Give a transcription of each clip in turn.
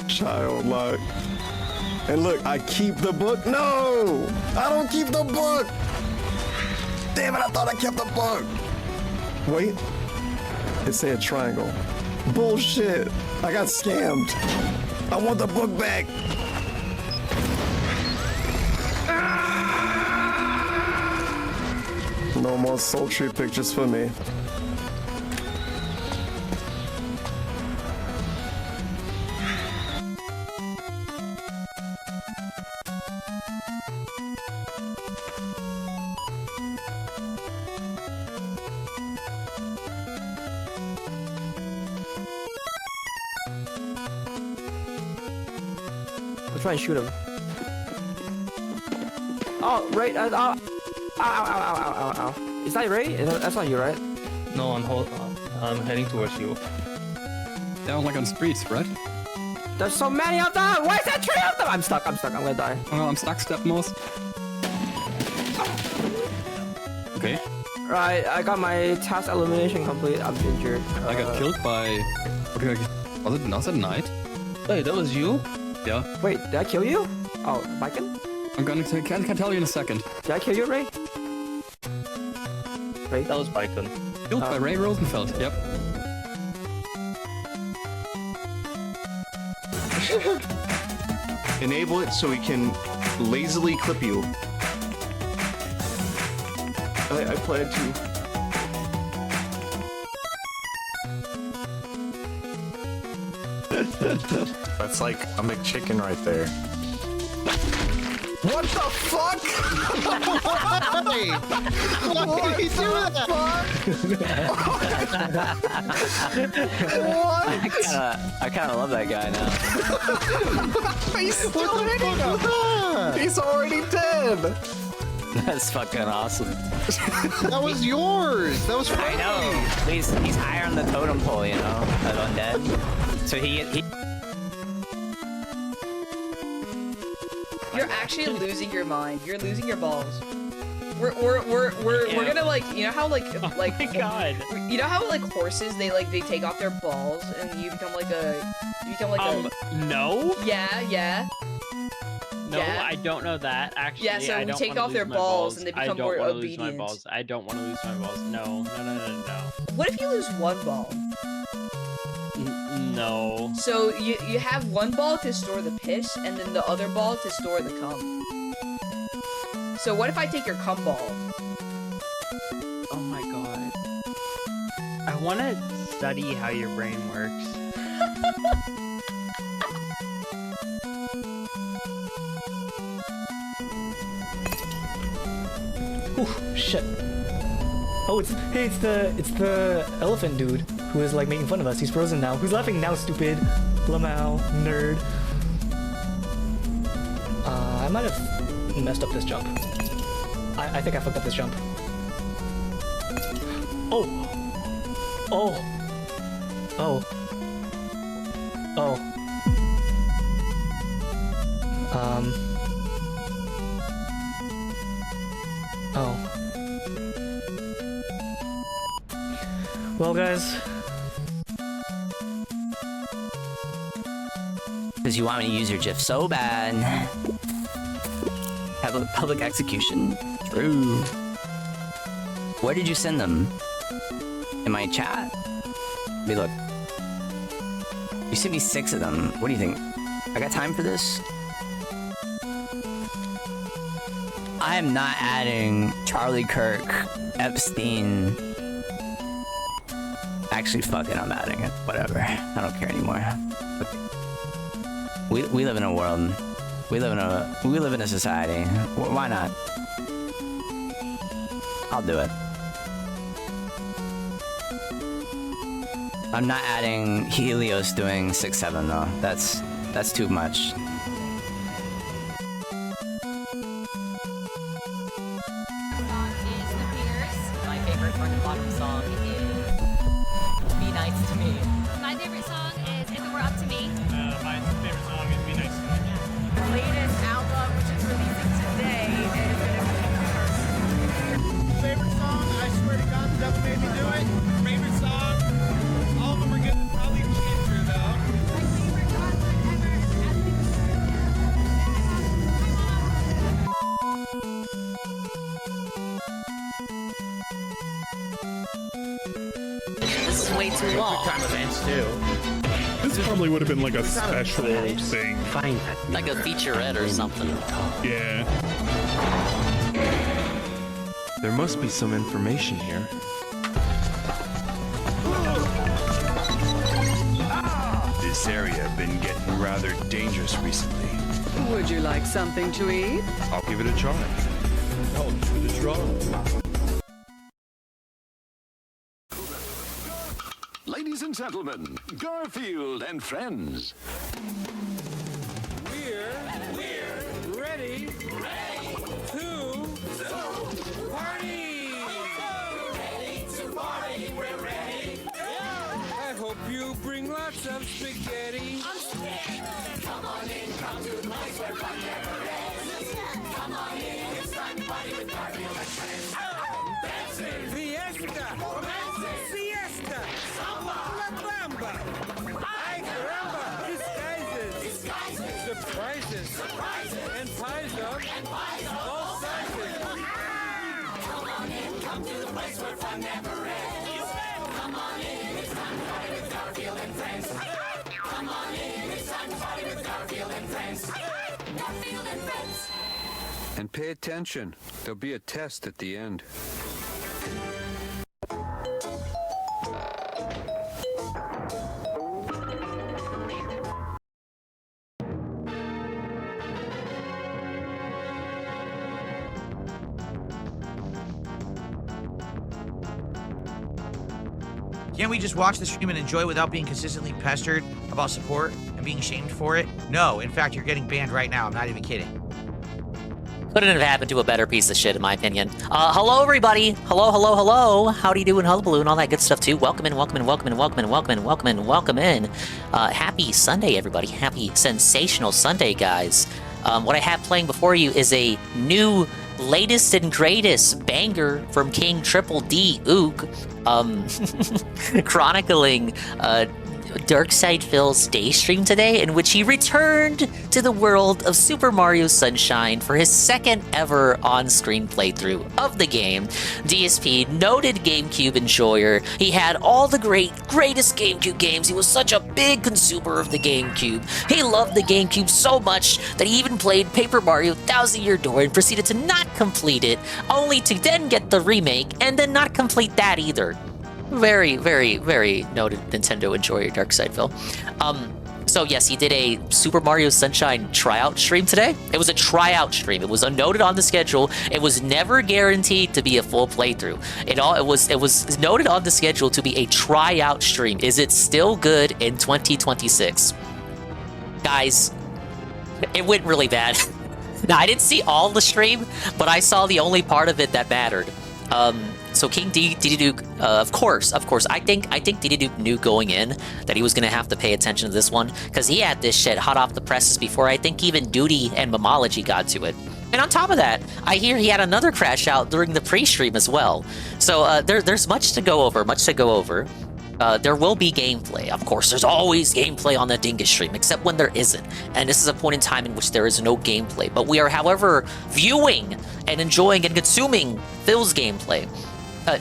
Childlike. And look, I keep the book. No! I don't keep the book! Damn it, I thought I kept the book! Wait. It said triangle. Bullshit! I got scammed. I want the book back! No more sultry pictures for me. I'll try and shoot him. Oh, right. Ow, ow, ow, ow, ow, ow. Is that right? That's not you, right? No, I'm heading towards you. Down like on streets, right? There's so many of them! Why is there 3 of them? I'm stuck, I'm gonna die. Oh, I'm stuck, Stepmos. Okay. Right, I got my task elimination complete. I'm injured. I got killed by... Was it night? Wait, that was you? Yeah. Wait, did I kill you? Oh, Viking? I'm gonna can tell you in a second. Did I kill you, Ray? Ray? That was Bicon. Killed by Ray Rosenfeld, yep. Enable it so we can lazily clip you. I plan to. That's like a McChicken right there. What the fuck? Why? Why did he do that? What? I kinda love that guy now. He's still hitting him. He's already dead. That's fucking awesome. That was yours. That was funny. I know. He's higher on the totem pole, you know, of undead. So he You're actually losing your mind. You're losing your balls. We're gonna like, you know how like Oh my god. You know how like horses they take off their balls and you become like a No? Yeah. No, Yeah. I don't know that, actually. Yeah, so I we don't take wanna off their lose my balls and they become I don't more wanna lose my obedient. balls. I don't want to lose my balls. No. What if you lose one ball? No. So you have one ball to store the piss and then the other ball to store the cum. So what if I take your cum ball? Oh my god. I want to study how your brain works. Ooh, shit. Oh, it's the elephant dude who is like making fun of us. He's frozen now. Who's laughing now, stupid? Lamau, nerd. I might have messed up this jump. I think I fucked up this jump. Oh. Oh. Oh. Oh. Oh. Well, guys. because you want me to use your GIF so bad. Have a public execution. True. Where did you send them? In my chat? Let me look. You sent me 6 of them. What do you think? I got time for this? I am not adding Charlie Kirk, Epstein. Actually, fuck it, I'm adding it. Whatever. I don't care anymore. We live in a world. We live in a society. Why not? I'll do it. I'm not adding Helios doing 6-7 though. That's too much. My favorite Fucking Bottom song is Be Nice to Me. My favorite song is If It Were Up to Me. My favorite song is Be Nice to Me. The latest album, which is releasing today, is Favorite song? I swear to God, the devil made me do it. Favorite song? All of them are good. Probably Ginger, though. my favorite concert ever. way too long. Time events too. This probably would have been like a special thing. Fine. Like a featurette or something. Yeah. There must be some information here. This area been getting rather dangerous recently. Would you like something to eat? I'll give it a try. I'll give it a try. Ladies and gentlemen, Garfield and friends. We're ready to party. We're ready. I hope you bring lots of spaghetti. Come on in, come to the place where fun never ends. Come on in, it's time to party with Garfield and friends. Dancing, fiesta, romancing, siesta, samba, la bamba. Ay caramba, disguises, surprises, and pies of all sizes. Come on in, come to the place where fun never ends. Come on in, it's time to party with Garfield and friends. Come on in, it's time to party with Garfield and friends. Garfield and friends. And pay attention. There'll be a test at the end. Can't we just watch the stream and enjoy without being consistently pestered about support and being shamed for it? No, in fact, you're getting banned right now. I'm not even kidding. Couldn't have happened to a better piece of shit, in my opinion. Hello, everybody. Hello. How do you do in Hullabaloo and all that good stuff, too? Welcome in. Happy Sunday, everybody. Happy sensational Sunday, guys. What I have playing before you is a new latest and greatest banger from King Triple D Ook, chronicling Darkside Phil's day stream today, in which he returned to the world of Super Mario Sunshine for his second ever on-screen playthrough of the game. DSP, noted GameCube enjoyer, he had all the greatest GameCube games. He was such a big consumer of the GameCube. He loved the GameCube so much that he even played Paper Mario Thousand Year Door and proceeded to not complete it, only to then get the remake and then not complete that either. Very noted Nintendo enjoyer, Darkside Phil. So yes, he did a Super Mario Sunshine tryout stream today. It was a tryout stream. It was noted on the schedule. It was never guaranteed to be a full playthrough. It was noted on the schedule to be a tryout stream. Is it still good in 2026? Guys, it went really bad. Now, I didn't see all the stream, but I saw the only part of it that mattered. So King DD Duke, of course, I think DD Duke knew going in that he was gonna have to pay attention to this one, because he had this shit hot off the presses before I think even Duty and Mamology got to it. And on top of that, I hear he had another crash out during the pre-stream as well. So there's much to go over. There will be gameplay. Of course, there's always gameplay on the DINGerous stream, except when there isn't. And this is a point in time in which there is no gameplay. But we are, however, viewing and enjoying and consuming Phil's gameplay.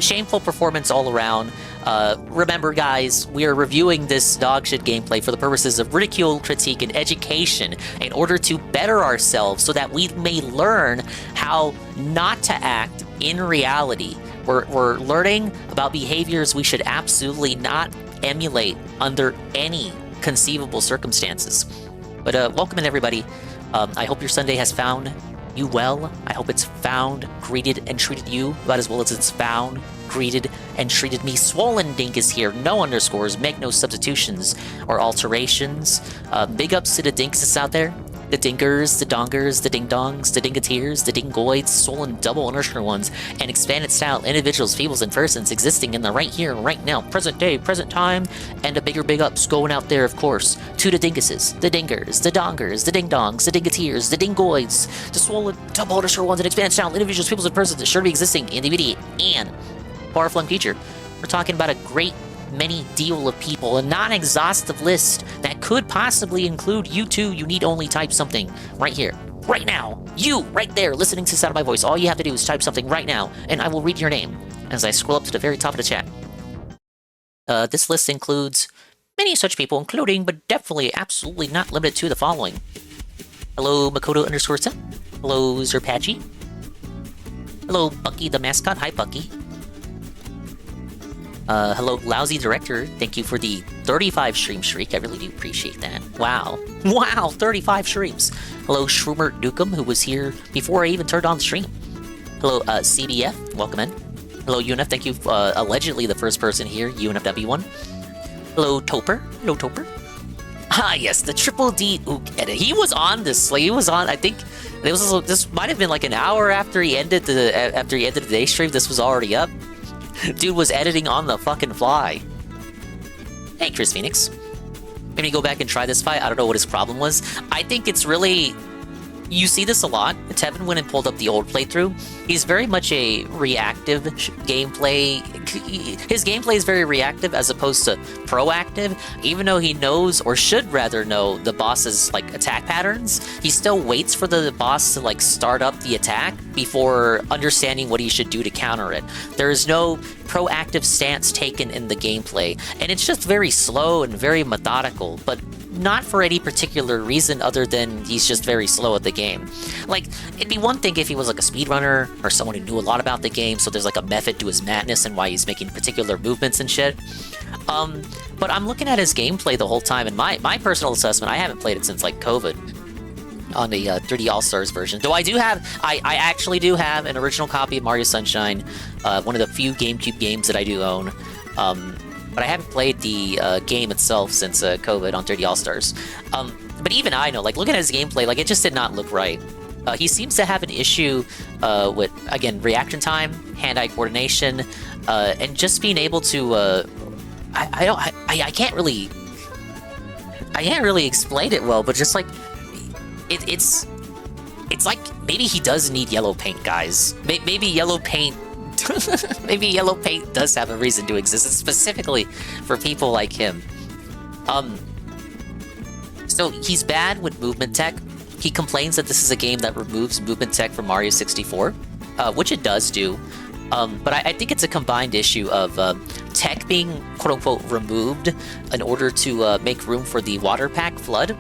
Shameful performance all around. Remember, guys, we are reviewing this dogshit gameplay for the purposes of ridicule, critique, and education in order to better ourselves so that we may learn how not to act in reality. We're learning about behaviors we should absolutely not emulate under any conceivable circumstances. But welcome in, everybody. I hope your Sunday has found you well. I hope it's found, greeted, and treated you about as well as it's found, greeted, and treated me. Swollen Dink is here. No underscores. Make no substitutions or alterations. Big ups to the Dinks out there. The Dingers, the Dongers, the Ding-Dongs, the Dingateers, the Dingoids, swollen double underscore ones, and expanded style individuals, peoples, and persons existing in the right here, right now, present day, present time, and a bigger big ups going out there, of course, to the Dinguses, the Dingers, the Dongers, the Ding-Dongs, the Dingateers, the Dingoids, the swollen double underscore ones, and expanded style individuals, peoples, and persons that sure to be existing in the immediate and far-flung future. We're talking about a great many deal of people, a non-exhaustive list that could possibly include you too. You need only type something right here, right now. You, right there, listening to the sound of my voice. All you have to do is type something right now, and I will read your name as I scroll up to the very top of the chat. This list includes many such people, including, but definitely, absolutely not limited to the following. Hello, Makoto_Sim. Hello, Zerpachi. Hello, Bucky the mascot. Hi, Bucky. Hello, Lousy Director. Thank you for the 35 stream streak. I really do appreciate that. Wow. Wow, 35 streams. Hello, Shroomer Dukem, who was here before I even turned on the stream. Hello, CBF. Welcome in. Hello, UNF. Thank you, allegedly the first person here, UNFW1. Hello, Toper. Hello, Toper. Ah, yes, the Triple D Ook edit. He was on this. Like, he was on. I think this might have been like an hour after he ended the day stream. This was already up. Dude was editing on the fucking fly. Hey, Chris Phoenix. Maybe go back and try this fight. I don't know what his problem was. I think it's really. You see this a lot. Tevin went and pulled up the old playthrough. He's very much a reactive gameplay. His gameplay is very reactive as opposed to proactive. Even though he knows, or should rather know, the boss's like attack patterns, he still waits for the boss to like start up the attack before understanding what he should do to counter it. There is no proactive stance taken in the gameplay, and it's just very slow and very methodical, but not for any particular reason other than he's just very slow at the game. Like, it'd be one thing if he was like a speedrunner or someone who knew a lot about the game, so there's like a method to his madness and why he's making particular movements and shit. But I'm looking at his gameplay the whole time, and my personal assessment, I haven't played it since like COVID on the 3D All-Stars version. Though I actually do have an original copy of Mario Sunshine, one of the few GameCube games that I do own. But I haven't played the game itself since COVID on 3D All-Stars. But even I know, like, looking at his gameplay, like, it just did not look right. He seems to have an issue with, again, reaction time, hand-eye coordination, and just being able to... I can't really explain it well, but just, like, it's like, maybe he does need yellow paint, guys. Maybe yellow paint... Maybe yellow paint does have a reason to exist, specifically for people like him. So he's bad with movement tech. He complains that this is a game that removes movement tech from Mario 64, which it does do. But I think it's a combined issue of tech being quote-unquote removed in order to make room for the water pack FLUDD,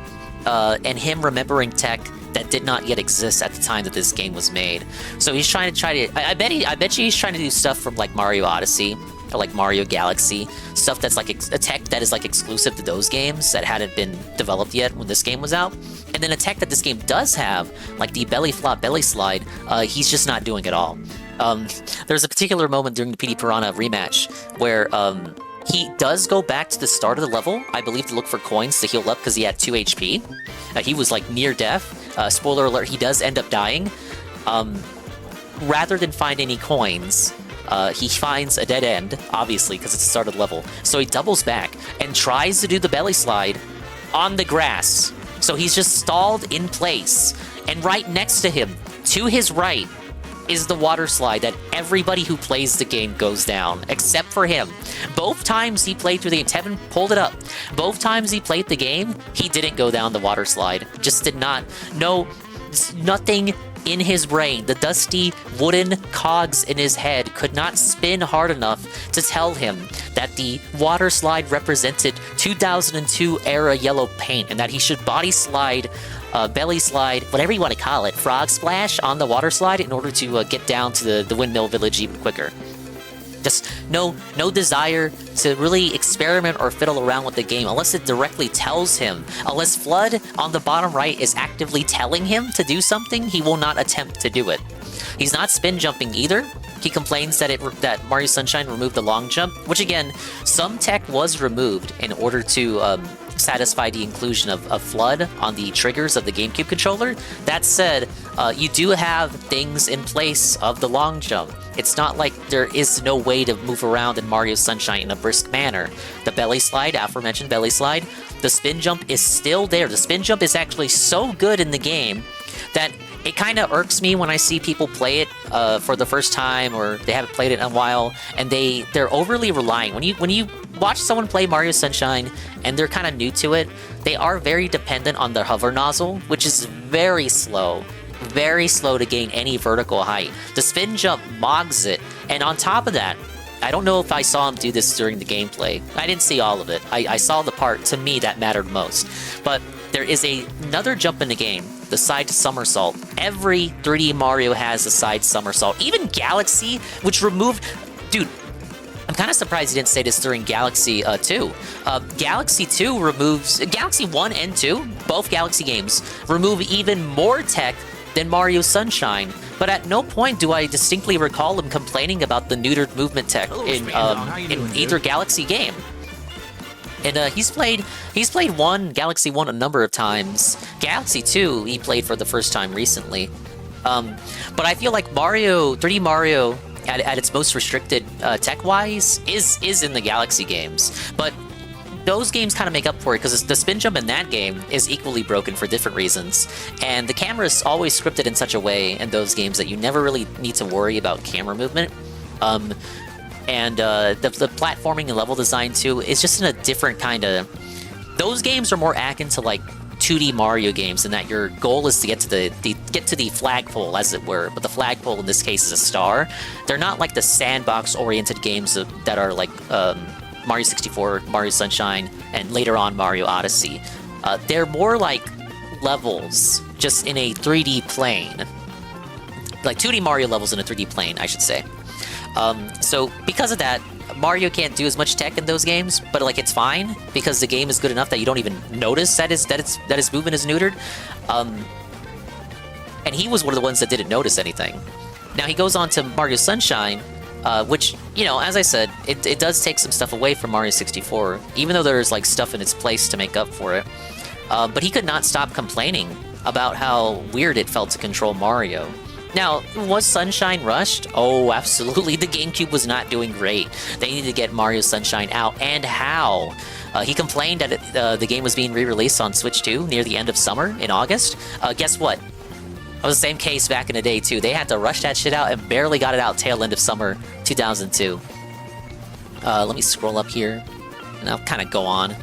and him remembering tech that did not yet exist at the time that this game was made. So he's trying to I bet you he's trying to do stuff from like Mario Odyssey or like Mario Galaxy, stuff that's like a tech that is like exclusive to those games that hadn't been developed yet when this game was out. And then a tech that this game does have, like the belly flop belly slide, he's just not doing at all. There's a particular moment during the PD Piranha rematch where he does go back to the start of the level, I believe, to look for coins to heal up because he had 2 HP. He was like near death. Spoiler alert, he does end up dying. Rather than find any coins, he finds a dead end, obviously, because it's the start of the level. So he doubles back and tries to do the belly slide on the grass. So he's just stalled in place. And right next to him, to his right, is the water slide that everybody who plays the game goes down, except for him. Both times he played through the game, Tevin pulled it up. Both times he played the game, he didn't go down the water slide. Just did not. No, nothing in his brain. The dusty wooden cogs in his head could not spin hard enough to tell him that the water slide represented 2002 era yellow paint and that he should body slide, belly slide, whatever you want to call it, frog splash on the water slide in order to get down to the windmill village even quicker. Just no desire to really experiment or fiddle around with the game unless it directly tells him. Unless FLUDD on the bottom right is actively telling him to do something, he will not attempt to do it. He's not spin jumping either. He complains that Mario Sunshine removed the long jump, which again, some tech was removed in order to satisfy the inclusion of FLUDD on the triggers of the GameCube controller. That said, you do have things in place of the long jump. It's not like there is no way to move around in Mario Sunshine in a brisk manner. The belly slide, aforementioned belly slide, the spin jump is still there. The spin jump is actually so good in the game that it kind of irks me when I see people play it for the first time or they haven't played it in a while, and they're overly relying. When you watch someone play Mario Sunshine and they're kind of new to it, they are very dependent on their hover nozzle, which is very slow to gain any vertical height. The spin jump mogs it, and on top of that, I don't know if I saw him do this during the gameplay. I didn't see all of it. I saw the part, to me, that mattered most. But there is another jump in the game, the side somersault. Every 3D Mario has a side somersault. Even Galaxy, which removed... Dude, I'm kind of surprised you didn't say this during Galaxy 2. Galaxy 2 removes... Galaxy 1 and 2, both Galaxy games, remove even more tech than Mario Sunshine. But at no point do I distinctly recall him complaining about the neutered movement tech in either Galaxy game. And he's played Galaxy 1 a number of times. Galaxy 2 he played for the first time recently. But I feel like 3D Mario at its most restricted tech-wise is in the Galaxy games. But those games kind of make up for it because the spin jump in that game is equally broken for different reasons. And the camera is always scripted in such a way in those games that you never really need to worry about camera movement. And the platforming and level design too is just in a different kind of... Those games are more akin to like 2D Mario games in that your goal is to get to the flagpole, as it were. But the flagpole in this case is a star. They're not like the sandbox-oriented games that are like Mario 64, Mario Sunshine, and later on Mario Odyssey. They're more like levels, just in a 3D plane. Like 2D Mario levels in a 3D plane, I should say. So because of that, Mario can't do as much tech in those games, but like it's fine because the game is good enough that you don't even notice that his movement is neutered. And he was one of the ones that didn't notice anything. Now he goes on to Mario Sunshine, which, you know, as I said, it does take some stuff away from Mario 64, even though there's like stuff in its place to make up for it. But he could not stop complaining about how weird it felt to control Mario. Now, was Sunshine rushed? Oh, absolutely. The GameCube was not doing great. They needed to get Mario Sunshine out, and how? He complained that the game was being re-released on Switch 2 near the end of summer in August. Guess what? That was the same case back in the day, too. They had to rush that shit out and barely got it out tail end of summer 2002. Let me scroll up here, and I'll kind of go on.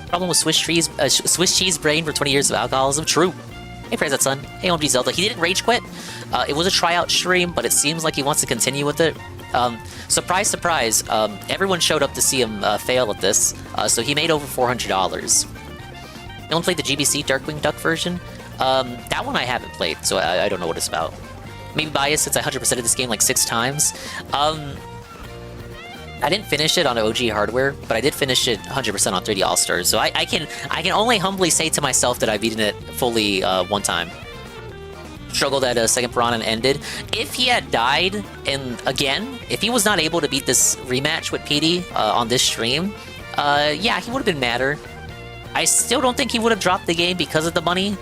Problem with Swiss cheese brain for 20 years of alcoholism? True. Hey, praise that son. Hey, OMG Zelda. He didn't rage quit. It was a tryout stream, but it seems like he wants to continue with it. Surprise, surprise. Everyone showed up to see him fail at this, so he made over $400. No one played the GBC Darkwing Duck version? That one I haven't played, so I don't know what it's about. Maybe biased since I 100%ed this game like 6 times. I didn't finish it on OG hardware, but I did finish it 100% on 3D All-Stars, so I can only humbly say to myself that I've beaten it fully one time. Struggled at Second Piranha and ended. If he had died, and again, if he was not able to beat this rematch with PD on this stream, yeah, he would have been madder. I still don't think he would have dropped the game because of the money,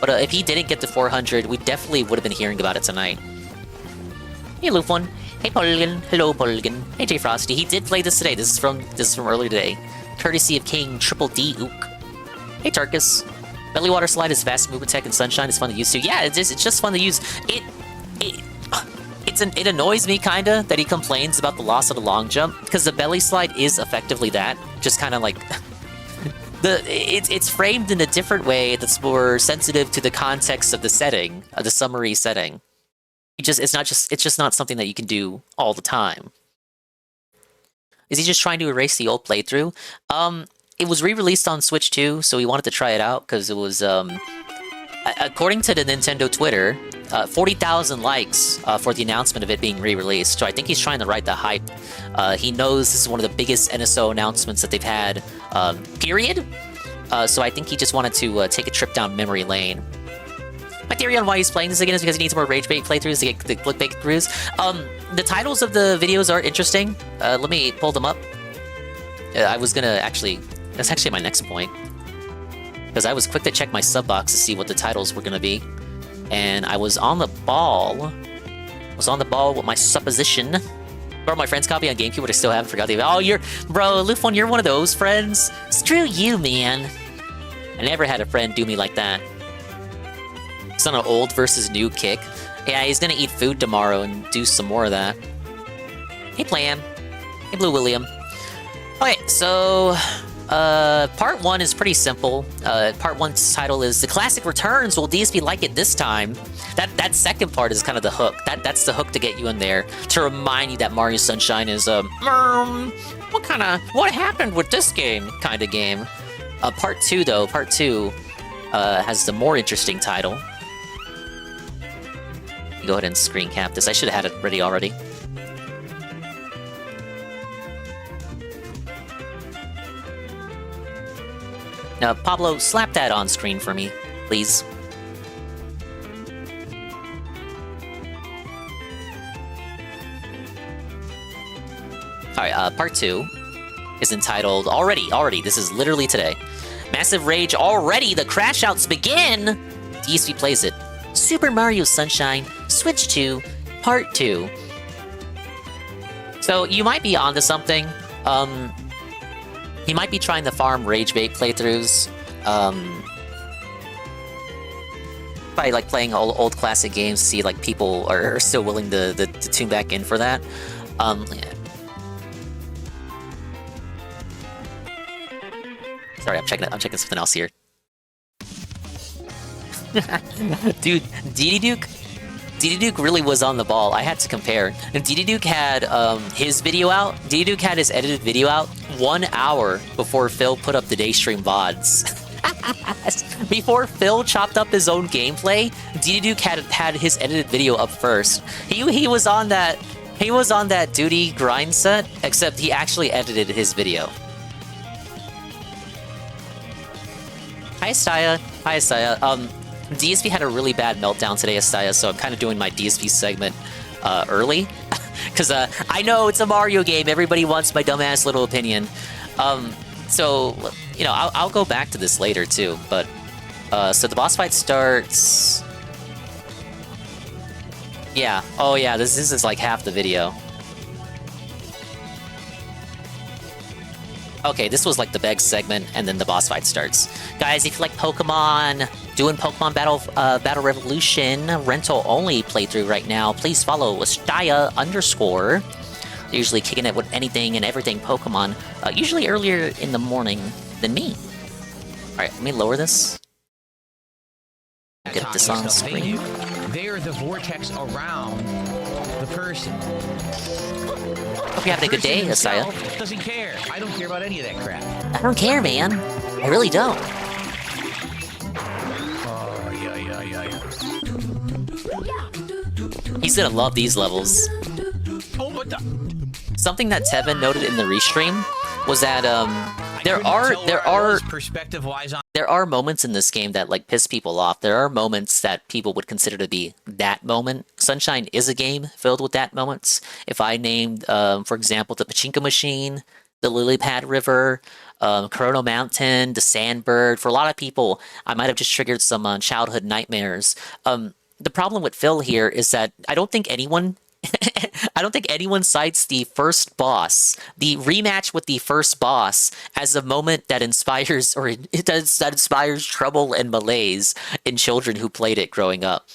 but if he didn't get to 400, we definitely would have been hearing about it tonight. Hey, Lufon. Hey, Polgan. Hello, Polgan. Hey, J Frosty. He did play this today. This is from earlier today, courtesy of King Triple D Ook. Hey, Tarkus. Belly water slide is fast movement tech and Sunshine is fun to use too. Yeah, it's just fun to use. It annoys me kinda that he complains about the loss of the long jump because the belly slide is effectively that, just kind of like it's framed in a different way that's more sensitive to the context of the setting, the summary setting. It's just not something that you can do all the time. Is he just trying to erase the old playthrough? It was re-released on Switch 2, so we wanted to try it out because it was, according to the Nintendo Twitter, 40,000 likes for the announcement of it being re-released. So I think he's trying to ride the hype. He knows this is one of the biggest NSO announcements that they've had, period. So I think he just wanted to take a trip down memory lane. My theory on why he's playing this again is because he needs more rage bait playthroughs to get the clickbait throughs. The titles of the videos are interesting. Let me pull them up. I was gonna actually... That's actually my next point. Because I was quick to check my sub box to see what the titles were gonna be. And I was on the ball. With my supposition. Borrowed my friend's copy on GameCube, but I still haven't forgot the... Oh, Bro, Lufon, you're one of those friends. Screw you, man. I never had a friend do me like that. It's on an old versus new kick. Yeah, he's gonna eat food tomorrow and do some more of that. Hey, Plam. Hey, Blue William. Okay, so... Part 1 is pretty simple. Part 1's title is The Classic Returns. Will DSP like it this time? That second part is kind of the hook. That's the hook to get you in there, to remind you that Mario Sunshine is what happened with this game kind of game. Part 2 though, Part 2 has the more interesting title. Go ahead and screen cap this. I should have had it ready already. Now, Pablo, slap that on screen for me, please. Alright, part 2 is entitled Already, this is literally today. Massive Rage Already, the crash outs begin! DSP plays it. Super Mario Sunshine, Switch 2, Part 2. So, you might be onto something. He might be trying to farm rage bait playthroughs. By like playing old classic games, see like people are still willing to tune back in for that. Sorry, I'm checking something else here. Dude, DD Duke really was on the ball. I had to compare. DD Duke had his video out. DD Duke had his edited video out 1 hour before Phil put up the Daystream VODs. Before Phil chopped up his own gameplay, DD Duke had his edited video up first. He was on that duty grind set, except he actually edited his video. Hi, Staya. DSP had a really bad meltdown today, Astaya, so I'm kind of doing my DSP segment early. Because I know it's a Mario game, everybody wants my dumbass little opinion. So, you know, I'll go back to this later too, but... so the boss fight starts... Yeah, oh yeah, this is like half the video. Okay, this was like the beg segment, and then the boss fight starts. Guys, if you like Pokemon, doing Pokemon Battle Revolution rental-only playthrough right now, please follow Staya _. They're usually kicking it with anything and everything Pokemon, usually earlier in the morning than me. Alright, let me lower this. Get this on screen. They're the vortex around the person. Hope you're having a good day, Asaya. Doesn't care. I don't care about any of that crap. I don't care, man. I really don't. Oh, yeah. He's gonna love these levels. Oh, what the? Something that Tevin noted in the restream was that there are moments in this game that like piss people off. There are moments that people would consider to be that moment. Sunshine is a game filled with that moments. If I named, for example, the Pachinko Machine, the Lily Pad River, Chrono Mountain, the Sandbird, for a lot of people, I might have just triggered some childhood nightmares. The problem with Phil here is that I don't think anyone cites the first boss, the rematch with the first boss, as a moment that inspires trouble and malaise in children who played it growing up.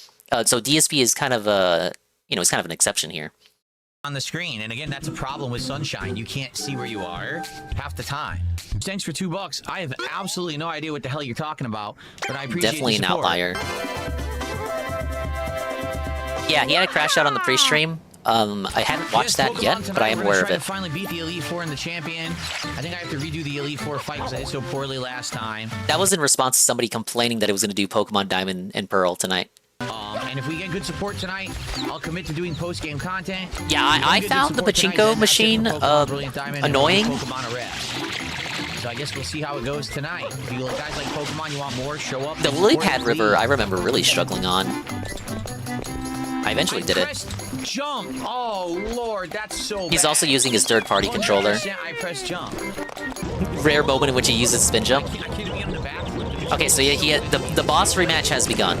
So DSP is kind of it's kind of an exception here. On the screen, and again, that's a problem with Sunshine. You can't see where you are half the time. Thanks for $2. I have absolutely no idea what the hell you're talking about, but I appreciate Definitely the an support. outlier. Yeah, he had a crash out on the pre-stream. I haven't watched that yet, but I am aware of it. Finally beat the Elite Four in the champion. I think I have to redo the Elite Four fight because I did so poorly last time. That was in response to somebody complaining that it was going to do Pokemon Diamond and Pearl tonight. And if we get good support tonight, I'll commit to doing post-game content. Yeah, I found the Pachinko machine annoying. So I guess we'll see how it goes tonight. If you guys like Pokemon, you want more, show up. The Lily Pad River, I remember really struggling on. I eventually did it. Jump! Oh lord, that's so bad. He's also using his third-party controller. I press jump. Rare moment in which he uses spin jump. Okay, so yeah, the boss rematch has begun.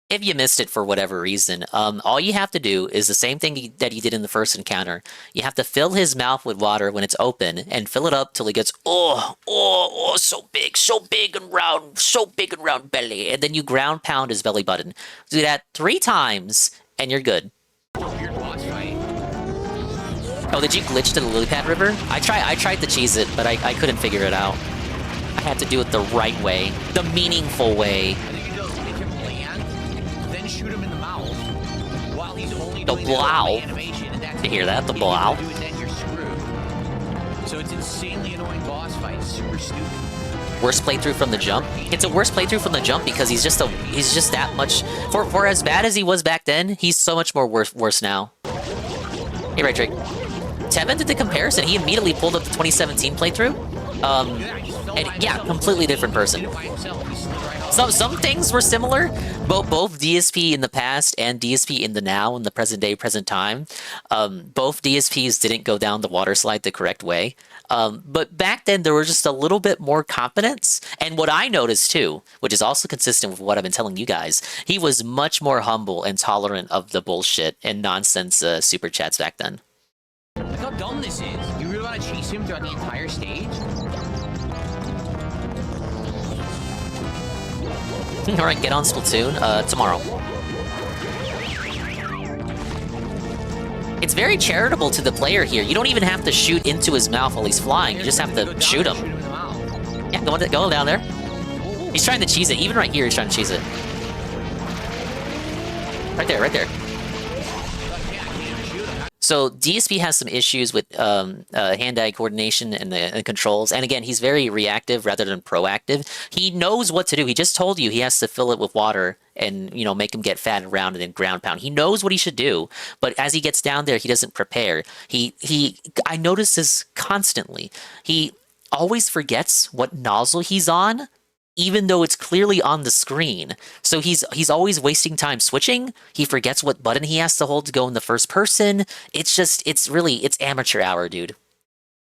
If you missed it for whatever reason, all you have to do is the same thing that he did in the first encounter. You have to fill his mouth with water when it's open, and fill it up till he gets so big and round belly, and then you ground pound his belly button. Do that 3 times, and you're good. Weird boss fight. Oh, did you glitch to the lily pad river? I tried to cheese it, but I couldn't figure it out. I had to do it the right way, the meaningful way. I think it goes make him land, then shoot him in the mouth while he's only The doing blow. the animation. And that's You hear that? The if you blow. do it, then you're screwed. So it's insanely annoying boss fight. Super stupid. Worst playthrough from the jump. It's a worst playthrough from the jump because he's just that much for as bad as he was back then. He's so much more worse now. Hey, right, Drake. Tevin did the comparison. He immediately pulled up the 2017 playthrough. And yeah, completely different person. Some things were similar. Both DSP in the past and DSP in the now, in the present day, present time. Both DSPs didn't go down the water slide the correct way. But back then, there was just a little bit more confidence. And what I noticed, too, which is also consistent with what I've been telling you guys, he was much more humble and tolerant of the bullshit and nonsense super chats back then. Look how dumb this is. You really want to chase him throughout the entire stage? Alright, get on Splatoon tomorrow. It's very charitable to the player here. You don't even have to shoot into his mouth while he's flying. You just have to shoot him. Yeah, go down there. He's trying to cheese it. Even right here, he's trying to cheese it. Right there, right there. So DSP has some issues with hand-eye coordination and the controls. And again, he's very reactive rather than proactive. He knows what to do. He just told you he has to fill it with water and, you know, make him get fat and round and then ground pound. He knows what he should do, but as he gets down there, he doesn't prepare. I notice this constantly. He always forgets what nozzle he's on, even though it's clearly on the screen. So he's always wasting time switching. He forgets what button he has to hold to go in the first person. It's amateur hour, dude.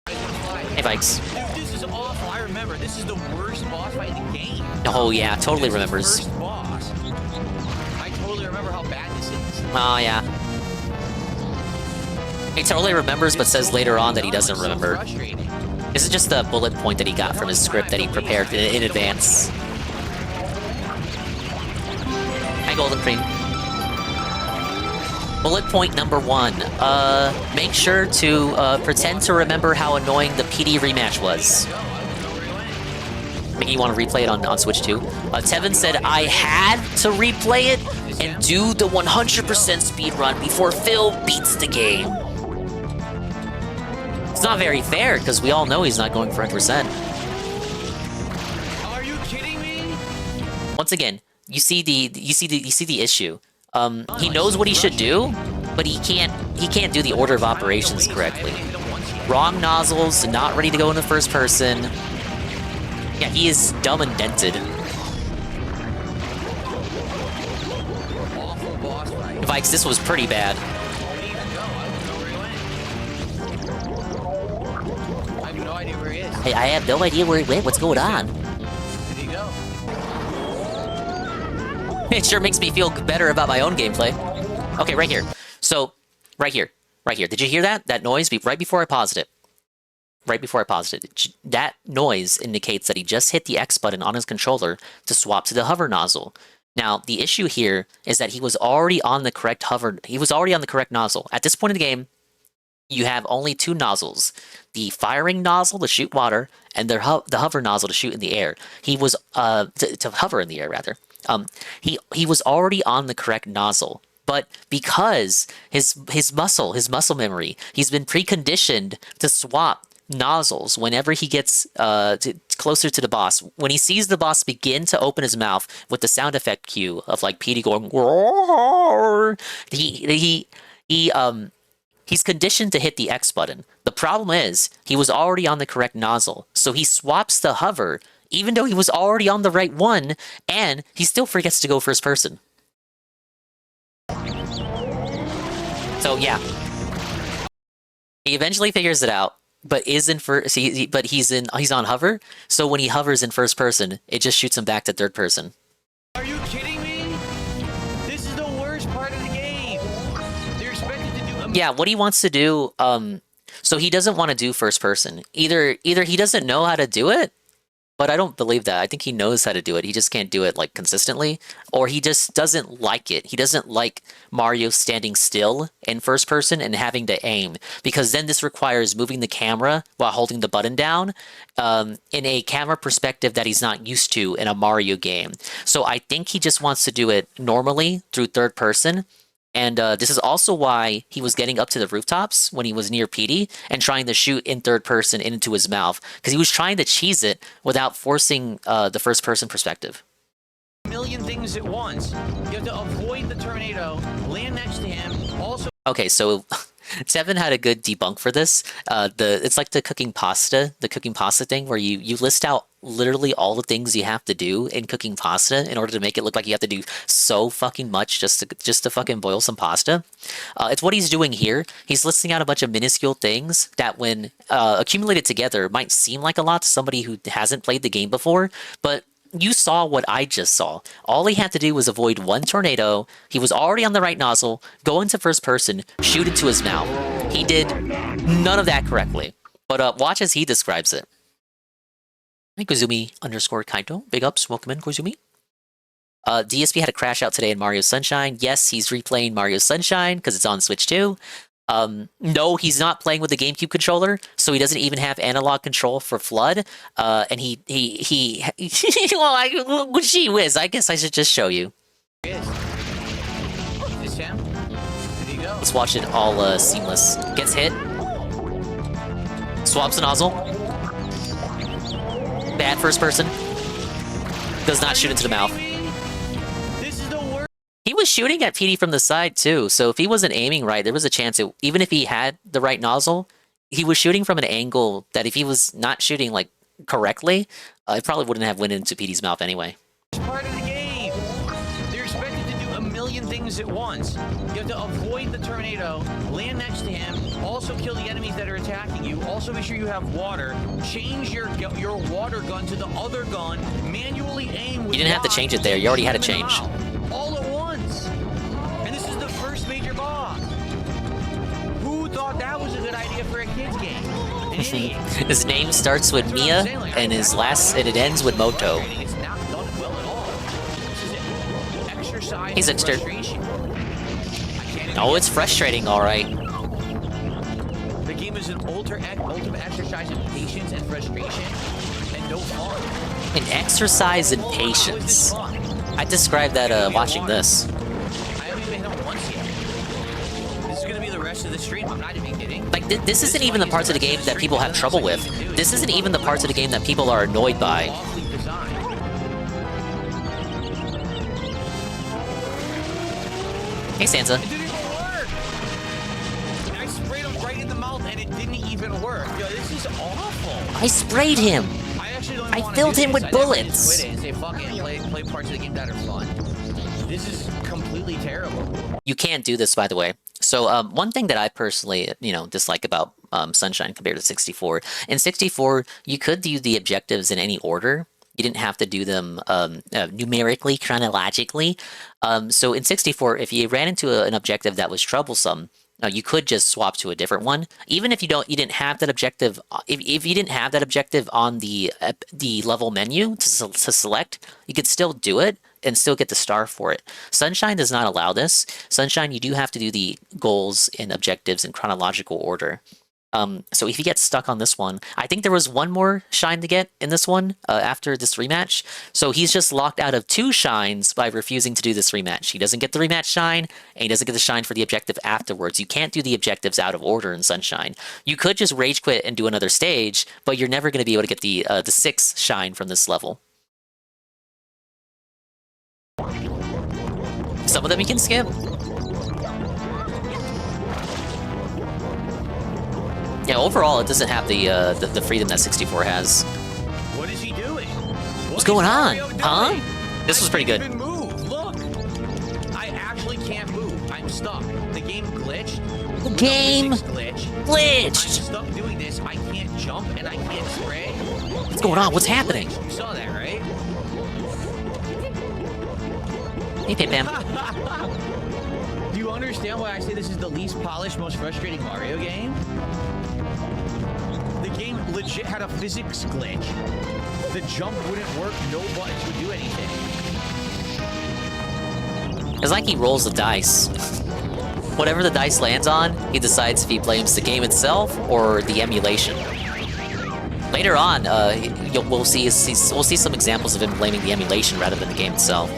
Hey, Vikes. Dude, this is awful. I remember. This is the worst boss fight in the game. Oh, yeah, totally remembers. Worst boss. I totally remember how bad this is. Oh, yeah. He totally remembers, but says later on that he doesn't remember. This is just the bullet point that he got from his script that he prepared in advance. Hi, Golden Cream. Bullet point number 1. Make sure to pretend to remember how annoying the PD rematch was. Maybe you want to replay it on Switch too. Tevin said, I had to replay it and do the 100% speedrun before Phil beats the game. It's not very fair because we all know he's not going for 100%. Are you kidding me? Once again, you see the issue. He knows what he should do, but he can't do the order of operations correctly. Wrong nozzles, not ready to go into first person. Yeah, he is dumb and dented. Vikes, this was pretty bad. Hey, I have no idea where he went. What's going on? Did he go? It sure makes me feel better about my own gameplay. Okay, right here. So, right here. Did you hear that? That noise right before I paused it. Right before I paused it. That noise indicates that he just hit the X button on his controller to swap to the hover nozzle. Now, the issue here is that he was already on the correct nozzle. At this point in the game, you have only 2 nozzles. The firing nozzle to shoot water, and the hover nozzle to shoot in the air. He was, to hover in the air, rather. He was already on the correct nozzle. But because his muscle memory, he's been preconditioned to swap nozzles whenever he gets closer to the boss. When he sees the boss begin to open his mouth with the sound effect cue of like Petey going, roar, he's conditioned to hit the X button. The problem is, he was already on the correct nozzle, so he swaps the hover, even though he was already on the right one, and he still forgets to go first person. So yeah, he eventually figures it out, but he's on hover. So when he hovers in first person, it just shoots him back to third person. Are you kidding me? This is the worst part of the game. They're expected to do. Yeah, what he wants to do. So he doesn't want to do first person. Either he doesn't know how to do it, But I don't believe that. I think he knows how to do it. He just can't do it like consistently, or he just doesn't like it. He doesn't like Mario standing still in first person and having to aim, because then this requires moving the camera while holding the button down in a camera perspective that he's not used to in a Mario game. So I think he just wants to do it normally through third person. And this is also why he was getting up to the rooftops when he was near Petey and trying to shoot in third person into his mouth, because he was trying to cheese it without forcing the first person perspective. A million things at once. You have to avoid the tornado, land next to him, also... Okay, so Tevin had a good debunk for this. It's like the cooking pasta thing, where you list out literally all the things you have to do in cooking pasta in order to make it look like you have to do so fucking much just to fucking boil some pasta. It's what he's doing here. He's listing out a bunch of minuscule things that, when accumulated together, might seem like a lot to somebody who hasn't played the game before, but you saw what I just saw. All he had to do was avoid one tornado. He was already on the right nozzle, go into first person, shoot into his mouth. He did none of that correctly. But watch as he describes it. Hey, Kozumi_Kaito. Big ups. Welcome in, Kozumi. DSP had a crash out today in Mario Sunshine. Yes, he's replaying Mario Sunshine because it's on Switch too. No, he's not playing with the GameCube controller, so he doesn't even have analog control for Flood. And he well, gee whiz, I guess I should just show you. Is this him? Did he go? Let's watch it all seamless. Gets hit. Swaps the nozzle. Bad first person. Does not shoot into the mouth. He was shooting at Petey from the side too, so if he wasn't aiming right, there was a chance even if he had the right nozzle, he was shooting from an angle that if he was not shooting like correctly, it probably wouldn't have went into Petey's mouth anyway. It's part of the game. They're expected to do a million things at once. You have to avoid the tornado, land next to him, also kill the enemies that are attacking you, also make sure you have water, change your water gun to the other gun, manually aim with You didn't have to change it there, you already had to change. All at once. And this is the first major boss. Who thought that was a good idea for a kid's game? An idiot. His name starts with Mia, and it ends with Moto. It's not done well at all. This is an exercise He's in extra. frustration. Oh, it's frustrating, alright. The game is an ultimate exercise in patience and frustration, and no fun. An exercise in patience. I described that watching this. I haven't even hit him once yet. This is gonna be the rest of the stream. I'm not even kidding. Like, this isn't even the parts of the game that people have trouble with. This isn't even the parts of the game that people are annoyed by. Hey, Sansa. It didn't even work. I sprayed him right in the mouth, and it didn't even work. Yo, this is awful. I sprayed him. I filled him with bullets. And say, fuck it, play parts of the game that are fun. This is completely terrible. You can't do this, by the way. So one thing that I personally, dislike about Sunshine compared to 64. In 64, you could do the objectives in any order. You didn't have to do them numerically, chronologically. So in 64, if you ran into an objective that was troublesome, you could just swap to a different one, even if you didn't have that objective. If you didn't have that objective on the level menu to select, you could still do it and still get the star for it. Sunshine does not allow this. Sunshine, you do have to do the goals and objectives in chronological order. So if you get stuck on this one, I think there was one more shine to get in this one after this rematch. So he's just locked out of 2 shines by refusing to do this rematch. He doesn't get the rematch shine, and he doesn't get the shine for the objective afterwards. You can't do the objectives out of order in Sunshine. You could just rage quit and do another stage, but you're never going to be able to get the 6th shine from this level. Some of them you can skip. Yeah, overall, it doesn't have the freedom that 64 has. What is he doing? What's going on? Huh? This was pretty good. Even move. Look, I actually can't move. I'm stuck. The game glitched. The game glitched. I'm stuck doing this. I can't jump and I can't spray. What's going on? What's happening? You saw that, right? Hey, Pim Pam. Do you understand why I say this is the least polished, most frustrating Mario game? The game legit had a physics glitch. The jump wouldn't work. No buttons would do anything. It's like he rolls the dice. Whatever the dice lands on, he decides if he blames the game itself or the emulation. Later on, we'll see some examples of him blaming the emulation rather than the game itself.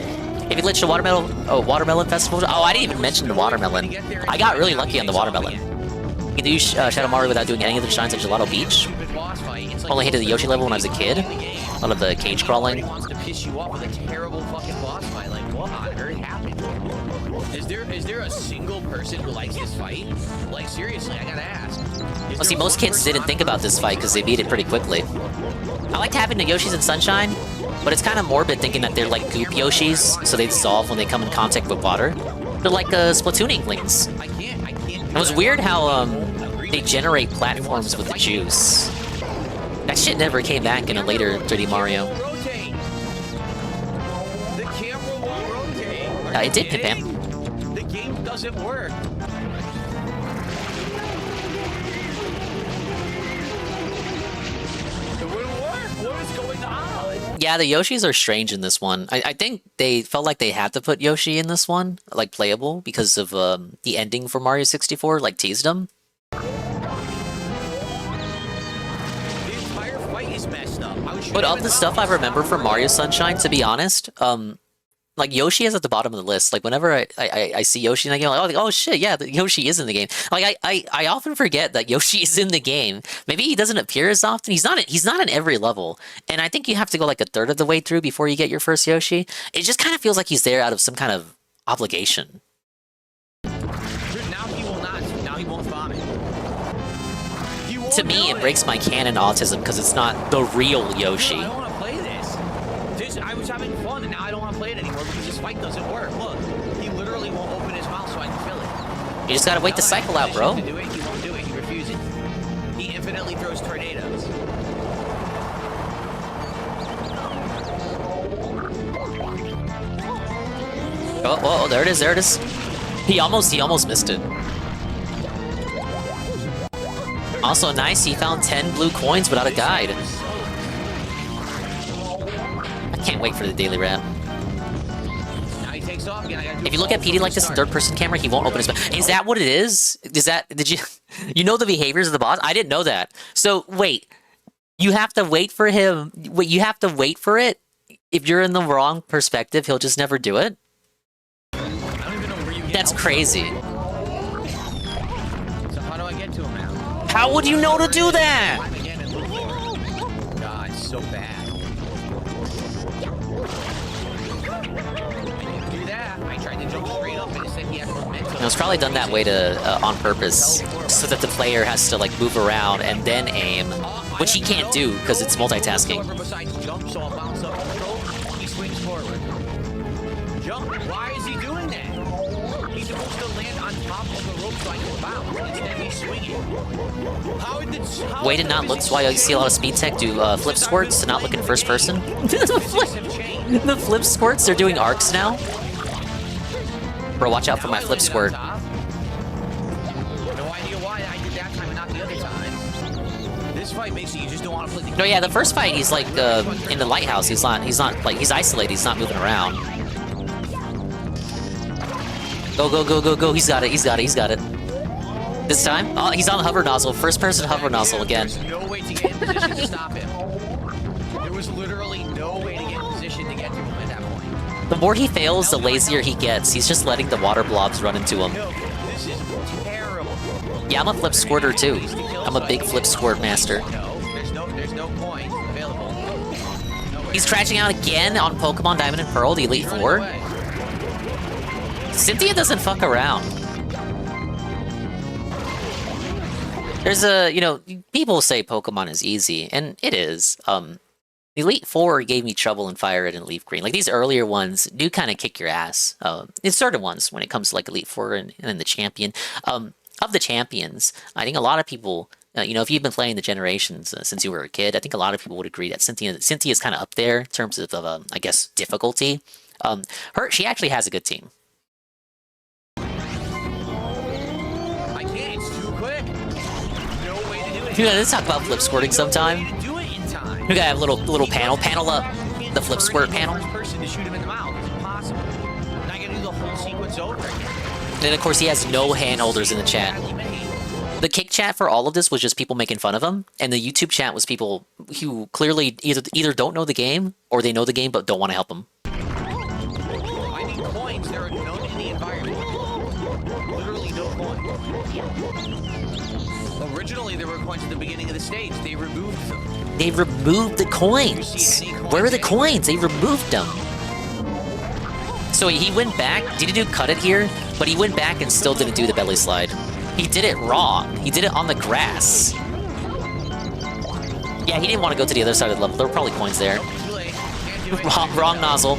If you glitched a watermelon festival, oh, I didn't even mention the watermelon. I got really lucky on the watermelon. You can do Shadow Mario without doing any of the shines at Gelato Beach. Only hated the Yoshi level when I was a kid. A lot of the cage crawling. Wants to piss you off with a terrible fucking boss fight. Like, what on earth happened? Is there a single person who likes this fight? Like, seriously, I gotta ask. Well, see, most kids didn't think about this fight because they beat it pretty quickly. I liked having the Yoshis in Sunshine, but it's kind of morbid thinking that they're like goop Yoshis, so they dissolve when they come in contact with water. They're like Splatoon Inklings. It was weird how they generate platforms with the juice. That shit never came back in a later 3D Mario. The camera won't rotate. It did, Pim. The game doesn't work. It wouldn't work. What is going on? Yeah, the Yoshis are strange in this one. I think they felt like they had to put Yoshi in this one, like playable, because of the ending for Mario 64, like teased them. But of the stuff I remember from Mario Sunshine, to be honest, like Yoshi is at the bottom of the list. Like whenever I see Yoshi in the game, I'm like, oh shit, yeah, Yoshi is in the game. Like I often forget that Yoshi is in the game. Maybe he doesn't appear as often. He's not in every level, and I think you have to go like a third of the way through before you get your first Yoshi. It just kind of feels like he's there out of some kind of obligation. Now he will not. Now he won't vomit. To me, it breaks my canon autism because it's not the real Yoshi. I don't want to play this. I was having fun, and now I don't want to play it anymore because this fight doesn't work. Look, he literally won't open his mouth so I can fill it. You just gotta wait the cycle out, bro. To do it, he won't do it. He refuses. He infinitely throws tornadoes. Oh, there it is, there it is. He almost missed it. Also nice, he found 10 blue coins without a guide. I can't wait for the daily wrap. If you look at PD like this in third-person camera, he won't open his mouth. Is that what it is? Did you... You know the behaviors of the boss? I didn't know that. So, wait. You have to wait for him... Wait, you have to wait for it? If you're in the wrong perspective, he'll just never do it? That's crazy. How would you know to do that? God, it's so bad. I didn't do that. I tried to jump straight up and it said he had momentum. It was probably done that way to on purpose, so that the player has to like move around and then aim, which he can't do because it's multitasking. Besides jump, so I'll bounce up control. He swings forward. Jump. Why is he doing that? He's supposed to land on top of the rope so I can bounce. Instead, he's swinging. Way to not look, so I see a lot of speed tech do flip squirts to not look in first person. The flip squirts, they're doing arcs now. Bro, watch out for my flip squirt. No idea why I did that time and not the other times. This fight makes you just don't want to play the game. No, yeah, the first fight he's like in the lighthouse. He's not like he's isolated. He's not moving around. Go, go, go, go, go. He's got it. He's got it. He's got it. This time? Oh, he's on the hover nozzle. First person hover nozzle again. There's no way to get in position to stop him. There was literally no way to get in position to get to him at that point. The more he fails, the lazier he gets. He's just letting the water blobs run into him. This is terrible. Yeah, I'm a flip squirter too. I'm a big flip squirt master. There's no coin available. He's crashing out again on Pokemon Diamond and Pearl, the Elite Four. Cynthia doesn't fuck around. There's a, you know, people say Pokemon is easy, and it is. Elite Four gave me trouble in Fire Red and Leaf Green. Like, these earlier ones do kind of kick your ass. It's certain ones when it comes to, like, Elite Four and the Champion. Of the Champions, I think a lot of people, you know, if you've been playing the Generations since you were a kid, I think a lot of people would agree that Cynthia is kind of up there in terms of I guess, difficulty. She actually has a good team. I can't, it's too quick. No way to do it. Dude, let's talk about flip squirting sometime. Do it in time. We gotta have a little panel up, the flip squirt panel. Person to shoot him in the mouth. It's impossible. Now I gotta do the whole sequence over again. And of course, he has no handholders in the chat. The kick chat for all of this was just people making fun of him, and the YouTube chat was people who clearly either don't know the game or they know the game but don't want to help him. I need coins. There are none in the environment. Literally no coins. Originally, there were coins at the beginning of the stage. They removed them. They removed the coins. Where are the coins? They removed them. So he went back. Didn't cut it here, but he went back and still didn't do the belly slide. He did it wrong. He did it on the grass. Yeah, he didn't want to go to the other side of the level. There were probably coins there. Wrong nozzle.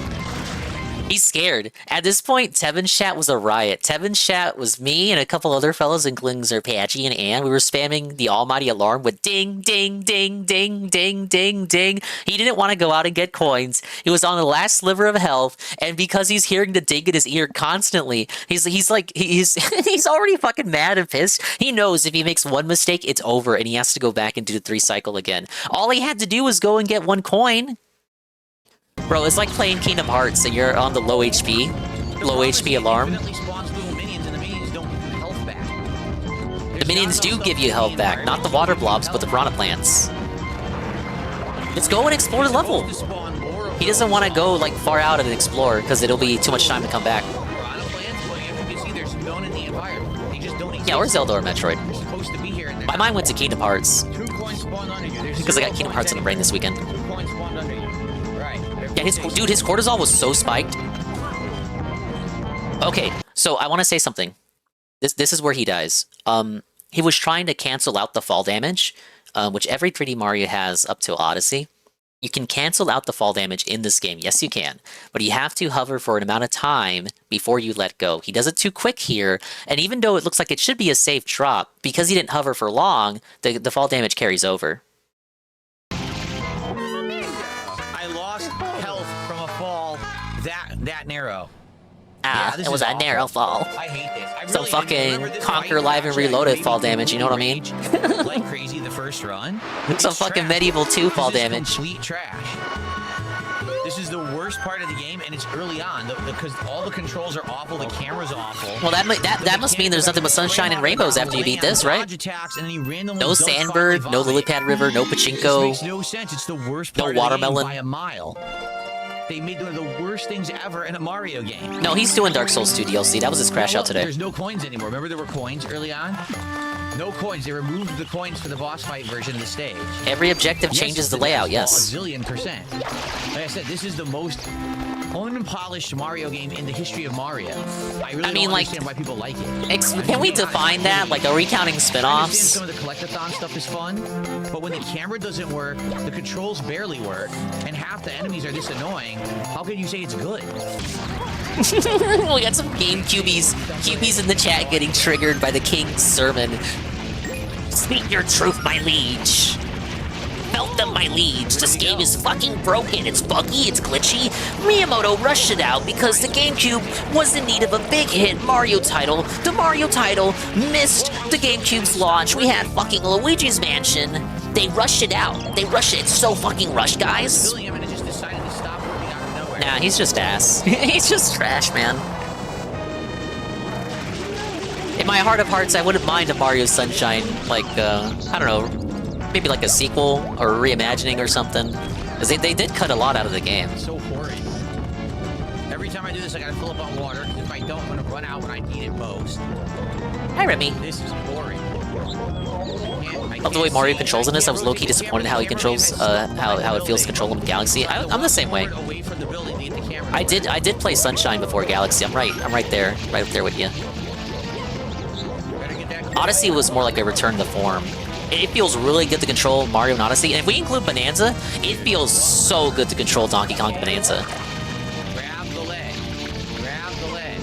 He's scared. At this point, Tevin's chat was a riot. Tevin's chat was me and a couple other fellas, including Zerpachi and Ann. We were spamming the almighty alarm with ding, ding, ding, ding, ding, ding, ding. He didn't want to go out and get coins. He was on the last sliver of health, and because he's hearing the ding in his ear constantly, he's already fucking mad and pissed. He knows if he makes one mistake, it's over, and he has to go back and do the 3 cycle again. All he had to do was go and get 1 coin. Bro, it's like playing Kingdom Hearts and you're on the low HP alarm. The minions do give you health back, not the water blobs, but the piranha plants. Let's go and explore the level. He doesn't want to go like far out and explore because it'll be too much time to come back. Yeah, or Zelda or Metroid. My mind went to Kingdom Hearts because I got Kingdom Hearts on the brain this weekend. Yeah, his cortisol was so spiked. Okay, so I want to say something. This is where he dies. He was trying to cancel out the fall damage, which every 3D Mario has up to Odyssey. You can cancel out the fall damage in this game. Yes, you can. But you have to hover for an amount of time before you let go. He does it too quick here, and even though it looks like it should be a safe drop, because he didn't hover for long, the fall damage carries over. That narrow. Ah, it was a narrow fall. I hate this. Some fucking Conquer Live and Reloaded fall damage, you know what I mean? Like crazy the first run. Some fucking Medieval 2 fall damage. Complete trash. This is the worst part of the game, and it's early on because all the controls are awful. The camera's awful. Well, that must mean there's nothing but sunshine and rainbows after you beat this, right? No Sandbird, no Lilypad River, no Pachinko. Makes no sense. It's the worst no part watermelon. Of the game by a mile. They made one of the worst things ever in a Mario game. No, he's doing Dark Souls 2 DLC. That was his crash out today. There's no coins anymore. Remember there were coins early on? No coins. They removed the coins for the boss fight version of the stage. Every objective changes the layout, yes. A zillion%. Like I said, this is the most unpolished Mario game in the history of Mario. I really don't understand why people like it. Can we define that? Like, are we counting spin-offs? Some of the collectathon stuff is fun, but when the camera doesn't work, the controls barely work, and half the enemies are this annoying, how can you say it's good? We got some cubies in the chat getting triggered by the king's sermon. Speak your truth, my liege. Felt them, my liege. This game is fucking broken. It's buggy, it's glitchy. Miyamoto rushed it out because the GameCube was in need of a big hit Mario title. The Mario title missed the GameCube's launch. We had fucking Luigi's Mansion. They rushed it out. They rushed it. It's so fucking rushed, guys. Nah, he's just ass. He's just trash, man. In my heart of hearts, I wouldn't mind a Mario Sunshine, like, I don't know, maybe like a sequel or a reimagining or something. Because they did cut a lot out of the game. It's so horrid. Every time I do this, I gotta fill up on water. If I don't, I'm gonna run out when I need it most. Hi, Remy. This is boring. I love the way Mario controls in this. I was low-key disappointed how he controls, how it feels to control him in Galaxy. I'm the same way. I did play Sunshine before Galaxy. I'm right there up there with you. Odyssey was more like a return to form. It feels really good to control Mario and Odyssey, and if we include Bonanza, it feels so good to control Donkey Kong Bonanza. Grab the leg. Grab the leg.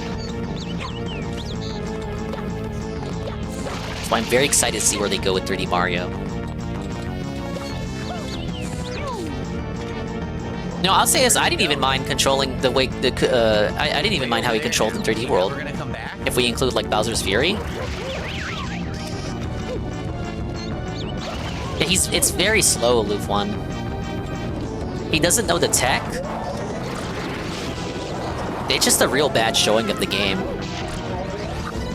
So I'm very excited to see where they go with 3D Mario. No, I'll say this, I didn't even mind controlling the way I didn't even mind how he controlled in 3D World. If we include like Bowser's Fury. Yeah, it's very slow, Aloof One. He doesn't know the tech. It's just a real bad showing of the game.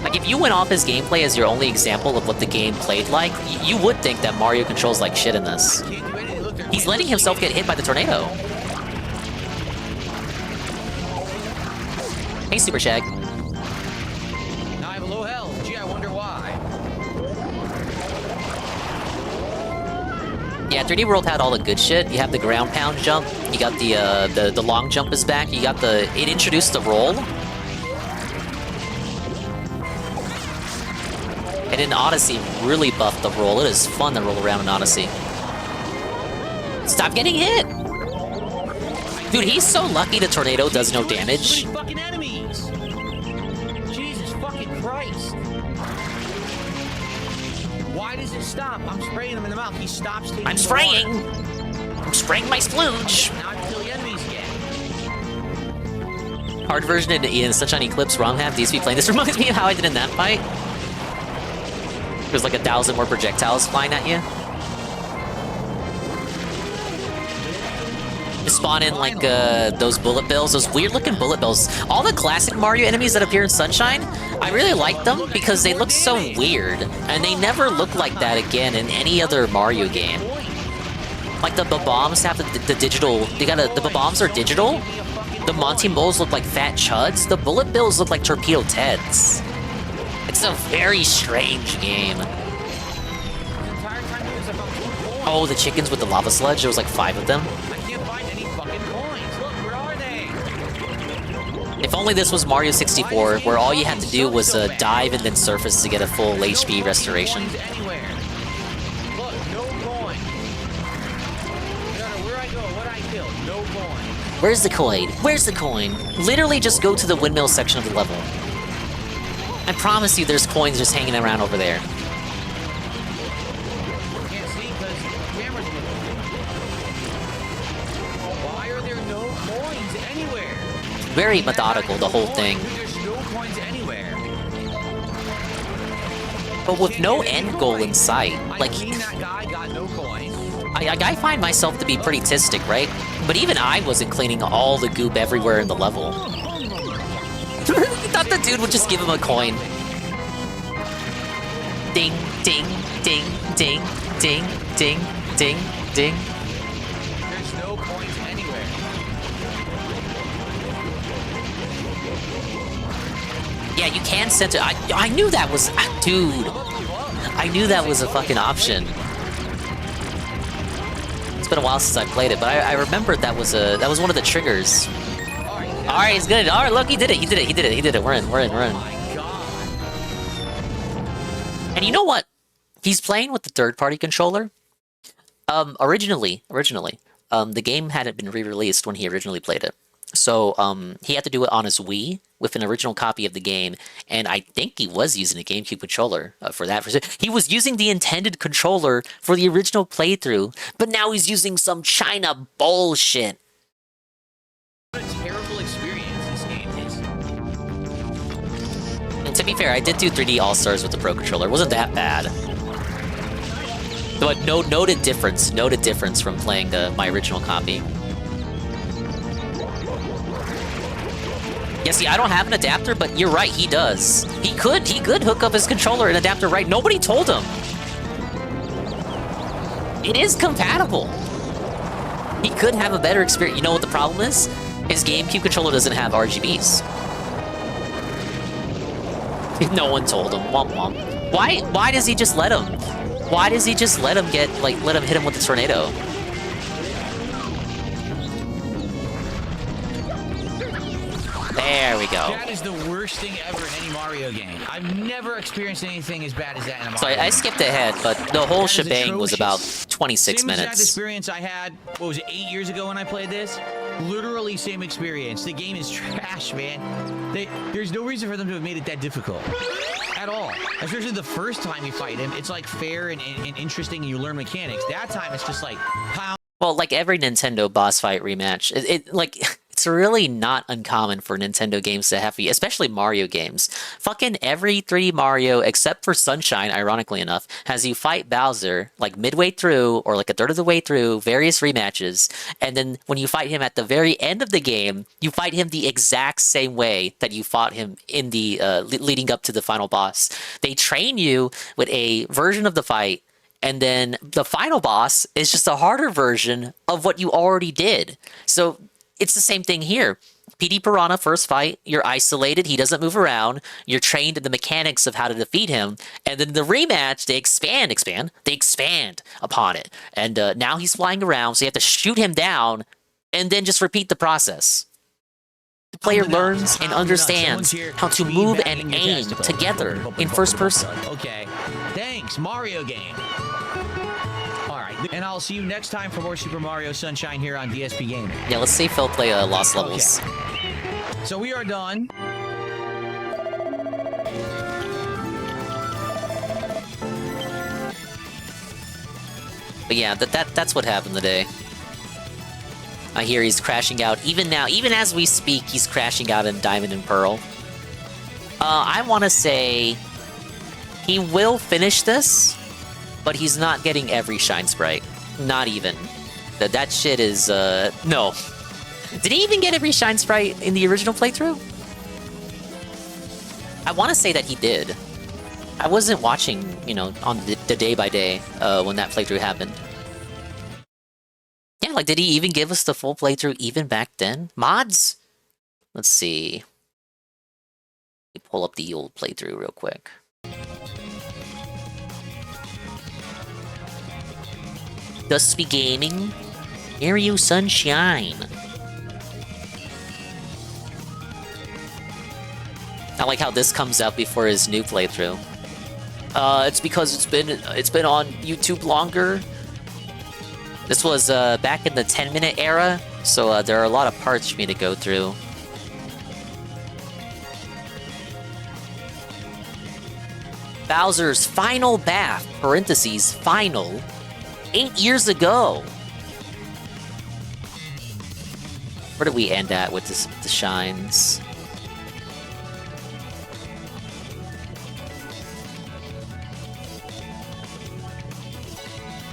Like, if you went off his gameplay as your only example of what the game played like, you would think that Mario controls like shit in this. He's letting himself get hit by the tornado. Hey, Super Shag. Now I have a low health. Gee, I wonder why. Yeah, 3D World had all the good shit. You have the ground pound jump. You got the long jump is back. You got it introduced the roll. And in Odyssey, really buffed the roll. It is fun to roll around in Odyssey. Stop getting hit! Dude, he's so lucky the tornado does no damage. Fucking enemies! Jesus fucking Christ! Why does it stop? I'm spraying him in the mouth. He stops taking I'm spraying! I'm spraying my splooge! Now I can kill the enemies again. Hard version in Sunshine Eclipse, ROM half, DSP playing. This reminds me of how I did in that fight. There's like 1,000 more projectiles flying at you. You spawn in like those bullet bills, those weird looking bullet bills. All the classic Mario enemies that appear in Sunshine, I really like them because they look so weird. And they never look like that again in any other Mario game. Like the bombs have the digital, the bombs are digital. The Monty Moles look like fat chuds. The bullet bills look like torpedo Teds. It's a very strange game. Oh, the chickens with the lava sludge. There was like 5 of them. I can't find any fucking coins. Look, where are they? If only this was Mario 64, where all you had to do was dive and then surface to get a full HP restoration. Anywhere. Look, no coin. No matter where I go, what I kill, no coin. Where's the coin? Where's the coin? Literally just go to the windmill section of the level. I promise you there's coins just hanging around over there. Can't see because the camera's moving. Why are there no coins anywhere? Very methodical, the whole thing. There's no coins anywhere. But with no end goal in sight, like... That guy got no coins. I find myself to be pretty tistic, right? But even I wasn't cleaning all the goop everywhere in the level. I thought the dude would just give him a coin. Ding, ding, ding, ding, ding, ding, ding, ding. There's no coins anywhere. Yeah, you can center. I knew that was... Dude. I knew that was a fucking option. It's been a while since I played it, but I remembered that was one of the triggers. Alright, he's good. Alright, look, he did it. We're in. And you know what? He's playing with the third-party controller. Originally, the game hadn't been re-released when he originally played it. So, he had to do it on his Wii with an original copy of the game, and I think he was using a GameCube controller for that. He was using the intended controller for the original playthrough, but now he's using some China bullshit. What a terrible experience this game is. And to be fair, I did do 3D All-Stars with the Pro Controller. It wasn't that bad. But noted difference from playing my original copy. Yeah, see, I don't have an adapter, but you're right, he does. He could hook up his controller and adapter right. Nobody told him. It is compatible. He could have a better experience. You know what the problem is? His GameCube controller doesn't have RGBs. No one told him. Womp womp. Why does he just let him? Why does he just let him hit him with the tornado? There we go. That is the worst thing ever in any Mario game. I've never experienced anything as bad as that in a Mario So I skipped ahead, but the whole shebang was about 26 same minutes. exact experience I had, what was it, 8 years ago when I played this? Literally same experience. The game is trash, man. There's no reason for them to have made it that difficult. At all. Especially the first time you fight him, it's like fair and interesting and you learn mechanics. That time it's just like, how... Well, like every Nintendo boss fight rematch, It's really not uncommon for Nintendo games to have, especially Mario games. Fucking every 3D Mario, except for Sunshine, ironically enough, has you fight Bowser like midway through or like a third of the way through various rematches, and then when you fight him at the very end of the game, you fight him the exact same way that you fought him in the leading up to the final boss. They train you with a version of the fight, and then the final boss is just a harder version of what you already did. So it's the same thing here. PD Piranha, first fight, you're isolated, he doesn't move around, you're trained in the mechanics of how to defeat him, and then the rematch, they expand upon it. And now he's flying around, so you have to shoot him down, and then just repeat the process. The player learns and understands how to move and aim together in first person. Okay, thanks, Mario game. And I'll see you next time for more Super Mario Sunshine here on DSP Gaming. Yeah, let's see Phil play Lost Levels. Okay. So we are done. But yeah, that's what happened today. I hear he's crashing out. Even now, even as we speak, he's crashing out in Diamond and Pearl. I want to say he will finish this, but he's not getting every Shine Sprite. Not even. That shit is, no. Did he even get every Shine Sprite in the original playthrough? I want to say that he did. I wasn't watching, you know, on the day by day when that playthrough happened. Yeah, like, did he even give us the full playthrough even back then? Mods? Let's see. Let me pull up the old playthrough real quick. Dusty Gaming, Mario Sunshine. I like how this comes out before his new playthrough. It's because it's been on YouTube longer. This was back in the 10-minute era, so there are a lot of parts for me to go through. Bowser's final bath, parentheses, final, 8 years ago. Where did we end at with the shines?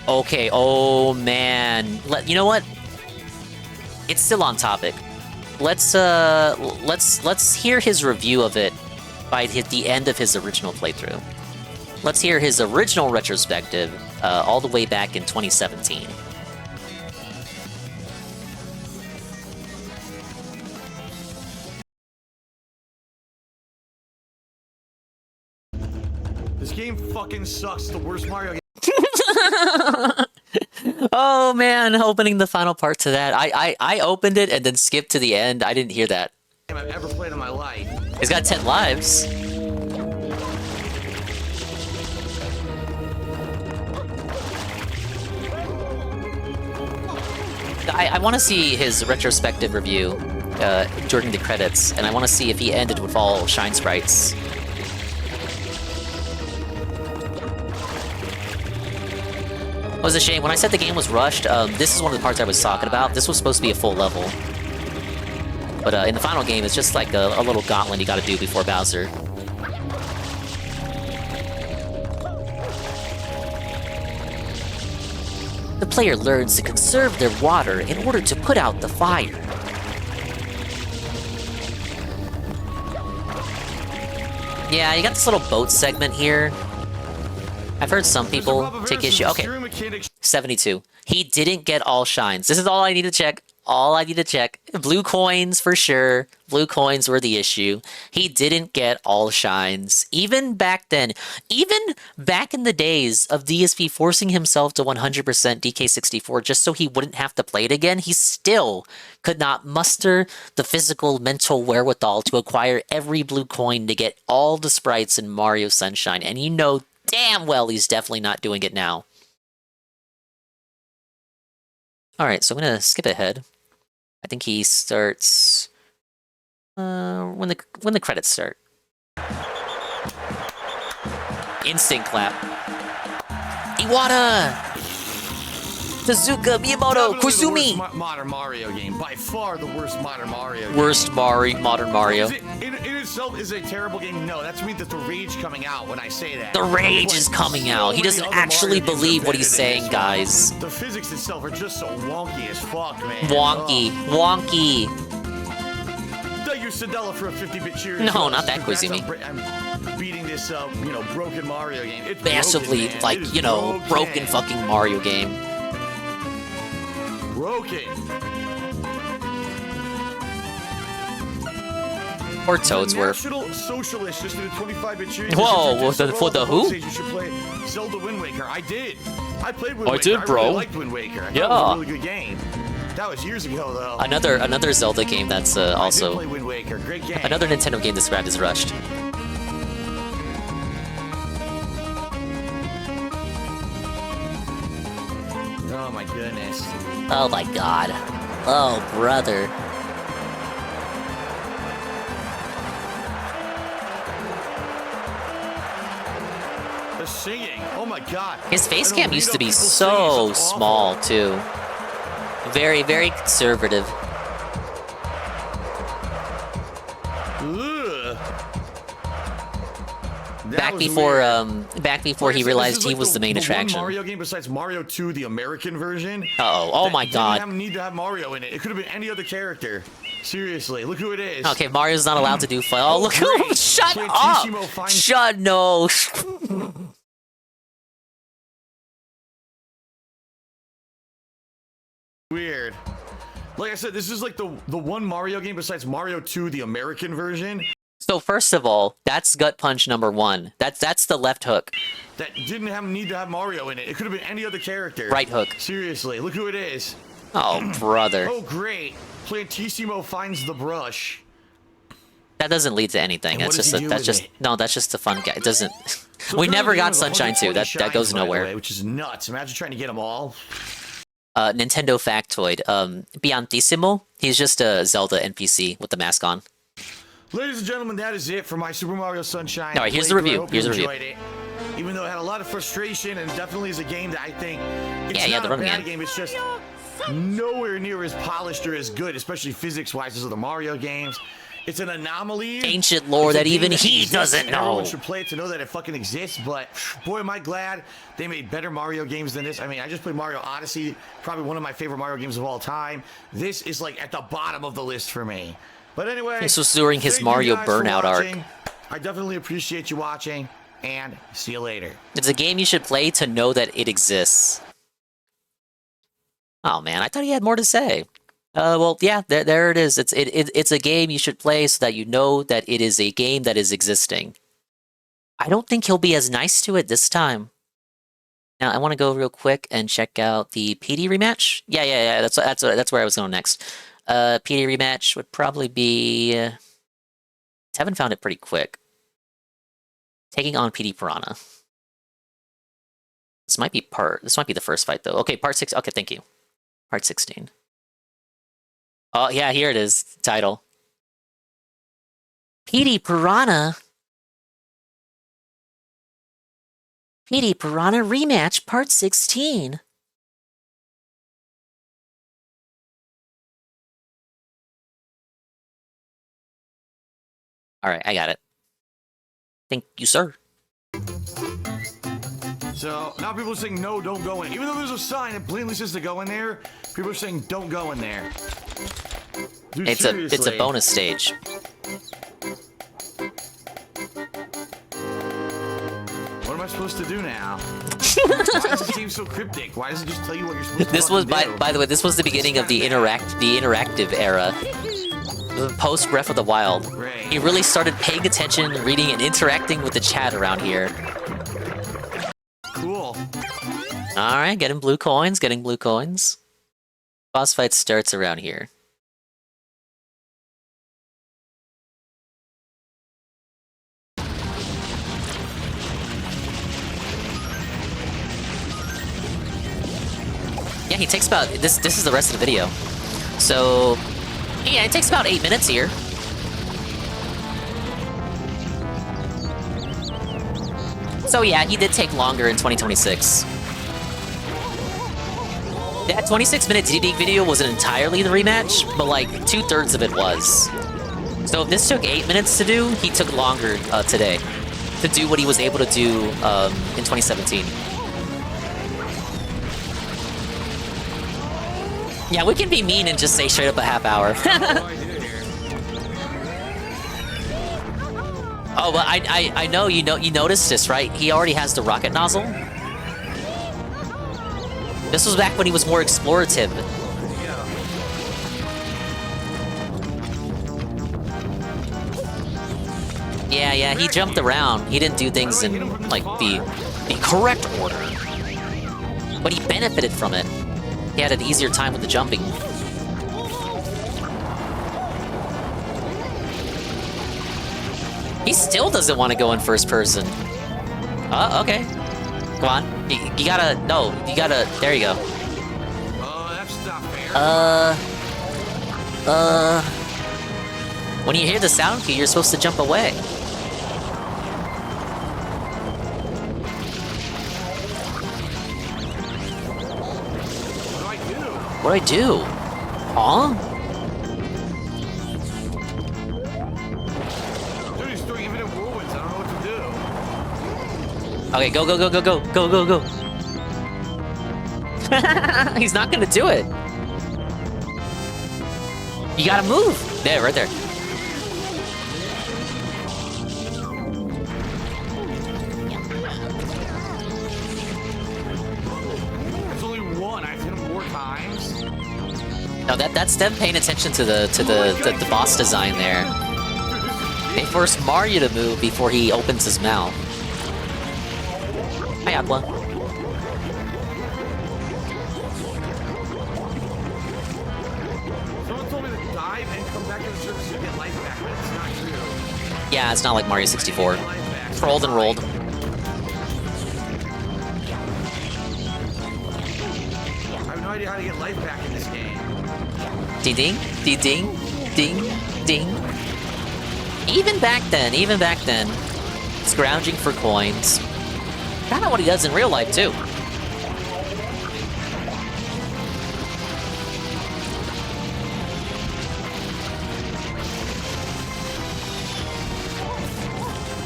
Okay, oh man. You know what? It's still on topic. Let's hear his review of it by the end of his original playthrough. Let's hear his original retrospective all the way back in 2017. This game fucking sucks. It's the worst Mario game. Oh man, opening the final part to that. I opened it and then skipped to the end. I didn't hear that. I've ever played in my life. He's got 10 lives. I want to see his retrospective review during the credits, and I want to see if he ended with all Shine Sprites. It was a shame. When I said the game was rushed, this is one of the parts I was talking about. This was supposed to be a full level. But in the final game, it's just like a little gauntlet you gotta do before Bowser. The player learns to conserve their water in order to put out the fire. Yeah, you got this little boat segment here. I've heard some people take issue. Okay, 72. He didn't get all shines. This is all I need to check. All I need to check. Blue coins for sure. Blue coins were the issue. He didn't get all shines. Even back then, even back in the days of DSP forcing himself to 100% DK64 just so he wouldn't have to play it again, he still could not muster the physical, mental wherewithal to acquire every blue coin to get all the sprites in Mario Sunshine. And you know damn well he's definitely not doing it now. Alright, so I'm gonna skip ahead. I think he starts when the credits start. Instant clap. Iwata! Tezuka Miyamoto Definitely the Kusumi. worst modern Mario game. By far the worst modern Mario game. Worst modern Mario. Is it, in itself is a terrible game? No, that's me. That's the rage coming out when I say that. The rage is coming out. He doesn't actually believe what he's saying, guys. The physics itself are just so wonky as fuck, man. Wonky. Don't use Sedella for a 50-bit cheer. No, not that Kusumi. I'm beating this, broken Mario game. It's Massively, broken, man. like, It is you know, broken fucking Mario game. Broken. Or Toadsworth. National Socialist just did a 25-bit cheer. Whoa, for the who? You should play Zelda Wind Waker. I did. I played Wind I Waker. did, bro. I really liked Wind Waker. I thought it was a really good game. That was years ago, though. Another Zelda game that's I did also play Wind Waker. Great game. another Nintendo game described as rushed. Oh my goodness. Oh my god. Oh brother. The singing. Oh my god. His face I cam don't used to read be up people's so singing. It's awful. small too. Very, very conservative. Ugh. That Back was before weird. back before Like I he said, realized this is he like was the main attraction. One Mario game besides Mario 2, the American version. Oh my god. Didn't need to have Mario in it. It could have been any other character. Seriously, look who it is. Okay, Mario's not allowed to do fun. Oh, look who! great. Shut Plantissimo up! finds- Shut no! Weird. Like I said, this is like the one Mario game besides Mario 2, the American version. So first of all, that's Gut Punch number 1. That's the left hook. That didn't need to have Mario in it. It could have been any other character. Right hook. Seriously, look who it is. Oh brother. Oh great. Plantissimo finds the brush. That doesn't lead to anything. And what That's does he just do that's with just it? no. That's just a fun guy. It doesn't. So We the never game got is Sunshine 2. 120 That shines, goes by the nowhere. way, which is nuts. Imagine trying to get them all. Nintendo factoid. Piantissimo. He's just a Zelda NPC with the mask on. Ladies and gentlemen, that is it for my Super Mario Sunshine. All right, here's the playthrough. review. I hope Here's you the review. enjoyed it. Even though it had a lot of frustration and definitely is a game that I think it's Yeah, not the a running bad game. game. It's just nowhere near as polished or as good, especially physics-wise, as the Mario games. It's an anomaly. Ancient lore It's a that game even that he exists, doesn't and Everyone know. should play it to know that it fucking exists, but boy, am I glad they made better Mario games than this. I mean, I just played Mario Odyssey, probably one of my favorite Mario games of all time. This is like at the bottom of the list for me. But anyway, This was during his thank you Mario guys for Burnout arc. watching. I definitely appreciate you watching, and see you later. It's a game you should play to know that it exists. Oh man, I thought he had more to say. Well, yeah, there it is. It's a game you should play so that you know that it is a game that is existing. I don't think he'll be as nice to it this time. Now I want to go real quick and check out the PD rematch. Yeah. That's where I was going next. PD rematch would probably be. Tevin found it pretty quick. Taking on PD Piranha. This might be the first fight though. Okay, part 6. Okay, thank you. Part 16. Oh yeah, here it is. Title. PD Piranha. PD Piranha rematch part 16. All right, I got it. Thank you, sir. So now people are saying no, don't go in. Even though there's a sign that blatantly says to go in there, people are saying don't go in there. Dude, It's a seriously. bonus stage. What am I supposed to do now? Why is this game so cryptic? Why does it just tell you what you're supposed to This was fucking do? by the way, this was the beginning of the interactive era. Post Breath of the Wild. He really started paying attention, reading, and interacting with the chat around here. Cool. Alright, getting blue coins. Boss fight starts around here. Yeah, he takes about this is the rest of the video. So yeah, it takes about 8 minutes here. So yeah, he did take longer in 2026. That 26-minute DD video wasn't entirely the rematch, but like 2/3 of it was. So if this took 8 minutes to do, he took longer today to do what he was able to do in 2017. Yeah, we can be mean and just say straight up a half hour. Oh, but I know you noticed this, right? He already has the rocket nozzle. This was back when he was more explorative. Yeah, he jumped around. He didn't do things in, like, the correct order. But he benefited from it. He had an easier time with the jumping. He still doesn't want to go in first person. Okay. Come on. You gotta... No, you gotta... There you go. Oh, that's not fair. When you hear the sound cue, you're supposed to jump away. What do I do? Huh? Dude, he's throwing infinite whirlwinds. I don't know what to do. Okay, go. He's not gonna do it. You gotta move. There, right there. There's only one. I've hit him 4 times. No, that's them paying attention to the boss design there. They force Mario to move before he opens his mouth. Hi, Aqua. Someone told me to dive and come back to the surface to get life back, but it's not true. Yeah, it's not like Mario 64. Rolled and rolled. I have no idea how to get life back in this game. Ding ding, ding ding, ding ding. Even back then, scrounging for coins. Kinda what he does in real life, too.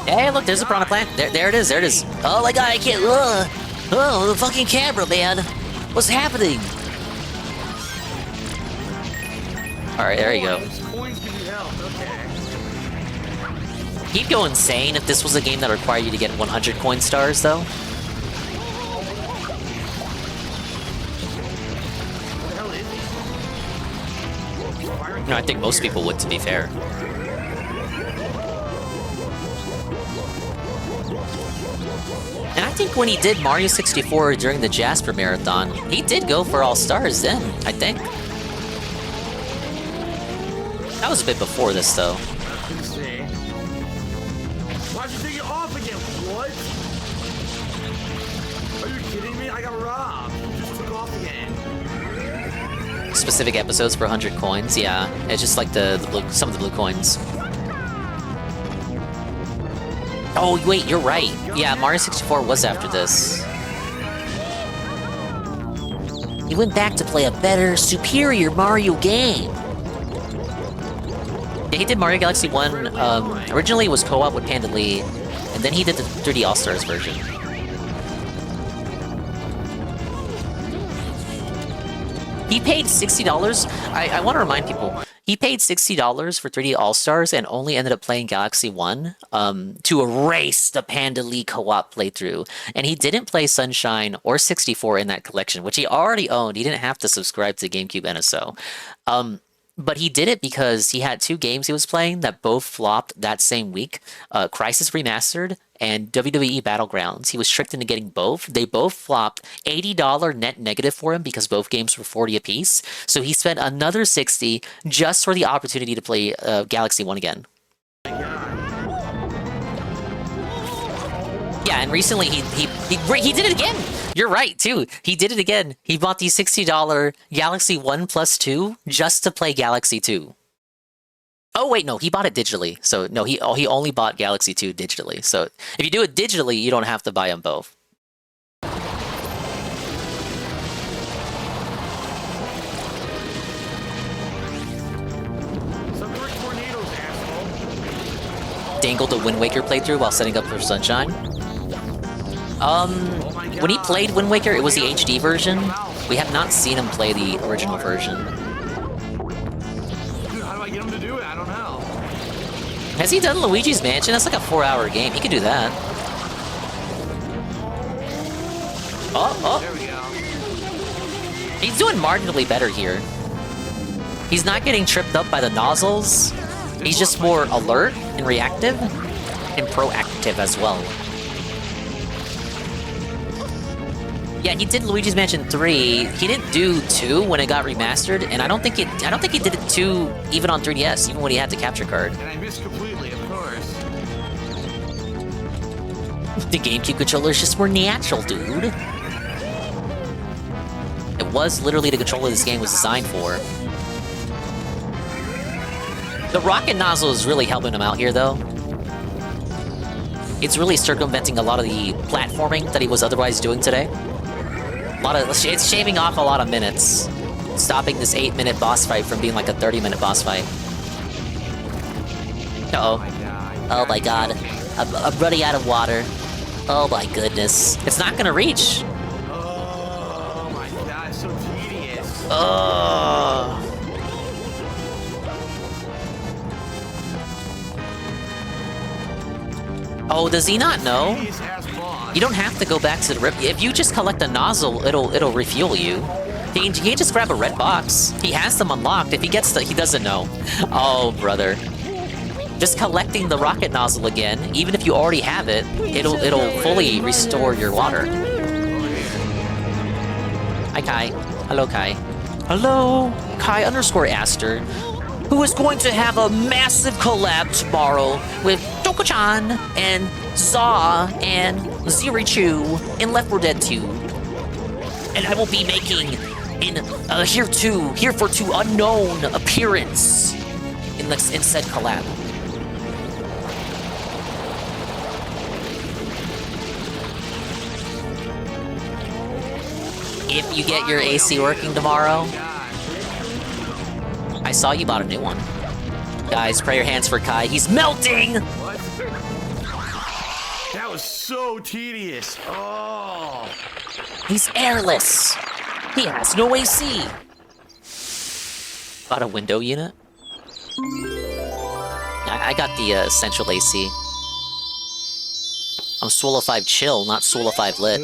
Hey, look, there's a piranha plant. There it is. Oh my god, I can't. Oh, the fucking camera, man. What's happening? Alright, there you go. Coins give you health, okay. He'd go insane if this was a game that required you to get 100 coin stars, though. What the hell is he? No, I think most people would, to be fair. And I think when he did Mario 64 during the Jasper Marathon, he did go for all stars then, I think. That was a bit before this, though. Let's see. Why'd you take it off again? What? Are you kidding me? I got robbed. You just took off again. Specific episodes for 100 coins, yeah. It's just like the blue, some of the blue coins. Oh, wait, you're right. Yeah, Mario 64 was after this. He went back to play a better, superior Mario game. Yeah, he did Mario Galaxy 1. Originally it was co-op with Panda Lee, and then he did the 3D All-Stars version. He paid $60. I want to remind people, he paid $60 for 3D All-Stars and only ended up playing Galaxy 1 to erase the Panda Lee co-op playthrough. And he didn't play Sunshine or 64 in that collection, which he already owned. He didn't have to subscribe to GameCube NSO. But he did it because he had 2 games he was playing that both flopped that same week. Crisis Remastered and WWE Battlegrounds. He was tricked into getting both. They both flopped. $80 net negative for him because both games were $40 apiece. So he spent another $60 just for the opportunity to play Galaxy 1 again. Yeah, and recently he did it again. You're right, too. He did it again. He bought the $60 Galaxy 1 plus 2 just to play Galaxy 2. Oh, wait, no, he bought it digitally. So, no, he only bought Galaxy 2 digitally. So, if you do it digitally, you don't have to buy them both. dangled a Wind Waker playthrough while setting up for Sunshine. When he played Wind Waker, it was the HD version. We have not seen him play the original version. Dude, how do I get him to do it? I don't know. Has he done Luigi's Mansion? That's like a 4-hour game. He could do that. Oh. There we go. He's doing marginally better here. He's not getting tripped up by the nozzles. He's just more alert and reactive and proactive as well. Yeah, he did Luigi's Mansion 3. He didn't do 2 when it got remastered, and I don't think he did it 2 even on 3DS, even when he had the capture card. And I missed completely, of course. The GameCube controller is just more natural, dude. It was literally the controller this game was designed for. The rocket nozzle is really helping him out here, though. It's really circumventing a lot of the platforming that he was otherwise doing today. It's shaving off a lot of minutes, stopping this 8-minute boss fight from being like a 30-minute boss fight. Uh-oh. Oh my god. I'm running out of water. Oh my goodness. It's not gonna reach. Oh my god, it's so tedious. Oh. Oh, does he not know? You don't have to go back to the rip. If you just collect a nozzle, it'll refuel you. He can just grab a red box. He has them unlocked. If he gets he doesn't know. Oh, brother. Just collecting the rocket nozzle again, even if you already have it, it'll fully restore your water. Hi, Kai. Hello, Kai. Hello, Kai_Aster, who is going to have a massive collab tomorrow with Doko-chan and Zaw and Zirichu in Left 4 Dead 2. And I will be making an Here for 2 unknown appearance in said collab. If you get your AC working tomorrow, I saw you bought a new one. Guys, pray your hands for Kai. He's melting! What? That was so tedious. Oh. He's airless. He has no AC. Bought a window unit. I got the central AC. I'm Swolo 5 chill, not Swolo 5 lit.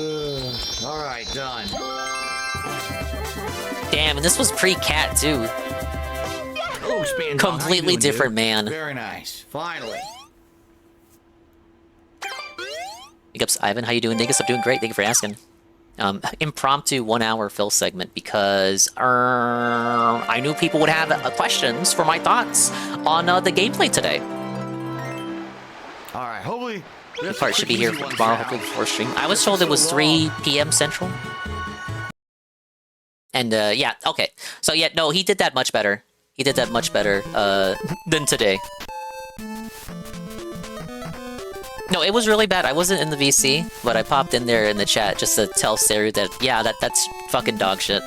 Alright, done. Damn, and this was pre-cat too. Oh, Spandon, completely different man. Very nice. Finally. Big ups, Ivan. How you doing, Dingus? I'm doing great. Thank you for asking. Impromptu 1-hour fill segment because I knew people would have questions for my thoughts on the gameplay today. All right, hopefully. The part should be here for tomorrow, hopefully before stream. I was told it was 3 p.m. Central. And yeah, okay. So yeah, no, he did that much better. He did that much better than today. No, it was really bad. I wasn't in the VC, but I popped in there in the chat just to tell Saru that, yeah, that's fucking dog shit.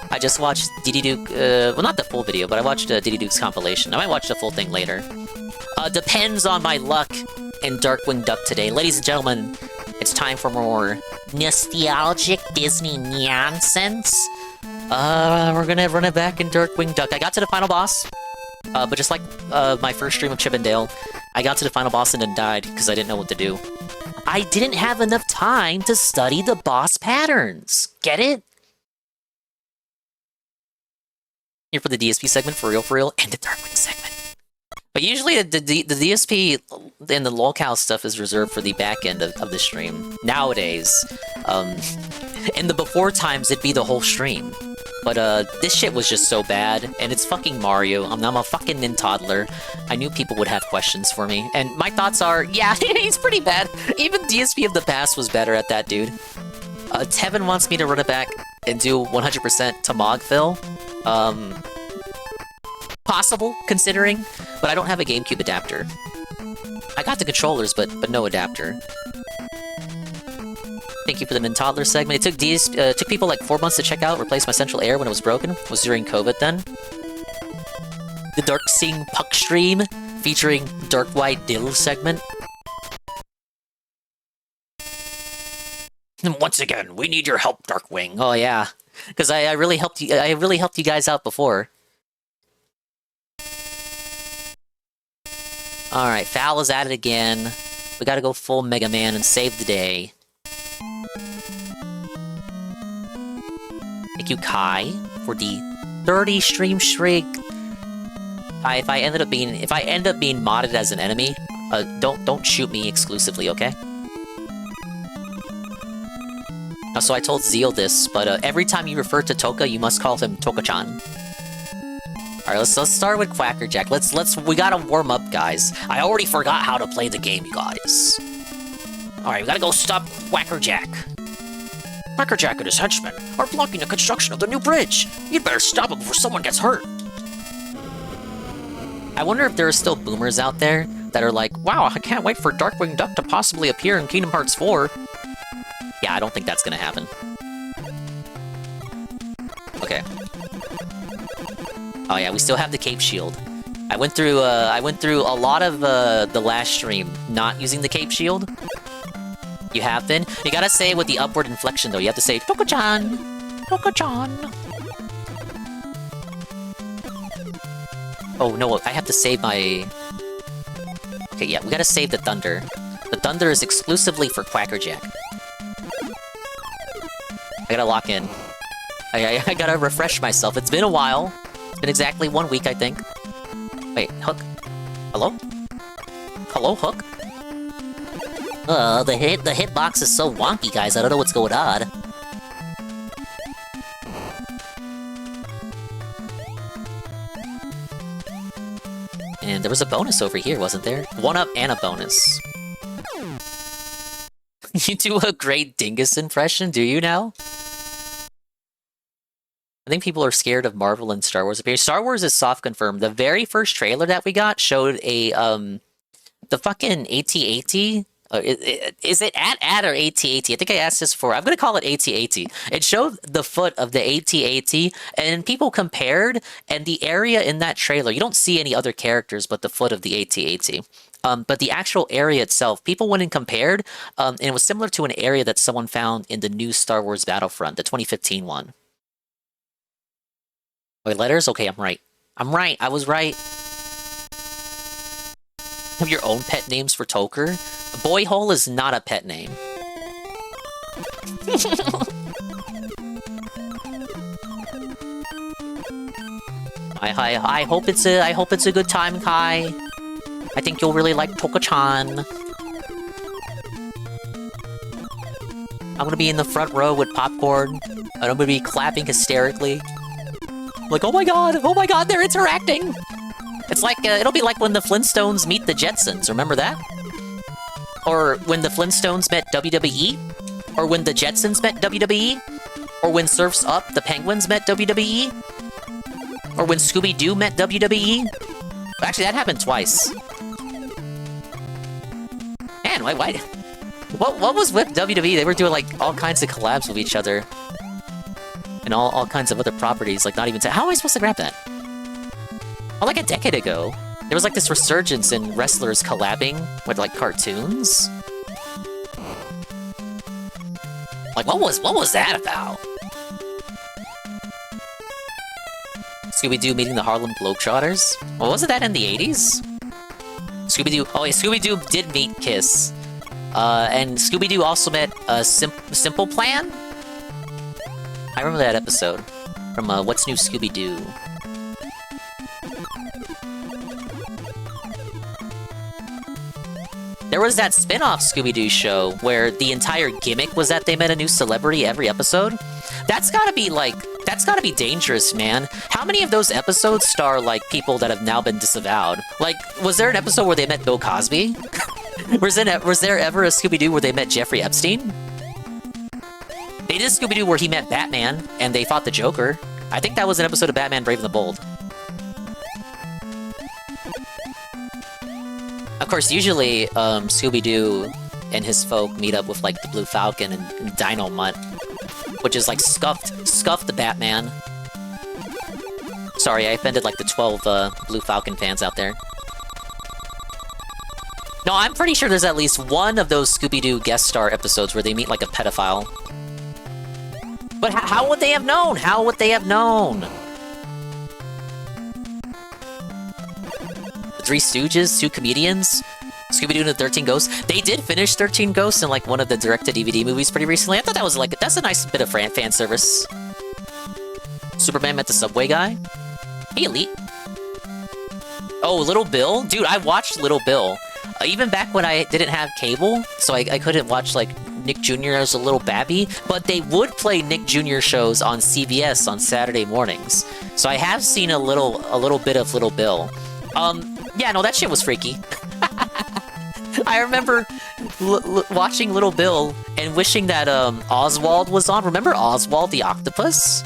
I just watched Diddy Duke, well, not the full video, but I watched Diddy Duke's compilation. I might watch the full thing later. Depends on my luck in Darkwing Duck today. Ladies and gentlemen, it's time for more nostalgic Disney nonsense. We're gonna run it back in Darkwing Duck. I got to the final boss, but just like my first stream of Chip and Dale, I got to the final boss and then died because I didn't know what to do. I didn't have enough time to study the boss patterns. Get it? Here for the DSP segment, for real, and the Darkwing segment. But usually the DSP and the lolcow stuff is reserved for the back end of the stream. Nowadays, in the before times, it'd be the whole stream. But this shit was just so bad, and it's fucking Mario. I'm a fucking nintoddler. I knew people would have questions for me, and my thoughts are, yeah, he's pretty bad. Even DSP of the past was better at that, dude. Tevin wants me to run it back and do 100% Tamog fill. Possible, considering, but I don't have a GameCube adapter. I got the controllers, but no adapter. Thank you for the Nintoddler segment. It took people like 4 months to check out, replace my central air when it was broken. It was during COVID then. The Dark Sing Puck stream featuring Dark White Dill segment. And once again, we need your help, Darkwing. Oh yeah, because I really helped you. I really helped you guys out before. All right, Foul is at it again. We gotta go full Mega Man and save the day. Thank you, Kai, for the 30 stream streak. Kai, if I end up being modded as an enemy, don't shoot me exclusively, okay? So I told Zeal this, but every time you refer to Toka, you must call him Toka-chan. All right, let's start with Quackerjack. We gotta warm up, guys. I already forgot how to play the game, you guys. All right, we gotta go stop Quackerjack. Quackerjack and his henchmen are blocking the construction of the new bridge. You'd better stop them before someone gets hurt. I wonder if there are still boomers out there that are like, wow, I can't wait for Darkwing Duck to possibly appear in Kingdom Hearts 4. Yeah, I don't think that's gonna happen. Okay. Oh yeah, we still have the cape shield. I went through a lot of the last stream not using the cape shield. You have been. You gotta say it with the upward inflection though. You have to say Toka-chan, Toka-chan. Oh no, I have to save my. Okay, yeah, we gotta save the thunder. The thunder is exclusively for Quackerjack. I gotta lock in. I gotta refresh myself. It's been a while. It's been exactly 1 week, I think. Wait, Hook? Hello? Hello, Hook? The hitbox is so wonky, guys. I don't know what's going on. And there was a bonus over here, wasn't there? 1-up and a bonus. You do a great Dingus impression, do you now? I think people are scared of Marvel and Star Wars appearing. Star Wars is soft confirmed. The very first trailer that we got showed a, the fucking AT-AT. Is it AT-AT or AT-AT? I think I asked this before. I'm gonna call it AT-AT. It showed the foot of the AT-AT, and people compared, and the area in that trailer, you don't see any other characters but the foot of the AT-AT. But the actual area itself, people went and compared, and it was similar to an area that someone found in the new Star Wars Battlefront, the 2015 one. Wait, letters? Okay, I'm right. I'm right. I was right. Have your own pet names for Toker? Boyhole is not a pet name. I hope it's a good time, Kai. I think you'll really like Toka-chan. I'm gonna be in the front row with popcorn, and I'm gonna be clapping hysterically. Like, oh my god, they're interacting! It's like, it'll be like when the Flintstones meet the Jetsons, remember that? Or when the Flintstones met WWE? Or when the Jetsons met WWE? Or when Surf's Up, the Penguins met WWE? Or when Scooby-Doo met WWE? Actually, that happened twice. Man, why? What was with WWE? They were doing, like, all kinds of collabs with each other. And all kinds of other properties, like, not even... How am I supposed to grab that? Oh, like a decade ago, there was, like, this resurgence in wrestlers collabing with, like, cartoons. Like, what was that about? Scooby-Doo meeting the Harlem Globetrotters? Well, wasn't that in the 80s? Scooby-Doo... Oh, yeah, Scooby-Doo did meet Kiss. And Scooby-Doo also met Simple Plan? I remember that episode from What's New Scooby-Doo. There was that spin-off Scooby-Doo show where the entire gimmick was that they met a new celebrity every episode. That's gotta be dangerous, man. How many of those episodes star, like, people that have now been disavowed? Like, was there an episode where they met Bill Cosby? Was there ever a Scooby-Doo where they met Jeffrey Epstein? They did Scooby-Doo where he met Batman, and they fought the Joker. I think that was an episode of Batman Brave and the Bold. Of course, usually, Scooby-Doo and his folk meet up with, like, the Blue Falcon and Dino Mutt, which is, like, scuffed the Batman. Sorry, I offended, like, the 12, Blue Falcon fans out there. No, I'm pretty sure there's at least one of those Scooby-Doo guest star episodes where they meet like a pedophile. But how would they have known? How would they have known? The Three Stooges, 2 comedians, Scooby-Doo and the 13 Ghosts. They did finish 13 Ghosts in like one of the direct-to-DVD movies pretty recently. I thought that was like, that's a nice bit of fan service. Superman met the subway guy. Hey, Elite. Oh, Little Bill? Dude, I watched Little Bill. Even back when I didn't have cable, so I couldn't watch like Nick Jr. as a little babby, but they would play Nick Jr. shows on CBS on Saturday mornings. So I have seen a little bit of Little Bill. Yeah, no, that shit was freaky. I remember watching Little Bill and wishing that Oswald was on. Remember Oswald the octopus?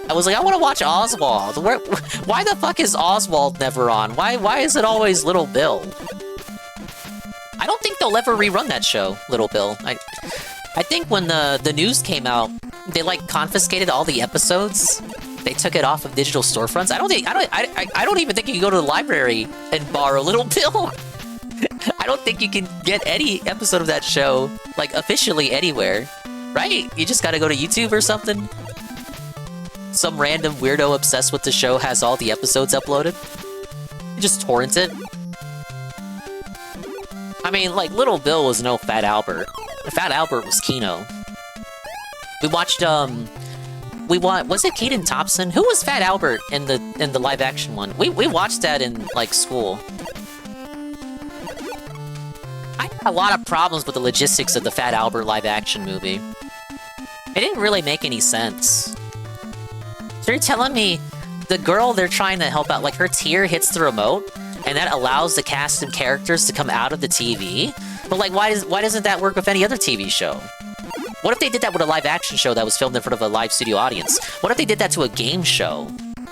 I was like, I want to watch Oswald. Why the fuck is Oswald never on? Why is it always Little Bill? I don't think they'll ever rerun that show, Little Bill. I think when the news came out, they like confiscated all the episodes. They took it off of digital storefronts. I don't even think you can go to the library and borrow Little Bill. I don't think you can get any episode of that show like officially anywhere, right? You just gotta go to YouTube or something. Some random weirdo obsessed with the show has all the episodes uploaded. You just torrent it. I mean, like, Little Bill was no Fat Albert. Fat Albert was Keno. We watched, was it Keaton Thompson? Who was Fat Albert in the live action one? We watched that in, like, school. I had a lot of problems with the logistics of the Fat Albert live action movie. It didn't really make any sense. So you're telling me the girl they're trying to help out, like, her tear hits the remote, and that allows the cast and characters to come out of the TV? But, like, why doesn't that work with any other TV show? What if they did that with a live-action show that was filmed in front of a live studio audience? What if they did that to a game show?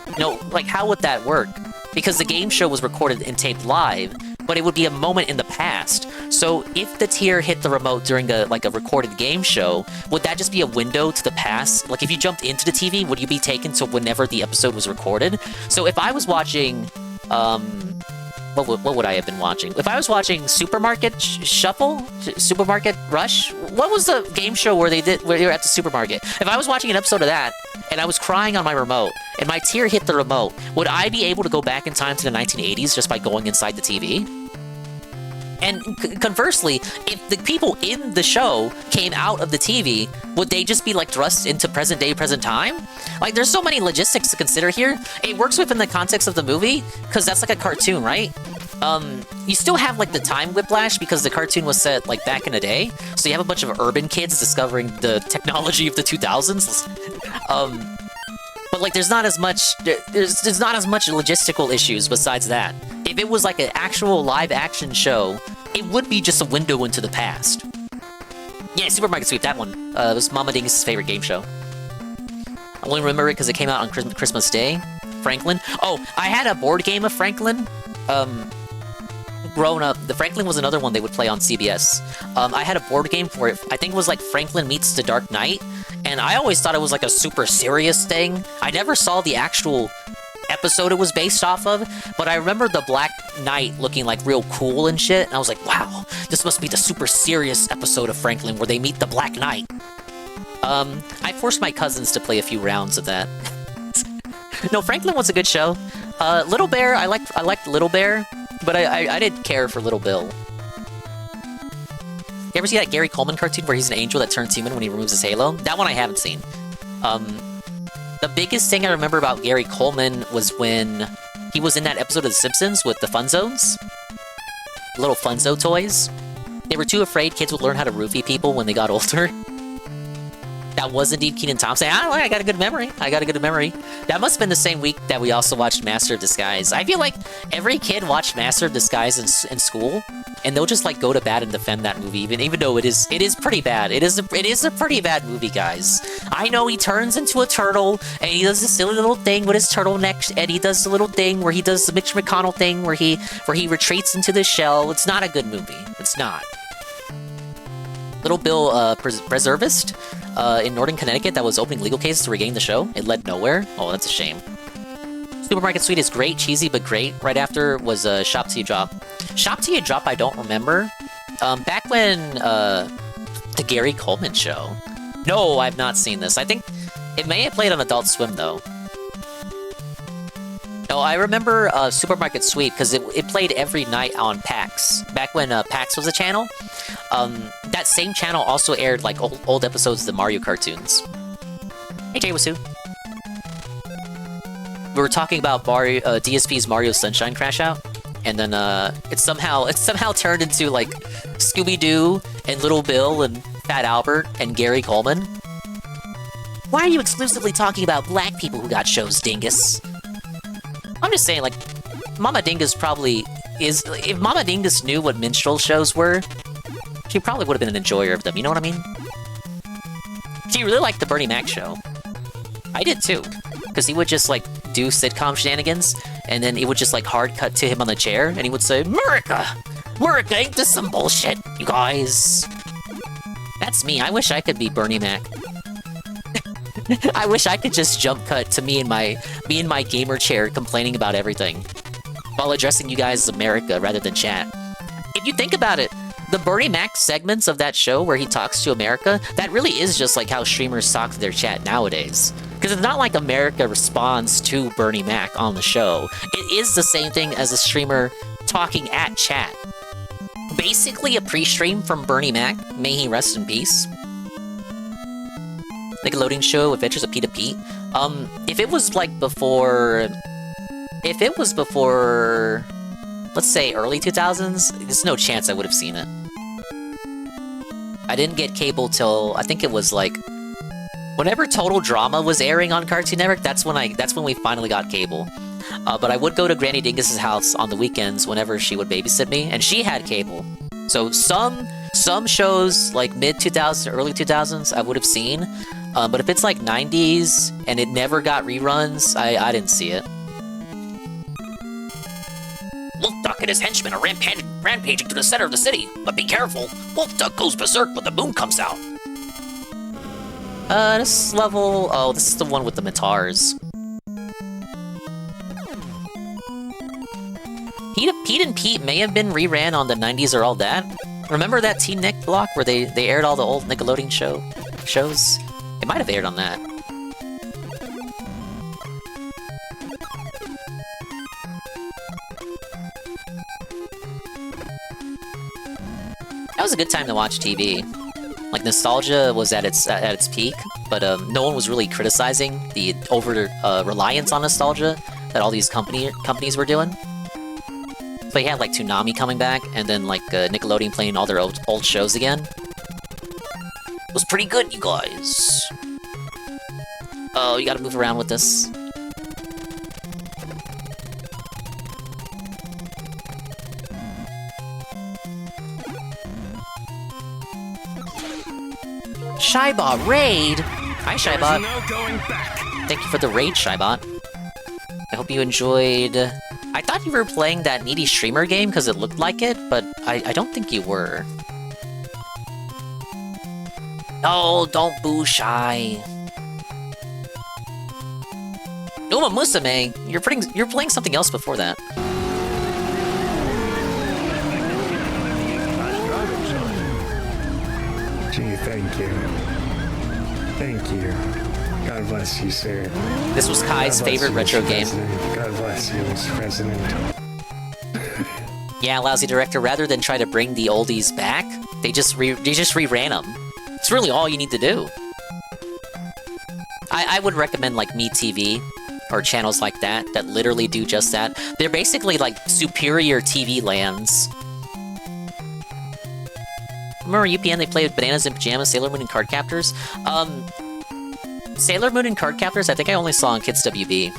You know, like, how would that work? Because the game show was recorded and taped live, but it would be a moment in the past. So if the tear hit the remote during a recorded game show, would that just be a window to the past? Like, if you jumped into the TV, would you be taken to whenever the episode was recorded? So if I was watching, what would I have been watching? If I was watching Supermarket Shuffle? Supermarket Rush? What was the game show where they were at the supermarket? If I was watching an episode of that, and I was crying on my remote, and my tear hit the remote, would I be able to go back in time to the 1980s just by going inside the TV? And conversely, if the people in the show came out of the TV, would they just be, like, thrust into present day, present time? Like, there's so many logistics to consider here. It works within the context of the movie, because that's like a cartoon, right? You still have, like, the time whiplash, because the cartoon was set, like, back in the day. So you have a bunch of urban kids discovering the technology of the 2000s. But, like, there's not as much logistical issues besides that. If it was, like, an actual live-action show, it would be just a window into the past. Yeah, Supermarket Sweep, that one. It was Mama Ding's favorite game show. I only remember it because it came out on Christmas Day. Franklin. Oh, I had a board game of Franklin. Growing up, the Franklin was another one they would play on CBS. I had a board game for it. I think it was like Franklin Meets the Dark Knight, and I always thought it was like a super serious thing. I never saw the actual episode it was based off of, but I remember the Black Knight looking like real cool and shit, and I was like, wow, this must be the super serious episode of Franklin where they meet the Black Knight. I forced my cousins to play a few rounds of that. No, Franklin was a good show. Little Bear, I liked Little Bear, but I didn't care for Little Bill. You ever see that Gary Coleman cartoon where he's an angel that turns human when he removes his halo? That one I haven't seen. The biggest thing I remember about Gary Coleman was when he was in that episode of The Simpsons with the Fun Zones. Little Funzo toys. They were too afraid kids would learn how to roofie people when they got older. That was indeed Keaton Thompson. I got a good memory. That must have been the same week that we also watched Master of Disguise. I feel like every kid watched Master of Disguise in school, and they'll just like go to bat and defend that movie, even though it is pretty bad. It is a pretty bad movie, guys. I know he turns into a turtle, and he does this silly little thing with his turtleneck, and he does the little thing where he does the Mitch McConnell thing where he retreats into the shell. It's not a good movie. It's not. Little Bill, Preservist, in Northern Connecticut that was opening legal cases to regain the show. It led nowhere. Oh, that's a shame. Supermarket Suite is great, cheesy, but great. Right after was Shop Till You Drop. Shop Till You Drop, I don't remember. Back when, the Gary Coleman show. No, I've not seen this. I think it may have played on Adult Swim, though. No, I remember Supermarket Sweep, because it played every night on PAX. Back when PAX was a channel. That same channel also aired, like, old episodes of the Mario cartoons. Hey, Jay Wasu. We were talking about Mario, DSP's Mario Sunshine Crash Out, and then it somehow turned into like Scooby-Doo and Little Bill and Fat Albert and Gary Coleman. Why are you exclusively talking about black people who got shows, Dingus? I'm just saying, like, Mama Dingus probably is. If Mama Dingus knew what minstrel shows were, she probably would have been an enjoyer of them. You know what I mean? She really liked the Bernie Mac show. I did too, because he would just like do sitcom shenanigans, and then it would just like hard cut to him on the chair, and he would say, "America, America, ain't this some bullshit, you guys?" That's me. I wish I could be Bernie Mac. I wish I could just jump cut to me in my gamer chair complaining about everything, while addressing you guys as America rather than chat. If you think about it, the Bernie Mac segments of that show where he talks to America, that really is just like how streamers talk to their chat nowadays. Because it's not like America responds to Bernie Mac on the show. It is the same thing as a streamer talking at chat. Basically a pre-stream from Bernie Mac, may he rest in peace. Nickelodeon show, Adventures of Pete. If it was like before... If it was before... Let's say early 2000s, there's no chance I would have seen it. I didn't get cable till, I think it was like... Whenever Total Drama was airing on Cartoon Network, that's when we finally got cable. But I would go to Granny Dingus's house on the weekends whenever she would babysit me, and she had cable. So some shows, like mid-2000s, early 2000s, I would have seen. But if it's like 90s, and it never got reruns, I didn't see it. Wolf Duck and his henchmen are rampaging through the center of the city, but be careful. Wolf Duck goes berserk when the moon comes out. This level... Oh, this is the one with the Mitars. Pete and Pete may have been reran on the 90s or All That. Remember that Teen Nick block where they aired all the old Nickelodeon shows? It might have aired on that. That was a good time to watch TV. Like, nostalgia was at its peak, but no one was really criticizing the reliance on nostalgia that all these companies were doing. So you had like Toonami coming back, and then like Nickelodeon playing all their old shows again. It was pretty good, you guys. Oh, you gotta move around with this. Shybot raid! Hi, Shybot. No going back. Thank you for the raid, Shybot. I hope you enjoyed... I thought you were playing that Needy Streamer game because it looked like it, but I don't think you were. No, don't boo Shy. Uma Musume, you're playing something else before that. Gee, thank you. Thank you. God bless you, sir. This was Kai's favorite retro game. God bless you, Mr. President. Yeah, lousy director. Rather than try to bring the oldies back, they just reran them. It's really all you need to do. I would recommend like MeTV or channels like that literally do just that. They're basically like superior TV lands. Remember UPN, they played Bananas in Pajamas, Sailor Moon, and Card Captors? Sailor Moon and Card Captors, I think I only saw on Kids WB.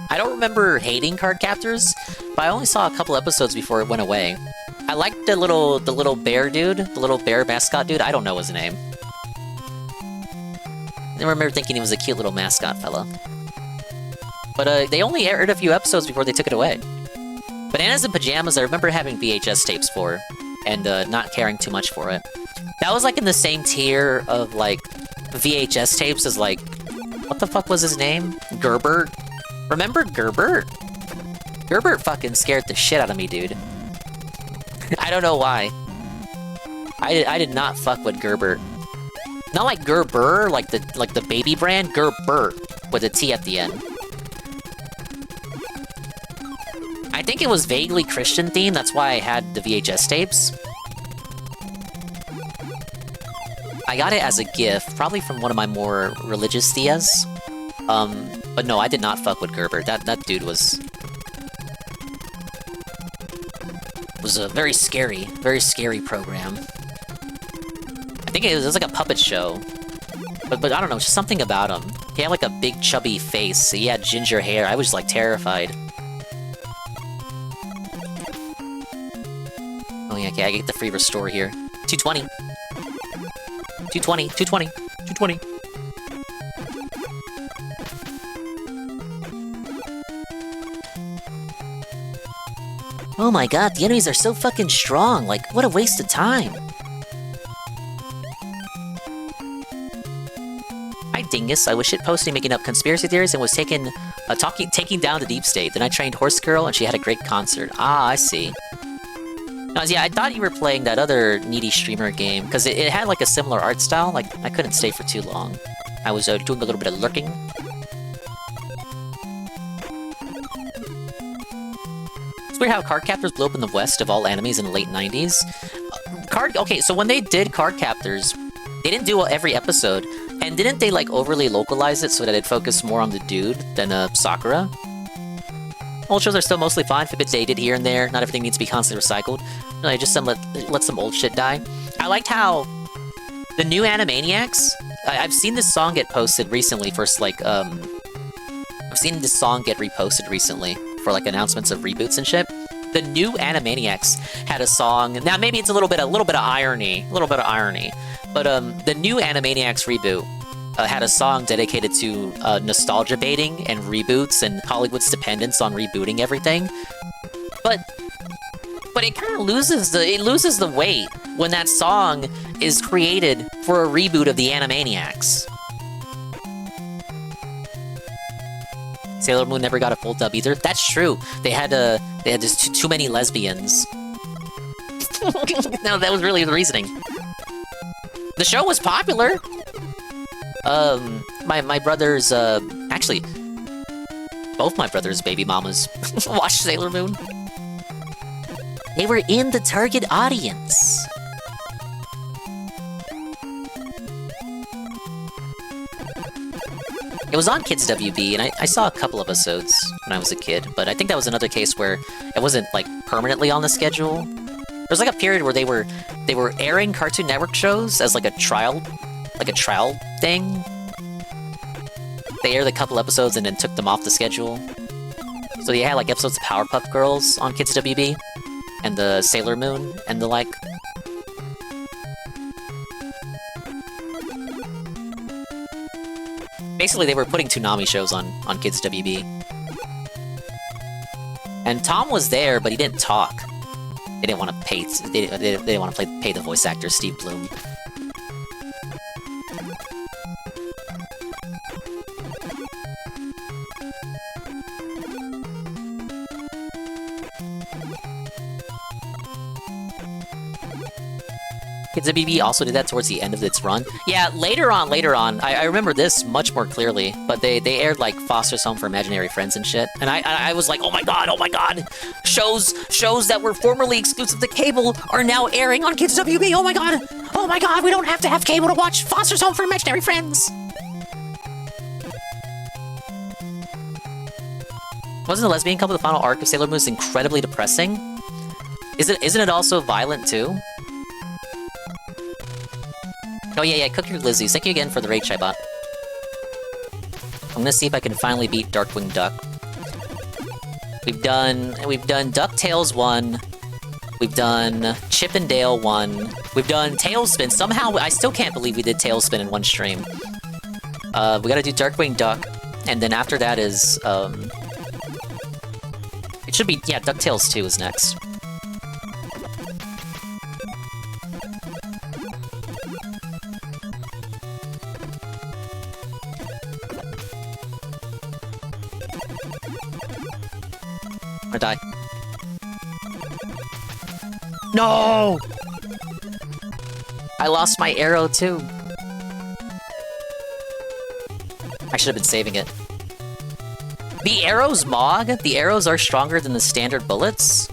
I don't remember hating Card Captors, but I only saw a couple episodes before it went away. I liked the little bear dude, the little bear mascot dude. I don't know his name. I remember thinking he was a cute little mascot fella. But they only aired a few episodes before they took it away. Bananas in Pajamas, I remember having VHS tapes for, and not caring too much for it. That was like in the same tier of like VHS tapes as like, what the fuck was his name? Gerbert? Remember Gerbert? Gerbert fucking scared the shit out of me, dude. I don't know why. I did not fuck with Gerbert. Not like Gerber, like the baby brand, Gerbert with a T at the end. I think it was vaguely Christian themed, that's why I had the VHS tapes. I got it as a gift, probably from one of my more religious tias. But no, I did not fuck with Gerbert. That dude was a very scary program. I think it was like a puppet show. But I don't know, just something about him. He had like a big chubby face, he had ginger hair, I was like terrified. Oh yeah, okay, I get the free restore here. 220. 220, 220, 220. Oh my god, the enemies are so fucking strong, like, what a waste of time. Hi Dingus, I was shitposting making up conspiracy theories and was taking down the deep state. Then I trained Horse Girl and she had a great concert. Ah, I see. No, yeah, I thought you were playing that other needy streamer game, because it had like a similar art style, like, I couldn't stay for too long. I was doing a little bit of lurking. It's weird how card captors blew up in the West of all animes in the late 90s. Okay, so when they did card captors, they didn't do every episode, and didn't they like overly localize it so that it focused more on the dude than Sakura? Old shows are still mostly fine, if it's dated here and there, not everything needs to be constantly recycled. No, just let some old shit die. I liked how the new Animaniacs, I've seen this song get posted recently for like, I've seen this song get reposted recently for like announcements of reboots and shit. The new Animaniacs had a song, now maybe it's a little bit of irony, but the new Animaniacs reboot had a song dedicated to nostalgia baiting and reboots and Hollywood's dependence on rebooting everything. But it kind of loses the weight when that song is created for a reboot of the Animaniacs. Sailor Moon never got a full dub either. That's true. They had just too many lesbians. No, that was really the reasoning. The show was popular. My brothers, actually, both my brothers' baby mamas watched Sailor Moon. They were in the target audience. It was on Kids WB, and I saw a couple episodes when I was a kid, but I think that was another case where it wasn't, like, permanently on the schedule. There was, like, a period where they were airing Cartoon Network shows as, like, a trial thing. They aired a couple episodes and then took them off the schedule. So they had, like, episodes of Powerpuff Girls on Kids WB, and the Sailor Moon, and the like. Basically, they were putting Toonami shows on Kids WB. And Tom was there, but he didn't talk. They didn't want to pay. They didn't want to pay the voice actor Steve Bloom. Kids WB also did that towards the end of its run. Yeah, later on, I remember this much more clearly, but they aired, like, Foster's Home for Imaginary Friends and shit, and I was like, oh my god! Shows that were formerly exclusive to cable are now airing on Kids WB, oh my god, we don't have to have cable to watch Foster's Home for Imaginary Friends! Wasn't the lesbian couple the final arc of Sailor Moon is incredibly depressing? Isn't it also violent too? Oh yeah, Cook Your Glizzies. Thank you again for the raid, Shaibot. I'm gonna see if I can finally beat Darkwing Duck. We've done DuckTales 1. We've done Chip and Dale 1. We've done Tailspin. Somehow, I still can't believe we did Tailspin in one stream. We gotta do Darkwing Duck, and then after that is, it should be, yeah, DuckTales 2 is next. I die. No! I lost my arrow too. I should have been saving it. The arrows Mog? The arrows are stronger than the standard bullets?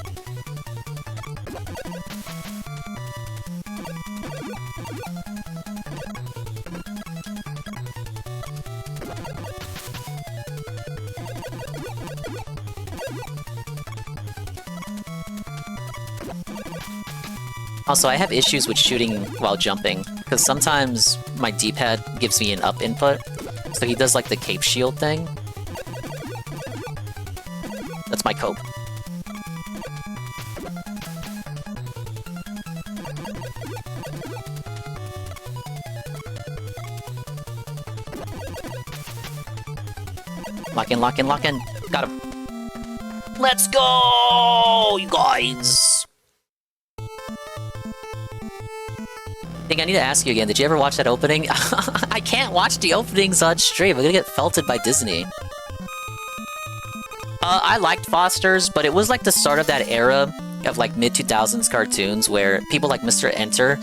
Also, I have issues with shooting while jumping, because sometimes my D-pad gives me an up input, so he does like the cape shield thing. That's my cope. Lock in, lock in, lock in. Got him. Let's go, you guys! I think I need to ask you again, did you ever watch that opening? I can't watch the openings on stream, I'm gonna get felted by Disney. I liked Foster's, but it was like the start of that era of like mid-2000s cartoons where people like Mr. Enter,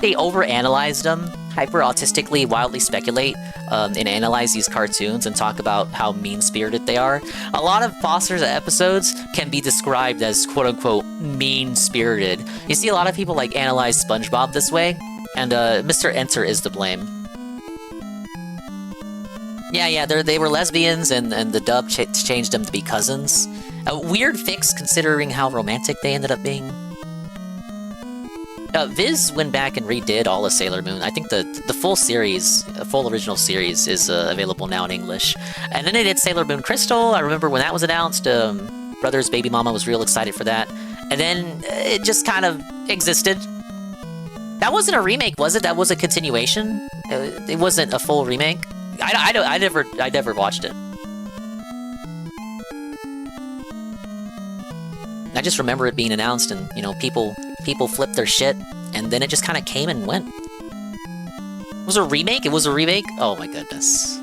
they overanalyzed them, hyper-autistically, wildly speculate, and analyze these cartoons and talk about how mean-spirited they are. A lot of Foster's episodes can be described as quote-unquote mean-spirited. You see a lot of people like analyze SpongeBob this way, and Mr. Enter is to blame. Yeah, they were lesbians, and the dub changed them to be cousins. A weird fix considering how romantic they ended up being. Viz went back and redid all of Sailor Moon. I think the full series, full original series, is available now in English. And then they did Sailor Moon Crystal. I remember when that was announced, Brother's baby mama was real excited for that. And then it just kind of existed. That wasn't a remake, was it? That was a continuation? It wasn't a full remake? I never watched it. I just remember it being announced and, you know, people flipped their shit, and then it just kind of came and went. It was a remake? It was a remake? Oh my goodness.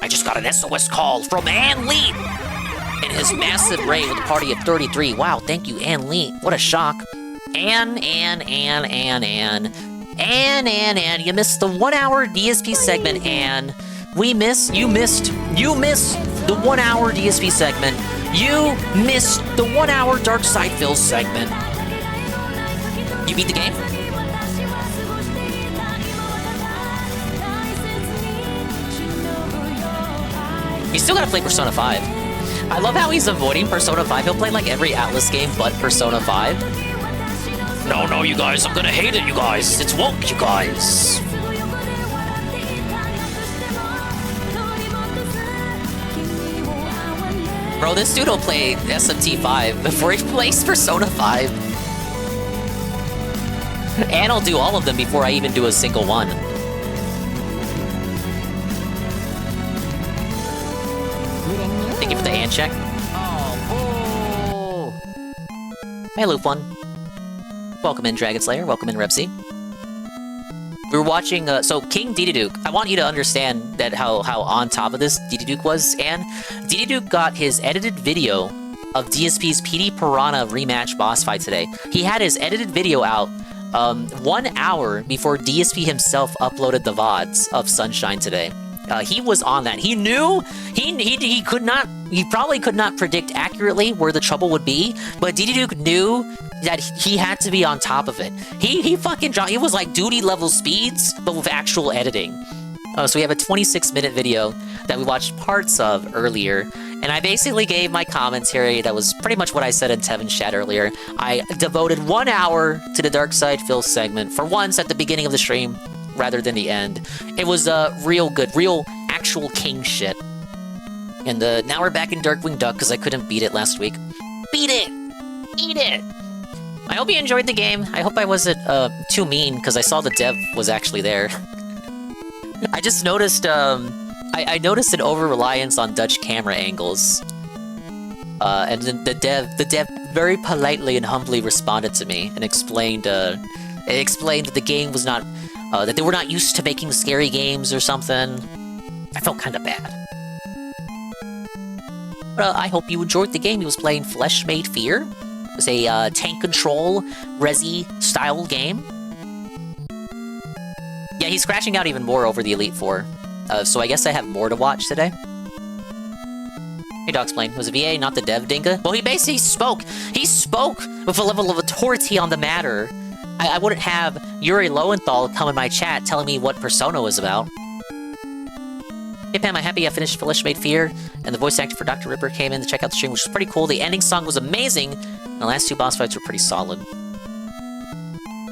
I just got an SOS call from Ann Lee and his massive raid with a party of 33. Wow, thank you, Ann Lee. What a shock. Ann, you missed the 1 hour DSP segment, Ann. You missed the 1 hour DSP segment. You missed the 1 hour Dark Side Phil segment. You beat the game? You still gotta play Persona 5. I love how he's avoiding Persona 5. He'll play like every Atlas game but Persona 5. No, you guys, I'm gonna hate it, you guys. It's woke, you guys. Bro, this dude will play SMT 5 before he plays Persona 5. And I'll do all of them before I even do a single one. Thank you for the hand check. Oh, hey, Loop One. Welcome in, Dragon Slayer. Welcome in, Repsy. We were watching, so King Dididuke. I want you to understand that how on top of this Dididuke was, and Dididuke got his edited video of DSP's PD Piranha rematch boss fight today. He had his edited video out 1 hour before DSP himself uploaded the VODs of Sunshine today. He was on that. He knew he probably could not predict accurately where the trouble would be, but Dididuke knew that he had to be on top of it. He fucking dropped. It was like duty level speeds, but with actual editing. So we have a 26-minute video that we watched parts of earlier, and I basically gave my commentary that was pretty much what I said in Tevin's chat earlier. I devoted 1 hour to the Dark Side Phil segment for once at the beginning of the stream, rather than the end. It was real good, real actual king shit. And now we're back in Darkwing Duck because I couldn't beat it last week. Beat it! Eat it! I hope you enjoyed the game. I hope I wasn't too mean, because I saw the dev was actually there. I just noticed, I noticed an over-reliance on Dutch camera angles. And then the dev very politely and humbly responded to me and explained that the game was not, that they were not used to making scary games or something. I felt kind of bad. I hope you enjoyed the game. He was playing Flesh Made Fear. It was a tank control, Resi style game. Yeah, he's crashing out even more over the Elite Four. So I guess I have more to watch today. Hey, Dogsplain. Was it VA, not the dev dinga? Well, he basically spoke. He spoke with a level of authority on the matter. I wouldn't have Yuri Lowenthal come in my chat telling me what Persona was about. Hey, Pam, I'm happy I finished Flesh Made Fear, and the voice actor for Dr. Ripper came in to check out the stream, which was pretty cool. The ending song was amazing, and the last two boss fights were pretty solid.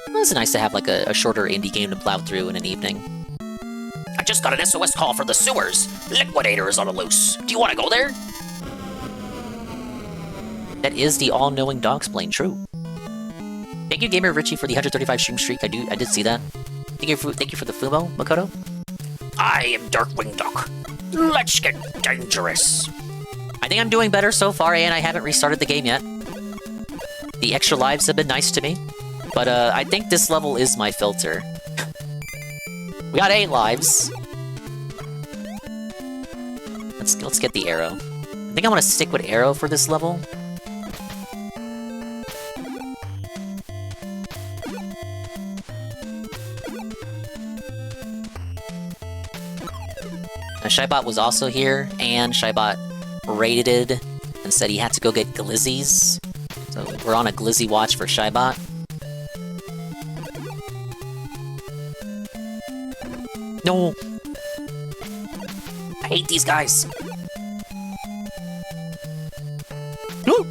Well, it's nice to have, like, a shorter indie game to plow through in an evening. I just got an SOS call for the sewers. Liquidator is on the loose. Do you want to go there? That is the all-knowing Dogsplain, true. Thank you, Gamer Richie, for the 135 stream streak. I did see that. Thank you for the Fumo, Makoto. I am Darkwing Duck. Let's get dangerous. I think I'm doing better so far, and I haven't restarted the game yet. The extra lives have been nice to me, but I think this level is my filter. We got 8 lives. Let's get the arrow. I think I'm gonna stick with arrow for this level. Shybot was also here, and Shybot rated and said he had to go get glizzies. So we're on a glizzy watch for Shybot. No! I hate these guys! Woo!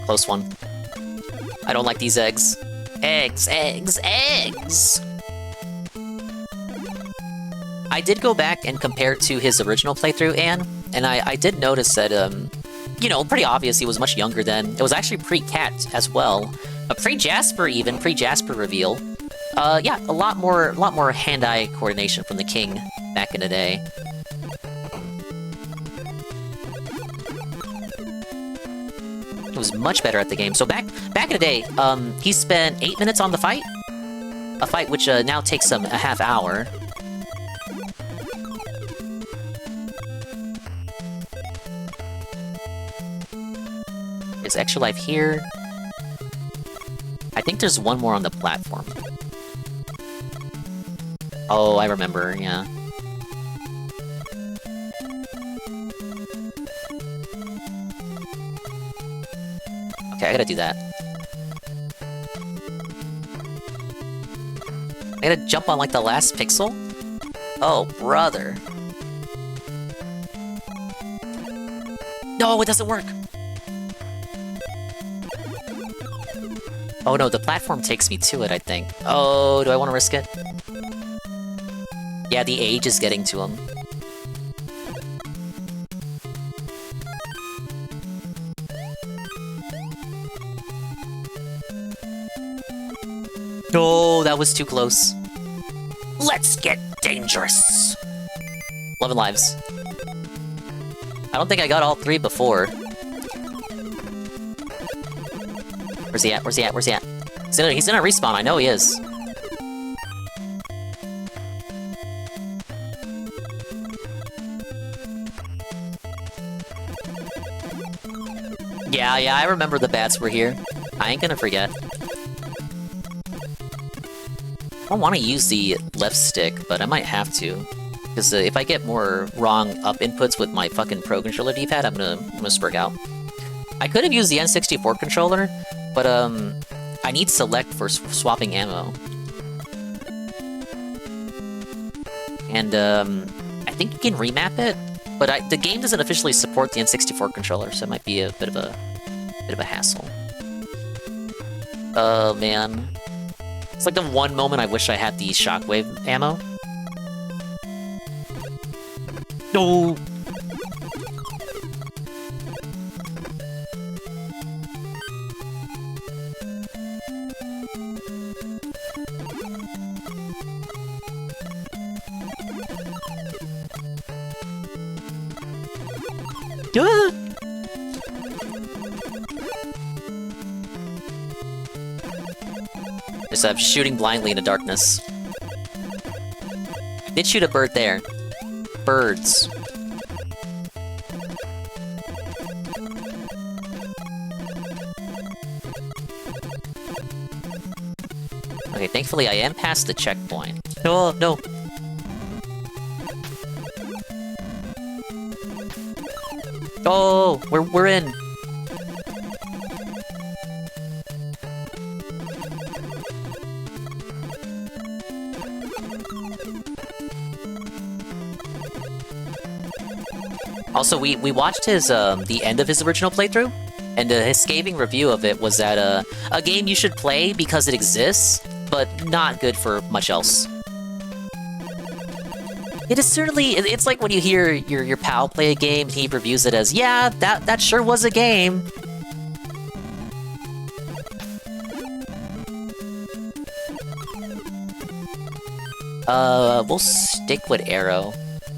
Close one. I don't like these eggs. Eggs, eggs, eggs! I did go back and compare to his original playthrough, and I did notice that, you know, pretty obvious he was much younger then. It was actually pre-Cat as well. Pre-Jasper even, pre-Jasper reveal. Yeah, a lot more hand-eye coordination from the King back in the day. It was much better at the game. So back in the day, he spent 8 minutes on the fight. A fight which now takes him a half hour. There's extra life here. I think there's one more on the platform. Oh, I remember, yeah. Okay, I gotta do that. I gotta jump on, like, the last pixel? Oh, brother. No, it doesn't work! Oh no, the platform takes me to it, I think. Oh, do I want to risk it? Yeah, the age is getting to him. No, that was too close. Let's get dangerous. 11 lives. I don't think I got all 3 before. Where's he at? Where's he at? Where's he at? He's gonna respawn, I know he is. Yeah, I remember the bats were here. I ain't gonna forget. I don't want to use the left stick, but I might have to. Because if I get more wrong up inputs with my fucking Pro Controller D-pad, I'm gonna spurg out. I could have used the N64 controller, but I need select for swapping ammo. And I think you can remap it, but the game doesn't officially support the N64 controller, so it might be a bit of a hassle. Oh man. It's like the one moment I wish I had the shockwave ammo. No! Just shooting blindly in the darkness. Did shoot a bird there. Birds. Okay, thankfully I am past the checkpoint. No, no. Oh, we're in. Also, we watched his the end of his original playthrough, and his scathing review of it was that a game you should play because it exists, but not good for much else. It is certainly, it's like when you hear your pal play a game, he reviews it as, yeah, that sure was a game. We'll stick with arrow.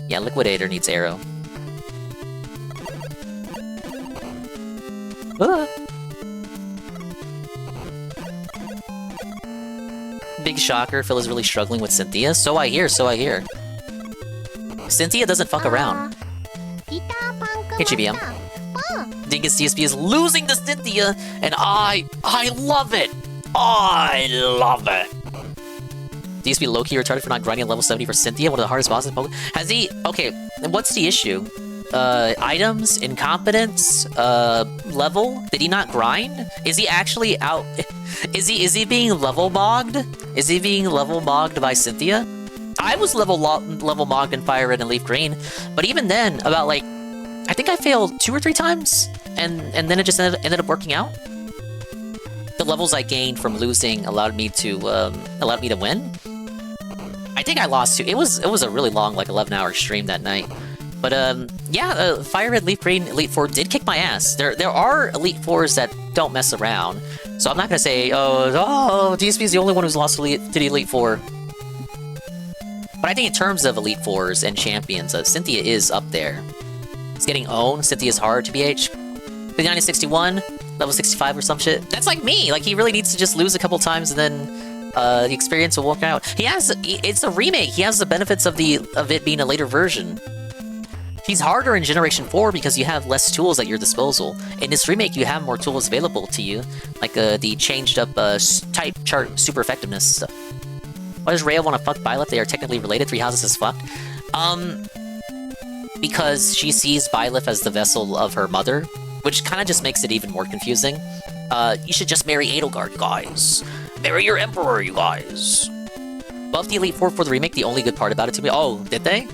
Yeah, Liquidator needs arrow. Ah. Big shocker, Phil is really struggling with Cynthia. So I hear, so I hear. Cynthia doesn't fuck around. Hey, GBM. Dingus DSP is losing to Cynthia, and I love it! I love it! DSP low-key retarded for not grinding at level 70 for Cynthia, one of the hardest bosses in Pokemon. Has he... Okay, what's the issue? Items, incompetence, level? Did he not grind? Is he actually out... Is he being level mogged? Is he being level mogged by Cynthia? I was level mogged in Fire Red and Leaf Green, but even then, about like... I think I failed 2 or 3 times, and then it just ended up working out. The levels I gained from losing allowed me to win. I think I lost 2. It was a really long, like 11-hour stream that night. But yeah, Fire Red, Leaf Green, Elite Four did kick my ass. There are Elite Fours that don't mess around, so I'm not gonna say oh DSP is the only one who's lost to the Elite Four. But I think in terms of Elite Fours and champions, Cynthia is up there. It's getting owned. Cynthia's hard to BH. 59-61, level 65 or some shit. That's like me. Like he really needs to just lose a couple times and then the experience will work out. It's a remake. He has the benefits of it being a later version. He's harder in Generation 4 because you have less tools at your disposal. In this remake, you have more tools available to you, like the changed up type chart super effectiveness stuff. Why does Rhea want to fuck Byleth? They are technically related. 3 houses is fucked. Because she sees Byleth as the vessel of her mother, which kind of just makes it even more confusing. You should just marry Edelgard, you guys. Marry your emperor, you guys. Buff the Elite Four for the remake. The only good part about it to me. Oh, did they?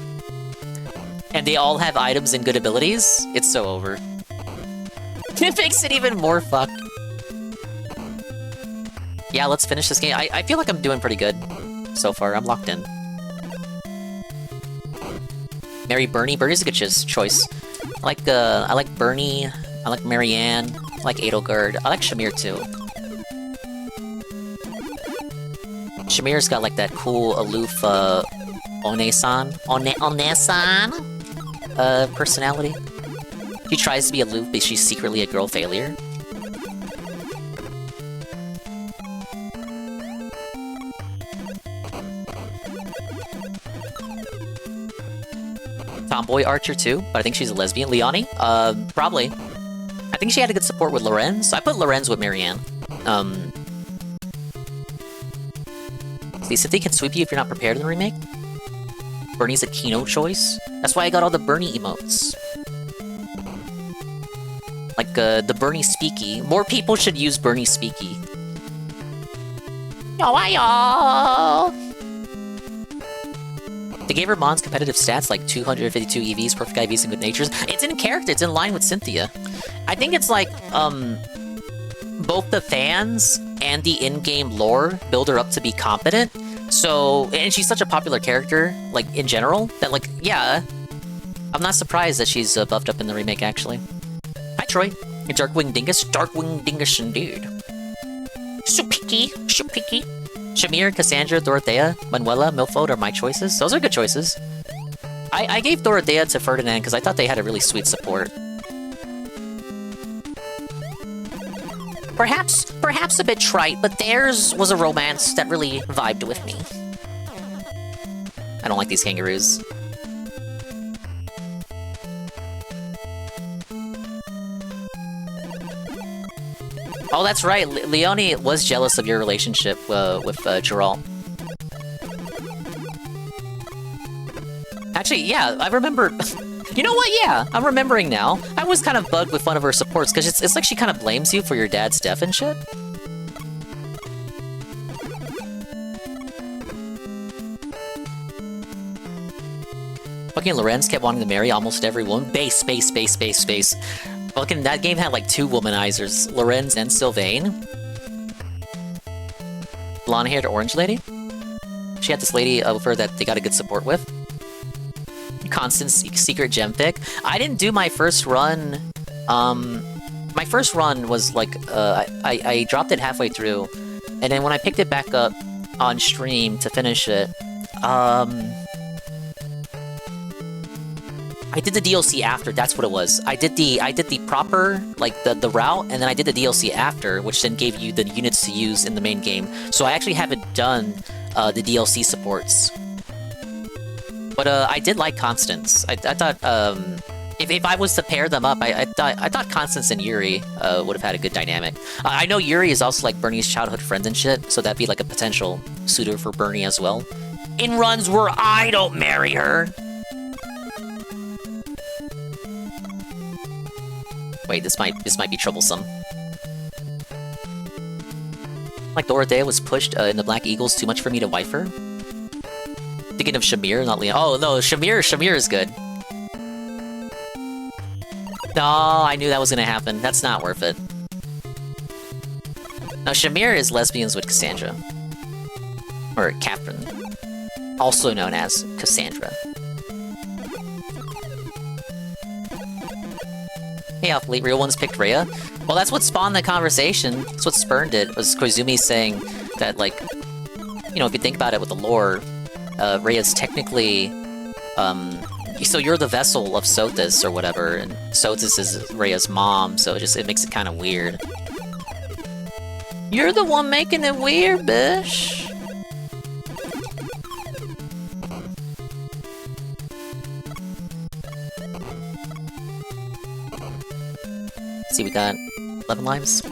And they all have items and good abilities? It's so over. It makes it even more fucked. Yeah, let's finish this game. I feel like I'm doing pretty good so far. I'm locked in. Marry Bernie. Bernie's a good choice. I like Bernie. I like Marianne. I like Edelgard. I like Shamir too. Shamir's got like that cool, aloof, One-san personality. She tries to be aloof, but she's secretly a girl failure. Tomboy Archer too, but I think she's a lesbian. Leonie? Probably. I think she had a good support with Lorenz, so I put Lorenz with Marianne. See, Cynthia can sweep you if you're not prepared in the remake. Bernie's a Kino choice. That's why I got all the Bernie emotes. Like, the Bernie Speaky. More people should use Bernie Speaky. Yo. They gave her Mon's competitive stats, like 252 EVs, perfect IVs, and good natures. It's in character, it's in line with Cynthia. I think it's like, both the fans and the in-game lore build her up to be competent. So, and she's such a popular character, like, in general, that, like, yeah. I'm not surprised that she's buffed up in the remake, actually. Hi, Troy. Darkwing Dingus. Darkwing Dingus, indeed. So picky. Shamir, Cassandra, Dorothea, Manuela, Milford are my choices. Those are good choices. I gave Dorothea to Ferdinand because I thought they had a really sweet support. perhaps a bit trite, but theirs was a romance that really vibed with me. I don't like these kangaroos. Oh, that's right. Leonie was jealous of your relationship with Geralt. Actually, yeah, I remember... You know what? Yeah, I'm remembering now. I was kind of bugged with one of her supports, because it's like she kind of blames you for your dad's death and shit. Fucking Lorenz kept wanting to marry almost every woman. Base. Fucking that game had like 2 womanizers, Lorenz and Sylvain. Blonde-haired orange lady. She had this lady over that they got a good support with. Constant secret gem pick. I didn't do my first run. My first run was like I dropped it halfway through, and then when I picked it back up on stream to finish it, I did the DLC after. That's what it was. I did the proper, like the route, and then I did the DLC after, which then gave you the units to use in the main game. So I actually haven't done the DLC supports. But I did like Constance. I thought if I was to pair them up, I thought Constance and Yuri would have had a good dynamic. I know Yuri is also like Bernie's childhood friend and shit, so that'd be like a potential suitor for Bernie as well. In runs where I don't marry her. Wait, this might be troublesome. Like Dorothea was pushed in the Black Eagles too much for me to wife her. Thinking of Shamir, not Leon. Oh no, Shamir is good. No, I knew that was gonna happen. That's not worth it. Now Shamir is lesbians with Cassandra. Or Catherine. Also known as Cassandra. Hey, Elite Real Ones picked Rhea. Well, that's what spawned the conversation. That's what spurned it, was Koizumi saying that, like, you know, if you think about it with the lore, Rhea's technically, so you're the vessel of Sothis or whatever, and Sothis is Rhea's mom, so it makes it kind of weird. You're the one making it weird, bish. Let's see, we got 11 lives.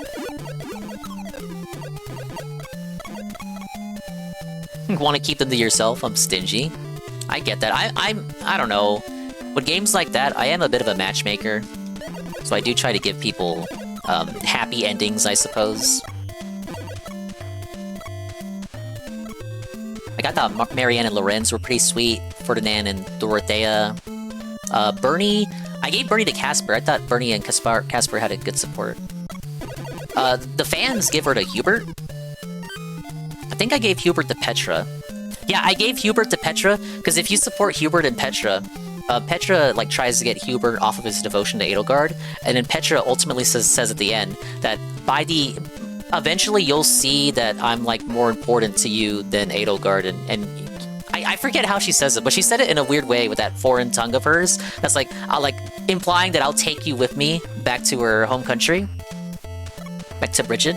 Want to keep them to yourself? I'm stingy. I get that. I don't know. With games like that, I am a bit of a matchmaker, so I do try to give people happy endings, I suppose. I got that Marianne and Lorenz were pretty sweet. Ferdinand and Dorothea. Bernie, I gave Bernie to Casper. I thought Bernie and Casper had a good support. The fans give her to Hubert. I think I gave Hubert to Petra. Yeah, I gave Hubert to Petra, because if you support Hubert and Petra, Petra, like, tries to get Hubert off of his devotion to Edelgard, and then Petra ultimately says at the end that eventually you'll see that I'm, like, more important to you than Edelgard, and I forget how she says it, but she said it in a weird way with that foreign tongue of hers, that's like, implying that I'll take you with me back to her home country, back to Brigid.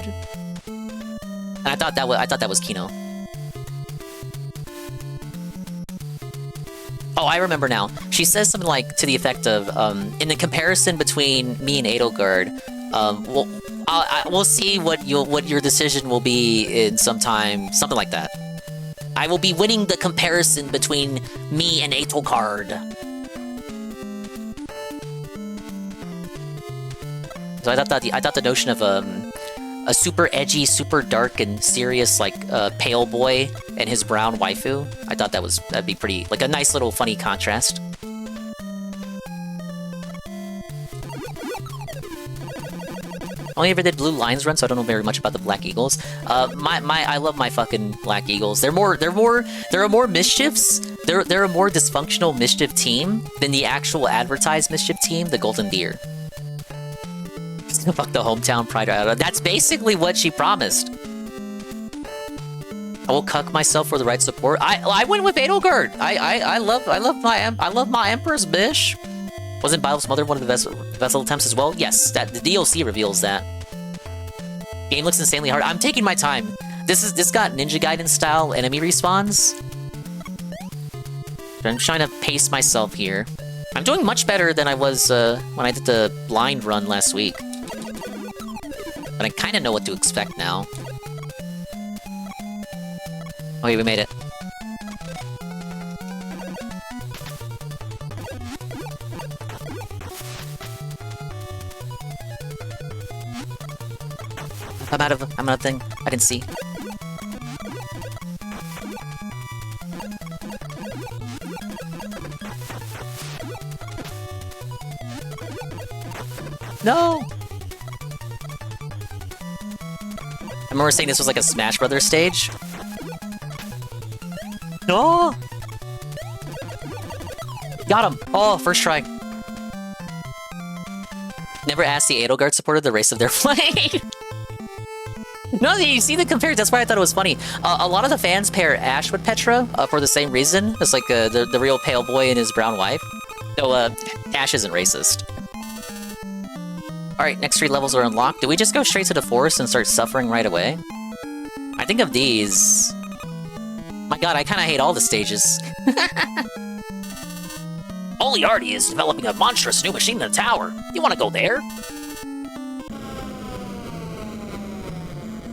And I thought that was Kino. Oh, I remember now. She says something like to the effect of, in the comparison between me and Edelgard, we'll see what your decision will be in some time, something like that. I will be winning the comparison between me and Edelgard. So I thought the notion of a super edgy, super dark, and serious, like, pale boy and his brown waifu. I thought that'd be pretty, like, a nice little funny contrast. Only ever did Blue Lions run, so I don't know very much about the Black Eagles. I love my fucking Black Eagles. There are more mischiefs. They're a more dysfunctional mischief team than the actual advertised mischief team, the Golden Deer. Fuck the hometown pride. That's basically what she promised. I will cuck myself for the right support. I went with Edelgard. I love my Empress, bish. Wasn't Byleth's mother one of the vessel attempts as well? Yes, the DLC reveals that. Game looks insanely hard. I'm taking my time. This got Ninja Gaiden style enemy respawns. I'm trying to pace myself here. I'm doing much better than I was when I did the blind run last week. But I kind of know what to expect now. Okay, we made it. I'm out of thing. I didn't see. No! I remember saying this was like a Smash Brothers stage. No! Got him! Oh, first try. Never asked the Edelgard supporter the race of their flight. No, you see the comparison. That's why I thought it was funny. A lot of the fans pair Ash with Petra for the same reason. It's like the real pale boy and his brown wife. So Ash isn't racist. Alright, next 3 levels are unlocked. Do we just go straight to the forest and start suffering right away? I think of these... My god, I kinda hate all the stages. Oliardi is developing a monstrous new machine in the tower. You wanna go there?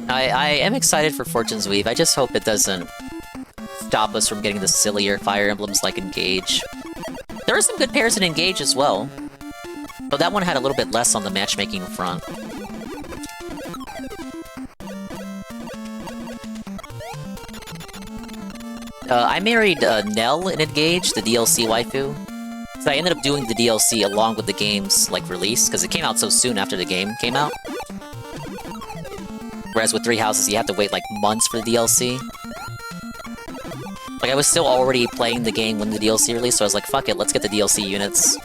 I am excited for Fortune's Weave. I just hope it doesn't stop us from getting the sillier Fire Emblems like Engage. There are some good pairs in Engage as well. But that one had a little bit less on the matchmaking front. I married Nell in Engage, the DLC waifu. So I ended up doing the DLC along with the game's like release, because it came out so soon after the game came out. Whereas with 3 Houses, you have to wait like months for the DLC. Like I was still already playing the game when the DLC released, so I was like, fuck it, let's get the DLC units.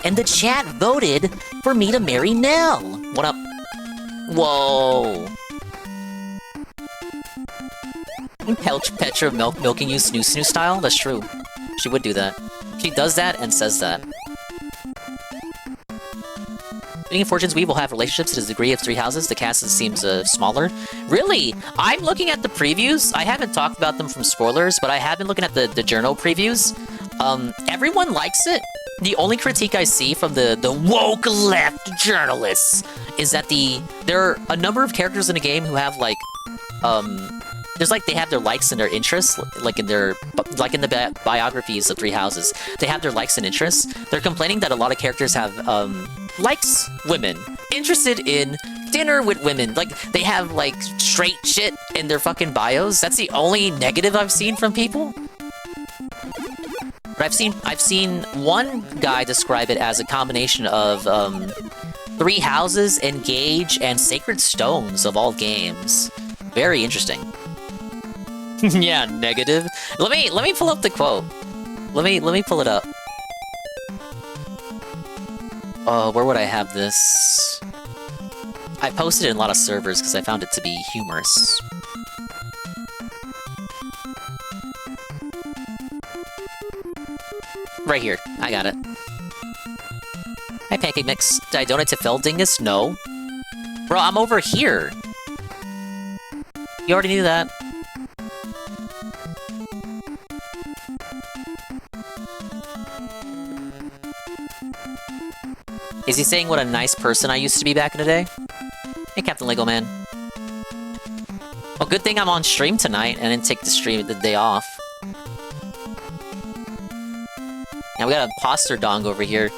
And the chat voted for me to marry Nell. What up? Whoa. Petra milking you snoo style? That's true. She would do that. She does that and says that. Being in Fortune's Weave will have relationships to the degree of 3 Houses. The cast seems smaller. Really? I'm looking at the previews. I haven't talked about them from spoilers, but I have been looking at the journal previews. Everyone likes it. The only critique I see from the woke left journalists is that there are a number of characters in the game who have like they have their likes and their interests, like in the biographies of 3 Houses. They have their likes and interests. They're complaining that a lot of characters have likes women, interested in dinner with women. Like they have like straight shit in their fucking bios. That's the only negative I've seen from people. But I've seen one guy describe it as a combination of 3 Houses, Engage, and Sacred Stones of all games. Very interesting. Yeah, negative. Let me pull up the quote. Let me pull it up. Where would I have this? I posted it in a lot of servers because I found it to be humorous. Right here. I got it. Hi, Pancake Mix. Did I donate to Dingus? No. Bro, I'm over here. You already knew that. Is he saying what a nice person I used to be back in the day? Hey, Captain Lego Man. Well, good thing I'm on stream tonight and didn't take the day off. Now we got a imposter dong over here.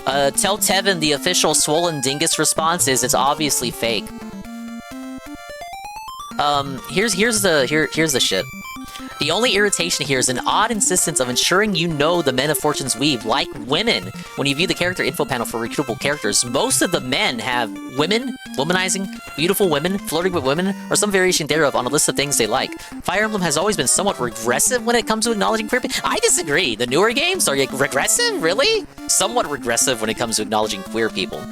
Tell Tevin the official Swollen Dingus response is it's obviously fake. Here's the shit. The only irritation here is an odd insistence of ensuring you know the men of Fortune's Weave like women. When you view the character info panel for recruitable characters, most of the men have women, womanizing, beautiful women, flirting with women, or some variation thereof on a list of things they like. Fire Emblem has always been somewhat regressive when it comes to acknowledging queer people. I disagree. The newer games are regressive? Really? Somewhat regressive when it comes to acknowledging queer people.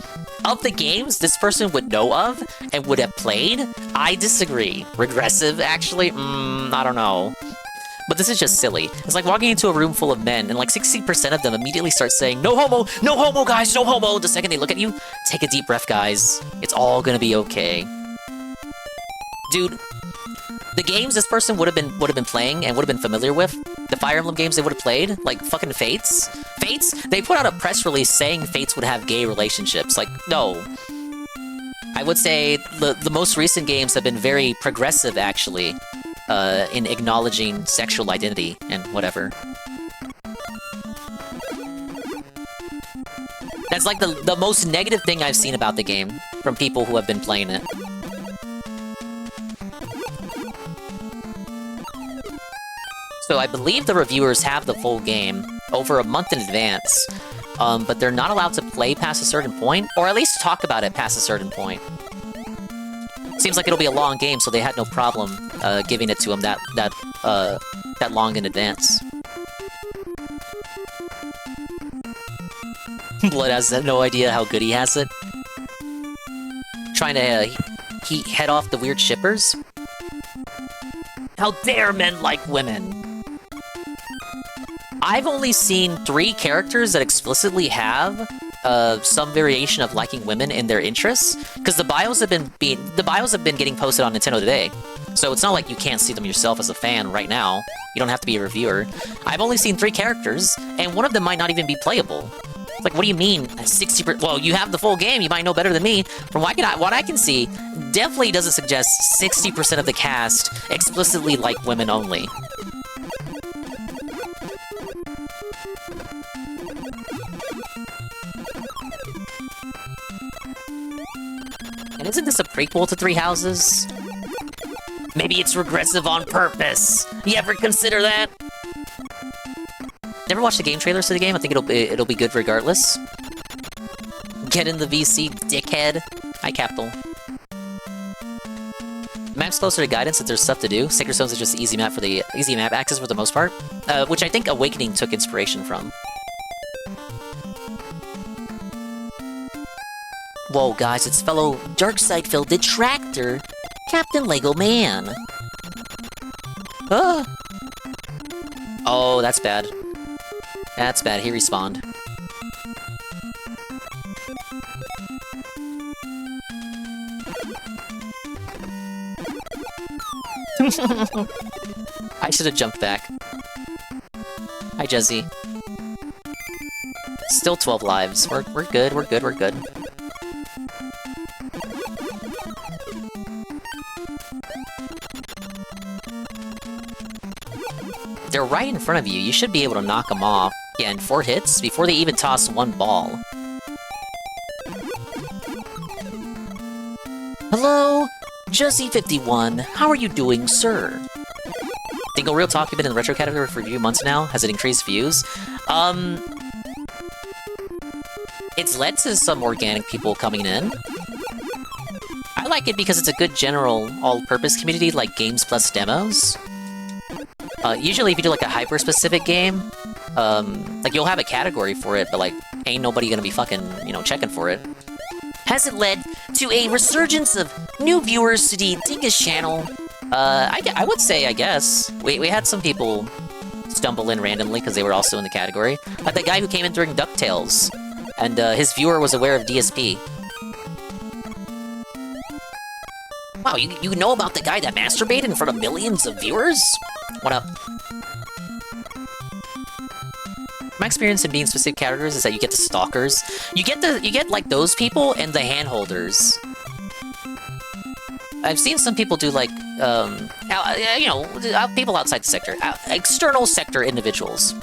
Of the games this person would know of and would have played, I disagree. Regressive, actually? I don't know. But this is just silly. It's like walking into a room full of men, and like 60% of them immediately start saying, no homo, guys, no homo. The second they look at you, take a deep breath, guys. It's all gonna be okay. Dude, the games this person would have been playing and would have been familiar with, the Fire Emblem games they would have played, like fucking Fates, they put out a press release saying Fates would have gay relationships. Like, no. I would say the most recent games have been very progressive, actually, in acknowledging sexual identity and whatever. That's like the most negative thing I've seen about the game from people who have been playing it. So I believe the reviewers have the full game over a month in advance, but they're not allowed to play past a certain point, or at least talk about it past a certain point. Seems like it'll be a long game, so they had no problem giving it to him that long in advance. Blood has no idea how good he has it. Trying to head off the weird shippers. How dare men like women? I've only seen 3 characters that explicitly have some variation of liking women in their interests, because the bios have been getting posted on Nintendo Today, so it's not like you can't see them yourself as a fan right now. You don't have to be a reviewer. I've only seen 3 characters, and one of them might not even be playable. It's like, what do you mean 60%? Well, you have the full game. You might know better than me. From what I can see, definitely doesn't suggest 60% of the cast explicitly like women only. And isn't this a prequel to Three Houses? Maybe it's regressive on purpose. You ever consider that? Never watched the game trailers to the game. I think it'll be good regardless. Get in the VC, dickhead. Hi, Capital. Map's closer to guidance if there's stuff to do. Sacred Stones is just easy map access for the most part, which I think Awakening took inspiration from. Whoa, guys, it's fellow Darkside-filled detractor, Captain Lego Man. Ah. Oh, that's bad. That's bad. He respawned. I should have jumped back. Hi, Jezzy. Still 12 lives. We're good. We're good. We're good. They're right in front of you. You should be able to knock them off. Yeah, in 4 hits before they even toss 1 ball. Hello, Jesse51. How are you doing, sir? Dingo, real talk, you've been in the retro category for a few months now. Has it increased views? It's led to some organic people coming in. I like it because it's a good general all-purpose community like games plus demos. Usually if you do like a hyper-specific game, like you'll have a category for it, but like ain't nobody gonna be fucking, you know, checking for it. Has it led to a resurgence of new viewers to the DINGerous channel? I would say, I guess. We had some people stumble in randomly because they were also in the category. Like the guy who came in during DuckTales, and his viewer was aware of DSP. Wow, you know about the guy that masturbated in front of millions of viewers? What up? My experience in being specific characters is that you get the stalkers. You get like those people and the handholders. I've seen some people do like, you know, people outside the sector, external sector individuals.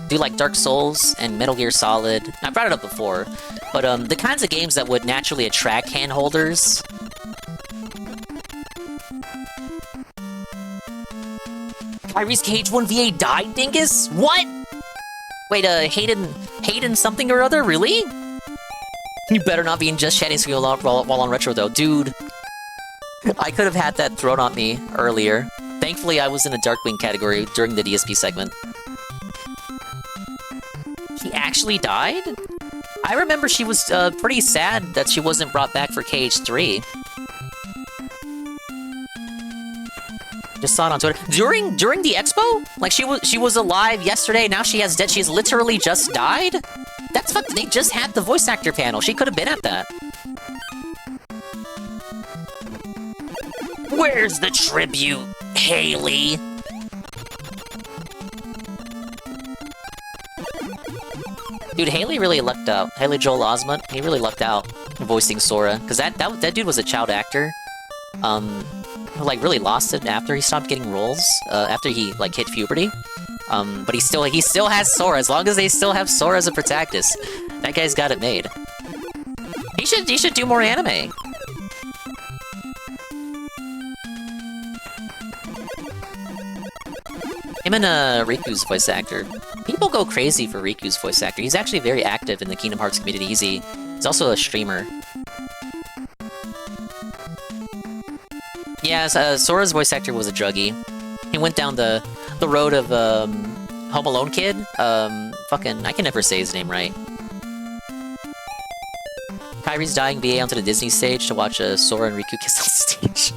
Do like Dark Souls and Metal Gear Solid. I brought it up before, but the kinds of games that would naturally attract handholders. Kyrie's Cage 1v8 died, Dingus? What? Wait, Hayden something or other? Really? You better not be in just chatting screen while on retro though, dude. I could have had that thrown at me earlier. Thankfully, I was in a Darkwing category during the DSP segment. He actually died? I remember she was pretty sad that she wasn't brought back for Cage 3. Just saw it on Twitter. During the expo? Like she was alive yesterday, now she has dead. She's literally just died? That's fucked. They just had the voice actor panel. She could have been at that. Where's the tribute, Haley? Dude, Haley really lucked out. Haley Joel Osment, he really lucked out voicing Sora. Because that dude was a child actor. Who, like, really lost it after he stopped getting roles. After he, like, hit puberty. But he still has Sora. As long as they still have Sora as a protagonist. That guy's got it made. He should do more anime. Him and Riku's voice actor. People go crazy for Riku's voice actor. He's actually very active in the Kingdom Hearts community. He's also a streamer. Yeah, Sora's voice actor was a druggie. He went down the road of Home Alone kid. Fucking, I can never say his name right. Kyrie's dying VA onto the Disney stage to watch Sora and Riku kiss on stage.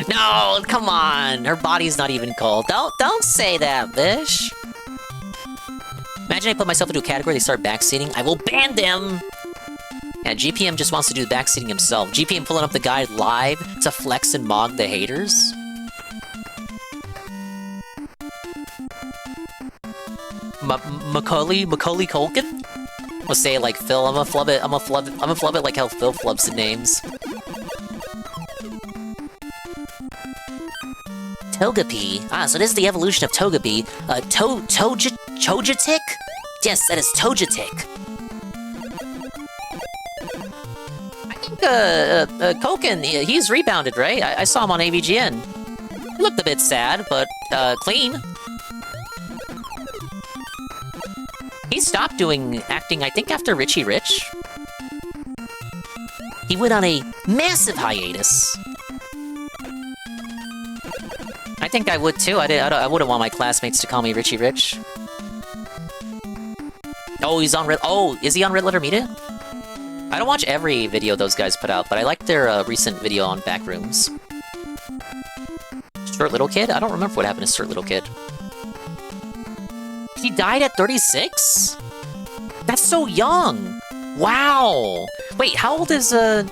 No, come on! Her body's not even cold. Don't say that, bish! Imagine I put myself into a category, they start backseating. I will ban them! Yeah, GPM just wants to do the backseating himself. GPM pulling up the guide live to flex and mog the haters. Macaulay Culkin? We'll say like Phil. I'm gonna flub it like how Phil flubs the names. Togepi. Ah, so this is the evolution of Togepi. Togetic? Yes, that is Togetic. I think, Koken, he's rebounded, right? I saw him on AVGN. He looked a bit sad, but, clean. He stopped doing acting, I think, after Richie Rich. He went on a massive hiatus. I think I would too. I wouldn't want my classmates to call me Richie Rich. Oh, he's on Red. Oh, is he on Red Letter Media? I don't watch every video those guys put out, but I like their recent video on Backrooms. Short Little Kid? I don't remember what happened to Short Little Kid. He died at 36? That's so young! Wow! Wait, how old is, So,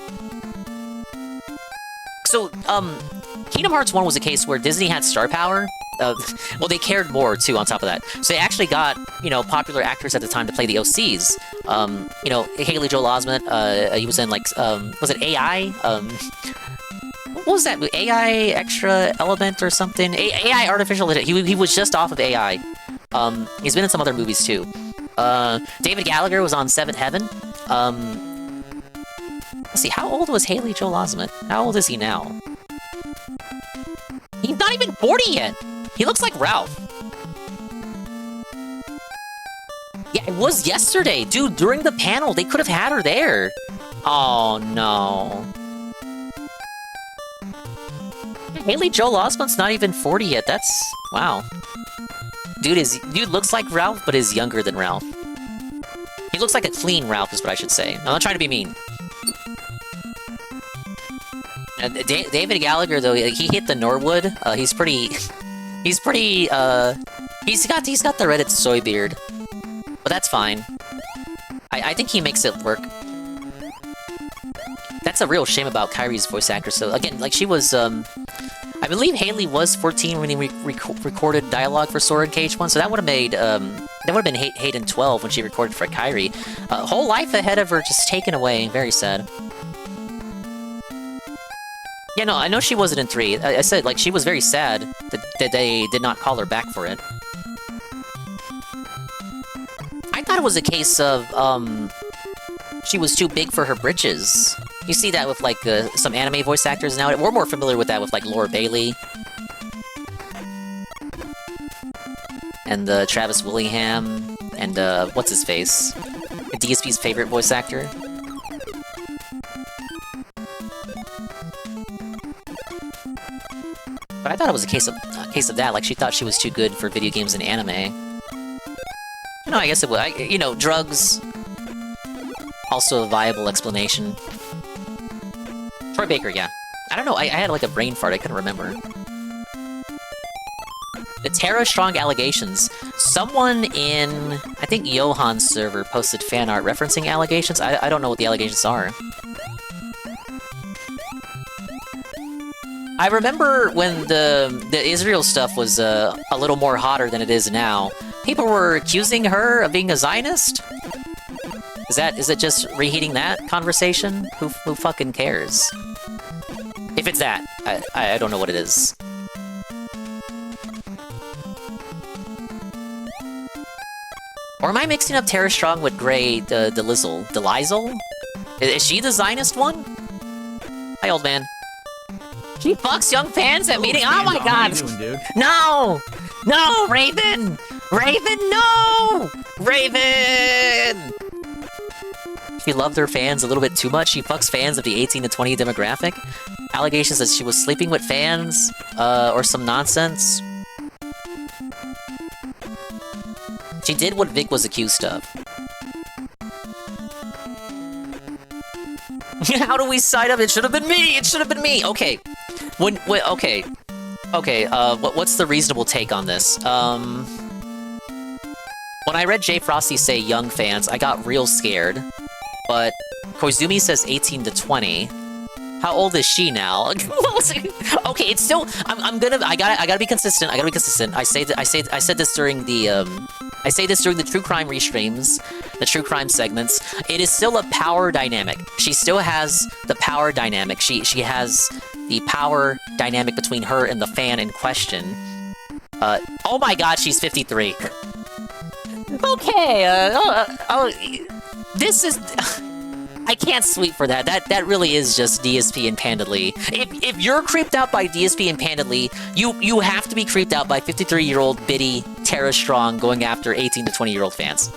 Kingdom Hearts 1 was a case where Disney had star power. Well, they cared more, too, on top of that. So they actually got, you know, popular actors at the time to play the OCs. You know, Haley Joel Osment, he was in, like, was it AI? What was that? AI Extra Element or something? AI Artificial Intelligence. He was just off of AI. He's been in some other movies, too. David Gallagher was on Seventh Heaven. Let's see, how old was Haley Joel Osment? How old is he now? He's not even 40 yet! He looks like Ralph. Yeah, it was yesterday! Dude, during the panel, they could have had her there! Oh, no. Haley Joel Osment's not even 40 yet, that's... wow. Dude looks like Ralph, but is younger than Ralph. He looks like a clean Ralph, is what I should say. I'm not trying to be mean. David Gallagher, though, he hit the Norwood. He's got the Reddit soy beard. But that's fine. I think he makes it work. That's a real shame about Kyrie's voice actor. So, again, like, she was, I believe Haley was 14 when he recorded dialogue for Sora and KH1, so that would have made, that would have been Hayden 12 when she recorded for Kyrie. Whole life ahead of her just taken away. Very sad. Yeah, no, I know she wasn't in 3. I said, like, she was very sad that they did not call her back for it. I thought it was a case of, she was too big for her britches. You see that with, like, some anime voice actors now. We're more familiar with that with, like, Laura Bailey. And, Travis Willingham. And, what's-his-face? DSP's favorite voice actor. But I thought it was a case of that, like she thought she was too good for video games and anime. You know, I guess it would. You know, drugs. Also a viable explanation. Troy Baker, yeah. I don't know, I had like a brain fart, I couldn't remember. The Tara Strong allegations. Someone in, I think, Johan's server posted fan art referencing allegations. I don't know what the allegations are. I remember when the Israel stuff was a little more hotter than it is now. People were accusing her of being a Zionist. Is it just reheating that conversation? Who fucking cares? If it's that, I don't know what it is. Or am I mixing up Tara Strong with Grey Delizel? Delizel? Is she the Zionist one? Hi, old man. She fucks young fans at meeting. Oh my god! No! No, Raven! Raven, no! Raven! She loved her fans a little bit too much. She fucks fans of the 18 to 20 demographic. Allegations that she was sleeping with fans, or some nonsense. She did what Vic was accused of. How do we side up? It should have been me! It should have been me! Okay. Okay. Okay, what's the reasonable take on this? When I read Jay Frosty say young fans, I got real scared. But Koizumi says 18 to 20. How old is she now? Okay, it's still. I gotta be consistent. I gotta be consistent. I said this during the true crime restreams, the true crime segments. It is still a power dynamic. She still has the power dynamic. She has the power dynamic between her and the fan in question. Oh my god, she's 53. Okay, this is... I can't sweep for that. That really is just DSP and Pandidly. If you're creeped out by DSP and Pandidly, you have to be creeped out by 53-year-old Biddy Tara Strong going after 18 to 20-year-old fans.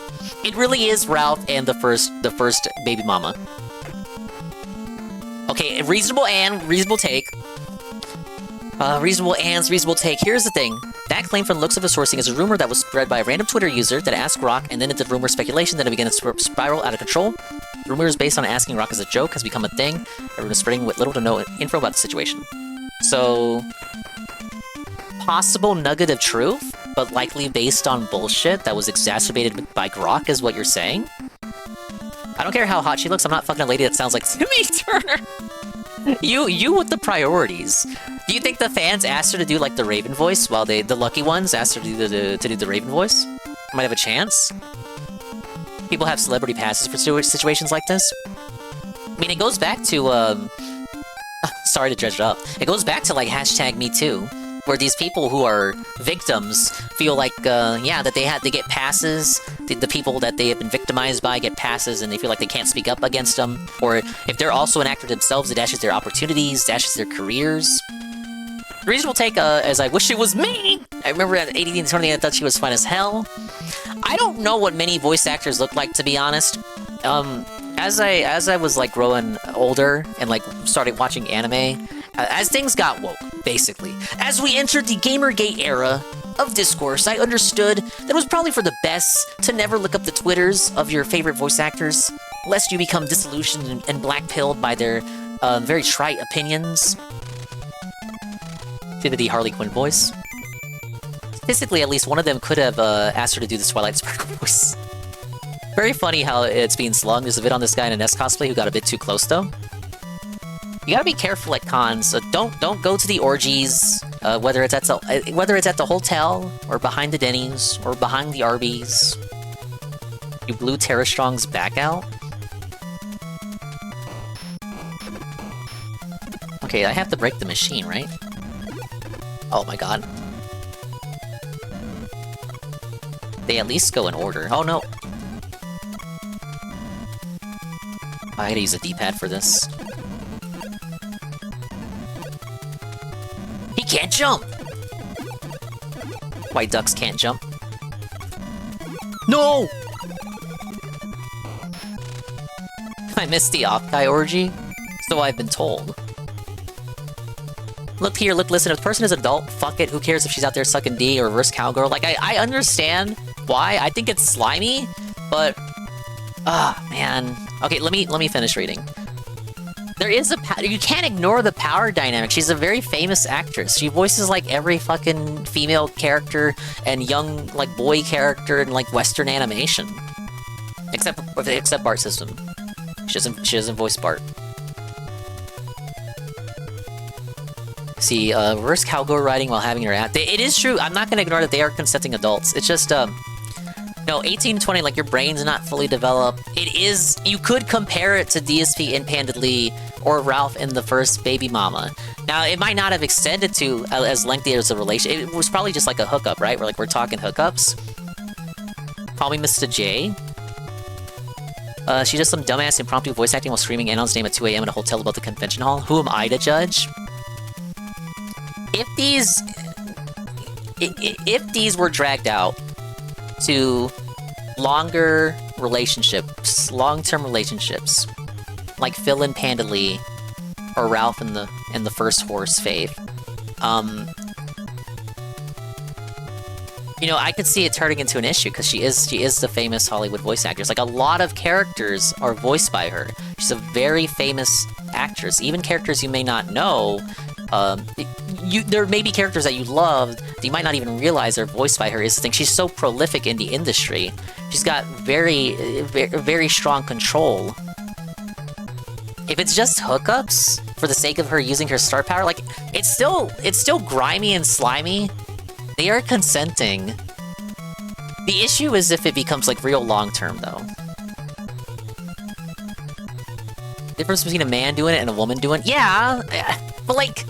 It really is Ralph and the first baby mama. Okay, reasonable take. Reasonable take. Here's the thing. That claim from the looks of the sourcing is a rumor that was spread by a random Twitter user that asked Rock, and then into rumor speculation that it began to spiral out of control. The rumor is based on asking Rock as a joke, has become a thing. Everyone is spreading with little to no info about the situation. So, possible nugget of truth, but likely based on bullshit that was exacerbated by Grok, is what you're saying? I don't care how hot she looks, I'm not fucking a lady that sounds like Timmy Turner! You with the priorities. Do you think the fans asked her to do like the Raven voice while the lucky ones asked her to do the Raven voice? Might have a chance. People have celebrity passes for situations like this. I mean, it goes back to sorry to dredge it up. It goes back to like #MeToo, where these people who are victims feel like yeah, that they get passes. The people that they have been victimized by get passes, and they feel like they can't speak up against them. Or if they're also an actor themselves, it dashes their opportunities, dashes their careers. The reasonable take is I wish it was me! I remember at 18 and 20 I thought she was fine as hell. I don't know what many voice actors look like, to be honest. As I was like growing older and like started watching anime, as things got woke, basically. As we entered the Gamergate era of discourse, I understood that it was probably for the best to never look up the Twitters of your favorite voice actors, lest you become disillusioned and black-pilled by their very trite opinions. Did the Harley Quinn voice. Statistically, at least one of them could have asked her to do the Twilight Sparkle voice. Very funny how it's being slung. There's a bit on this guy in a NES cosplay who got a bit too close, though. You gotta be careful at cons. Don't go to the orgies, whether it's at the hotel or behind the Denny's or behind the Arby's. You blew Tara Strong's back out. Okay, I have to break the machine, right? Oh my god. They at least go in order. Oh no. I gotta use a D-pad for this. He can't jump! White ducks can't jump. No! I missed the Off-Guy orgy, so I've been told. Look here, look, listen, if the person is adult, fuck it, who cares if she's out there sucking D or reverse cowgirl? Like, I understand why, I think it's slimy, but... man. Okay, let me finish reading. There is you can't ignore the power dynamic. She's a very famous actress. She voices like every fucking female character and young like boy character in like Western animation, except Bart System. She doesn't voice Bart. See, reverse cowgirl riding while having her at. It is true. I'm not gonna ignore that they are consenting adults. It's just no, 18 to 20, like your brain's not fully developed. It is, you could compare it to DSP in Panda Lee or Ralph in the first Baby Mama. Now, it might not have extended to as lengthy as a relation. It was probably just like a hookup, right? We're talking hookups. Call me Mr. J. She does some dumbass impromptu voice acting while screaming Anon's name at 2 a.m. in a hotel above the convention hall. Who am I to judge? If these were dragged out to longer relationships, long-term relationships, like Phil and Panda Lee, or Ralph and the first horse Faith, you know, I could see it turning into an issue because she is the famous Hollywood voice actress. Like a lot of characters are voiced by her. She's a very famous actress. Even characters you may not know. There may be characters that you loved that you might not even realize are voiced by her. Is the thing. She's so prolific in the industry. She's got very strong control. If it's just hookups for the sake of her using her star power, like it's still grimy and slimy. They are consenting. The issue is if it becomes like real long term though. Difference between a man doing it and a woman doing it? Yeah, but like.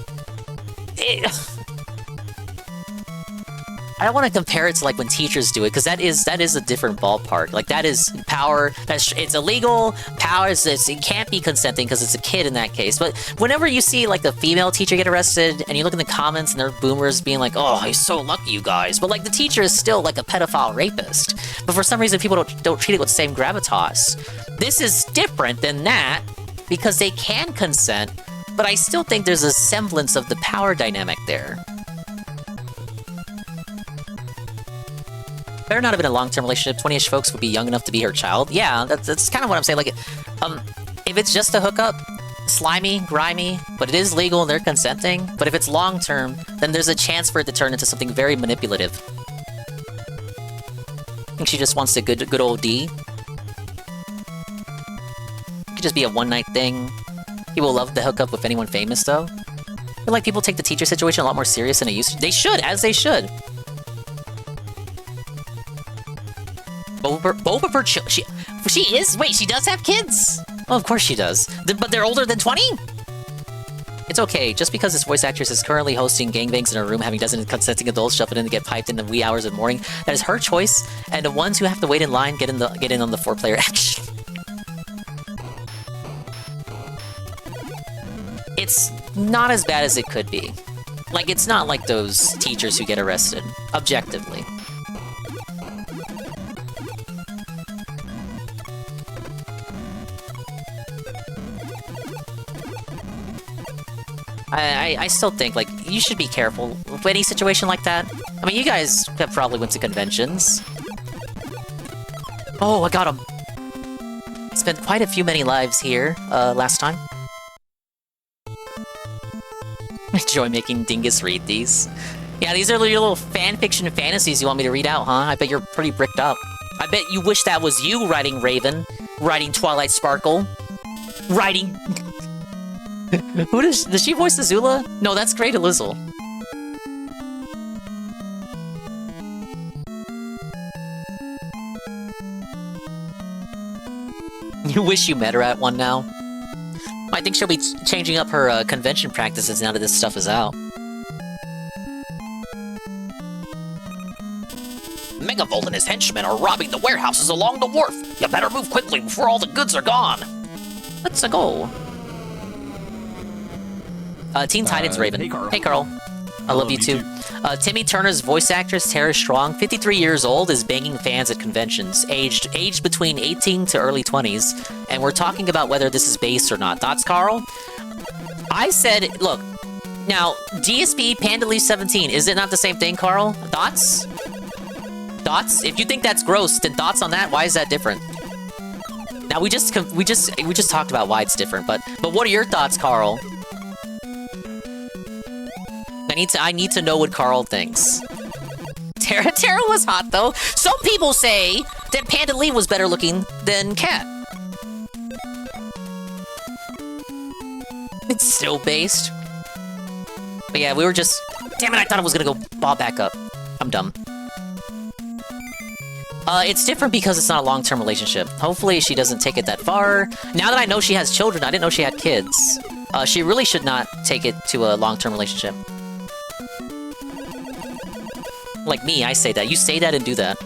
I don't want to compare it to like when teachers do it because that is a different ballpark. Like that is power. It's illegal. Power is it can't be consenting because it's a kid in that case. But whenever you see like the female teacher get arrested and you look in the comments and there are boomers being like, "Oh, he's so lucky, you guys," but like the teacher is still like a pedophile rapist. But for some reason, people don't treat it with the same gravitas. This is different than that because they can consent. But I still think there's a semblance of the power dynamic there. Better not have been a long-term relationship. 20-ish folks would be young enough to be her child. Yeah, that's kind of what I'm saying. Like, if it's just a hookup, slimy, grimy, but it is legal and they're consenting. But if it's long-term, then there's a chance for it to turn into something very manipulative. I think she just wants a good old D. It could just be a one-night thing. People love the hookup with anyone famous, though. I feel like people take the teacher situation a lot more serious than it used to. They should, as they should. Both of her she is? Wait, she does have kids? Oh, of course she does. But they're older than 20? It's okay, just because this voice actress is currently hosting gangbangs in her room, having dozens of consenting adults shuffled in to get piped in the wee hours of the morning, that is her choice, and the ones who have to wait in line get in on the 4-player action. It's not as bad as it could be. Like, it's not like those teachers who get arrested, objectively. I still think, like, you should be careful with any situation like that. I mean, you guys have probably went to conventions. Oh, I got him! Spent quite a few many lives here, last time. Enjoy making Dingus read these. Yeah, these are your little fanfiction fantasies you want me to read out, huh? I bet you're pretty bricked up. I bet you wish that was you writing Raven, writing Twilight Sparkle, writing... Who does she voice Azula? No, that's Great Elizel. You wish you met her at one now? I think she'll be changing up her convention practices now that this stuff is out. Megavolt and his henchmen are robbing the warehouses along the wharf. You better move quickly before all the goods are gone. Let's go. Teen Titans Raven. Hey, Carl. I love you too. Timmy Turner's voice actress, Tara Strong, 53 years old, is banging fans at conventions, aged between 18 to early 20s, and we're talking about whether this is based or not. Thoughts, Carl? I said, look, now, DSP, Panda Leaf 17, is it not the same thing, Carl? Thoughts? Thoughts? If you think that's gross, then thoughts on that? Why is that different? Now we just talked about why it's different, but what are your thoughts, Carl? I need to know what Carl thinks. Terra was hot though. Some people say that Panda Lee was better looking than Cat. It's still based. But yeah, we were just... Damn it, I thought it was gonna go ball back up. I'm dumb. It's different because it's not a long-term relationship. Hopefully she doesn't take it that far. Now that I know she has children, I didn't know she had kids. She really should not take it to a long-term relationship. Like me, I say that. You say that and do that.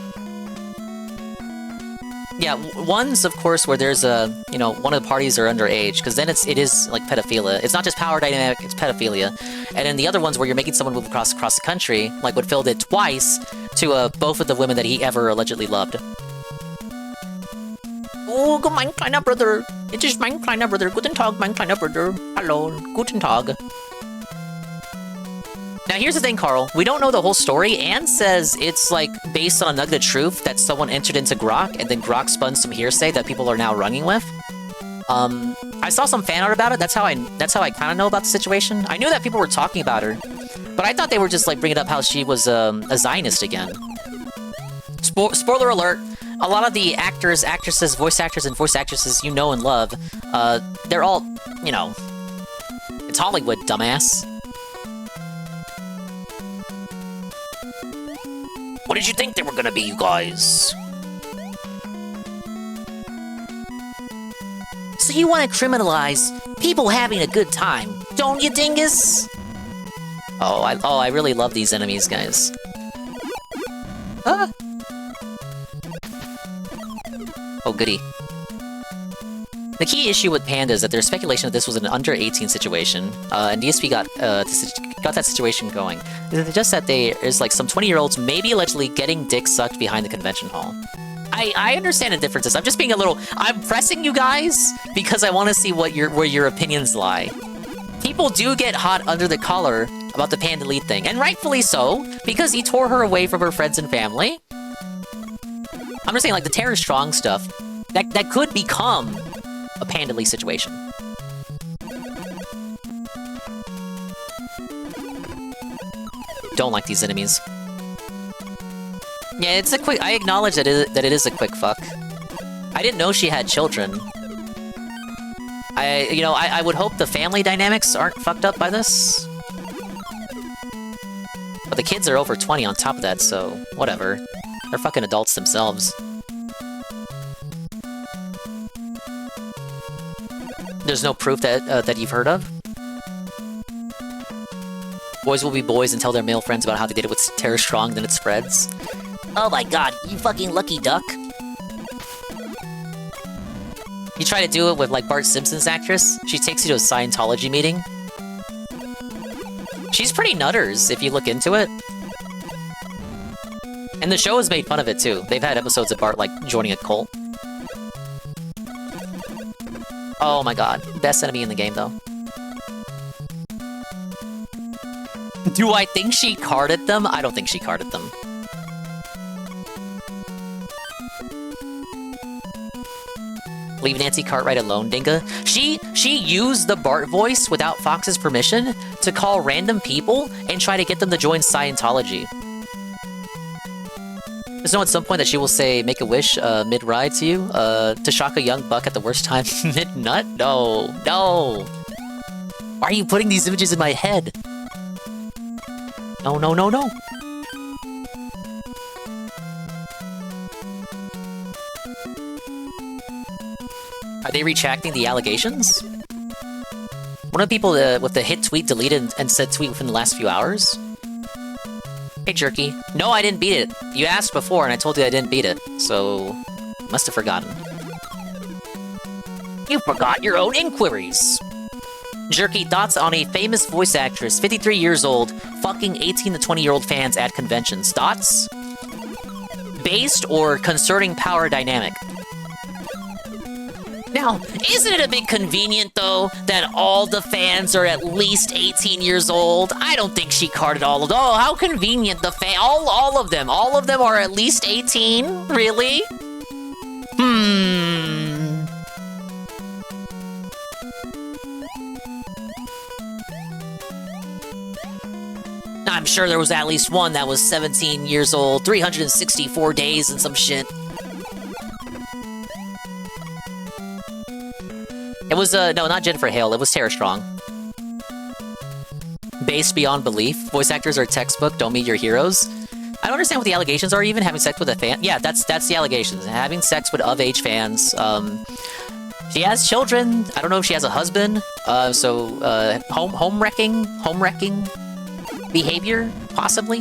Yeah, ones, of course, where there's a, you know, one of the parties are underage, because then it is like pedophilia. It's not just power dynamic, it's pedophilia. And then the other ones where you're making someone move across the country, like what Phil did twice, to both of the women that he ever allegedly loved. Oh, mein kleiner Bruder. It is mein kleiner Bruder. Guten Tag, mein kleiner Bruder. Hallo, guten Tag. Now here's the thing, Carl. We don't know the whole story. Anne says it's like based on a nugget of truth that someone entered into Grok, and then Grok spun some hearsay that people are now running with. I saw some fan art about it. That's how I kind of know about the situation. I knew that people were talking about her, but I thought they were just like bringing up how she was a Zionist again. Spoiler alert: a lot of the actors, actresses, voice actors, and voice actresses you know and love, they're all, you know, it's Hollywood, dumbass. What did you think they were gonna be, you guys? So you want to criminalize people having a good time, don't you, dingus? Oh, I really love these enemies, guys. Oh, goody. The key issue with Panda is that there's speculation that this was an under-18 situation, and DSP got that situation going. It's just that there's like some 20-year-olds maybe allegedly getting dick sucked behind the convention hall. I understand the differences. I'm just being a little... I'm pressing you guys because I want to see where your opinions lie. People do get hot under the collar about the Panda Lead thing, and rightfully so, because he tore her away from her friends and family. I'm just saying, like, the Terror Strong stuff, that could become a Panda Lead situation. Don't like these enemies. Yeah, it's a quick... I acknowledge that it is a quick fuck. I didn't know she had children. I would hope the family dynamics aren't fucked up by this. But the kids are over 20 on top of that, so whatever. They're fucking adults themselves. There's no proof that you've heard of? Boys will be boys and tell their male friends about how they did it with Terror Strong, then it spreads. Oh my god, you fucking lucky duck. You try to do it with, like, Bart Simpson's actress. She takes you to a Scientology meeting. She's pretty nutters, if you look into it. And the show has made fun of it, too. They've had episodes of Bart, like, joining a cult. Oh my god. Best enemy in the game, though. Do I think she carded them? I don't think she carded them. Leave Nancy Cartwright alone, Dinga. She used the Bart voice without Fox's permission to call random people and try to get them to join Scientology. There's no at some point that she will say, make a wish mid-ride to you, to shock a young buck at the worst time mid-nut? No, no. Why are you putting these images in my head? No, no, no, no. Are they retracting the allegations? One of the people with the hit tweet deleted and said tweet within the last few hours? Hey, Jerky. No, I didn't beat it. You asked before, and I told you I didn't beat it, so... must have forgotten. You forgot your own inquiries! Jerky, thoughts on a famous voice actress, 53 years old, fucking 18 to 20-year-old fans at conventions. Thoughts? Based or concerning power dynamic? Now, isn't it a bit convenient, though, that all the fans are at least 18 years old? I don't think she carded all of them. Oh, how convenient the all of them. All of them are at least 18? Really? I'm sure there was at least one that was 17 years old, 364 days and some shit. It was, no, not Jennifer Hale, it was Tara Strong. Based beyond belief. Voice actors are textbook, don't meet your heroes. I don't understand what the allegations are even, having sex with a fan. Yeah, that's the allegations. Having sex with of-age fans. She has children. I don't know if she has a husband. Home wrecking behavior, possibly.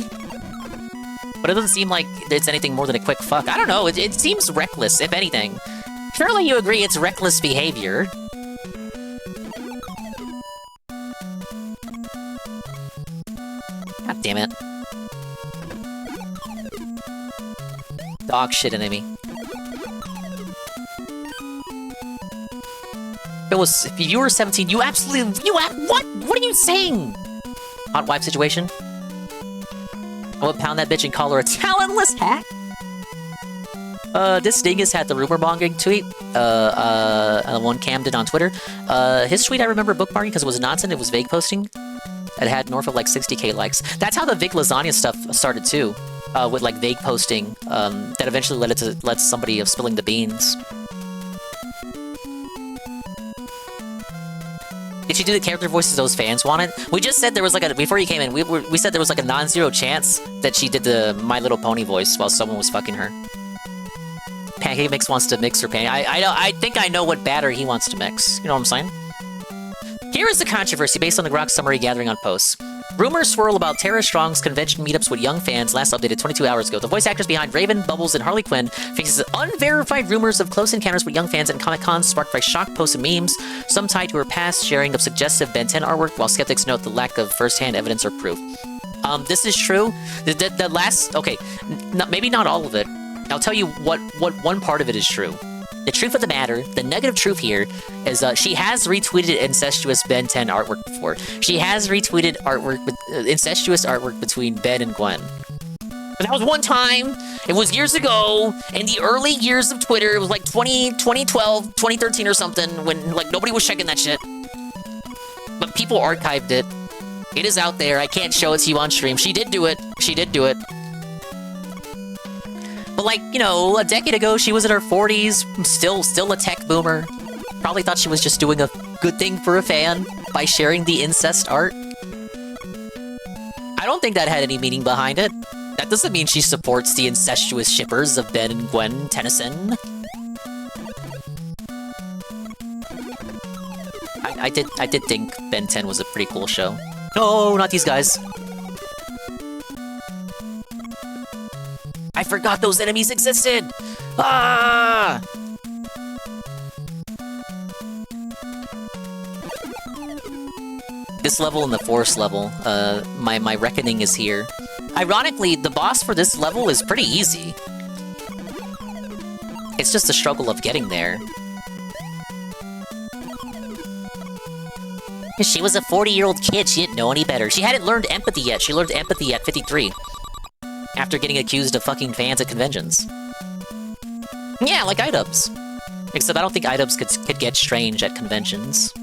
But it doesn't seem like it's anything more than a quick fuck. I don't know, it seems reckless, if anything. Surely you agree it's reckless behavior. God damn it. Dog shit enemy. If you were 17, you absolutely, what? What are you saying? Hot wife situation? I would pound that bitch and call her a talentless hack. This Dingus had the rumor mongering tweet. One Cam did on Twitter. His tweet I remember bookmarking because it was nonsense. It was vague posting. It had north of like 60k likes. That's how the Vig Lasagna stuff started too. With like vague posting. That eventually led to somebody of spilling the beans. Did she do the character voices those fans wanted? We just said there was like a, before you came in, we said there was like a non-zero chance that she did the My Little Pony voice while someone was fucking her. Pancake Mix wants to mix her pancake. I think I know what batter he wants to mix. You know what I'm saying? Here is the controversy based on the Grok summary gathering on posts. Rumors swirl about Tara Strong's convention meetups with young fans last updated 22 hours ago. The voice actors behind Raven, Bubbles, and Harley Quinn faces unverified rumors of close encounters with young fans at Comic-Con sparked by shock posts and memes, some tied to her past sharing of suggestive Ben 10 artwork, while skeptics note the lack of first-hand evidence or proof. This is true. The last... Okay, maybe not all of it. I'll tell you what one part of it is true. The truth of the matter, the negative truth here, is she has retweeted incestuous Ben 10 artwork before. She has retweeted artwork with incestuous artwork between Ben and Gwen. But that was one time. It was years ago, in the early years of Twitter. It was like 2012, 2013 or something, when like nobody was checking that shit. But people archived it. It is out there. I can't show it to you on stream. She did do it. She did do it. But like, you know, a decade ago, she was in her 40s, still a tech boomer. Probably thought she was just doing a good thing for a fan by sharing the incest art. I don't think that had any meaning behind it. That doesn't mean she supports the incestuous shippers of Ben and Gwen Tennyson. I did think Ben 10 was a pretty cool show. No, not these guys. I forgot those enemies existed! Ah! This level and the forest level, my reckoning is here. Ironically, the boss for this level is pretty easy. It's just the struggle of getting there. She was a 40-year-old kid, she didn't know any better. She hadn't learned empathy yet, she learned empathy at 53. After getting accused of fucking fans at conventions. Yeah, like iDubbbz. Except I don't think iDubbbz could get strange at conventions.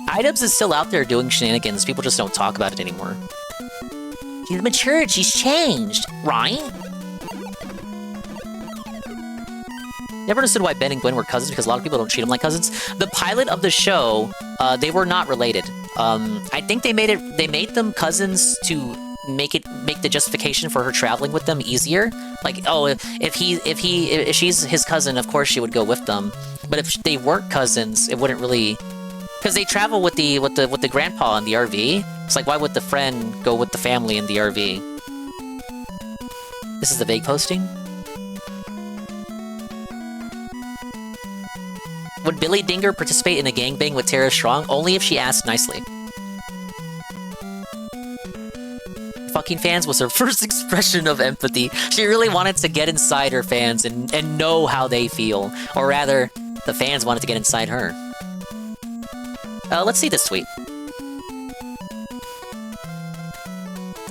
iDubbbz is still out there doing shenanigans, people just don't talk about it anymore. She's matured, she's changed, right? Never understood why Ben and Gwen were cousins, because a lot of people don't treat them like cousins. The pilot of the show, they were not related. I think they made them cousins to make the justification for her traveling with them easier. Like, oh, if she's his cousin, of course she would go with them. But if they weren't cousins, it wouldn't really, because they travel with the grandpa in the RV. It's like, why would the friend go with the family in the RV? This is the vague posting. Would Billy Dinger participate in a gangbang with Tara Strong? Only if she asked nicely. Fucking fans was her first expression of empathy. She really wanted to get inside her fans and know how they feel. Or rather, the fans wanted to get inside her. Let's see this tweet.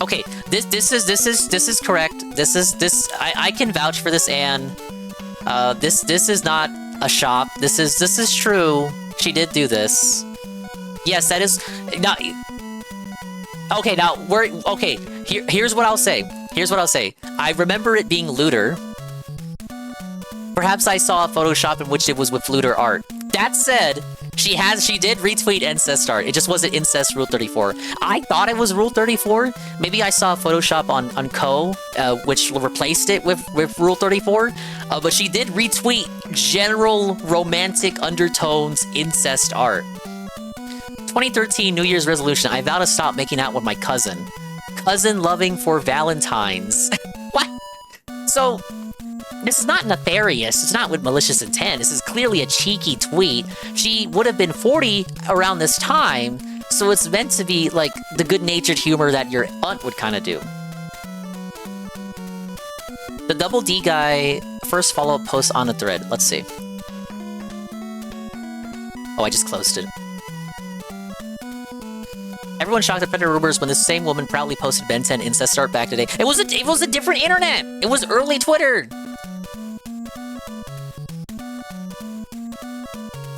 Okay, this is correct. I can vouch for this, Anne. This is not a shop. This is true. She did do this. Yes, that is not. Okay, now we're okay. Here's what I'll say. Here's what I'll say. I remember it being looter. Perhaps I saw a Photoshop in which it was with looter art. That said, she did retweet incest art. It just wasn't incest Rule 34. I thought it was Rule 34. Maybe I saw a Photoshop on Co, which replaced it with Rule 34. But she did retweet general romantic undertones incest art. 2013 New Year's resolution. I vow to stop making out with my cousin. Cousin loving for Valentine's. What? So, this is not nefarious. It's not with malicious intent. This is clearly a cheeky tweet. She would have been 40 around this time, so it's meant to be like the good-natured humor that your aunt would kind of do. The Double D guy, first follow-up post on the thread. Let's see. Oh, I just closed it. Everyone shocked at Predator rumors when this same woman proudly posted Ben 10 incest art back today. It was a different internet. It was early Twitter.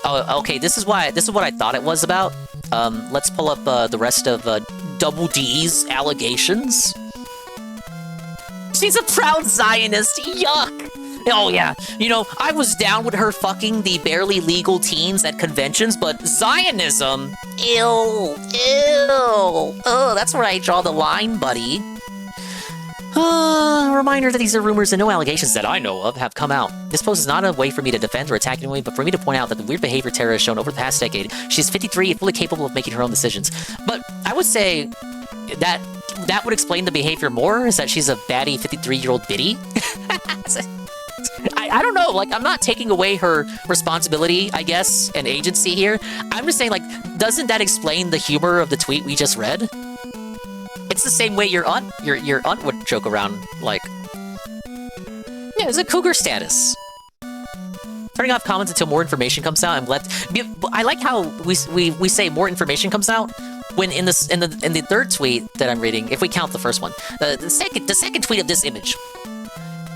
Oh, okay. This is what I thought it was about. Let's pull up the rest of Double D's allegations. She's a proud Zionist. Yuck. Oh yeah, you know, I was down with her fucking the barely legal teens at conventions, but Zionism? Ew. Oh, that's where I draw the line, buddy. Reminder that these are rumors and no allegations that I know of have come out. This post is not a way for me to defend or attack anyone, but for me to point out that the weird behavior Tara has shown over the past decade. She's 53 and fully capable of making her own decisions. But I would say that would explain the behavior more, is that she's a baddie 53-year-old biddy. I don't know, like, I'm not taking away her responsibility, I guess, and agency here. I'm just saying, like, doesn't that explain the humor of the tweet we just read? It's the same way your aunt would joke around, like... Yeah, it's a cougar status. Turning off comments until more information comes out. I like how we say more information comes out when in the third tweet that I'm reading, if we count the first one, the second tweet of this image.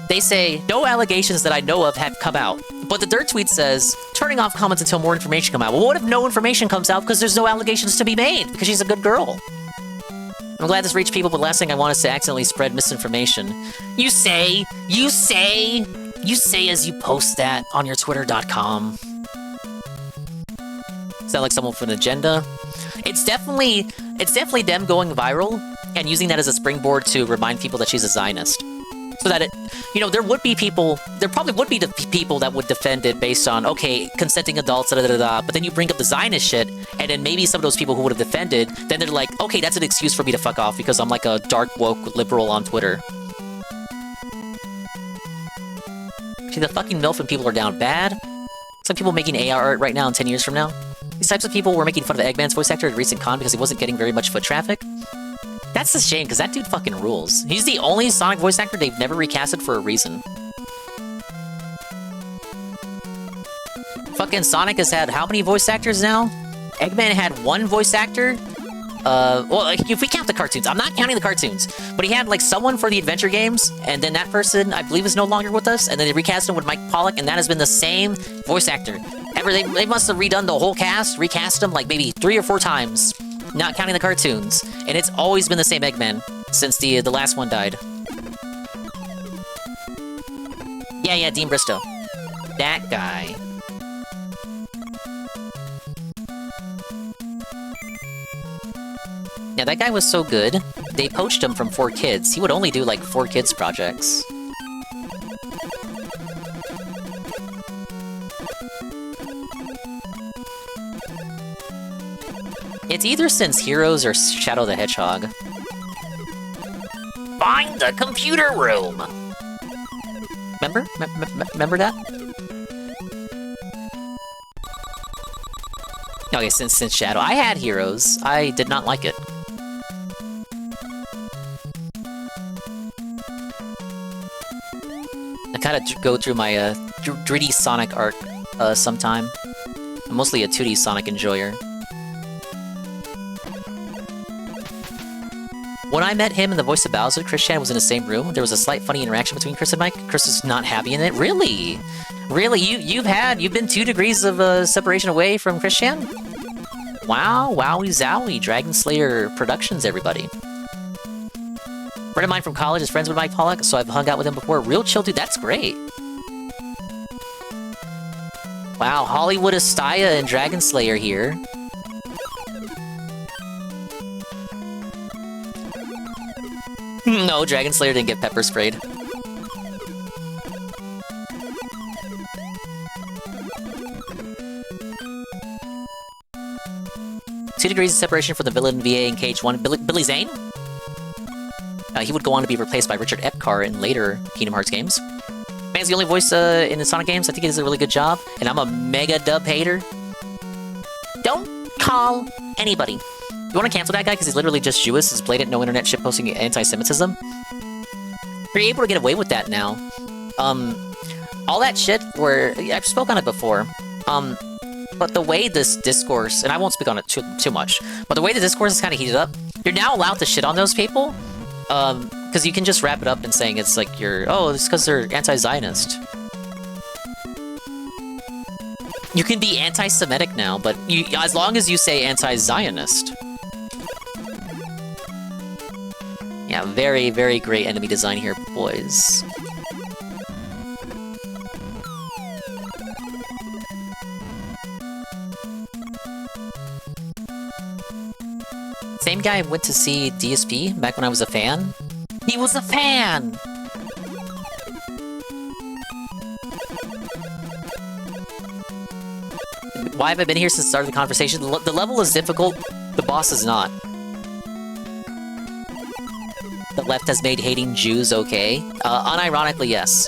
They say, no allegations that I know of have come out. But the third tweet says, turning off comments until more information come out. Well, what if no information comes out because there's no allegations to be made? Because she's a good girl. I'm glad this reached people, but last thing I want is to accidentally spread misinformation. You say as you post that on your twitter.com. Is that like someone with an agenda? It's definitely them going viral and using that as a springboard to remind people that she's a Zionist. So that it, you know, there probably would be the people that would defend it based on, okay, consenting adults, but then you bring up the Zionist shit, and then maybe some of those people who would have defended, then they're like, okay, that's an excuse for me to fuck off because I'm like a dark, woke liberal on Twitter. See, the fucking MILF and people are down bad. Some people making AR art right now and 10 years from now. These types of people were making fun of Eggman's voice actor at a recent con because he wasn't getting very much foot traffic. That's a shame, because that dude fucking rules. He's the only Sonic voice actor they've never recasted for a reason. Fucking Sonic has had how many voice actors now? Eggman had one voice actor? Well, if we count the cartoons. I'm not counting the cartoons. But he had, like, someone for the adventure games, and then that person, I believe, is no longer with us, and then they recast him with Mike Pollock, and that has been the same voice actor. They must have redone the whole cast, recast him, like, maybe 3 or 4 times. Not counting the cartoons, and it's always been the same Eggman since the last one died. Yeah, Dean Bristow. That guy. Yeah, that guy was so good, they poached him from 4Kids. He would only do, like, 4Kids projects. It's either since Heroes or Shadow the Hedgehog. Find the computer room! Remember? Remember that? Okay, since Shadow. I had Heroes. I did not like it. I kind of go through my 3D Sonic arc sometime. I'm mostly a 2D Sonic enjoyer. When I met him and the voice of Bowser, Chris Chan was in the same room. There was a slight funny interaction between Chris and Mike. Chris was not happy in it. Really? Really? You've been 2 degrees of separation away from Chris Chan? Wow, wowie zowie, Dragon Slayer Productions, everybody. Friend of mine from college is friends with Mike Pollock, so I've hung out with him before. Real chill dude, that's great. Wow, Hollywood Astaya and Dragon Slayer here. No, Dragon Slayer didn't get pepper sprayed. 2 degrees of separation for the villain VA in KH1. Billy Zane? He would go on to be replaced by Richard Epcar in later Kingdom Hearts games. Man's the only voice in the Sonic games. I think he does a really good job. And I'm a mega dub hater. Don't call anybody. You want to cancel that guy because he's literally just Jewish, his blatant no internet shitposting anti-Semitism? You're able to get away with that now. All that shit where... I've spoken on it before. But the way this discourse... And I won't speak on it too much. But the way the discourse is kind of heated up, you're now allowed to shit on those people. Because you can just wrap it up in saying it's like you're... Oh, it's because they're anti-Zionist. You can be anti-Semitic now, but as long as you say anti-Zionist. Yeah, very, very great enemy design here, boys. Same guy went to see DSP back when I was a fan. He was a fan! Why have I been here since the start of the conversation? The level is difficult, the boss is not. The left has made hating Jews okay. Unironically, yes.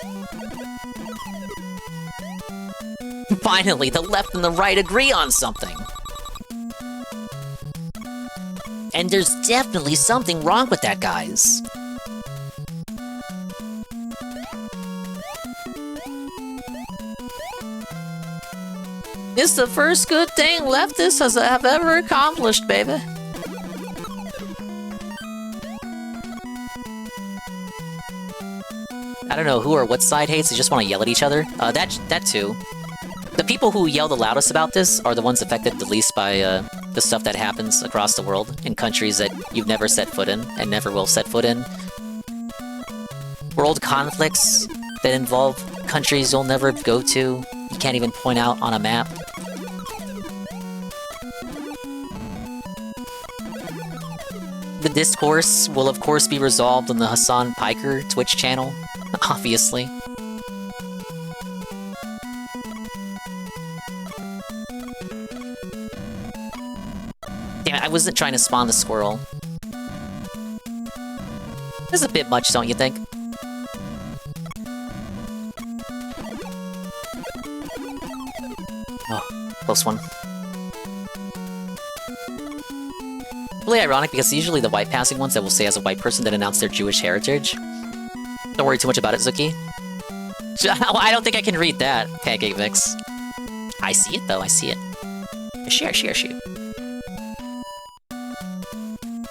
Finally, the left and the right agree on something! And there's definitely something wrong with that, guys. It's the first good thing leftists have ever accomplished, baby. I don't know who or what side hates, they just want to yell at each other. That too. The people who yell the loudest about this are the ones affected the least by the stuff that happens across the world in countries that you've never set foot in and never will set foot in. World conflicts that involve countries you'll never go to, you can't even point out on a map. The discourse will of course be resolved on the Hassan Piker Twitch channel, obviously. Damn it, I wasn't trying to spawn the squirrel. This is a bit much, don't you think? Oh, close one. Really ironic because it's usually the white passing ones that will say as a white person that announce their Jewish heritage. Don't worry too much about it, Zuki. I don't think I can read that, Pancake Mix. I see it though, I see it. Share.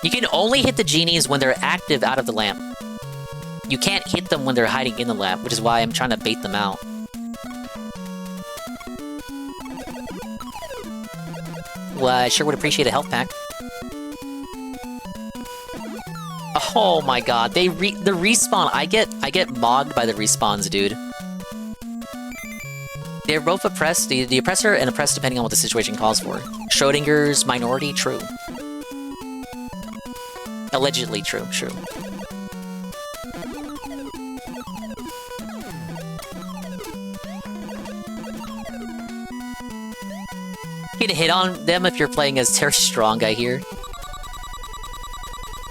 You can only hit the genies when they're active out of the lamp. You can't hit them when they're hiding in the lamp, which is why I'm trying to bait them out. Well, I sure would appreciate a health pack. Oh my god, the respawn, I get mogged by the respawns, dude. They're both oppressed, the oppressor and oppressed depending on what the situation calls for. Schrodinger's minority, true. Allegedly true. You can hit on them if you're playing as Terry Strong, I hear.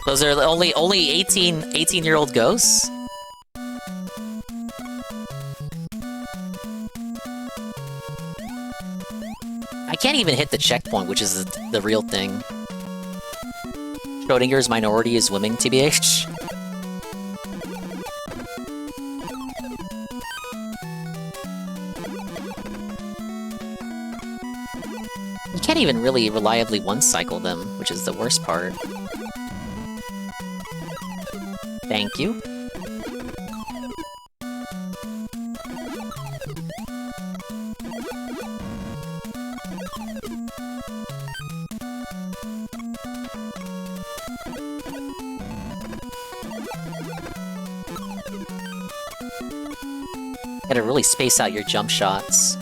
Those are only 18-year-old ghosts? I can't even hit the checkpoint, which is the real thing. Schrodinger's minority is swimming, TBH. You can't even really reliably one-cycle them, which is the worst part. Thank you. Gotta really space out your jump shots.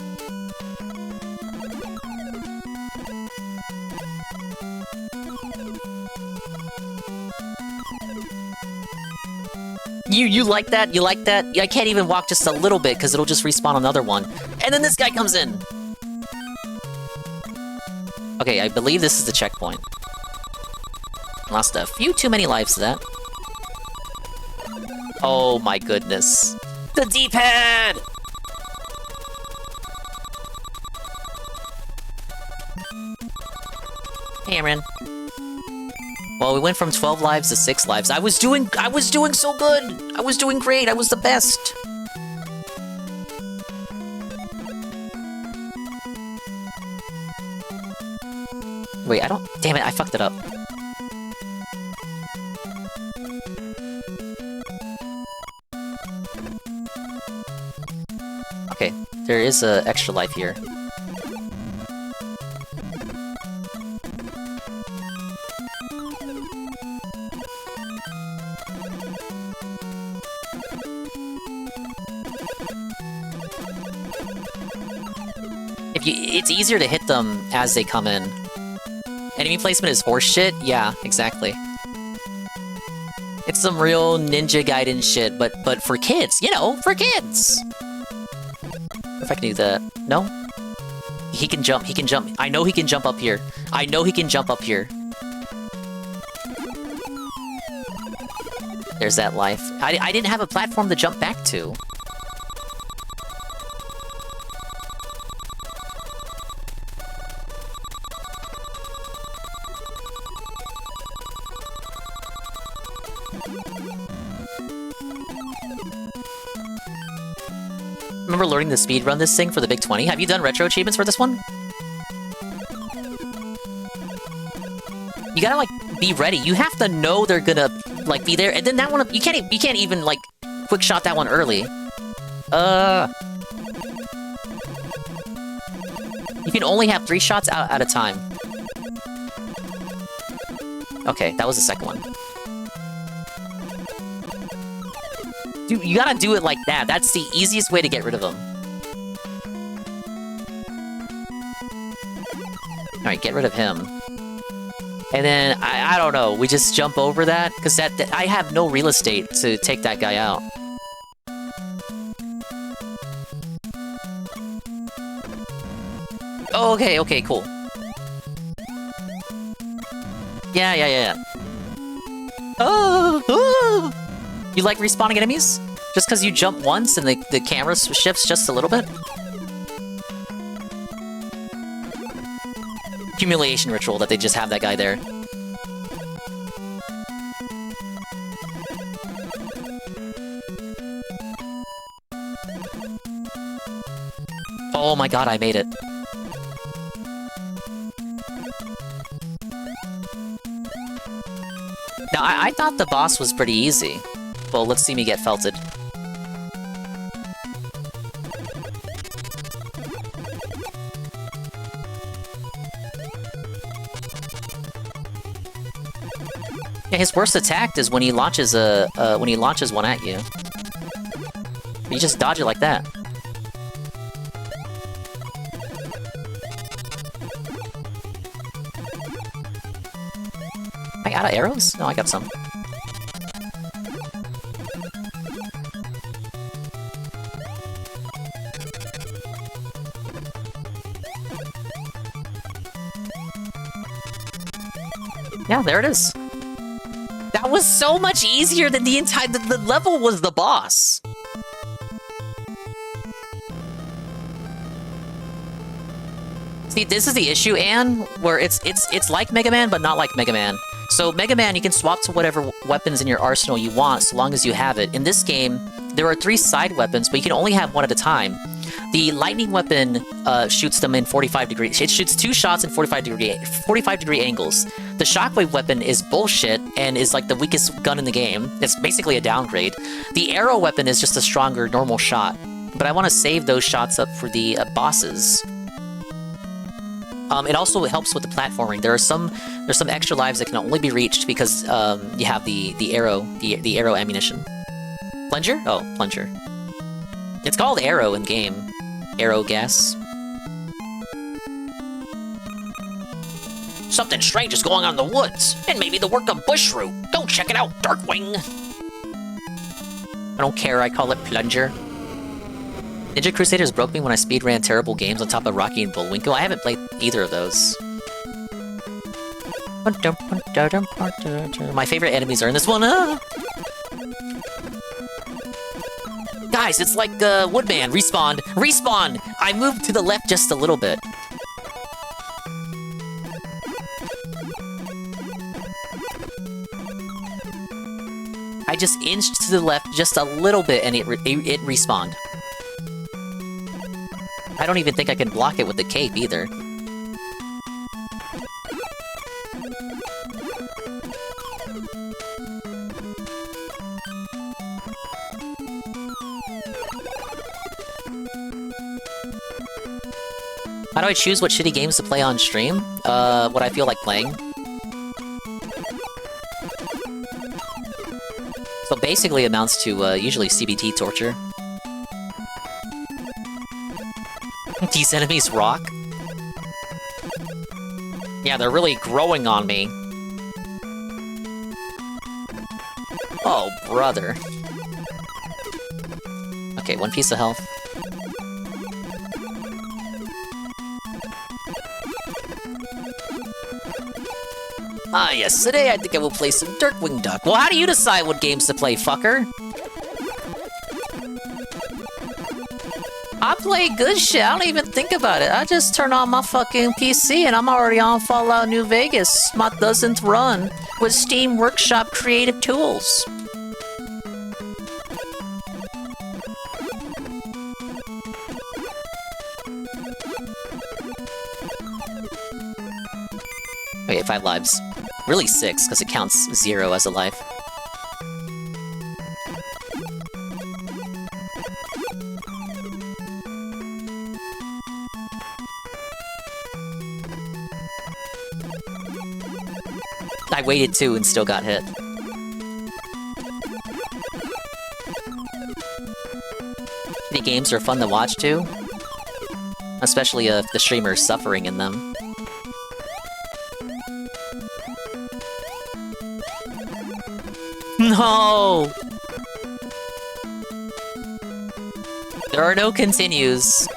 You like that? You like that? I can't even walk just a little bit because it'll just respawn another one. And then this guy comes in! Okay, I believe this is the checkpoint. Lost a few too many lives to that. Oh my goodness. The D-pad! Hey, Amran. Well, we went from 12 lives to 6 lives. I was doing so good! I was doing great, I was the best! Wait, I don't... Damn it, I fucked it up. Okay, there is a extra life here. It's easier to hit them as they come in. Enemy placement is horseshit? Yeah, exactly. It's some real Ninja Gaiden shit, but for kids, you know, for kids! If I can do that. No? He can jump, he can jump. I know he can jump up here. I know he can jump up here. There's that life. I didn't have a platform to jump back to. Remember learning to speedrun this thing for the Big 20? Have you done retro achievements for this one? You gotta, like, be ready. You have to know they're gonna, like, be there, and then that one, you can't even, like, quick shot that one early. You can only have 3 shots out at a time. Okay, that was the second one. Dude, you gotta do it like that. That's the easiest way to get rid of them. Alright, get rid of him. And then, I don't know, we just jump over that? Because that I have no real estate to take that guy out. Oh, okay, cool. Yeah. Oh! You like respawning enemies? Just because you jump once and the camera shifts just a little bit? Humiliation ritual that they just have that guy there. Oh my god, I made it. Now, I thought the boss was pretty easy. Well, let's see me get felted. Yeah, his worst attack is when he launches one at you. You just dodge it like that. I out of arrows? No, I got some. Yeah, there it is. That was so much easier than the entire... The level was the boss. See, this is the issue, Anne, where it's like Mega Man, but not like Mega Man. So, Mega Man, you can swap to whatever weapons in your arsenal you want, so long as you have it. In this game, there are 3 side weapons, but you can only have one at a time. The lightning weapon shoots them in 45 degrees. It shoots 2 shots in 45 degree angles. The shockwave weapon is bullshit and is like the weakest gun in the game. It's basically a downgrade. The arrow weapon is just a stronger normal shot. But I want to save those shots up for the bosses. It also helps with the platforming. There's some extra lives that can only be reached because you have the arrow ammunition. Plunger? Oh, plunger. It's called Arrow in game. Arrow gas. Something strange is going on in the woods, and maybe the work of Bushroot. Go check it out, Darkwing. I don't care, I call it Plunger. Ninja Crusaders broke me when I speedran terrible games on top of Rocky and Bullwinkle. I haven't played either of those. My favorite enemies are in this one. Guys, it's like Woodman. Respawn. Respawn! I moved to the left just a little bit. I just inched to the left just a little bit and it respawned. I don't even think I can block it with the cape either. How do I choose what shitty games to play on stream? What I feel like playing. So basically amounts to, usually CBT torture. These enemies rock. Yeah, they're really growing on me. Oh, brother. Okay, 1 piece of health. Ah, yes, today I think I will play some Darkwing Duck. Well, how do you decide what games to play, fucker? I play good shit, I don't even think about it. I just turn on my fucking PC and I'm already on Fallout New Vegas. My doesn't run with Steam Workshop creative tools. Okay, 5 lives. Really 6, because it counts 0 as a life. I waited 2 and still got hit. The games are fun to watch too. Especially if the streamer is suffering in them. No! There are no continues,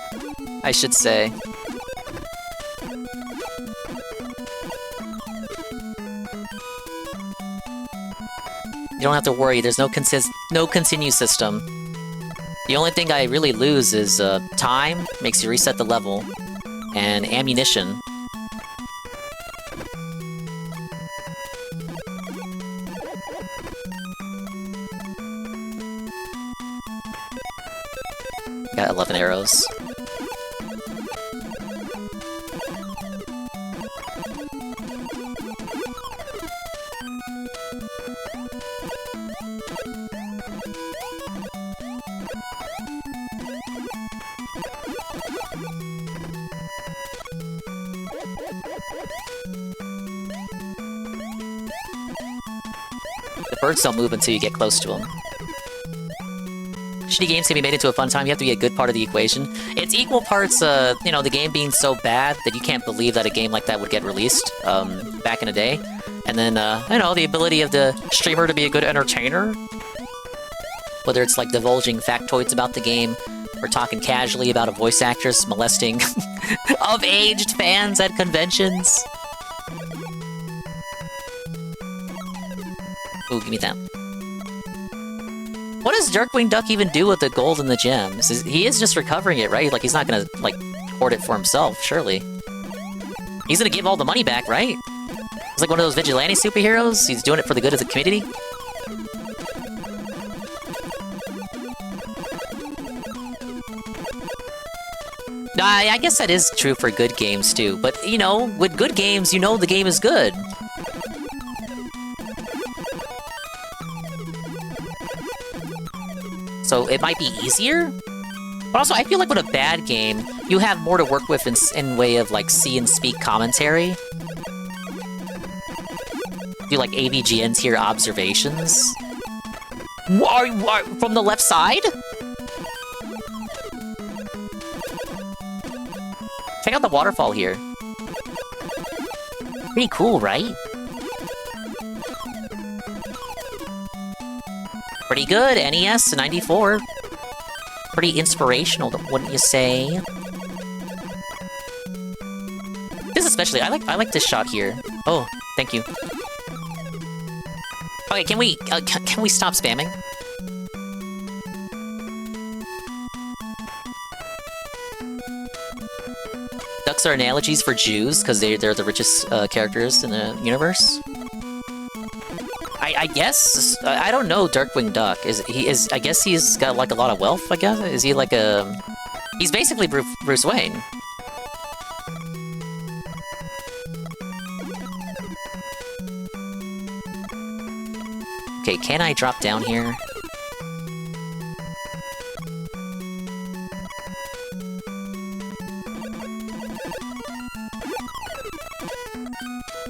I should say. You don't have to worry, there's no continue system. The only thing I really lose is time, makes you reset the level, and ammunition. Got 11 arrows. The birds don't move until you get close to them. Shitty games can be made into a fun time, you have to be a good part of the equation. It's equal parts, you know, the game being so bad that you can't believe that a game like that would get released, back in the day. And then, you know, the ability of the streamer to be a good entertainer. Whether it's like divulging factoids about the game, or talking casually about a voice actress molesting of-aged fans at conventions. Ooh, give me that. What does Darkwing Duck even do with the gold and the gems? He is just recovering it, right? Like, he's not gonna, like, hoard it for himself, surely. He's gonna give all the money back, right? He's like one of those vigilante superheroes. He's doing it for the good of the community. I guess that is true for good games, too. But, you know, with good games, you know the game is good. So it might be easier? But also, I feel like with a bad game, you have more to work with in way of, like, see and speak commentary. Do, like, AVGN tier observations. What, from the left side? Check out the waterfall here. Pretty cool, right? Pretty good, NES 94. Pretty inspirational, wouldn't you say? This especially, I like this shot here. Oh, thank you. Okay, can we stop spamming? Ducks are analogies for Jews because they're the richest characters in the universe. I guess I don't know. Darkwing Duck I guess he's got like a lot of wealth. I guess is he like a? He's basically Bruce Wayne. Okay, can I drop down here?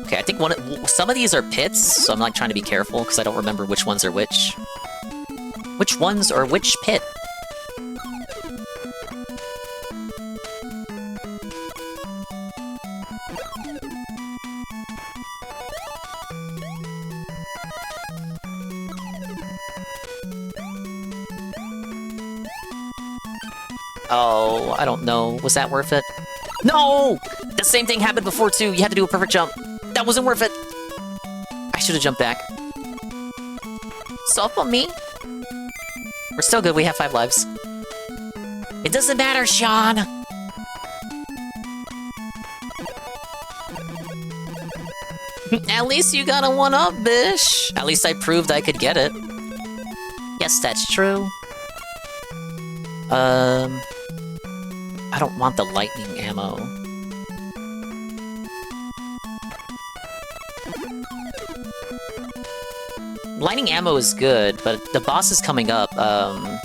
Okay, I think some of these are pits, so I'm like trying to be careful because I don't remember which ones are which. Which ones are which pit? Oh, I don't know. Was that worth it? No! The same thing happened before too. You had to do a perfect jump. That wasn't worth it. I should have jumped back. Soft on me. We're still good. We have 5 lives. It doesn't matter, Sean. At least you got a 1-up, bish. At least I proved I could get it. Yes, that's true. I don't want the lightning ammo. Lightning ammo is good, but the boss is coming up. Well,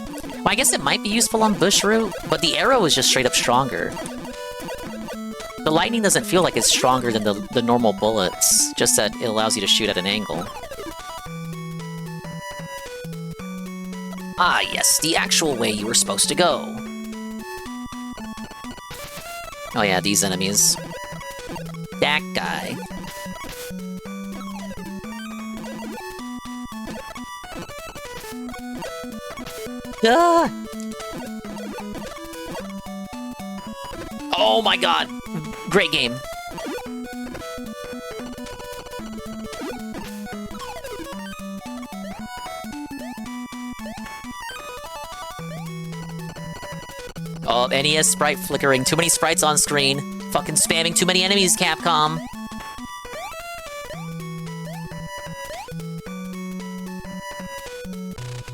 I guess it might be useful on bush route, but the arrow is just straight up stronger. The lightning doesn't feel like it's stronger than the normal bullets, just that it allows you to shoot at an angle. Ah, yes, the actual way you were supposed to go. Oh yeah, these enemies. That guy. Ah! Oh my god! Great game. Oh, NES sprite flickering. Too many sprites on screen. Fucking spamming too many enemies, Capcom.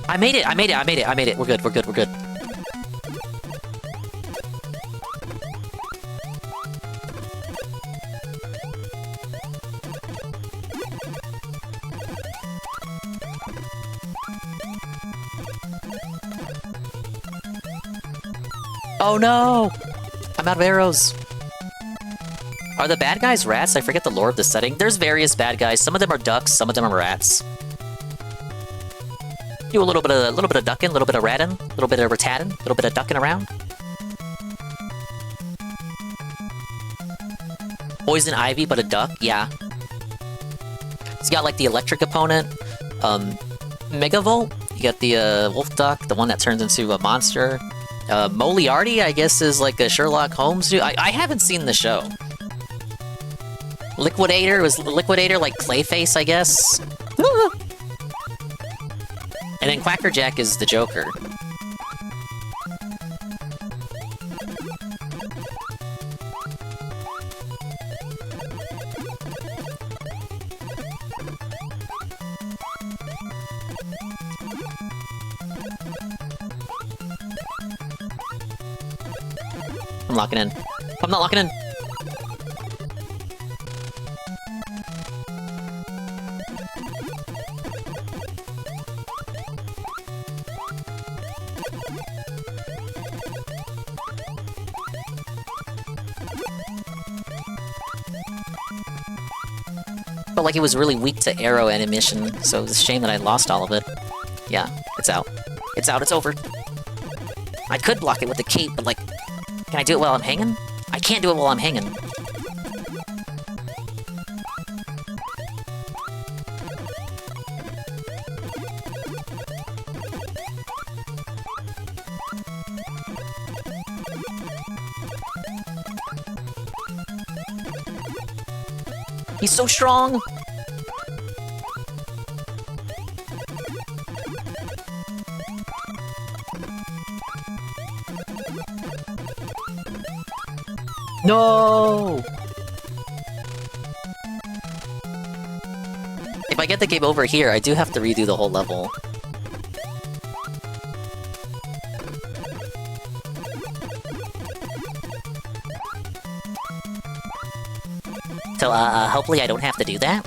I made it, I made it, I made it, I made it. We're good, we're good, we're good. Oh no! I'm out of arrows. Are the bad guys rats? I forget the lore of the setting. There's various bad guys. Some of them are ducks, some of them are rats. Do a little bit of ducking, a little bit of ratting, a little bit of ratatting, a little bit of ducking around. Poison Ivy, but a duck, yeah. It's got like the electric opponent, Megavolt. You got the wolf duck, the one that turns into a monster. Moriarty, I guess, is like a Sherlock Holmes dude. I haven't seen the show. Liquidator was Liquidator like Clayface, I guess. And then Quackerjack is the Joker. I'm locking in. I'm not locking in. Felt like it was really weak to arrow animation, so it's a shame that I lost all of it. Yeah, it's out. It's out, it's over. I could block it with the cape, but like, can I do it while I'm hanging? I can't do it while I'm hanging. He's so strong! No! If I get the game over here, I do have to redo the whole level. So, hopefully I don't have to do that.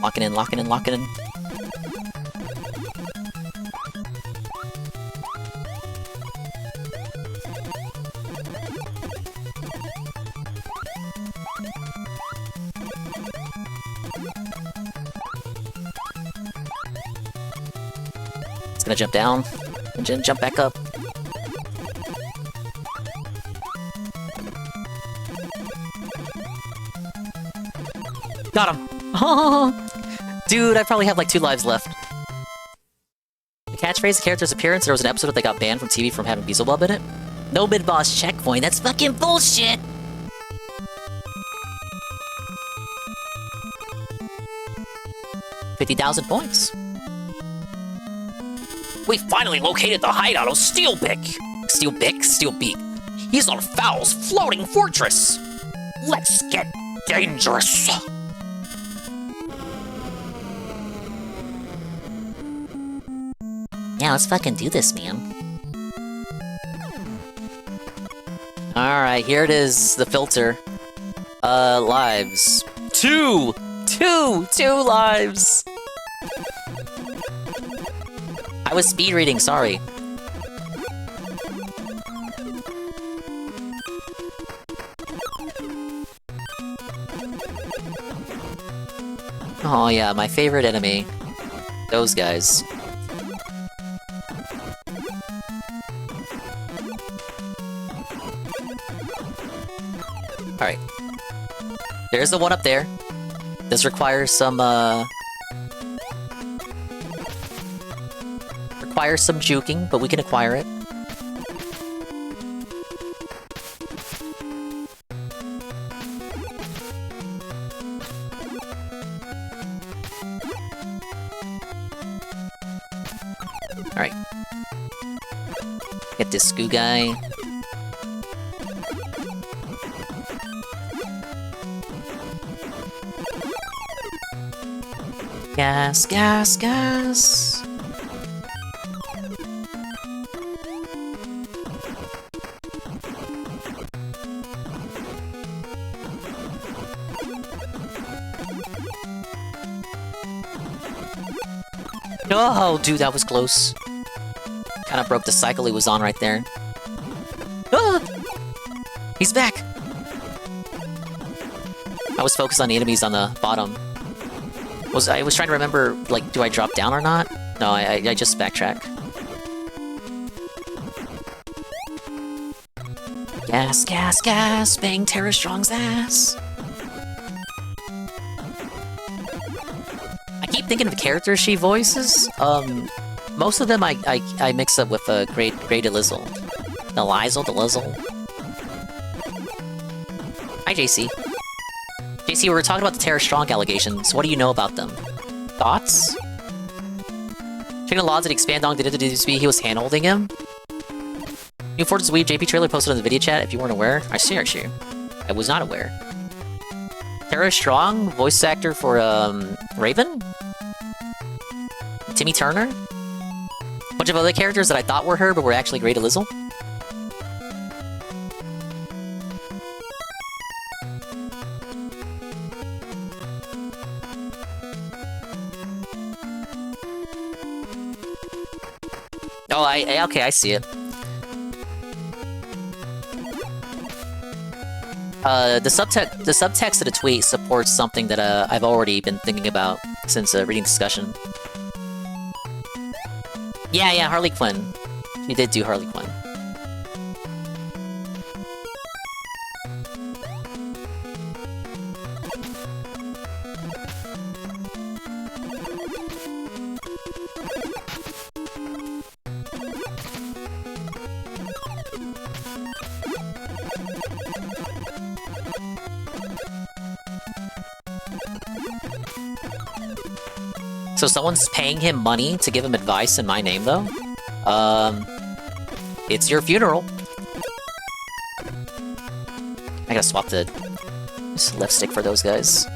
Locking in, locking in, locking in. It's gonna jump down, and then jump back up. Got him! Dude, I probably have like 2 lives left. The catchphrase, the character's appearance, there was an episode that they got banned from TV from having Beelzebub in it. No mid-boss checkpoint, that's fucking bullshit! $50,000 points. We finally located the hideout of Steelbeak. Steelbeak? He's on Foul's floating fortress. Let's get dangerous. Yeah, let's fucking do this, man. Alright, here it is, the filter. Lives. 2 lives! I was speed reading, sorry. Oh yeah, my favorite enemy. Those guys. Alright. There's the one up there. This requires some, requires some juking, but we can acquire it. Alright. Get this goo guy. Gas, gas, gas! Oh, dude, that was close. Kinda broke the cycle he was on right there. Ah! He's back! I was focused on the enemies on the bottom. I was trying to remember, like, do I drop down or not? No, I just backtrack. Gas, gas, gas! Bang Terra Strong's ass! I keep thinking of the characters she voices. Most of them I mix up with Great Elizzle. The Lizzle. Hi, JC. JC, we were talking about the Terra Strong allegations. What do you know about them? Thoughts? Checking the laws that expand on did he was hand-holding him? New Fortress Weave JP trailer posted in the video chat if you weren't aware. I see. I was not aware. Terra Strong, voice actor for Raven? Timmy Turner? A bunch of other characters that I thought were her but were actually Great Elizzle. Oh, okay, I see it. The subtext of the tweet supports something that I've already been thinking about since reading discussion. Yeah, Harley Quinn. He did do Harley Quinn. So someone's paying him money to give him advice in my name, though? It's your funeral. I gotta swap the lipstick for those guys.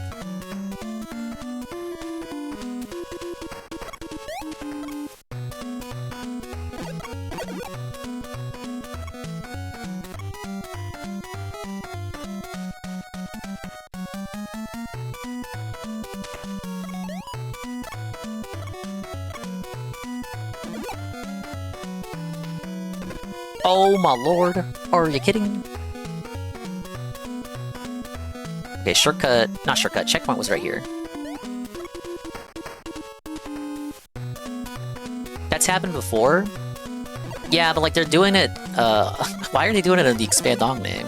Oh my lord, are you kidding? Okay, shortcut, not shortcut, checkpoint was right here. That's happened before? Yeah, but like they're doing it, why are they doing it in the Expandong name?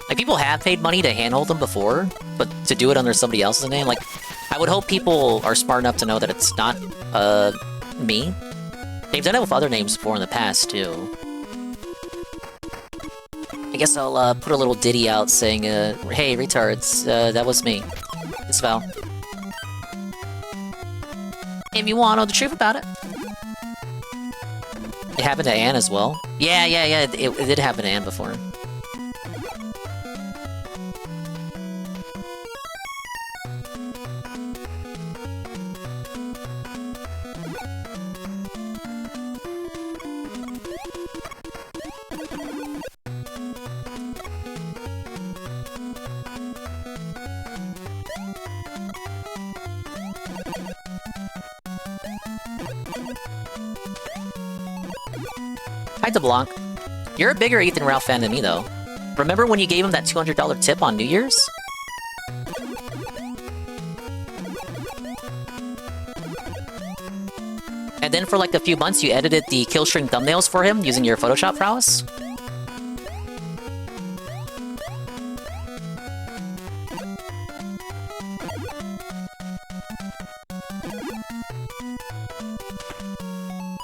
Like people have paid money to handhold them before, but to do it under somebody else's name, like I would hope people are smart enough to know that it's not, me. They've done it with other names before in the past, too. I guess I'll, put a little ditty out saying, hey, retards, that was me. It's Val. If you want to know the truth about it. It happened to Anne as well. Yeah, it did happen to Anne before. Hi, DeBlanc. You're a bigger Ethan Ralph fan than me, though. Remember when you gave him that $200 tip on New Year's? And then for like a few months, you edited the Killstream thumbnails for him using your Photoshop prowess?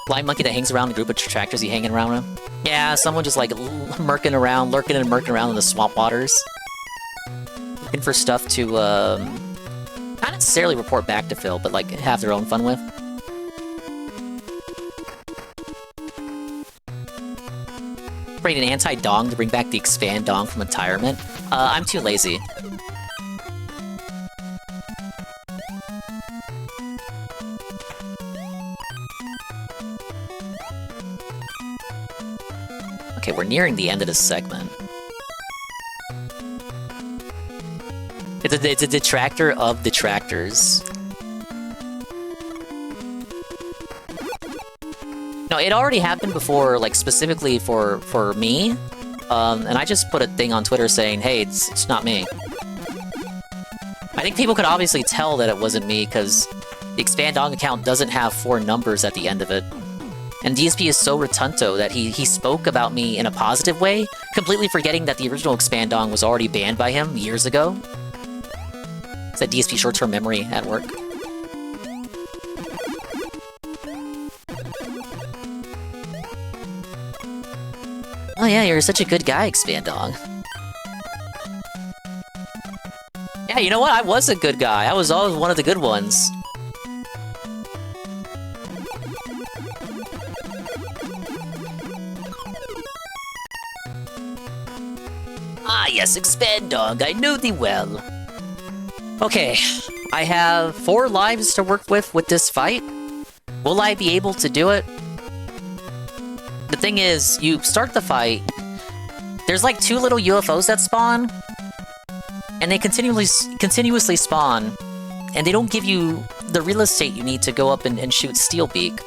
Blind monkey that hangs around a group of detractors you hanging around him? Yeah, someone just like lurking around in the swamp waters. Looking for stuff to, not necessarily report back to Phil, but like have their own fun with. Create an anti-dong to bring back the expand dong from retirement. I'm too lazy. Okay, we're nearing the end of this segment. It's a detractor of detractors. No, it already happened before, like, specifically for me. And I just put a thing on Twitter saying, hey, it's not me. I think people could obviously tell that it wasn't me, because the Expandong account doesn't have 4 numbers at the end of it. And DSP is so rotunto that he spoke about me in a positive way, completely forgetting that the original Expandong was already banned by him years ago. It's that DSP short-term memory at work. Oh yeah, you're such a good guy, Expandong. Yeah, you know what? I was a good guy. I was always one of the good ones. Ah yes, Expandong, I know thee well. Okay, I have 4 lives to work with this fight. Will I be able to do it? The thing is, you start the fight, there's like 2 little UFOs that spawn, and they continuously spawn, and they don't give you the real estate you need to go up and shoot Steelbeak.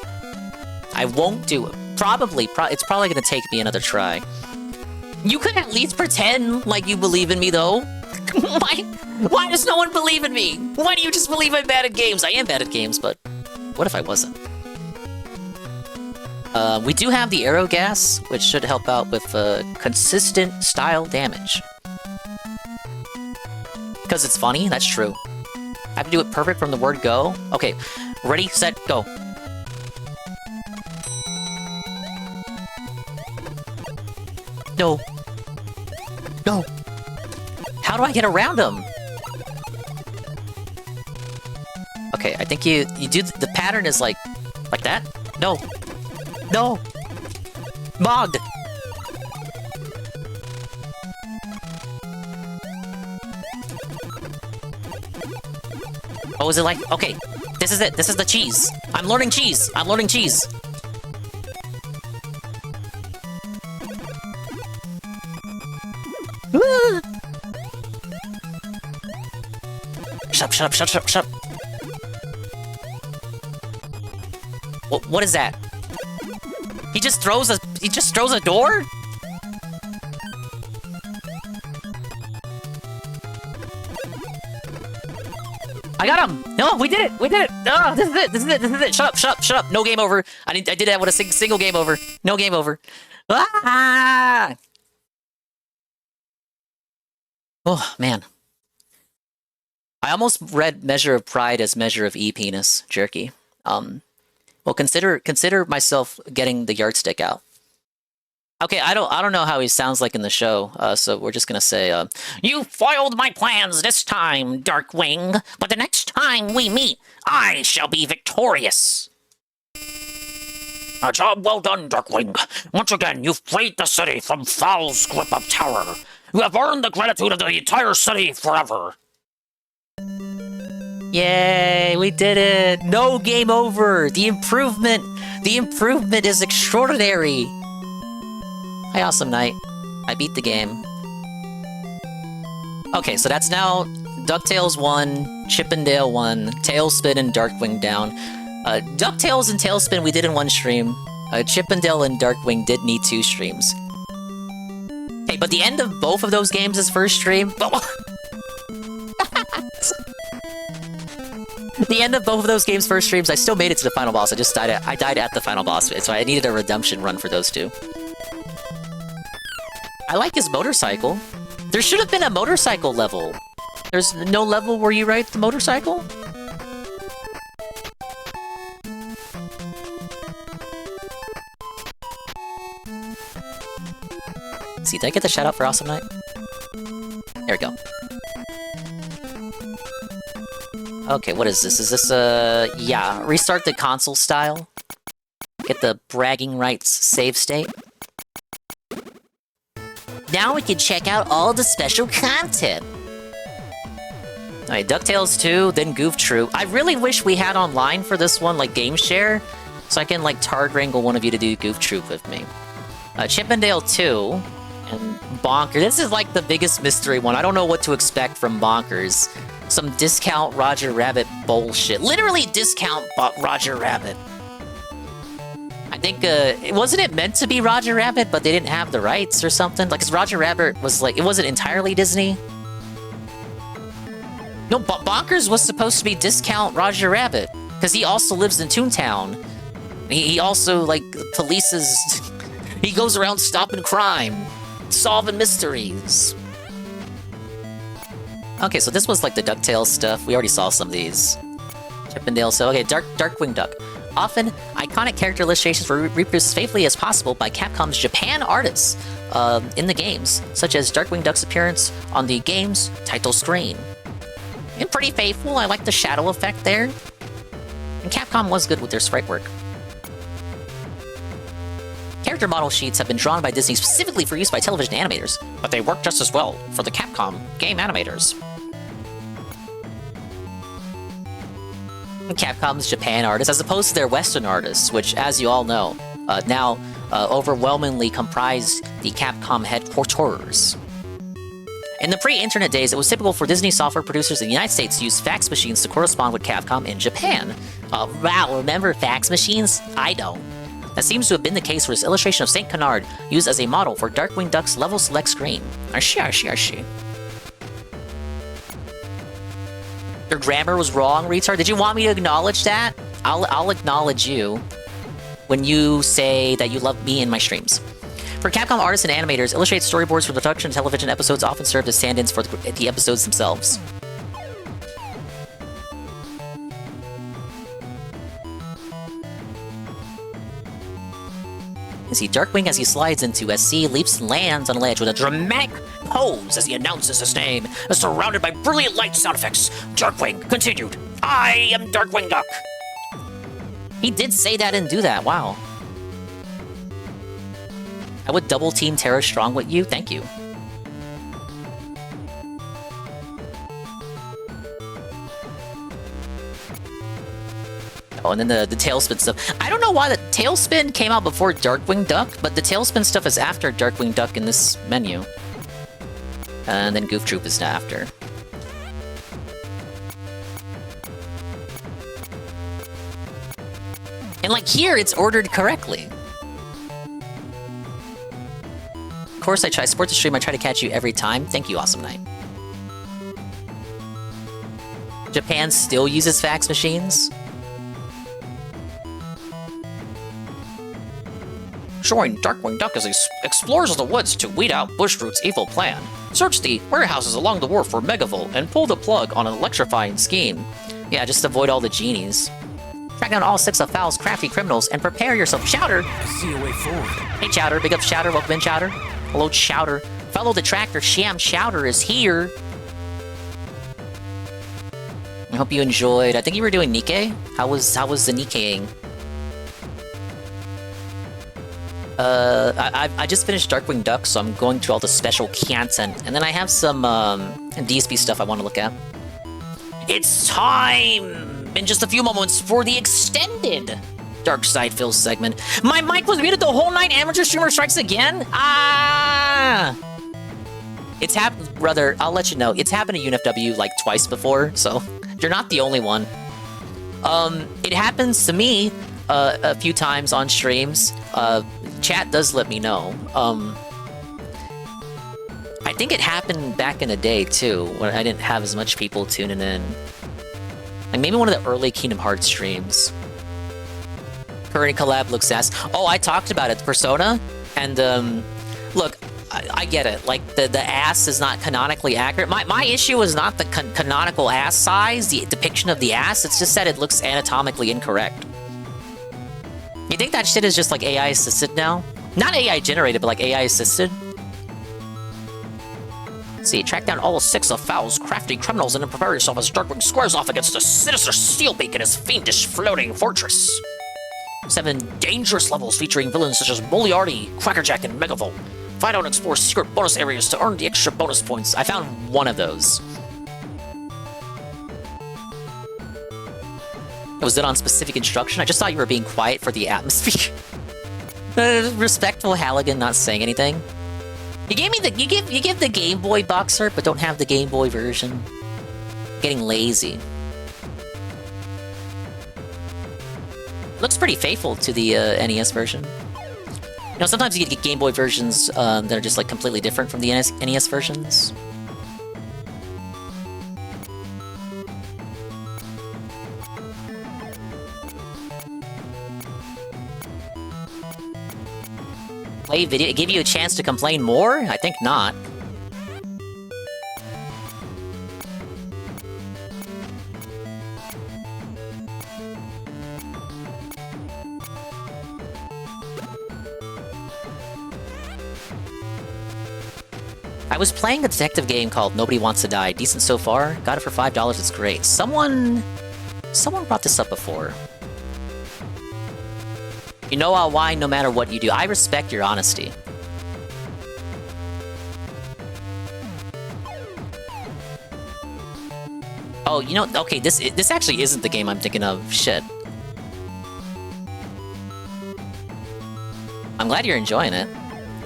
I won't do it. It's probably gonna take me another try. You could at least pretend like you believe in me, though. Why does no one believe in me? Why do you just believe I'm bad at games? I am bad at games, but what if I wasn't? We do have the arrow gas, which should help out with consistent style damage. Because it's funny, that's true. I have to do it perfect from the word go. Okay, ready, set, go. No. No. How do I get around him? Okay, I think you do the pattern is like that. No. No. Mogged. Oh, is it like okay? This is it. This is the cheese. I'm learning cheese. I'm learning cheese. Shut up, shut up, shut up, shut up. What is that? He just throws a door? I got him! No, we did it! We did it! Oh, this is it! This is it! This is it! Shut up! Shut up! Shut up! No game over! I did that with a single game over. No game over. Ah! Oh, man. I almost read Measure of Pride as Measure of E-Penis jerky. Well, consider myself getting the yardstick out. Okay, I don't know how he sounds like in the show, so we're just gonna say, you foiled my plans this time, Darkwing, but the next time we meet, I shall be victorious. A job well done, Darkwing. Once again, you've freed the city from Foul's grip of terror. You have earned the gratitude of the entire city forever. Yay, we did it! No game over! The improvement is extraordinary! Hi, Awesome Knight. I beat the game. Okay, so that's now DuckTales 1, Chip 'n Dale 1, Tailspin and Darkwing down. DuckTales and Tailspin we did in one stream. Chip 'n Dale and Darkwing did need 2 streams. Hey, but the end of both of those games is first stream. The end of both of those games' first streams, I still made it to the final boss. I died at the final boss, so I needed a redemption run for those 2. I like his motorcycle. There should have been a motorcycle level. There's no level where you ride the motorcycle? See, did I get the shout out for Awesome Knight? There we go. Okay, what is this? Is this, yeah, restart the console style. Get the bragging rights save state. Now we can check out all the special content. Alright, DuckTales 2, then Goof Troop. I really wish we had online for this one, like, game share, so I can, like, tard wrangle one of you to do Goof Troop with me. Chip 'n Dale 2, and Bonkers. This is, like, the biggest mystery one. I don't know what to expect from Bonkers. Some discount Roger Rabbit bullshit. Literally discount Roger Rabbit. I think, wasn't it meant to be Roger Rabbit, but they didn't have the rights or something? Like, 'cause Roger Rabbit was, like, it wasn't entirely Disney. No, Bonkers was supposed to be discount Roger Rabbit, because he also lives in Toontown. He also, like, polices... He goes around stopping crime, solving mysteries. Okay, so this was, like, the DuckTales stuff. We already saw some of these. Chip 'n Dale, so, okay, Darkwing Duck. Often, iconic character illustrations were reproduced faithfully as possible by Capcom's Japan artists in the games, such as Darkwing Duck's appearance on the game's title screen. And pretty faithful, I like the shadow effect there. And Capcom was good with their sprite work. Character model sheets have been drawn by Disney specifically for use by television animators, but they work just as well for the Capcom game animators. Capcom's Japan artists, as opposed to their Western artists, which, as you all know, now overwhelmingly comprise the Capcom headquarters. In the pre-internet days, it was typical for Disney software producers in the United States to use fax machines to correspond with Capcom in Japan. Wow, remember fax machines? I don't. That seems to have been the case for his illustration of Saint Canard, used as a model for Darkwing Duck's level select screen. Arshi. Your grammar was wrong, retard. Did you want me to acknowledge that? I'll acknowledge you when you say that you love me in my streams. For Capcom artists and animators, illustrated storyboards for production and television episodes often served as stand-ins for the episodes themselves. You see Darkwing as he slides into SC, leaps and lands on a ledge with a dramatic pose as he announces his name, surrounded by brilliant light sound effects. Darkwing continued, I am Darkwing Duck. He did say that and do that, wow. I would double team Terra Strong with you, thank you. Oh, and then the Tailspin stuff. I don't know why the Tailspin came out before Darkwing Duck, but the Tailspin stuff is after Darkwing Duck in this menu. And then Goof Troop is after. And like here, it's ordered correctly. Of course, I support the stream, I try to catch you every time. Thank you, Awesome Knight. Japan still uses fax machines? Showing Darkwing Duck as he explores the woods to weed out Bushroot's evil plan. Search the warehouses along the wharf for Megavolt and pull the plug on an electrifying scheme. Yeah, just avoid all the genies. Track down all 6 of Foul's crafty criminals and prepare yourself, Chowder! See a way forward. Hey Chowder, big up Chowder, welcome in Chowder. Hello Chowder. Follow the tractor, Sham Chowder is here. I hope you enjoyed. I think you were doing Nikkei? How was the Nikkeiing? I just finished Darkwing Duck, so I'm going through all the special content, and then I have some DSP stuff I want to look at. It's time in just a few moments for the extended Dark Side Phil segment. My mic was muted the whole night. Amateur streamer strikes again. Ah! It's happened, brother. I'll let you know. It's happened to UNFW like twice before, so you're not the only one. It happens to me a few times on streams. Chat does let me know. I think it happened back in the day, too, when I didn't have as much people tuning in. Like, maybe one of the early Kingdom Hearts streams. Current collab looks ass. Oh, I talked about it, Persona, and, look, I get it. Like, the ass is not canonically accurate. My issue is not the canonical ass size, the depiction of the ass, it's just that it looks anatomically incorrect. You think that shit is just like AI assisted now? Not AI generated, but like AI assisted? Let's see, track down all 6 of Foul's crafty criminals and then prepare yourself as Darkwing squares off against the sinister Steelbeak and his fiendish floating fortress. 7 dangerous levels featuring villains such as Moriarty, Crackerjack, and Megavolt. Find out and explore secret bonus areas to earn the extra bonus points. I found one of those. Was it on specific instruction? I just thought you were being quiet for the atmosphere. Respectful Halligan not saying anything. You gave me the you give the Game Boy box art, but don't have the Game Boy version. Getting lazy. Looks pretty faithful to the NES version. You know, sometimes you get Game Boy versions that are just like completely different from the NES versions. Play video, give you a chance to complain more? I think not. I was playing a detective game called Nobody Wants to Die. Decent so far. Got it for $5. It's great. Someone brought this up before. You know I'll whine no matter what you do. I respect your honesty. Oh, you know, okay, this actually isn't the game I'm thinking of. Shit. I'm glad you're enjoying it.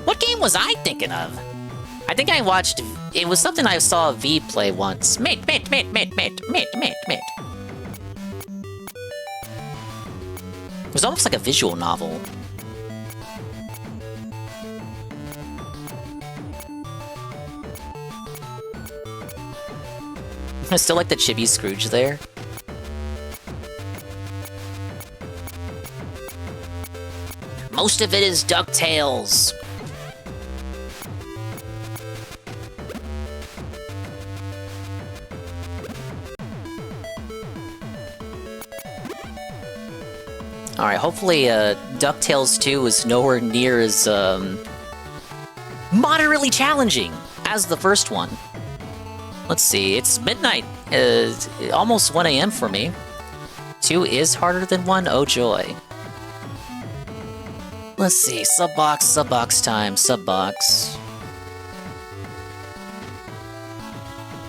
What game was I thinking of? I think I watched... It was something I saw V play once. Mate. It was almost like a visual novel. I still like the chibi Scrooge there. Most of it is DuckTales. Alright, hopefully DuckTales 2 is nowhere near as moderately challenging as the first one. Let's see, it's midnight. Almost 1 a.m. for me. 2 is harder than 1? Oh joy. Let's see, subbox time, subbox.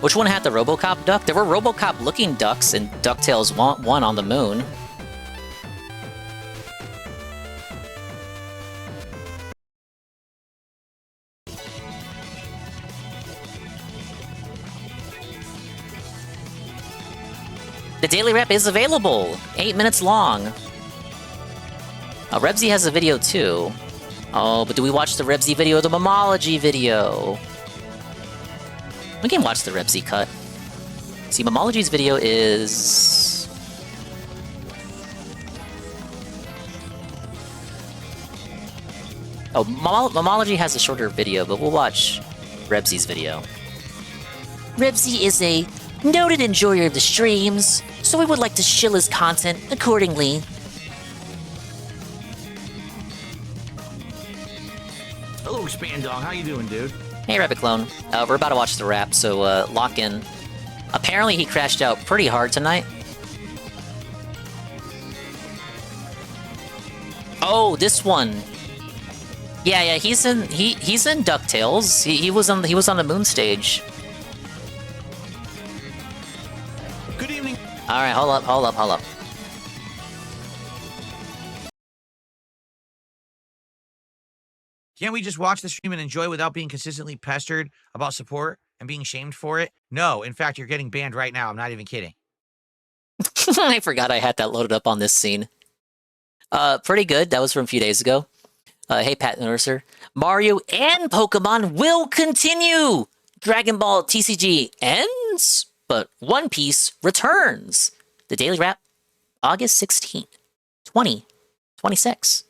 Which one had the RoboCop duck? There were RoboCop-looking ducks in DuckTales 1 on the moon. The daily rep is available! 8 minutes long. Rebsy has a video too. Oh, but do we watch the Rebsy video or the Momology video? We can watch the Rebsy cut. See, Momology's video is... Oh, Momology has a shorter video, but we'll watch Rebsy's video. Rebsy is a noted enjoyer of the streams, so we would like to shill his content accordingly. Hello, Expand Dog. How you doing, dude? Hey, Rabbit Clone. We're about to watch the rap, so lock in. Apparently he crashed out pretty hard tonight. Oh, this one. Yeah, he's in DuckTales. He was on the moon stage. Good evening. All right, hold up. Can't we just watch the stream and enjoy without being consistently pestered about support and being shamed for it? No, in fact, you're getting banned right now. I'm not even kidding. I forgot I had that loaded up on this scene. Pretty good. That was from a few days ago. Hey, Pat Nurser. Mario and Pokemon will continue! Dragon Ball TCG ends, but One Piece returns. The Daily Wrap, August 16th, 2026.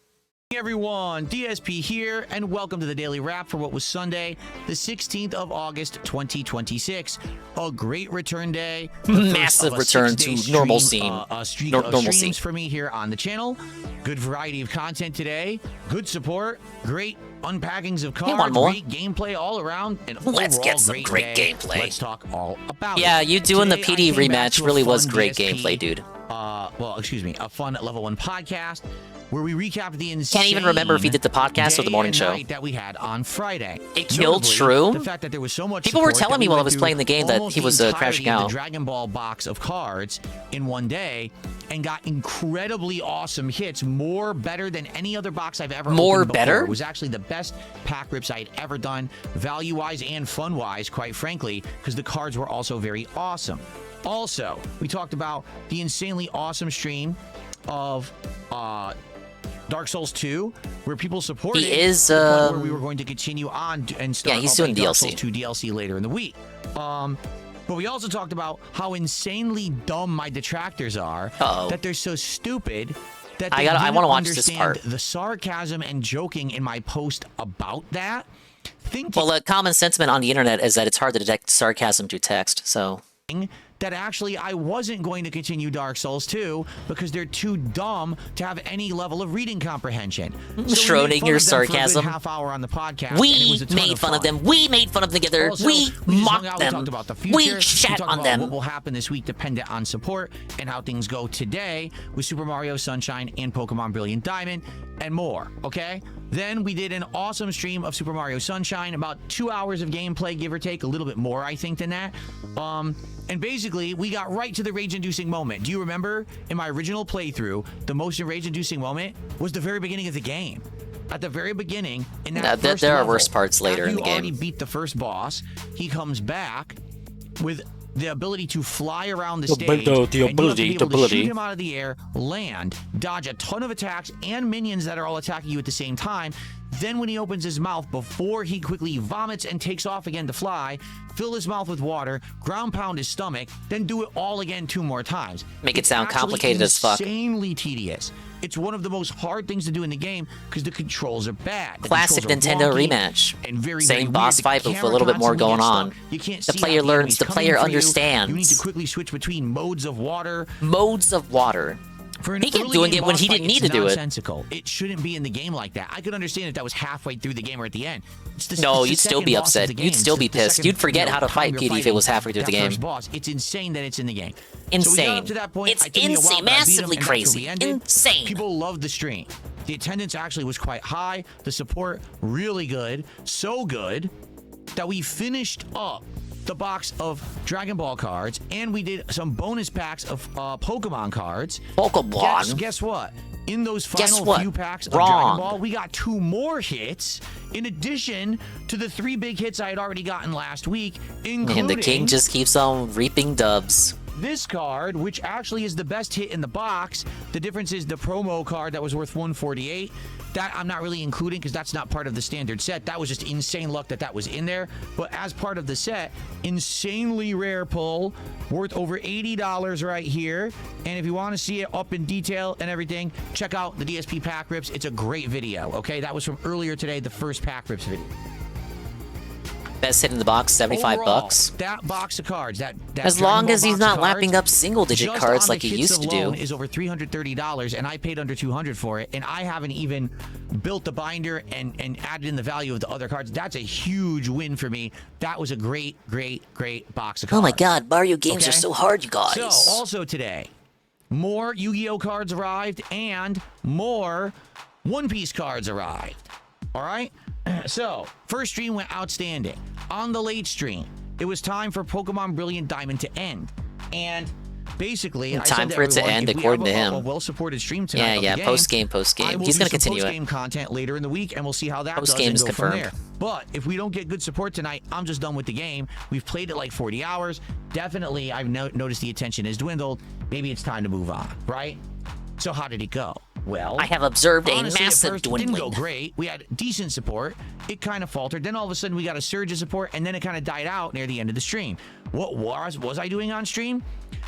Hey everyone, DSP here, and welcome to the Daily Wrap for what was Sunday, the 16th of August, 2026. A great return day. Massive return to normal scene. Normal streams for me here on the channel. Good variety of content today. Good support. Great unpackings of cards. One more. Great gameplay all around. And Let's get some great great day. gameplay. Let's talk all about it. Yeah, you doing the Today, PD I came back rematch to a really was fun great DSP, gameplay, dude. A fun Level 1 podcast where we recapped the insane... Can't even remember if he did the podcast or the morning show. ...that we had on Friday. It killed Shroom? The fact that there was so much People were support telling that me we while I went was through playing the game that almost he was the crashing entirety of out. the Dragon Ball box of cards in one day and got incredibly awesome hits, more better than any other box I've ever opened before. It was actually the best pack rips I'd ever done, value-wise and fun-wise, quite frankly, because the cards were also very awesome. Also, we talked about the insanely awesome stream of Dark Souls 2, where people supported He is, where we were going to continue on and start he's up a doing Dark DLC. Souls 2 DLC later in the week. But we also talked about how insanely dumb my detractors are. That they're so stupid that they I didn't wanna watch this understand part. the sarcasm and joking in my post about that. Well, the common sentiment on the internet is that it's hard to detect sarcasm through text, so... That actually I wasn't going to continue Dark Souls 2 because they're too dumb to have any level of reading comprehension. Schrodinger's sarcasm. Half hour on the podcast. We made fun of them. We made fun of them together. Also, we just mocked hung out, them. We talked about the future. We shat talked on about them. What will happen this week dependent on support and how things go today with Super Mario Sunshine and Pokemon Brilliant Diamond and more. Okay. Then we did an awesome stream of Super Mario Sunshine, about 2 hours of gameplay, give or take, a little bit more, I think, than that. And basically, we got right to the rage-inducing moment. Do you remember in my original playthrough, the most rage-inducing moment was the very beginning of the game. At the very beginning, in that first there are level, worse parts later in the after you already game. beat the first boss, he comes back with the ability to fly around the The stage, ability, and you have to be able to ability. shoot him out of the air, land, dodge a ton of attacks and minions that are all attacking you at the same time. Then when he opens his mouth, before he quickly vomits and takes off again to fly, fill his mouth with water, ground pound his stomach, then do it all again 2 more times. Make it sound It's actually complicated as fuck. Insanely tedious. It's one of the most hard things to do in the game because the controls are bad. The Classic controls are Nintendo wonky rematch. And very, Same very boss weird. fight, The but with a camera little bit more constantly going gets on. stuck. You can't The see player how learns, enemy's the coming player for you. understands. You need to quickly switch between modes of water. Modes of water. He kept doing it when he didn't need to do it. Nonsensical. It shouldn't be in the game like that. I could understand if that was halfway through the game or at the end. No, it's the you'd still second be boss of upset. the game. You'd still be It's the pissed. second, You'd forget how to time fight you're Petey if it was fighting halfway through the that game. first boss. It's insane that it's in the game. Insane. So we got up to that point. It's It took me a while, insane, but I beat him, massively and that's where crazy. we ended. Insane. People loved the stream. The attendance actually was quite high. The support really good. So good that we finished up the box of Dragon Ball cards, and we did some bonus packs of Pokemon cards. Pokemon? Guess what? In those final few packs of Wrong. Dragon Ball, we got 2 more hits, in addition to the 3 big hits I had already gotten last week, including... And the king just keeps on reaping dubs. This card, which actually is the best hit in the box. The difference is the promo card that was worth $148. That I'm not really including because that's not part of the standard set. That was just insane luck that was in there. But as part of the set, insanely rare pull, worth over $80 right here. And if you want to see it up in detail and everything, check out the DSP pack rips. It's a great video, okay? That was from earlier today, the first pack rips video. Best hit in the box, 75 Overall, bucks. That box of cards, that As Dragon long Ball as he's box not of lapping cards, up single-digit just cards on like the he hits used to do. alone is over $330, and I paid under $200 for it, and I haven't even built the binder and added in the value of the other cards. That's a huge win for me. That was a great, great, great box of cards. Oh my god, Mario games are so hard, you guys. So, also today, more Yu-Gi-Oh cards arrived, and more One Piece cards arrived. All right? So, first stream went outstanding. On the late stream, it was time for Pokemon Brilliant Diamond to end. And basically, Time for it to end, according to him. A well-supported stream tonight. Yeah, post game. He's gonna continue it. Post-game content later in the week, and we'll see how that Post does game and is go from confirmed. there. But if we don't get good support tonight, I'm just done with the game. We've played it like 40 hours. Definitely, I've noticed the attention has dwindled. Maybe it's time to move on, right? So how did it go? Well, I have observed honestly, a at massive first, it didn't dwindling. go great. We had decent support. It kind of faltered. Then all of a sudden, we got a surge of support, and then it kind of died out near the end of the stream. What was I doing on stream?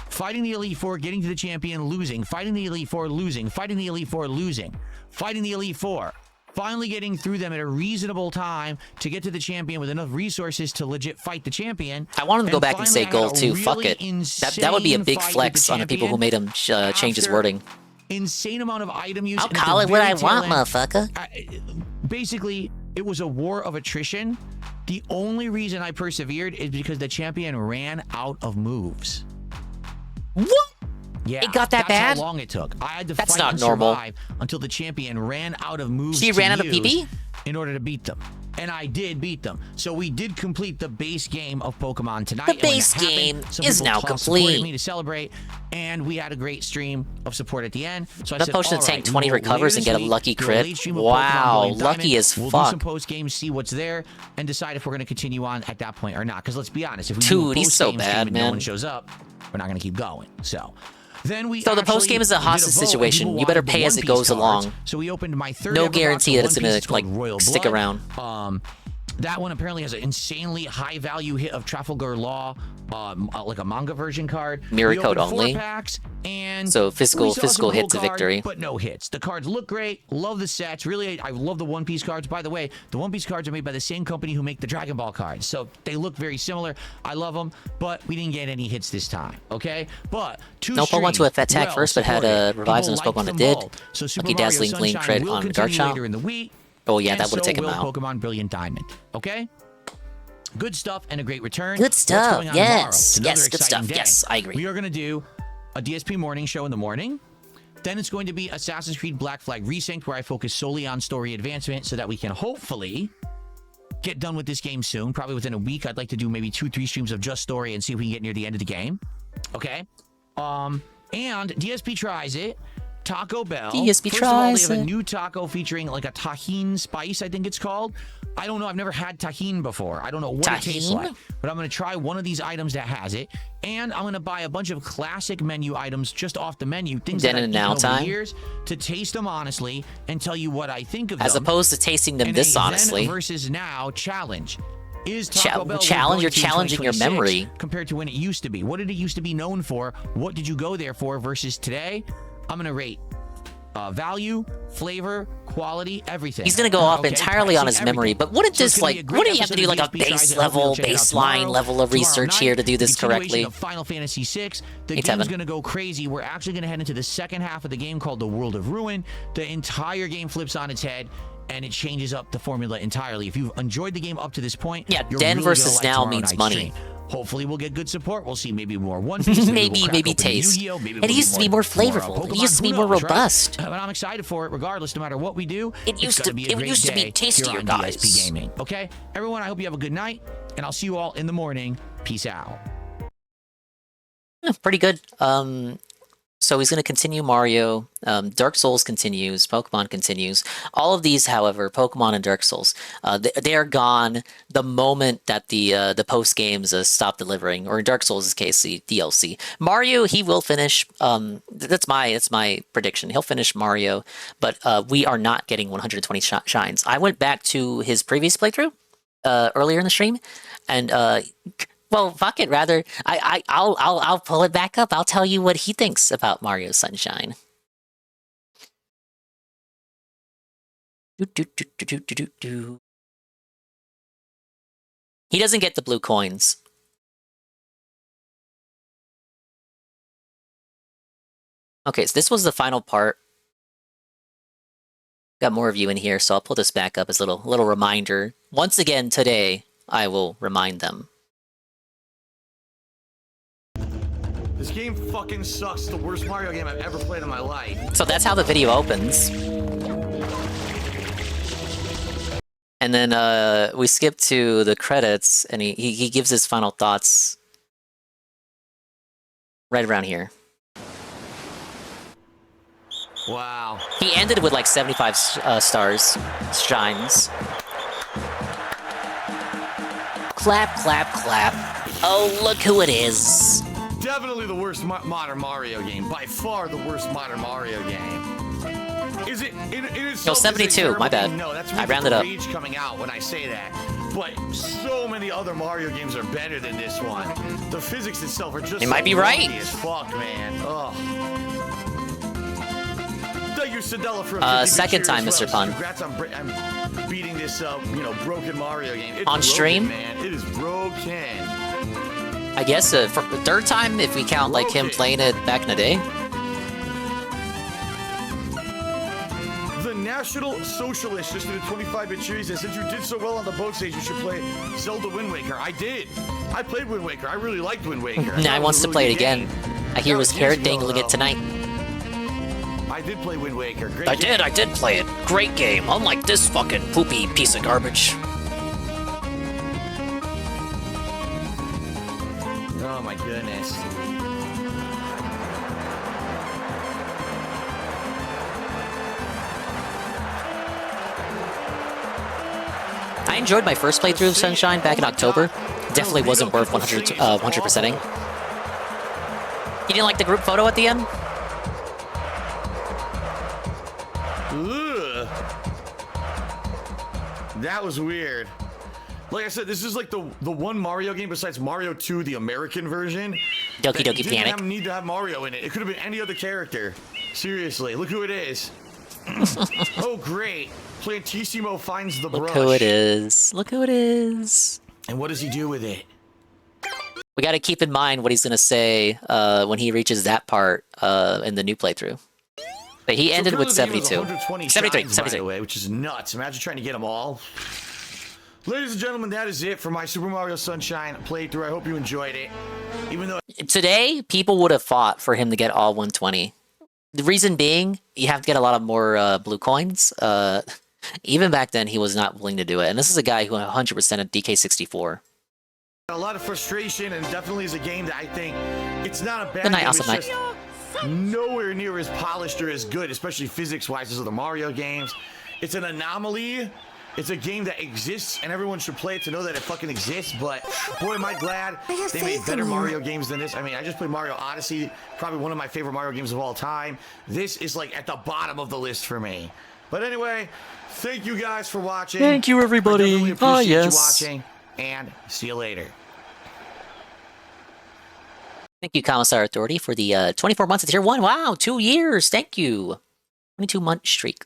Fighting the Elite Four, getting to the champion, losing. Fighting the Elite Four, losing. Fighting the Elite Four, losing. Fighting the Elite Four. Finally getting through them at a reasonable time to get to the champion with enough resources to legit fight the champion. I want him to go And back and say finally, I had gold a too. Fuck really it. That would be a insane big fight with flex the on the people who champion made him change his after wording. Insane amount of item use. I'll and at call the it what very I tail want, end, motherfucker. Basically, it was a war of attrition. The only reason I persevered is because the champion ran out of moves. What? Yeah, It got that that's bad? how long it took. I had to That's fight not and normal. survive until the champion ran out of moves. He to ran out of use PP? in order to beat them. And I did beat them. So we did complete the base game of Pokemon tonight. The And when base it happened, game some is people now tossed support at complete. me to celebrate, and we had a great stream of support at the end. So I The said, potion all to tank right, 20 we'll go recovers later and get a this week, lucky do crit. late stream of Wow, Pokemon Brilliant lucky Diamond. as We'll fuck. do some post games, see what's there, and decide if we're going to continue on at that point or not. Because let's be honest, if we do a Dude, he's so post-game stream bad, and no man. one shows up, we're not going to keep going. So then we So the actually post-game is a did hostage vote, and situation. people You better wanted the pay as One it Piece goes cards. along. So we opened my third No ever box guarantee of that it's One gonna, Piece. It's called like, Royal stick Blood. around. That one apparently has an insanely high value hit of Trafalgar Law, like a manga version card. Mirror We code opened 4 only. packs, and So we physical saw some hits cool a cards, victory. but no hits. The cards look great. Love the sets. Really, I love the One Piece cards. By the way, the One Piece cards are made by the same company who make the Dragon Ball cards, so they look very similar. I love them, but we didn't get any hits this time. Okay, but No Pokemon to attack first, but had revives on his People Pokemon that liked did. them both. So Super Lucky Mario Dazzling Gleam Sunshine crit will on continue Garchomp. later in the week. Oh yeah, And that would have so taken him will out. Pokemon Brilliant Diamond. Okay. Good stuff and a great return. Good What's stuff, going on yes. tomorrow? It's another Yes, good exciting stuff, day. yes, I agree. We are going to do a DSP morning show in the morning. Then it's going to be Assassin's Creed Black Flag Resynced, where I focus solely on story advancement so that we can hopefully get done with this game soon. Probably within a week. I'd like to do maybe 2-3 streams of just story and see if we can get near the end of the game. Okay. And DSP tries it. Taco Bell. DSP First of all, tries they have it. a new taco featuring like a tahine spice, I think it's called. I don't know. I've never had tahini before. I don't know what it tastes like. But I'm going to try one of these items that has it. And I'm going to buy a bunch of classic menu items just off the menu. Things Then that I've and eaten now over time? the years to taste them honestly and tell you what I think of them. As opposed to tasting them And this a honestly. then versus now challenge. Is Taco Bell challenge, you're going to challenging your 2026 memory. compared to when it used to be? What did it used to be known for? What did you go there for versus today? I'm going to rate value, flavor, quality, everything. He's gonna go off Okay, entirely on pricing, his memory, everything. but wouldn't So it's this gonna be like a great wouldn't you have to episode do of like a DSP base Size. I hope you all level, check it out baseline tomorrow. level of Tomorrow research night, here to do this continuation correctly? of Final Fantasy VI. The Hey, game's Tevin. going to go crazy. We're actually going to head into the second half of the game called The World of Ruin. The entire game flips on its head, and it changes up the formula entirely. If you've enjoyed the game up to this point, Yeah, you're Den really versus gonna like now tomorrow means night's money. stream. Hopefully, we'll get good support. We'll see maybe more One Piece. Maybe taste. It used to be more flavorful. It used to be more robust. But I'm excited for it regardless, no matter what we do. It used to be tastier, here on guys. DSP Gaming. Okay? Everyone, I hope you have a good night, and I'll see you all in the morning. Peace out. Pretty good. So he's going to continue Mario. Dark Souls continues. Pokemon continues. All of these, however, Pokemon and Dark Souls, they are gone the moment that the post games stop delivering, or in Dark Souls' case, the DLC. Mario, he will finish. That's my prediction. He'll finish Mario, but we are not getting 120 shines. I went back to his previous playthrough earlier in the stream, and well, fuck it. Rather, I'll pull it back up. I'll tell you what he thinks about Mario Sunshine. He doesn't get the blue coins. Okay, so this was the final part. Got more of you in here, so I'll pull this back up as a little reminder. Once again, today, I will remind them. This game fucking sucks. It's the worst Mario game I've ever played in my life. So that's how the video opens. And then we skip to the credits, and he gives his final thoughts right around here. Wow. He ended with like 75 stars, shines. Clap, clap, clap. Oh, look who it is. Definitely the worst modern Mario game. By far the worst modern Mario game. Is it? No, 72. My bad. No, that's I rounded up. rage coming out when I say that. But so many other Mario games are better than this one. The physics itself are just. They might be right. As fuck, man. Ugh. Thank you, Sedella, for second time, Mr. Pun. Congrats on beating this, broken Mario game. It's On broken, stream? man. It is broken. I guess for the third time, if we count like him playing it back in the day. The National Socialist just did a 25-bit series that since you did so well on the boat stage, you should play Zelda Wind Waker. I did. I played Wind Waker. I really liked Wind Waker. Now he wants to play it again. I hear his carrot dangling it tonight. I did play Wind Waker. Great I game. did play it. Great game. Unlike this fucking poopy piece of garbage. Oh my goodness. I enjoyed my first playthrough of Sunshine back in October. Definitely wasn't worth 100%ing. You didn't like the group photo at the end? Ugh. That was weird. Like I said, this is like the one Mario game besides Mario 2, the American version. Doki Doki Panic. Didn't need to have Mario in it. It could have been any other character. Seriously, look who it is. Oh, great. Plantissimo finds the brush. Look who it is. Look who it is. And what does he do with it? We got to keep in mind what he's going to say when he reaches that part in the new playthrough. But he ended with 72. 73, by the way, which is nuts. Imagine trying to get them all. Ladies and gentlemen, that is it for my Super Mario Sunshine playthrough. I hope you enjoyed it. Even though Today, people would have fought for him to get all 120. The reason being, you have to get a lot of more blue coins. Even back then, he was not willing to do it. And this is a guy who 100% of DK64. a lot of frustration, and definitely is a game that I think it's not a bad Good night, game. awesome It's just nowhere near as polished or as good, especially physics-wise, as the Mario games. It's an anomaly, It's a game that exists, and everyone should play it to know that it fucking exists, but boy, am I glad they made better Mario games than this. I mean, I just played Mario Odyssey, probably one of my favorite Mario games of all time. This is like at the bottom of the list for me. But anyway, thank you guys for watching. Thank you, everybody. I definitely appreciate yes. you watching, and see you later. Thank you, Commissar Authority, for the 24 months of Tier 1. Wow, 2 years. Thank you. 22-month streak.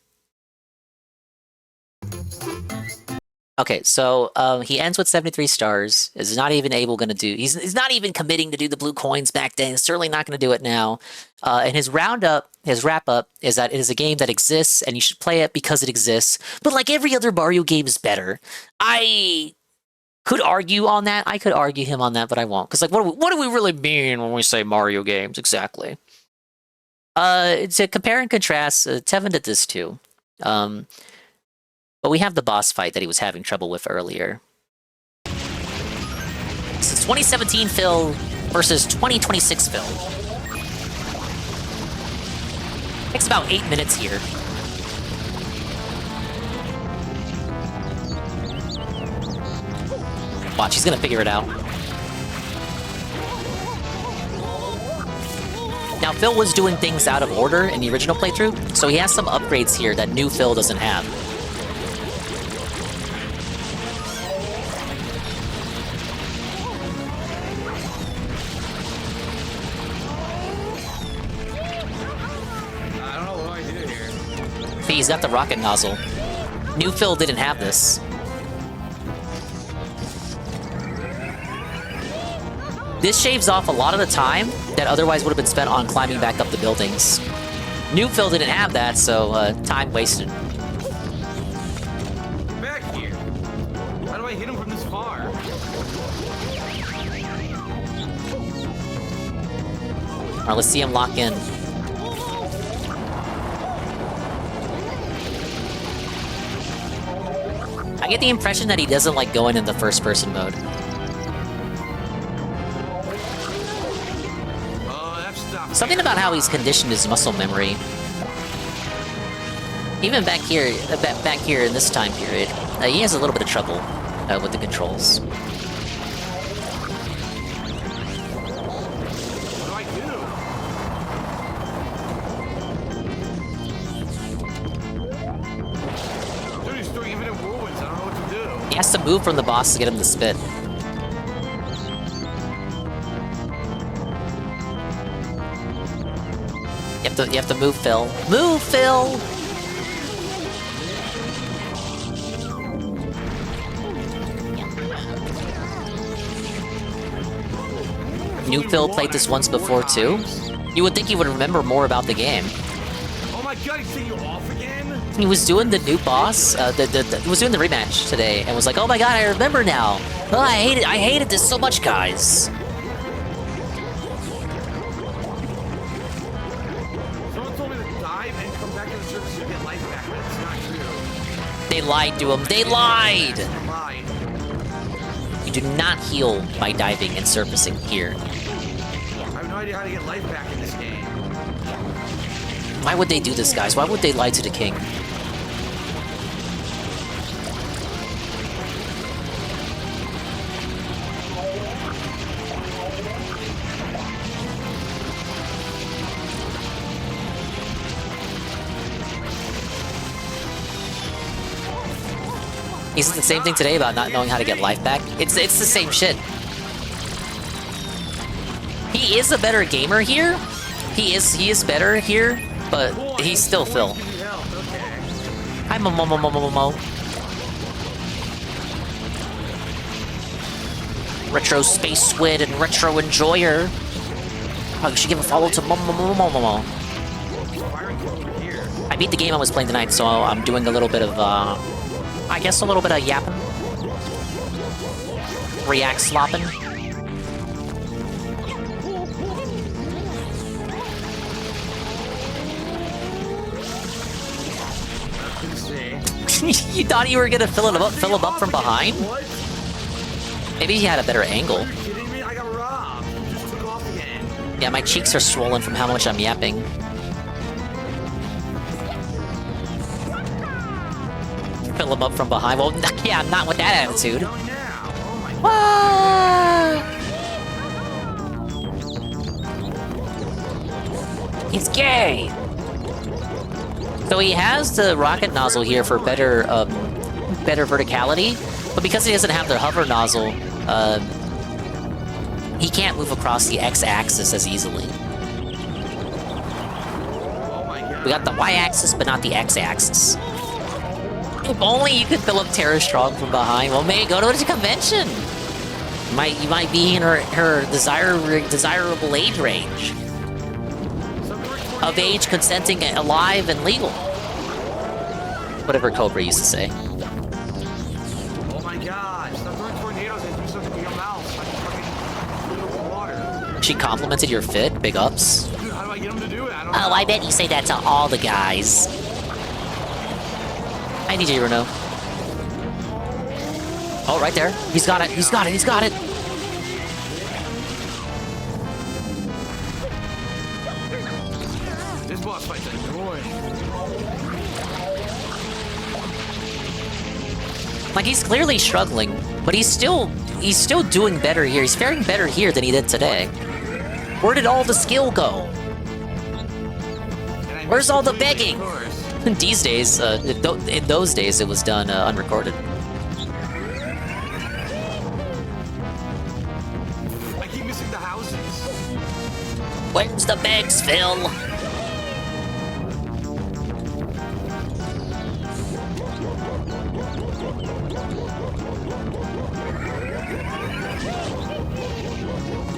Okay, so he ends with 73 stars. Is not even able going to do. He's not even committing to do the blue coins back then. He's certainly not going to do it now. And his wrap-up, is that it is a game that exists, and you should play it because it exists. But like every other Mario game is better. I could argue on that. I could argue him on that, but I won't. Because like, what do we really mean when we say Mario games exactly? To compare and contrast, Tevin did this too. But we have the boss fight that he was having trouble with earlier. This is 2017 Phil versus 2026 Phil. Takes about 8 minutes here. Watch, he's gonna figure it out. Now, Phil was doing things out of order in the original playthrough, so he has some upgrades here that new Phil doesn't have. He's got the rocket nozzle. New Phil didn't have this. This shaves off a lot of the time that otherwise would have been spent on climbing back up the buildings. New Phil didn't have that, so time wasted. Back here. How do I hit him from this far? Alright, let's see him lock in. I get the impression that he doesn't like going in the first-person mode. Something about how he's conditioned his muscle memory. Even back here in this time period, he has a little bit of trouble with the controls. He has to move from the boss to get him to spit. You have to move, Phil. Move, Phil! New Phil played this once before too. You would think he would remember more about the game. Oh my god, he's taking you off again? He was doing the new boss, he was doing the rematch today, and was like, "Oh my god, I remember now. Oh, I hated this so much, guys." Someone told me to dive and come back to the surface to get life back, but it's not true. They lied to him. They lied! Lied. You do not heal by diving and surfacing here. I have no idea how to get life back in this game. Why would they do this, guys? Why would they lie to the king? He said the same thing today about not knowing how to get life back. It's the same shit. He is a better gamer here. He is better here, but he's still Phil. Hi, Momo. Retro Space Squid and Retro Enjoyer. Oh, you should give a follow to Momo. I beat the game I was playing tonight, so I'm doing a little bit of, I guess a little bit of yapping. React slopping. You thought you were gonna fill him up from behind? Maybe he had a better angle. Yeah, my cheeks are swollen from how much I'm yapping. fill him up from behind. Well, yeah, not with that attitude. Ah! He's gay! So he has the rocket nozzle here for better verticality, but because he doesn't have the hover nozzle, he can't move across the X-axis as easily. We got the Y-axis, but not the X-axis. If only you could fill up Tara Strong from behind. Well, maybe go to a convention. You might be in her desirable age range. Of age, consenting, alive, and legal. Whatever Cobra used to say. Oh my god, stop throwing tornadoes and do something with your mouth. Like fucking water. She complimented your fit. Big ups. Dude, how do I get him to do it? I don't know. Oh, I bet you say that to all the guys. Hi, DJ Renault. Oh, right there. He's got it. He's got it. He's got it. This boss fight's a joy. Like, he's clearly struggling, but he's still doing better here. He's faring better here than he did today. Where did all the skill go? Where's all the begging? These days, in those days, it was done unrecorded. I keep missing the houses. Where's the bags, Phil?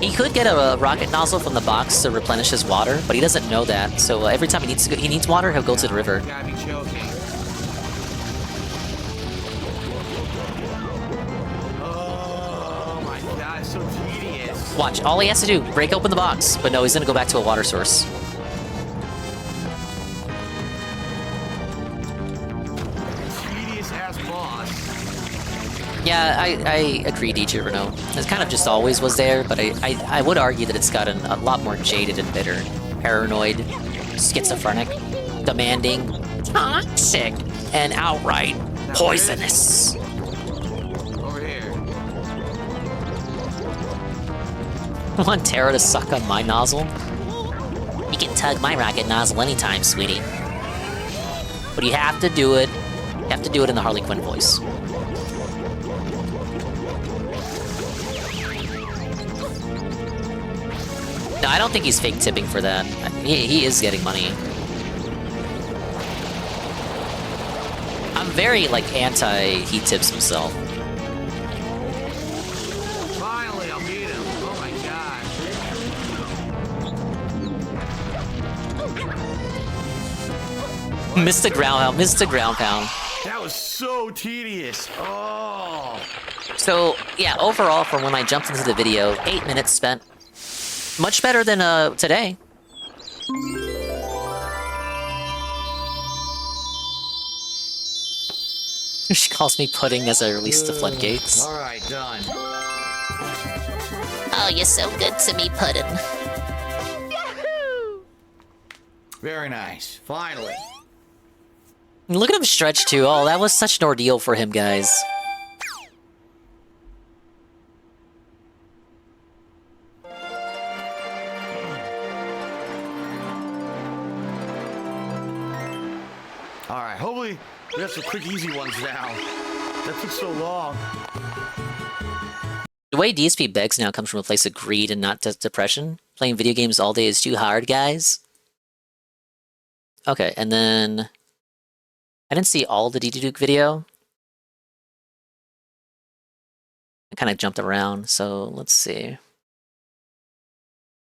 He could get a rocket nozzle from the box to replenish his water, but he doesn't know that. So every time he needs water, he'll go to the river. Gotta be joking. Oh my god, it's so tedious. Watch, all he has to do, break open the box. But no, he's gonna go back to a water source. Tedious ass boss. Yeah, I agree, DJ Renault. It kind of just always was there, but I would argue that it's gotten a lot more jaded and bitter. Paranoid, schizophrenic, demanding, toxic, and outright poisonous. Over here. I want Tara to suck on my nozzle. You can tug my rocket nozzle anytime, sweetie. But you have to do it. You have to do it in the Harley Quinn voice. No, I don't think he's fake tipping for that. He is getting money. I'm very, like, anti-he tips himself. Finally, I'll beat him. Oh my god. Missed the ground pound, missed the ground pound. That was so tedious. Oh. So, yeah, overall, from when I jumped into the video, 8 minutes spent. Much better than today. She calls me pudding as I release the floodgates. Alright, done. Oh, you're so good to me, Puddin'. Very nice. Finally. Look at him stretch too. Oh, that was such an ordeal for him, guys. Alright, hopefully we have some quick, easy ones now. That took so long. The way DSP begs now comes from a place of greed and not depression. Playing video games all day is too hard, guys. Okay, and then... I didn't see all the DD Duke video. I kind of jumped around, so let's see.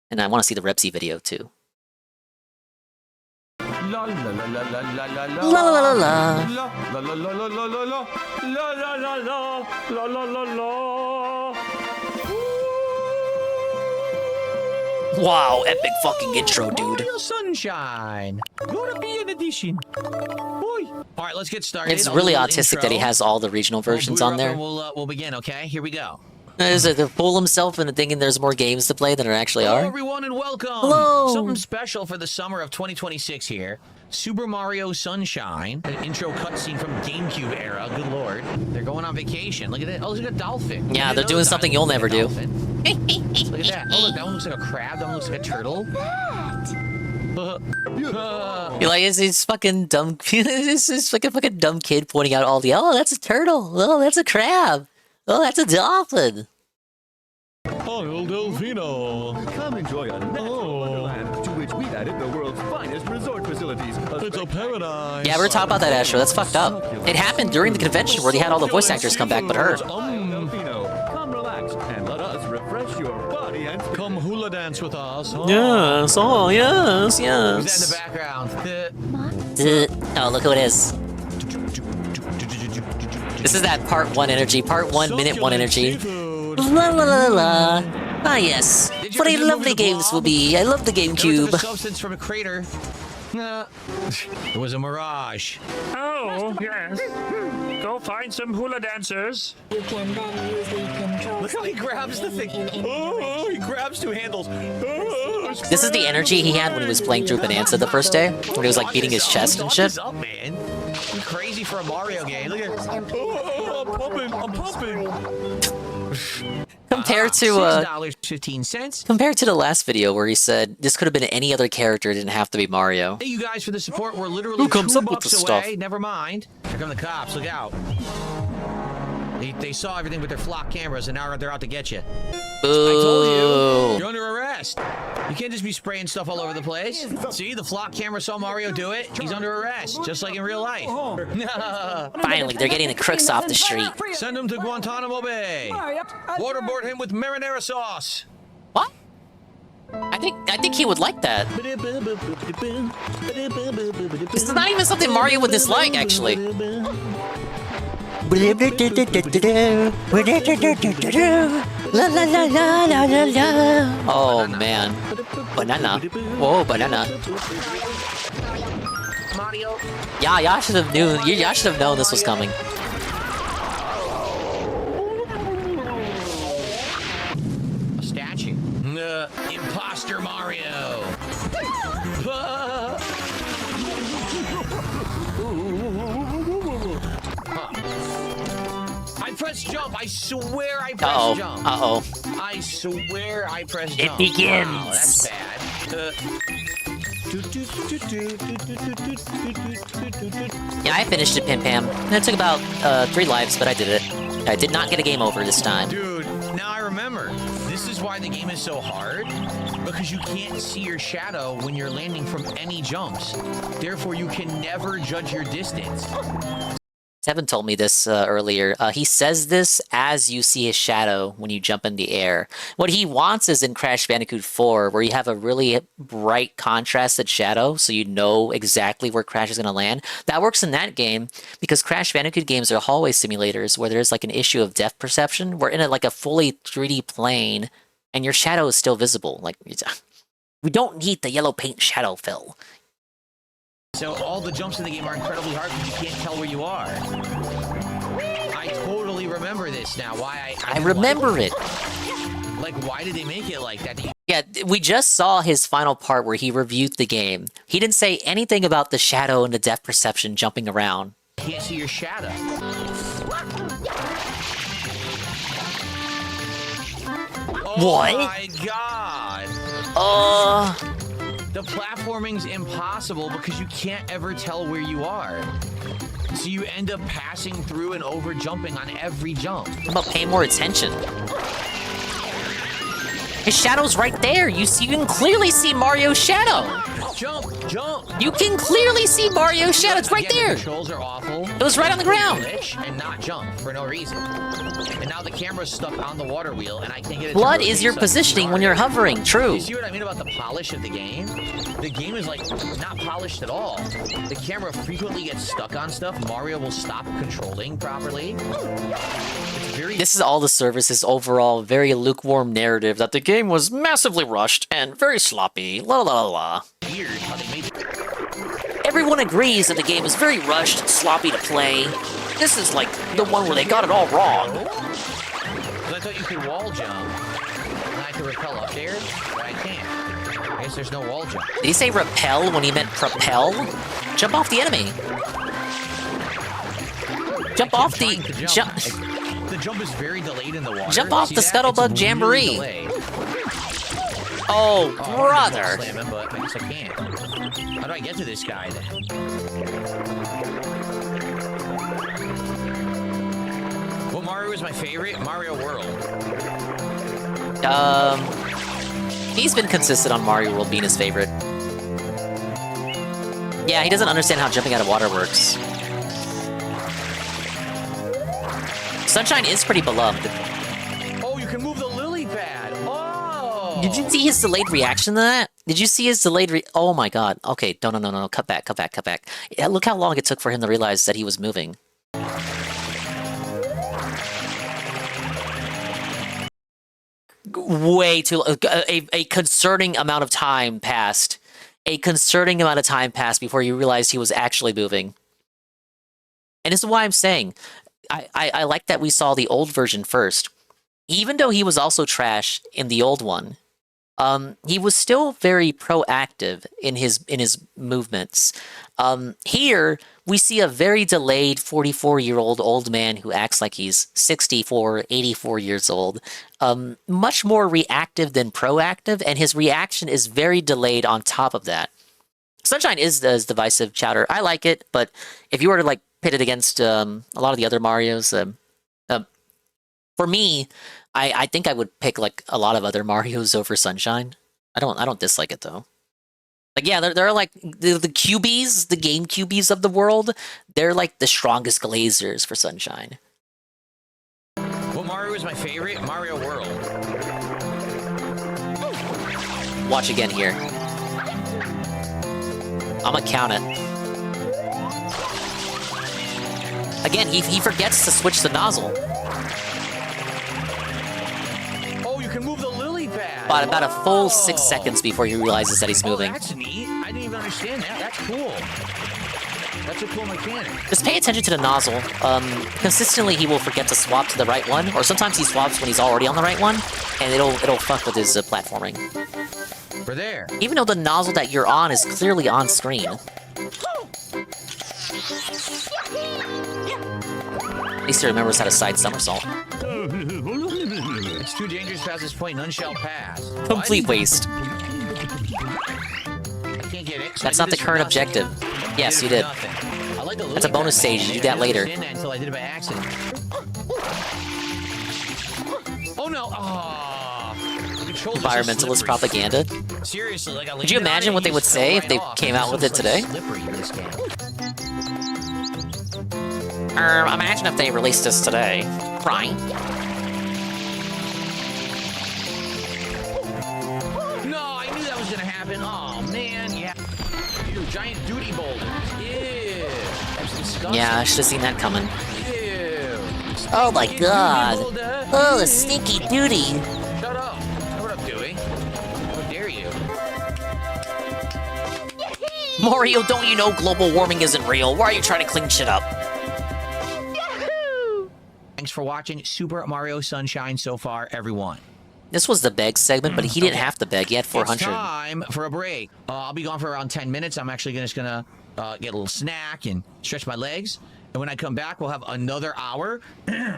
And I want to see the Repsy video, too. La la la la la la la la La la la la. la la la la la la la la la la la la la. Wow, epic fucking intro, dude. Mario Sunshine. European edition. Boy. All right, let's get started. It's really autistic that he has all the regional versions on there. We'll begin, okay? Here we go. Is it to fool himself into thinking there's more games to play than there actually Hello, are? everyone, and welcome. Hello. Something special for the summer of 2026 here. Super Mario Sunshine, an intro cutscene from GameCube era. Good lord, they're going on vacation. Look at that. Oh, look at a dolphin. Yeah, they're doing something you'll never do. Look at that. Oh, look, that one looks like a crab. That one looks like a turtle. You're like, it's fucking dumb. It's like a fucking dumb kid pointing out all the, oh, that's a turtle. Oh, that's a crab. Oh, that's a dolphin. Oh, Delfino. Come enjoy a natural wonderland to which we've added the world's finest resort facilities. It's a paradise. Yeah, we were talking about that, Astro. That's fucked up. It happened during the convention where they had all the voice actors come back, but her. Delfino, come relax and let us refresh your body and come hula dance with us. Huh? Yes, oh, yes, yes. Who's that in the background? Oh, look who it is. This is that part 1 energy, part 1, minute 1 energy. La la la la. Ah, yes. What a lovely game this will be. I love the GameCube. A substance from a crater. It was a mirage. Oh, yes. Go find some hula dancers. You can then use the control. Look how he grabs the thing. Oh, he grabs 2 handles. Oh, this is the energy he had when he was playing through Bonanza the first day, when he was like beating his chest and shit. Up, man. You're crazy for a Mario game. Look at I'm pumping. Compared to $6.15. compared to the last video where he said this could have been any other character, it didn't have to be Mario. Thank you guys for the support. We're literally Who comes up $2 with the away. stuff? Never mind. Here come the cops. Look out. They saw everything with their flock cameras, and now they're out to get you. Boo. I told you. You're under arrest. You can't just be spraying stuff all over the place. See, the flock camera saw Mario do it. He's under arrest, just like in real life. Finally, they're getting the crooks off the street. Send him to Guantanamo Bay. Waterboard him with marinara sauce. What? I think he would like that. This is not even something Mario would dislike, actually. Oh man. Banana. Whoa, banana. Mario. Yeah, y'all should have knew. Y'all should have known this was coming. A statue. Imposter Mario. I pressed jump. I swear I pressed jump. Uh-oh. I swear I pressed It jump. begins. Wow, that's bad. Yeah, I finished it, Pim Pam. It took about 3 lives, but I did it. I did not get a game over this time. Dude, now I remember. This is why the game is so hard. Because you can't see your shadow when you're landing from any jumps. Therefore, you can never judge your distance. Tevin told me this earlier. He says this as you see his shadow when you jump in the air. What he wants is in Crash Bandicoot 4, where you have a really bright contrasted shadow, so you know exactly where Crash is going to land. That works in that game, because Crash Bandicoot games are hallway simulators, where there's like an issue of depth perception. We're in like a fully 3D plane, and your shadow is still visible. Like, we don't need the yellow paint shadow fill. So all the jumps in the game are incredibly hard because you can't tell where you are. I totally remember this now. Why I remember it. Like, why did they make it like that? Yeah, we just saw his final part where he reviewed the game. He didn't say anything about the shadow and the depth perception jumping around. You can't see your shadow. What? Oh my god! The platforming's impossible because you can't ever tell where you are. So you end up passing through and over jumping on every jump. How about paying more attention? His shadow's right there. You can clearly see Mario's shadow. Jump, jump. You can clearly see Mario's shadow. It's right there. The controls are awful. It was right on the ground. And not jump for no reason. And now the camera's stuck on the water wheel, and I can't get it. Blood is your positioning when you're hovering. True. You see what I mean about the polish of the game? The game is like not polished at all. The camera frequently gets stuck on stuff. Mario will stop controlling properly. This is all the service's overall very lukewarm narrative that the game was massively rushed and very sloppy. La la la la. Weird how they made it. Everyone agrees that the game is very rushed and sloppy to play. This is like the one where they got it all wrong. I thought you could wall jump. And I could rappel up there, but I can't. I guess there's no wall jump. Did he say repel when he meant propel? Jump off the enemy. Jump off the jump. The jump is very delayed in the water. Jump off See the that? Scuttlebug It's Jamboree. Really delayed. Oh, I brother. wanted to slam him, but I guess I can't. How do I get to this guy then? What Mario is my favorite? Mario World. He's been consistent on Mario World being his favorite. Yeah, he doesn't understand how jumping out of water works. Sunshine is pretty beloved. Oh, you can move the lily pad. Oh. Did you see his delayed reaction to that? Did you see his delayed oh my god. Okay, no. Cut back. Yeah, look how long it took for him to realize that he was moving. Way too a concerning amount of time passed. A concerning amount of time passed before you realized he was actually moving. And this is why I'm saying I like that we saw the old version first. Even though he was also trash in the old one, he was still very proactive in his movements. Here, we see a very delayed 44-year-old old man who acts like he's 64, 84 years old. Much more reactive than proactive, and his reaction is very delayed on top of that. Sunshine is divisive, Chowder. I like it, but if you were to like pit it against a lot of the other Marios, for me, I think I would pick like a lot of other Marios over Sunshine. I don't dislike it though. Like yeah, there are like the QBs, the game QBs of the world. They're like the strongest glazers for Sunshine. What Mario is my favorite? Mario World. Watch again here. I'm gonna count it. Again, he forgets to switch the nozzle. Oh, you can move the lily pad. About a full 6 seconds before he realizes that he's moving. That's neat. I didn't even understand that. That's cool. That's a cool mechanic. Just pay attention to the nozzle. Consistently, he will forget to swap to the right one, or sometimes he swaps when he's already on the right one, and it'll fuck with his platforming. We're there. Even though the nozzle that you're on is clearly on screen. At least he remembers how to side somersault. It's too dangerous past this point. None shall pass. Complete waste. I can't get it. So That's not the current objective. Yes, you did. Like That's a bonus stage. You do that later. Until I did it by accident. Oh no! Oh. Environmentalist propaganda. Seriously, like Could you imagine what they would say if they came out with it today? Imagine if they released this today. Right? No, I knew that was gonna happen. Oh man, yeah. Ew, giant duty boulders. Ew. That's disgusting. Yeah, I should have seen that coming. Ew. Oh my god. Oh, the stinky duty. Shut up. What I'm doing? How dare you? Mario, don't you know global warming isn't real? Why are you trying to clean shit up? Thanks for watching Super Mario Sunshine so far, everyone. This was the beg segment, but he didn't have to beg. He had 400. It's time for a break. I'll be gone for around 10 minutes. I'm actually just gonna get a little snack and stretch my legs. And when I come back, we'll have another hour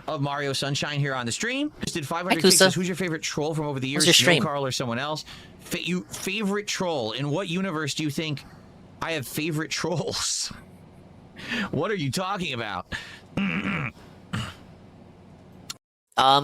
of Mario Sunshine here on the stream. Just did 500 kicks. Who's your favorite troll from over the years? What's your stream? Carl or someone else? Favorite troll? In what universe do you think I have favorite trolls? What are you talking about?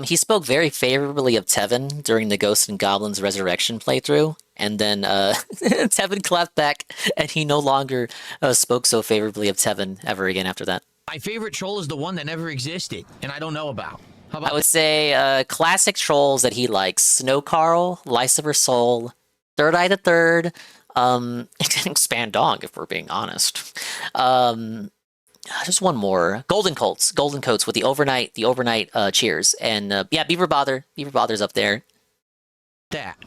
He spoke very favorably of Tevin during the Ghosts and Goblins Resurrection playthrough, and then Tevin clapped back, and he no longer spoke so favorably of Tevin ever again after that. My favorite troll is the one that never existed, and I don't know about. How about I would say classic trolls that he likes: Snow Carl, Lycifer Soul, Third Eye the Third, Expand Dog, if we're being honest. Just one more. Golden Coats with the overnight cheers. And yeah, Beaver Bother's up there. That.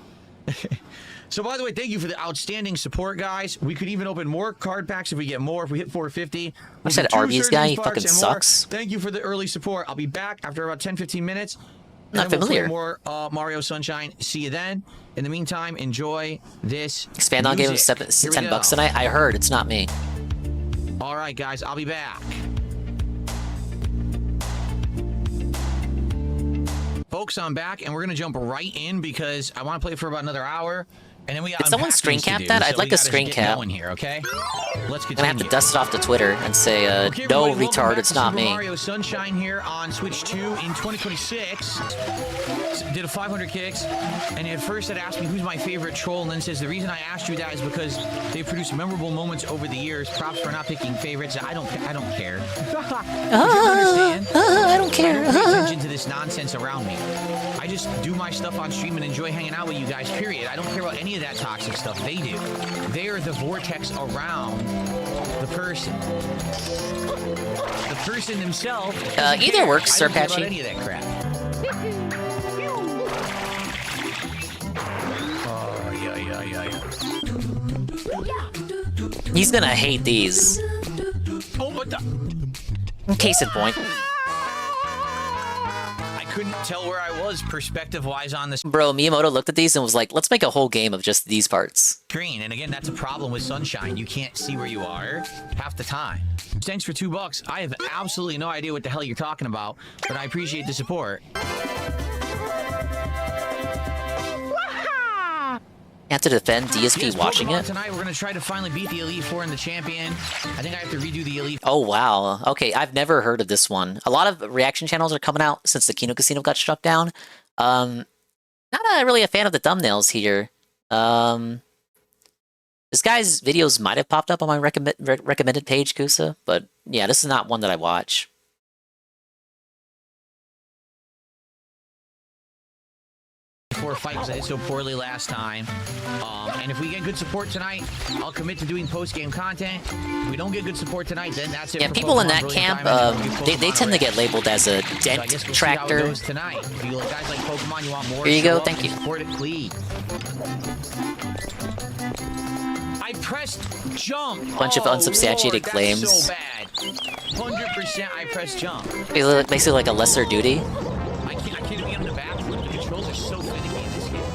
So by the way, thank you for the outstanding support, guys. We could even open more card packs if we get more. If we hit 450. I said Arby's guy, he fucking sucks. Thank you for the early support. I'll be back after about 10-15 minutes. Not familiar. We'll play more Mario Sunshine. See you then. In the meantime, enjoy this Expand on gave him $10 tonight. I heard, it's not me. All right, guys, I'll be back. Folks, I'm back, and we're gonna jump right in because I want to play for about another hour, and then we got. Did someone screen cap that? I'd like a screen cap. Here, okay? Let's I'm gonna have to dust it off to Twitter and say, no, retard, it's not me. Mario Sunshine here on Switch 2 in 2026. Did a 500 kicks, and at first it asked me who's my favorite troll, and then says the reason I asked you that is because they produced memorable moments over the years. Props for not picking favorites. I don't care. I don't care. I don't pay attention to this nonsense around me. I just do my stuff on stream and enjoy hanging out with you guys, period. I don't care about any of that toxic stuff they do. They are the vortex around the person. The person themselves. Either works, Sir I don't care about Patchy. any of that crap. Oh, yeah. He's gonna hate these. Oh, what the? Case in point. I couldn't tell where I was perspective-wise on this Bro, Miyamoto looked at these and was like, let's make a whole game of just these parts. screen. And again, that's a problem with Sunshine. You can't see where you are half the time. Thanks for $2. I have absolutely no idea what the hell you're talking about, but I appreciate the support. You have to defend DSP watching it? Tonight, we're going to try to finally beat the Elite Four and the Champion. I think I have to redo the Elite. Oh, wow. Okay, I've never heard of this one. A lot of reaction channels are coming out since the Kino Casino got struck down. Not really a fan of the thumbnails here. This guy's videos might have popped up on my recommended page, Kusa, but yeah, this is not one that I watch. For a fight because I did so poorly last time. And if we get good support tonight, I'll commit to doing post-game content. If we don't get good support tonight, then that's it. Yeah, for people in Pokemon that Brilliant camp, Diamond. they tend to get labeled as a dent I guess we'll tractor. See how it goes tonight. If you guys like Pokemon, you want more. Here you go, show up thank and you. Support it, please. I pressed jump. Bunch of unsubstantiated Lord, claims. That's so bad. 100% I pressed jump. Basically like a lesser duty. I can't even get in the bathroom. The controls are so finicky in this game. I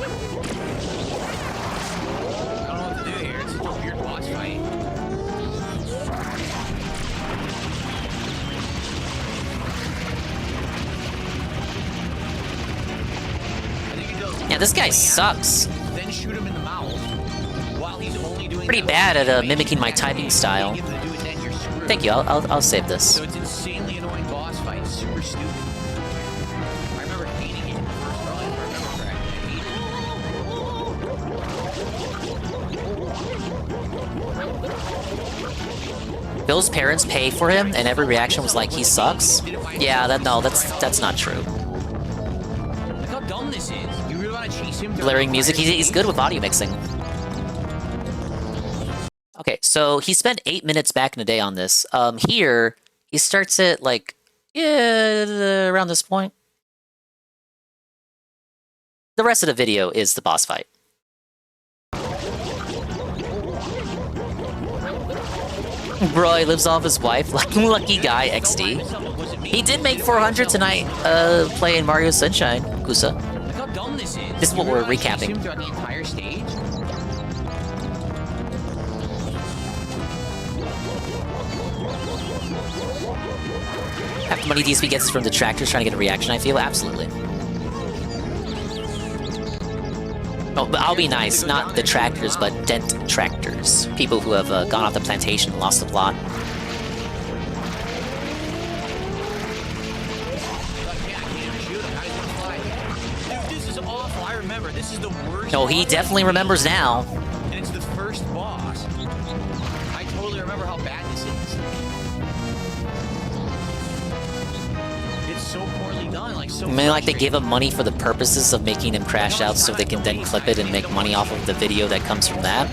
don't know what to do here. It's a weird boss fight. Yeah, this guy sucks. Then shoot him in the mouth while he's only doing Pretty bad at mimicking my typing style. Thank you, I'll save this. So it's insanely annoying boss fight. Super stupid. I remember hating it in the first run. If I remember correctly. I hated it. Bill's parents pay for him, and every reaction was like, he sucks? Yeah, that's not true. Look how dumb this is. You really want to chase him? Blaring music, he's good with audio mixing. Okay, so he spent 8 minutes back in the day on this. Here, he starts it like, yeah, around this point. The rest of the video is the boss fight. Bro, he lives off his wife. Lucky guy, XD. He did make 400 tonight, playing Mario Sunshine, Kusa. Look how dumb this is. This is what we're recapping. Him throughout the entire stage. Half the money DSP gets from the tractors trying to get a reaction, I feel. Absolutely. Oh, but I'll be nice. Not the tractors, but dent tractors. People who have gone off the plantation and lost the plot. This is awful. I remember. This is the worst. No, he definitely remembers now. And it's the first boss. I totally remember how bad this is. It's so poorly done. Like so. I mean, like they give him money for the purposes of making him crash out so they can then clip it and make money off of the video that comes from that.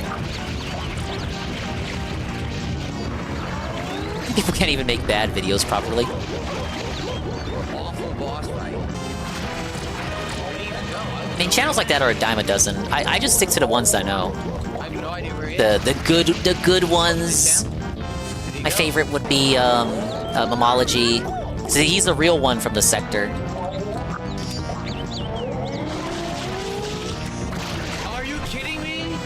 People can't even make bad videos properly. Awful boss fight. I mean, channels like that are a dime a dozen. I just stick to the ones that I know. I have no idea where he is. The good ones. My favorite would be Momology. So he's the real one from the sector. Are you kidding me?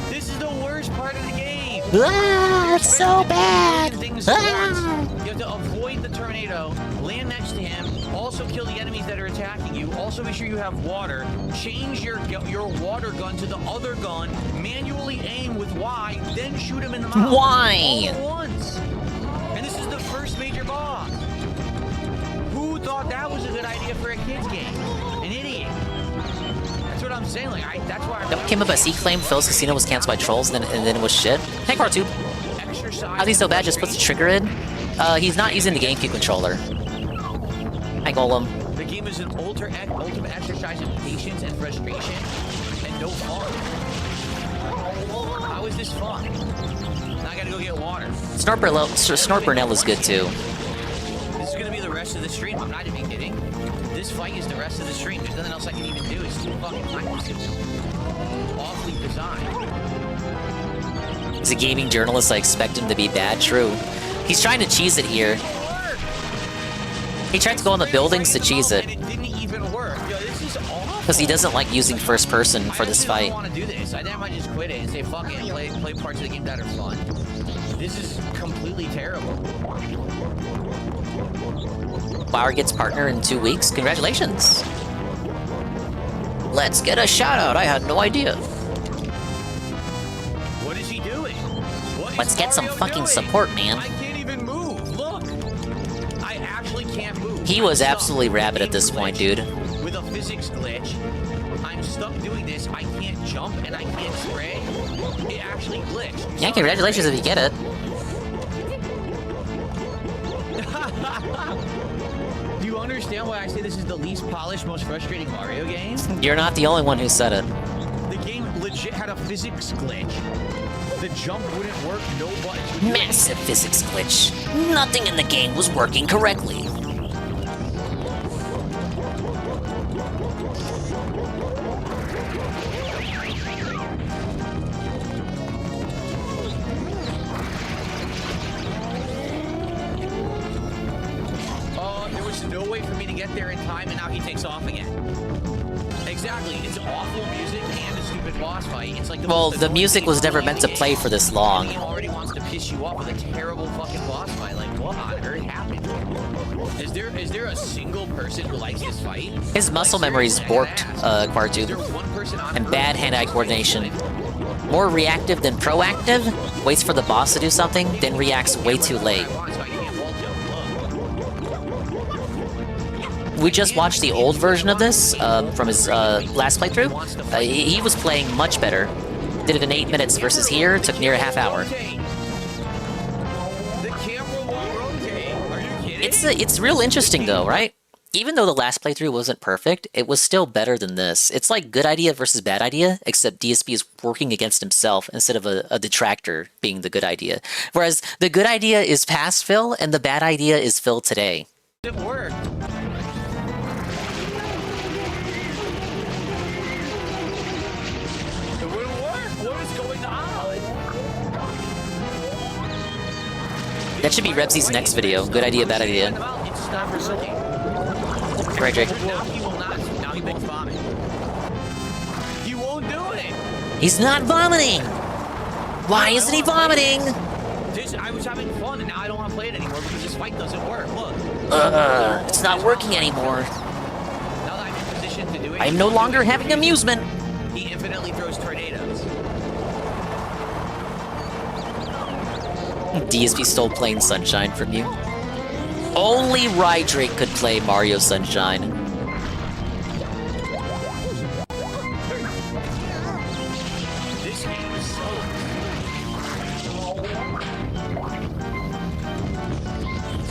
This is the worst part of the game. Ah, it's so bad. Things at Ah. once. You have to avoid the tornado, land next to him, also kill the enemies that are attacking you, also make sure you have water, change your water gun to the other gun, manually aim with Y, then shoot him in the mouth. Why? All at once. And this is the first major boss. Who thought that was a good idea for a kid's game? An idiot. That's what I'm saying. Like, that's why I Came up as he claimed Phil's Casino was canceled by trolls and then it was shit. Hey, Part 2. How's he so bad? Just puts the trigger in? He's not using the GameCube controller. Hi, Golem. The game is an ultimate exercise in patience and frustration and no fun. How is this fun? Now I gotta go get water. Snort Burnell is good too. This is gonna be the rest of the stream. I'm not even kidding. This fight is the rest of the stream. There's nothing else I can even do. It's too fucking time consuming. Awfully designed. As a gaming journalist, I expect him to be bad. True. He's trying to cheese it here. He tried to go in the buildings to cheese it. Because he doesn't like using first person for this fight. I don't want to do this. I think I might just quit it and say fuck it and play parts of the game that are fun. This is completely terrible. Flower gets partner in 2 weeks. Congratulations. Let's get a shout out. I had no idea. What is he doing? Let's get some fucking support, man. I can't even move. Look. I actually can't move. He was absolutely rabid at this point, dude. With a physics glitch. I'm stuck doing this. I can't jump and I can't spray. It actually glitched. Yeah, congratulations if you get it. Do you understand why I say this is the least polished, most frustrating Mario game? You're not the only one who said it. The game legit had a physics glitch. The jump wouldn't work, no buttons would do Massive physics glitch. Nothing in the game was working correctly. There was no way for me to get there in time, and now he takes off again. Exactly, it's awful music and a stupid boss fight. It's like The music was never meant to play for this long. The game already wants to piss you off with a terrible fucking boss fight. Like, what on earth happened? Is there a single person who likes this fight? His muscle memory is warped, Quartu, and bad hand-eye coordination. More reactive than proactive, waits for the boss to do something, then reacts way too late. We just watched the old version of this from his last playthrough. He was playing much better. Did it in 8 minutes versus here, took near a half hour. It's real interesting though, right? Even though the last playthrough wasn't perfect, it was still better than this. It's like good idea versus bad idea, except DSP is working against himself instead of a detractor being the good idea. Whereas the good idea is past Phil, and the bad idea is Phil today. It worked. It wouldn't work. What is going on? That should be Rebsy's next video. Good idea, bad idea. It's not working. Right, Drake. Now he will not. Now he makes vomit. He won't do it. He's not vomiting! Why isn't he vomiting? I was having fun, and now I don't want to play it anymore because this fight doesn't work. Look. It's not working anymore. Now that I'm in position to do it, I'm no longer having amusement. He infinitely throws tornadoes. DSP stole Plain Sunshine from you. Only Rydrake could play Mario Sunshine. This game is so...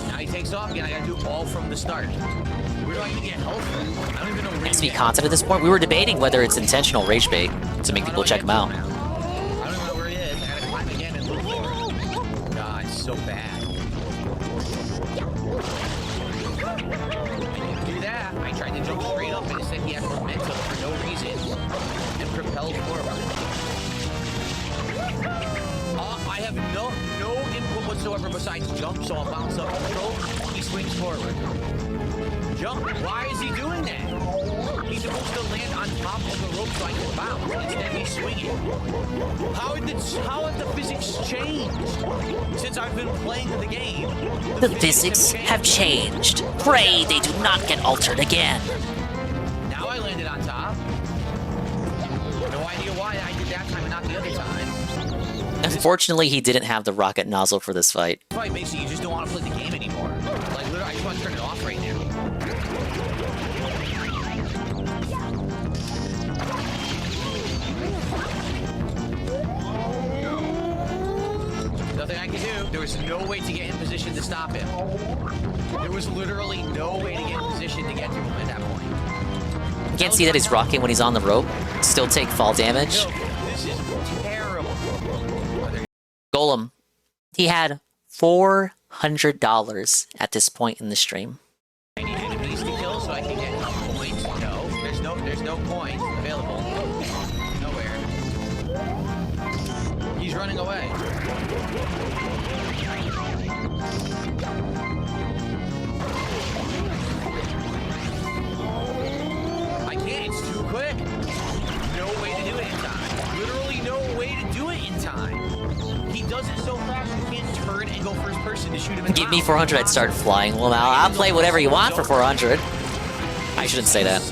Now he takes off again. I gotta do all from the start. Where do I even get health from? I don't even know where XP content at this point. We were debating whether it's intentional rage bait to make people check him out. I don't even know where he is. I gotta climb again and look for him. God, it's so bad. Do that. I tried to jump straight up and it said he had momentum for no reason and propelled forward. I have no input whatsoever. whatsoever besides jump, so I'll bounce up control. He swings forward. Jump. Why is he doing that? He's supposed to land on top of the rope so I can bounce. Instead, he's swinging. How have the physics changed since I've been playing the game? The physics have changed. Pray they do not get altered again. Now I landed on top. No idea why I did that time and not the other time. Unfortunately, he didn't have the rocket nozzle for this fight. This fight makes you just don't want to play the game anymore. Like, literally, I just want to turn it off right now. Nothing I can do. There was no way to get in position to stop him. There was literally no way to get in position to get to him at that point. You can't see that he's rocking when he's on the rope. Still take fall damage. This is terrible. Golem. He had $400 at this point in the stream. I need enemies to kill so I can get points. No, there's no points available. Nowhere. He's running away. I can't, it's too quick. No way to do it in time. Literally no way to do it in time. He does it so fast you can't turn and go first person to shoot him in the Give me 400, I'd start flying. Well, now I'll play whatever you want for 400. I shouldn't say that.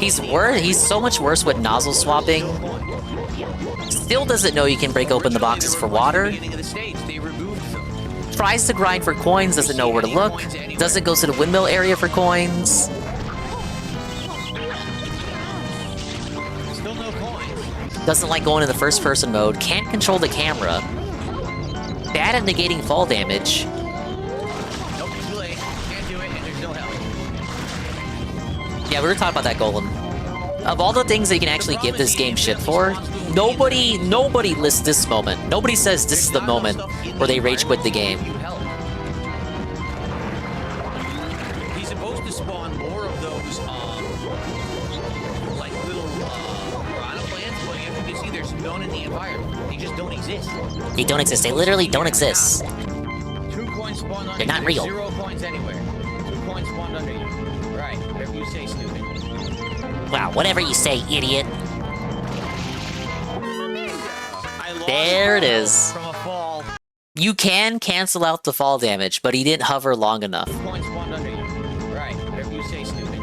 He's so much worse with nozzle swapping. Still doesn't know you can break open the boxes for water. Tries to grind for coins, doesn't know where to look. Doesn't go to the windmill area for coins. Still no coins. Doesn't like going in the first person mode. Can't control the camera. Bad at negating fall damage. Nope, too late. Can't do it, and there's no help. Yeah, we were talking about that golem. Of all the things that you can actually give this game shit for, nobody lists this moment. Nobody says this is the moment where they rage quit the game. He's supposed to spawn more of those, like little, piranha plants, but as you can see, there's none in the environment. They just don't exist. They don't exist. They literally don't exist. 2 coins spawned under you. They're not real. 0 coins anywhere. 2 coins spawned under you. Right, whatever you say, stupid. Wow, whatever you say, idiot. There it is. From a fall. You can cancel out the fall damage, but he didn't hover long enough. 2 coins spawned under you. Right, whatever you say, stupid.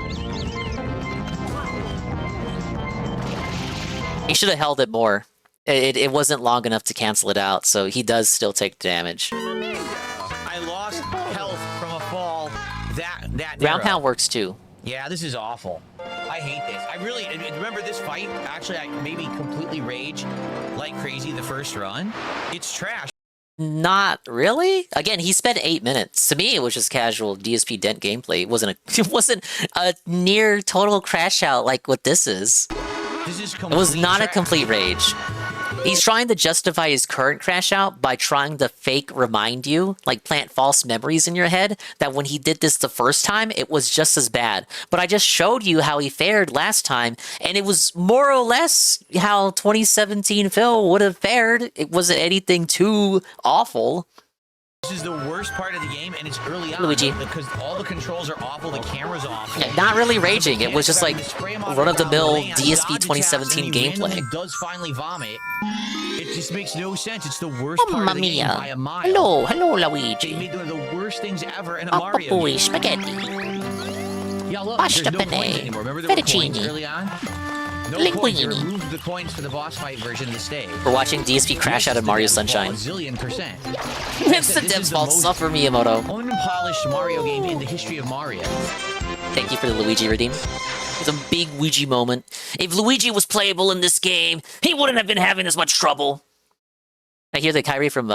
He should have held it more. It wasn't long enough to cancel it out, so he does still take damage. I lost health from a fall. That Ground pound works too. Yeah, this is awful. I hate this. I really remember this fight. Actually, I maybe completely rage like crazy the first run. It's trash. Not really. Again, he spent 8 minutes. To me, it was just casual DSP dent gameplay. It wasn't a near total crash out like what this is. It was not a complete rage. He's trying to justify his current crash out by trying to fake remind you, like plant false memories in your head, that when he did this the first time, it was just as bad. But I just showed you how he fared last time, and it was more or less how 2017 Phil would have fared. It wasn't anything too awful. This is the worst part of the game, and it's early on. Luigi. Because all the controls are awful, the camera's awful. Yeah, not really raging. It was just like run-of-the-mill DSP 2017 gameplay. Does finally vomit. It just makes no sense. It's the worst part of the game by a mile. Hello, Luigi. They made one of the worst things ever in a Mario game. Spaghetti. Yeah, look, Pasta there's no coins bene. anymore. Remember there were coins Fettuccine. early on? No coins. They Linguine. removed the coins for the boss fight version of the stage. We're watching DSP crash out of Mario Sunshine. A zillion%. It's the dev's fault. Suffer Miyamoto. Unpolished Mario game in the history of Mario. Thank you for the Luigi redeem. It's a big Luigi moment. If Luigi was playable in this game, he wouldn't have been having this much trouble. I hear that Kyrie from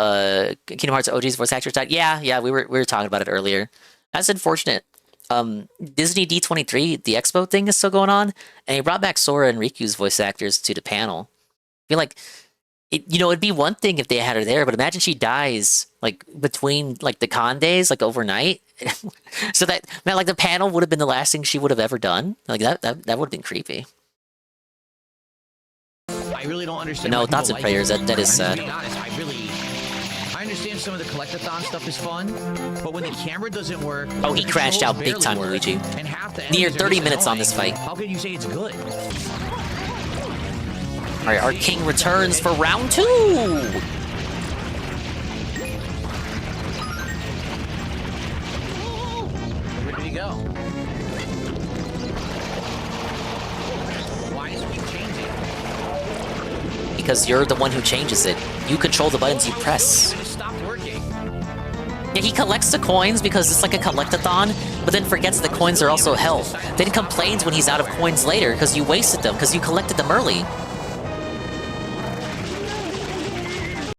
Kingdom Hearts OG's voice actors died. Yeah, we were talking about it earlier. That's unfortunate. Disney D23, the expo thing is still going on, and he brought back Sora and Riku's voice actors to the panel. I feel like, it'd be one thing if they had her there, but imagine she dies, like, between, like, the con days, like, overnight. So that, man, like, the panel would have been the last thing she would have ever done. Like, that would have been creepy. I really don't understand. No, why people thoughts and like prayers. it. That is I'm sad. just being honest. I understand some of the collectathon stuff is fun, but when the camera doesn't work, Oh, he the crashed out controls big time, barely work, Luigi. and half the Near enemies are 30 just minutes on annoying, this fight. How can you say it's good? All right, our king returns for round 2. Where did he go? Why is he changing? Because you're the one who changes it. You control the buttons you press. It stopped working. Yeah, he collects the coins because it's like a collectathon, but then forgets the coins are also health. Then complains when he's out of coins later because you wasted them, because you collected them early.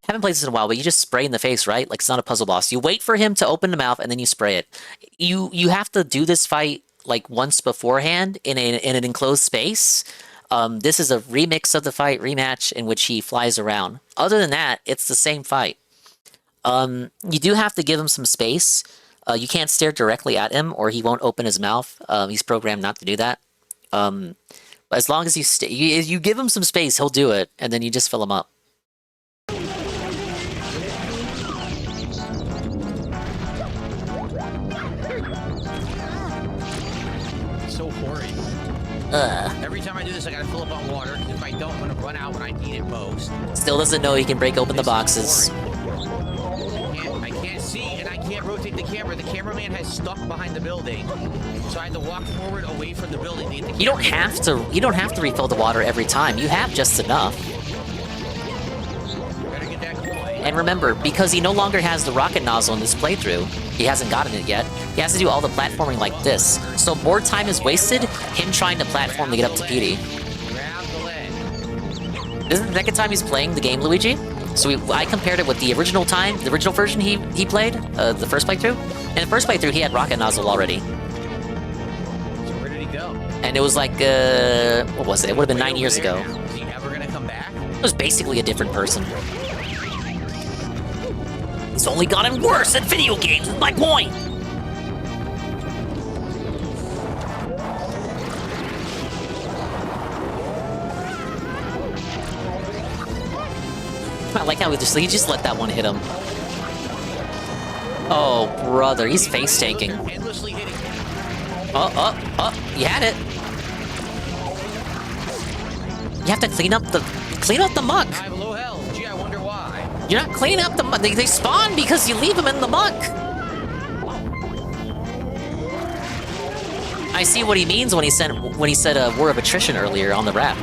Haven't played this in a while, but you just spray in the face, right? Like it's not a puzzle boss. You wait for him to open the mouth and then you spray it. You have to do this fight like once beforehand in an enclosed space. This is a remix of the fight, rematch, in which he flies around. Other than that, it's the same fight. You do have to give him some space. You can't stare directly at him or he won't open his mouth. He's programmed not to do that. But as long as you give him some space, he'll do it, and then you just fill him up. So horrid. Every time I do this, I gotta fill up on water, because if I don't, I'm gonna run out when I need it most. Still doesn't know he can break open the boxes. I can't see, and I can't rotate the camera. The cameraman has stuck behind the building, so I had to walk forward away from the building to get the camera. You don't have to refill the water every time. You have just enough. Better get that coin. And remember, because he no longer has the rocket nozzle in this playthrough, he hasn't gotten it yet, he has to do all the platforming like this. So more time is wasted him trying to platform to get up to Petey. This is the second time he's playing the game, Luigi. So I compared it with the original time, the original version he played, the first playthrough. In the first playthrough, he had rocket nozzle already. So where did he go? And it was like, what was it? It would have been 9 years ago. Is he ever gonna come back? It was basically a different person. It's only gotten worse at video games, is my point! I like how he just let that one hit him. Oh, brother, he's face taking. Oh, you had it. You have to clean up the muck. I have low health. Gee, I wonder why. You're not cleaning up the muck. They spawn because you leave them in the muck. I see what he means when he said a word of attrition earlier on the rap.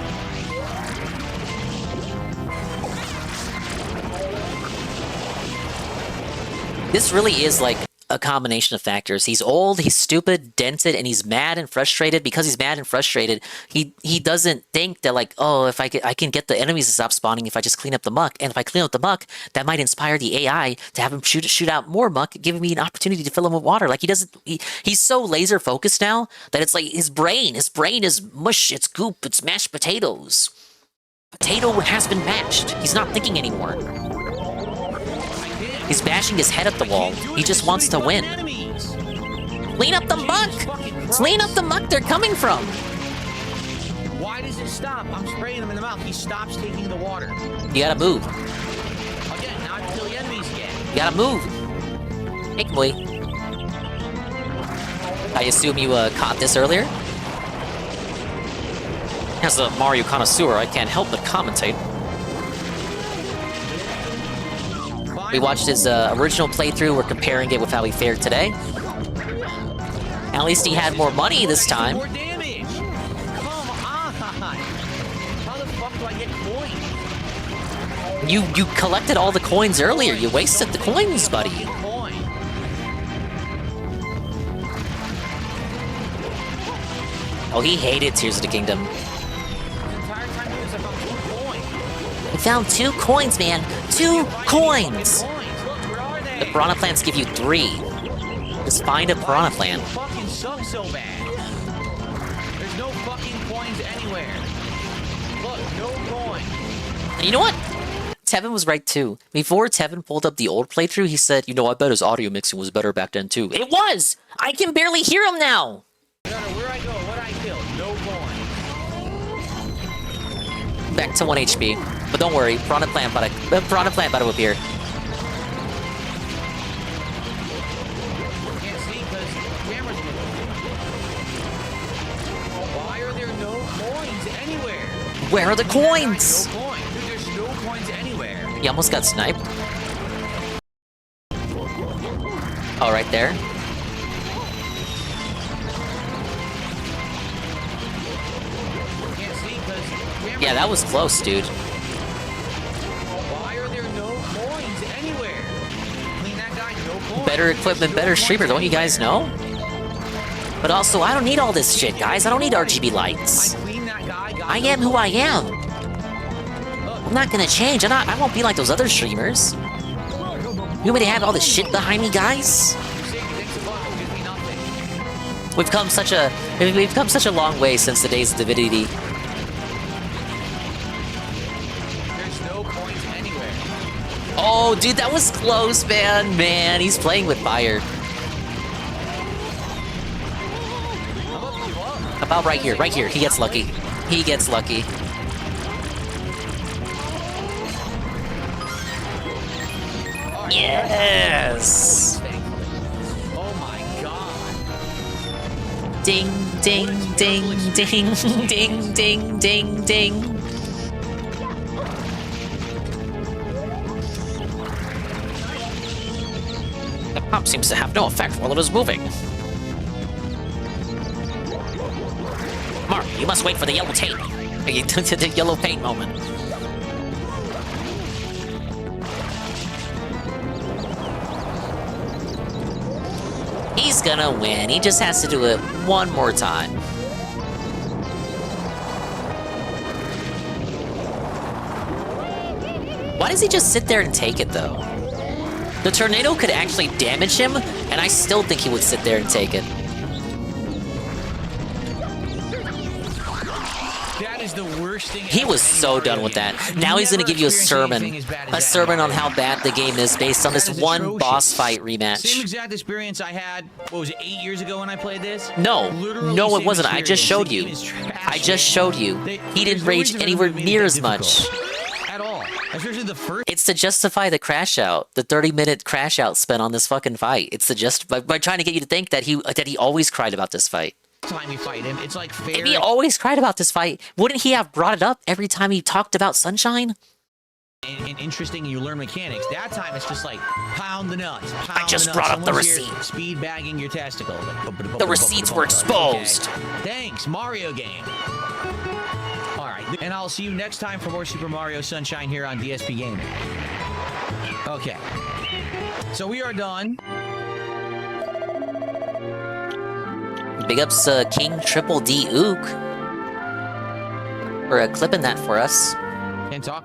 This really is like a combination of factors. He's old, he's stupid, dented, and he's mad and frustrated. Because he's mad and frustrated, he doesn't think that like, oh, if I can get the enemies to stop spawning if I just clean up the muck. And if I clean up the muck, that might inspire the AI to have him shoot out more muck, giving me an opportunity to fill him with water. Like he's so laser focused now that it's like his brain is mush, it's goop, it's mashed potatoes. Potato has been mashed. He's not thinking anymore. He's bashing his head at the wall. He just wants to win. Clean up the muck! Clean up the muck they're coming from! Why does it stop? I'm spraying him in the mouth. He stops taking the water. You gotta move. Again, now I have to kill the enemies again. You gotta move. Hey, boy. I assume you caught this earlier? As a Mario connoisseur, I can't help but commentate. We watched his original playthrough. We're comparing it with how he fared today. At least he had more money this time. More damage. Come on. How the fuck do I get coins? You collected all the coins earlier. You wasted the coins, buddy. Oh, he hated Tears of the Kingdom. I found 2 coins, man. 2 coins! The piranha plants give you 3. Just find a piranha plant. Fucking sucks so bad. There's no fucking coins anywhere. Look, no coins. And you know what? Tevin was right too. Before Tevin pulled up the old playthrough, he said, you know, I bet his audio mixing was better back then too. It was! I can barely hear him now! No matter where I go, what I kill, no coins. back to 1 HP. But don't worry, Piranha Plant about to appear. Can't see because camera's moving. Why are there no coins anywhere? Where are the coins? No coins. Dude, there's no coins anywhere. He almost got sniped. Oh, right there. Can't see because camera's Yeah, that was close, dude. Why are there no coins anywhere? Clean that guy, no coins. Better equipment, better streamer, don't you guys know? But also, I don't need all this shit, guys. I don't need RGB lights. I am who I am. I'm not gonna change. I won't be like those other streamers. You want me to have all this shit behind me, guys? We've come such a long way since the days of Divinity. There's no coins anywhere. Oh, dude, that was close, man. Man, he's playing with fire. About right here, right here. He gets lucky. He gets lucky. Yes! Oh my god. Ding, ding, ding, ding, ding, ding, ding, ding. The pump seems to have no effect while it is moving. Mark, you must wait for the yellow tape. The yellow paint moment. He's gonna win. He just has to do it one more time. Why does he just sit there and take it, though? The tornado could actually damage him, and I still think he would sit there and take it. That is the worst thing. He was so done with that. Now he's gonna give you a sermon on how bad the game is based on this one boss fight rematch. Same exact experience I had, what was it, 8 years ago when I played this? No, Literally no, it same wasn't. I just showed you. experience. The game is trash, I just showed you. He didn't rage anywhere near as much. At all. Especially the first. It's to justify the crash out, the 30-minute crash out spent on this fucking fight. It's to just by trying to get you to think that he always cried about this fight. Time you fight him, it's like fair. If he always cried about this fight, wouldn't he have brought it up every time he talked about Sunshine? And interesting, you learn mechanics. That time it's just like pound the nuts. I just brought up the receipt. Speed bagging your testicle. The receipts were exposed. Okay. Thanks, Mario game. All right, and I'll see you next time for more Super Mario Sunshine here on DSP Gaming. Okay, so we are done. Big ups King Triple D Ook for clipping that for us. Can't talk.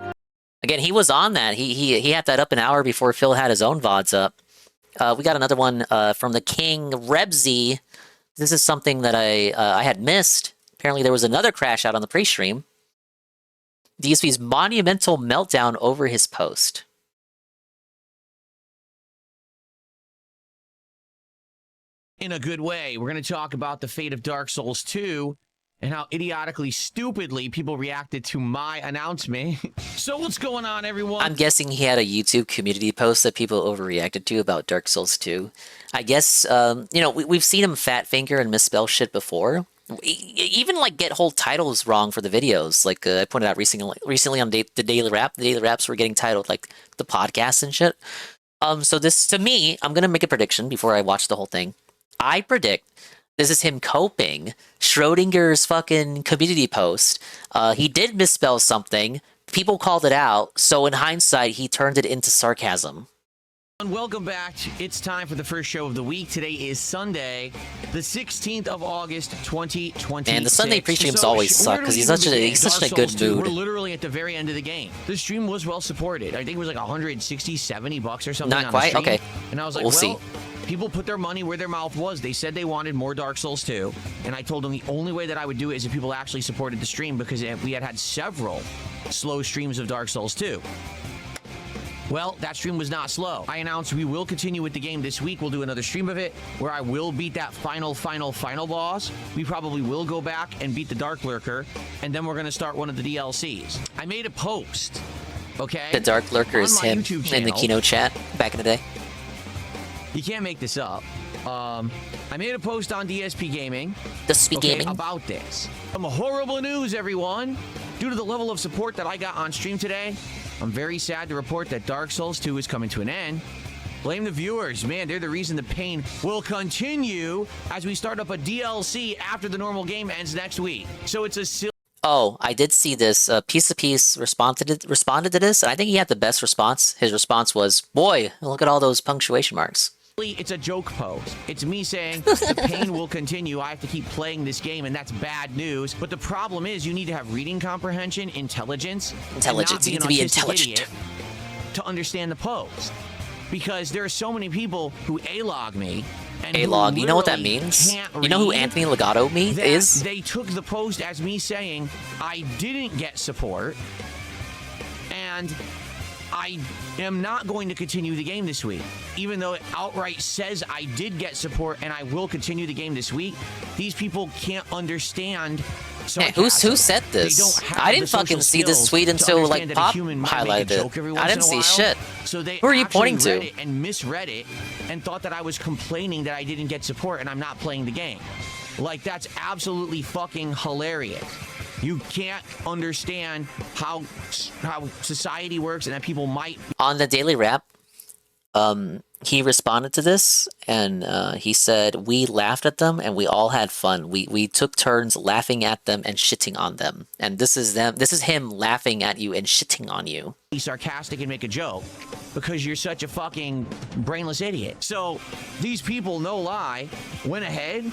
Again, he was on that. He had that up an hour before Phil had his own VODs up. We got another one from the King Rebsy. This is something that I had missed. Apparently there was another crash out on the pre-stream. DSP's monumental meltdown over his post. In a good way, we're going to talk about the fate of Dark Souls 2 and how idiotically, stupidly people reacted to my announcement. So what's going on, everyone? I'm guessing he had a YouTube community post that people overreacted to about Dark Souls 2. I guess, you know, we've seen him fat finger and misspell shit before. Even, like, get whole titles wrong for the videos. Like, I pointed out recently on the Daily Wrap. The Daily Wraps were getting titled, like, the podcast and shit. So this, to me, I'm going to make a prediction before I watch the whole thing. I predict this is him coping Schrodinger's fucking community post. He did misspell something. People called it out. So in hindsight, he turned it into sarcasm. And welcome back. It's time for the first show of the week. Today is Sunday, the 16th of August, 2020. And the Sunday pre-streams always suck because he's such in a good mood. We're literally at the very end of the game. The stream was well supported. I think it was like 160, 70 bucks or something. Not quite. Okay. And I was like, we'll see. People put their money where their mouth was. They said they wanted more Dark Souls 2. And I told them the only way that I would do it is if people actually supported the stream because we had several slow streams of Dark Souls 2. Well, that stream was not slow. I announced we will continue with the game this week. We'll do another stream of it where I will beat that final boss. We probably will go back and beat the Dark Lurker, and then we're going to start one of the DLCs. I made a post, okay? The Dark Lurker is him in the Kino chat back in the day. You can't make this up. I made a post on DSP Gaming. Gaming about this. Some horrible news, everyone. Due to the level of support that I got on stream today, I'm very sad to report that Dark Souls 2 is coming to an end. Blame the viewers. Man, they're the reason the pain will continue as we start up a DLC after the normal game ends next week. So it's a silly... Oh, I did see this. Piece of Piece responded to this, and I think he had the best response. His response was, boy, look at all those punctuation marks. It's a joke post. It's me saying the pain will continue. I have to keep playing this game, and that's bad news. But the problem is you need to have reading comprehension, intelligence. Intelligence. You need to be intelligent to understand the post. Because there are so many people who A-log me. A-log, you know what that means? You know who Anthony Legato is? They took the post as me saying I didn't get support, and I am not going to continue the game this week. Even though it outright says I did get support and I will continue the game this week, these people can't understand. Hey, who said this? I didn't fucking see this tweet until like Pop highlighted it. I didn't see shit. So they who are you pointing to? Read it and misread it and thought that I was complaining that I didn't get support and I'm not playing the game. Like, that's absolutely fucking hilarious. You can't understand how society works and that people might... On the Daily Wrap, he responded to this, and he said, we laughed at them, and we all had fun. We took turns laughing at them and shitting on them. And this is him laughing at you and shitting on you. Be sarcastic and make a joke because you're such a fucking brainless idiot. So these people, no lie, went ahead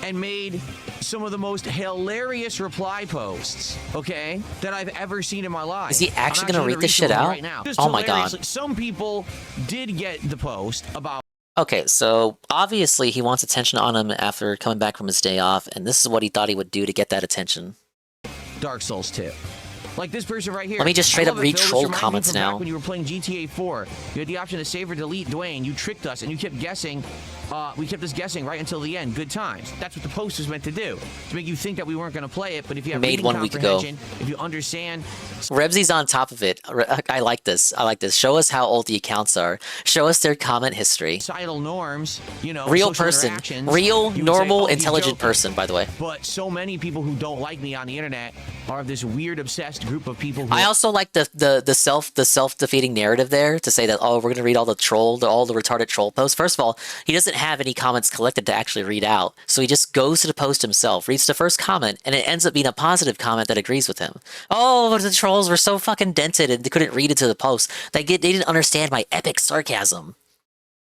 and made some of the most hilarious reply posts, okay, that I've ever seen in my life. Is he actually going to read this shit out? Right now. Oh my god. Some people did get the post about... Okay, so obviously he wants attention on him after coming back from his day off, and this is what he thought he would do to get that attention. Dark Souls 2. Like this person right here. Let me just straight up read troll comments now. When you were playing GTA 4, you had the option to save or delete Dwayne. You tricked us, and you kept guessing. We kept us guessing right until the end. Good times. That's what the post was meant to do, to make you think that we weren't going to play it. But if you have reading comprehension, if you understand... Rebsy's on top of it. I like this. I like this. Show us how old the accounts are. Show us their comment history. Societal norms, you know, real person. Real, normal, intelligent person, by the way. But so many people who don't like me on the internet are of this weird, obsessed group of people who... I also like the self-defeating narrative there to say that, oh, we're going to read all the retarded troll posts. First of all, he doesn't have any comments collected to actually read out. So he just goes to the post himself, reads the first comment, and it ends up being a positive comment that agrees with him. Oh, the trolls were so fucking dented and they couldn't read it to the post. They didn't understand my epic sarcasm.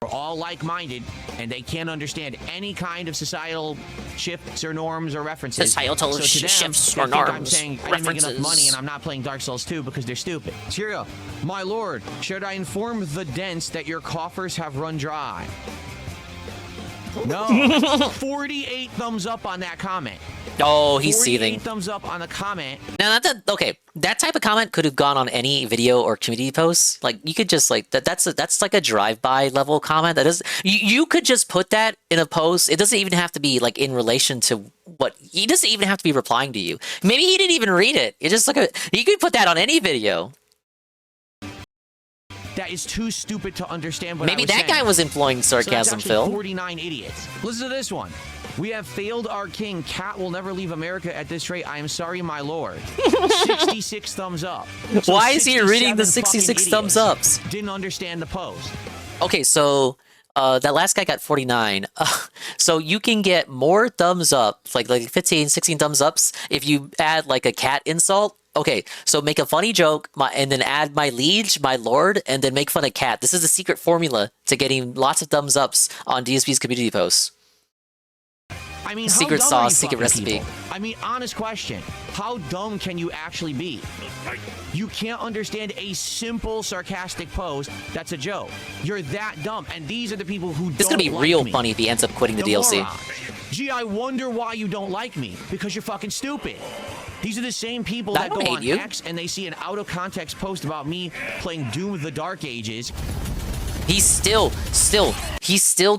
We're all like-minded, and they can't understand any kind of societal shifts or norms or references. Societal shifts or norms, I'm saying I didn't make enough money and I'm not playing Dark Souls 2 because they're stupid. Cheerio. My lord, should I inform the dents that your coffers have run dry? No. 48 thumbs up on that comment. Oh, he's seething. 48 thumbs up on the comment. Now, okay, that type of comment could have gone on any video or community post. Like, you could just, like, that's like a drive-by level comment. That is, you could just put that in a post. It doesn't even have to be, like, in relation to what... He doesn't even have to be replying to you. Maybe he didn't even read it. It's just like you could put that on any video. That is too stupid to understand what Maybe that guy was employing sarcasm, so Phil. 49 idiots. Listen to this one. We have failed our king. Cat will never leave America at this rate. I am sorry, my lord. 66 thumbs up. So why is he reading the 66 thumbs ups? Didn't understand the post. Okay, so that last guy got 49. So you can get more thumbs up, like 15, 16 thumbs ups, if you add like a cat insult. Okay, so make a funny joke, and then add my liege, my lord, and then make fun of cat. This is the secret formula to getting lots of thumbs ups on DSP's community posts. I mean, secret how dumb sauce, are you secret recipe. People? I mean, honest question. How dumb can you actually be? You can't understand a simple sarcastic post that's a joke. You're that dumb. And these are the people who It's don't gonna be like real me. funny if he ends up quitting the DLC. Gee, I wonder why you don't like me. Because you're fucking stupid. These are the same people I that go don't hate on you. X and they see an out of context post about me playing Doom of the Dark Ages. He still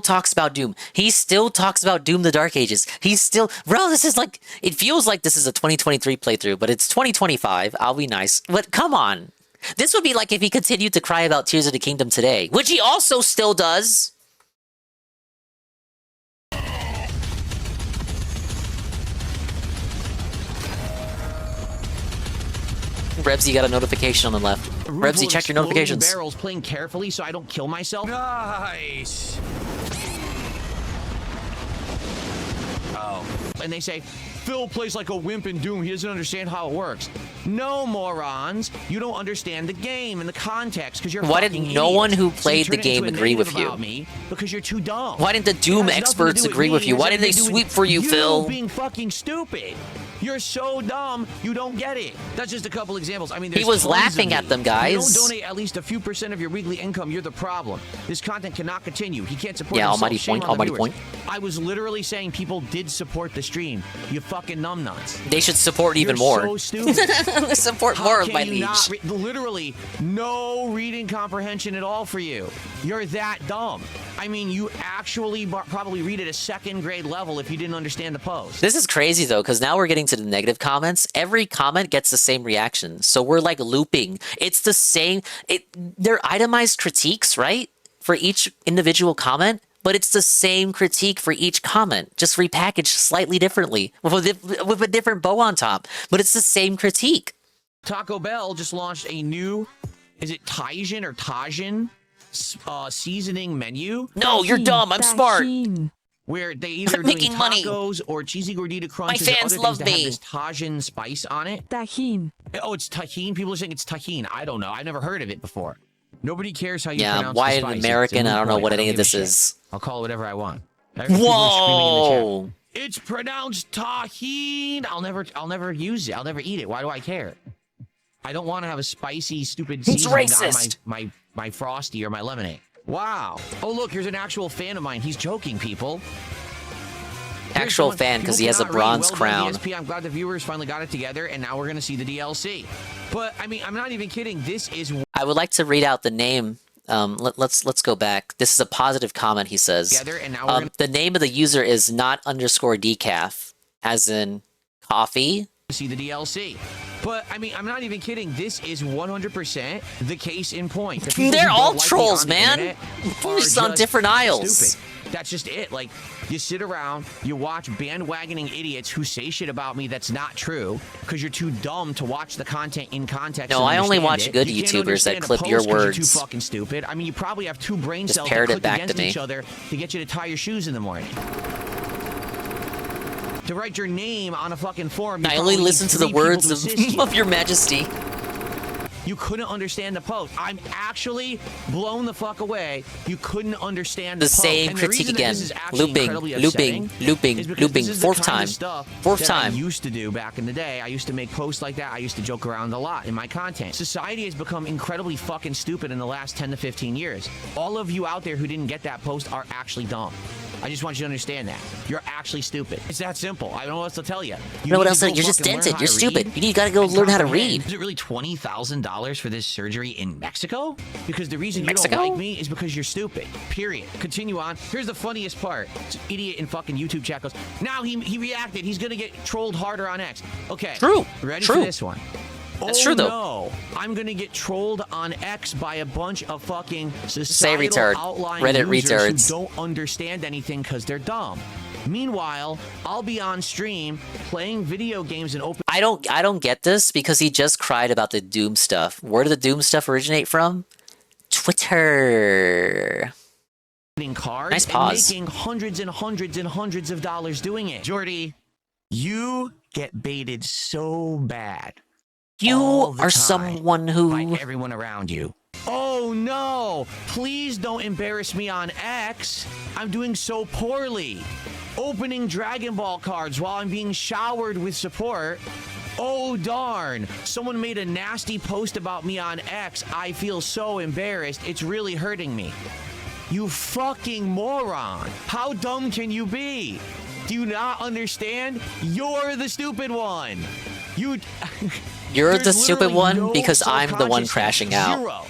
talks about Doom. He still talks about Doom the Dark Ages. He's still, bro, this is like, it feels like this is a 2023 playthrough, but it's 2025. I'll be nice. But come on. This would be like if he continued to cry about Tears of the Kingdom today, which he also still does. Rebsy got a notification on the left. Rebsy, check your notifications. Barrels, playing carefully so I don't kill myself. Nice. Oh. And they say, Phil plays like a wimp in Doom. He doesn't understand how it works. No, morons. You don't understand the game and the context because you're Why did fucking no idiots. one who So you played the turn it into game a agree with negative you? about me because you're too dumb. Why didn't the Doom It has nothing to experts do with agree me. with you? It has Why did they everything to do sweep with for you, Phil? being fucking stupid. You're so dumb, you don't get it. That's just a couple examples. I mean, He there's was tons laughing of at them, guys. You don't donate at least a few % of your weekly income, you're the problem. This content cannot continue. He can't support Yeah, himself. almighty Shame point, on the almighty viewers. point. I was literally saying people did support the stream. You fucking numbnuts. They should support even You're more. so stupid. Support How more of can my you liege. not literally no reading comprehension at all for you. You're that dumb. I mean, you actually probably read at a second grade level if you didn't understand the post. This is crazy though, because now we're getting to the negative comments. Every comment gets the same reaction, so we're like looping. It's the same. They're itemized critiques, right, for each individual comment, but it's the same critique for each comment, just repackaged slightly differently with a different bow on top. But it's the same critique. Taco Bell just launched a new, is it Tajin or Tajin seasoning menu? No, you're dumb. I'm smart. Where they either I'm doing making money. tacos or cheesy gordita crunches. My or fans other love things that me. have this Tajin spice on it. Tajin. Oh, it's tajin. People are saying it's tajin. I don't know. I've never heard of it before. Nobody cares how you Yeah, pronounce why the an spice. It's a American? moot I don't know point. what don't any of give a this shit. is. I'll call it whatever I want. People are screaming in the Whoa! chat, it's pronounced tahine. I'll never use it. I'll never eat it. Why do I care? I don't want to have a spicy, stupid It's seasoning racist. on my frosty or my lemonade. Wow. Oh look, here's an actual fan of mine. He's joking, people. Here's Actual someone- fan because he people has a cannot read. bronze Well done, crown. DSP. I'm glad the viewers finally got it together, and now we're gonna see the DLC. But I mean, I'm not even kidding. This is. I would like to read out the name. Let's go back. This is a positive comment. He says Together, and now we're gonna the name of the user is not_decaf, as in coffee. see the DLC. But I mean, I'm not even kidding. This is 100% the case in point. The people They're who all don't like me trolls, on the man. internet They're are just on different aisles. Stupid. That's just it. Like, you sit around, you watch bandwagoning idiots who say shit about me that's not true because you're too dumb to watch the content in context. No, and I only understand watch it. good You can't YouTubers that understand a clip your post 'cause words. You're too fucking stupid. I mean, you probably have two brain Just cells parrot that it click back to against me. each other to get you to tie your shoes in the morning. To write your name on a fucking form. you I only probably need listen to the 3 people words to assist you. of Your Majesty. You couldn't understand the post. I'm actually blown the fuck away. You couldn't understand the The post. same And the critique reason that again. this is actually Looping, incredibly looping, upsetting looping, is because looping. this is the Fourth kind of time. stuff Fourth that time. I used to do back in the day. I used to make posts like that. I used to joke around a lot in my content. Society has become incredibly fucking stupid in the last 10 to 15 years. All of you out there who didn't get that post are actually dumb. I just want you to understand that. You're actually stupid. It's that simple. I don't know what else to tell you. You know what need else? to go You're just fucking learn dented. how You're to stupid. read You gotta go and learn how to comprehend. read. Is it really $20,000 for this surgery in Mexico? Because the reason you Mexico? don't like me is because you're stupid. Period. Continue on. Here's the funniest part. This idiot in fucking YouTube chat goes, now he reacted. He's gonna get trolled harder on X. Okay. True. Ready True. for this one? That's oh, true, though. No, I'm gonna get trolled on X by a bunch of fucking Say societal retard. outlying Reddit users retards. who don't understand anything because they're dumb. Meanwhile, I'll be on stream playing video games and open. I don't get this because he just cried about the Doom stuff. Where did the Doom stuff originate from? Twitter. Cards Nice and pause. making hundreds and hundreds and hundreds of dollars doing it. Jordy, you get baited so bad. You all the are time someone who by everyone around you. Oh no! Please don't embarrass me on X. I'm doing so poorly. Opening Dragon Ball cards while I'm being showered with support. Oh darn! Someone made a nasty post about me on X. I feel so embarrassed. It's really hurting me. You fucking moron! How dumb can you be? Do you not understand? You're the stupid one. You. You're the There's stupid literally one no because I'm the one self-consciousness. crashing out. Zero.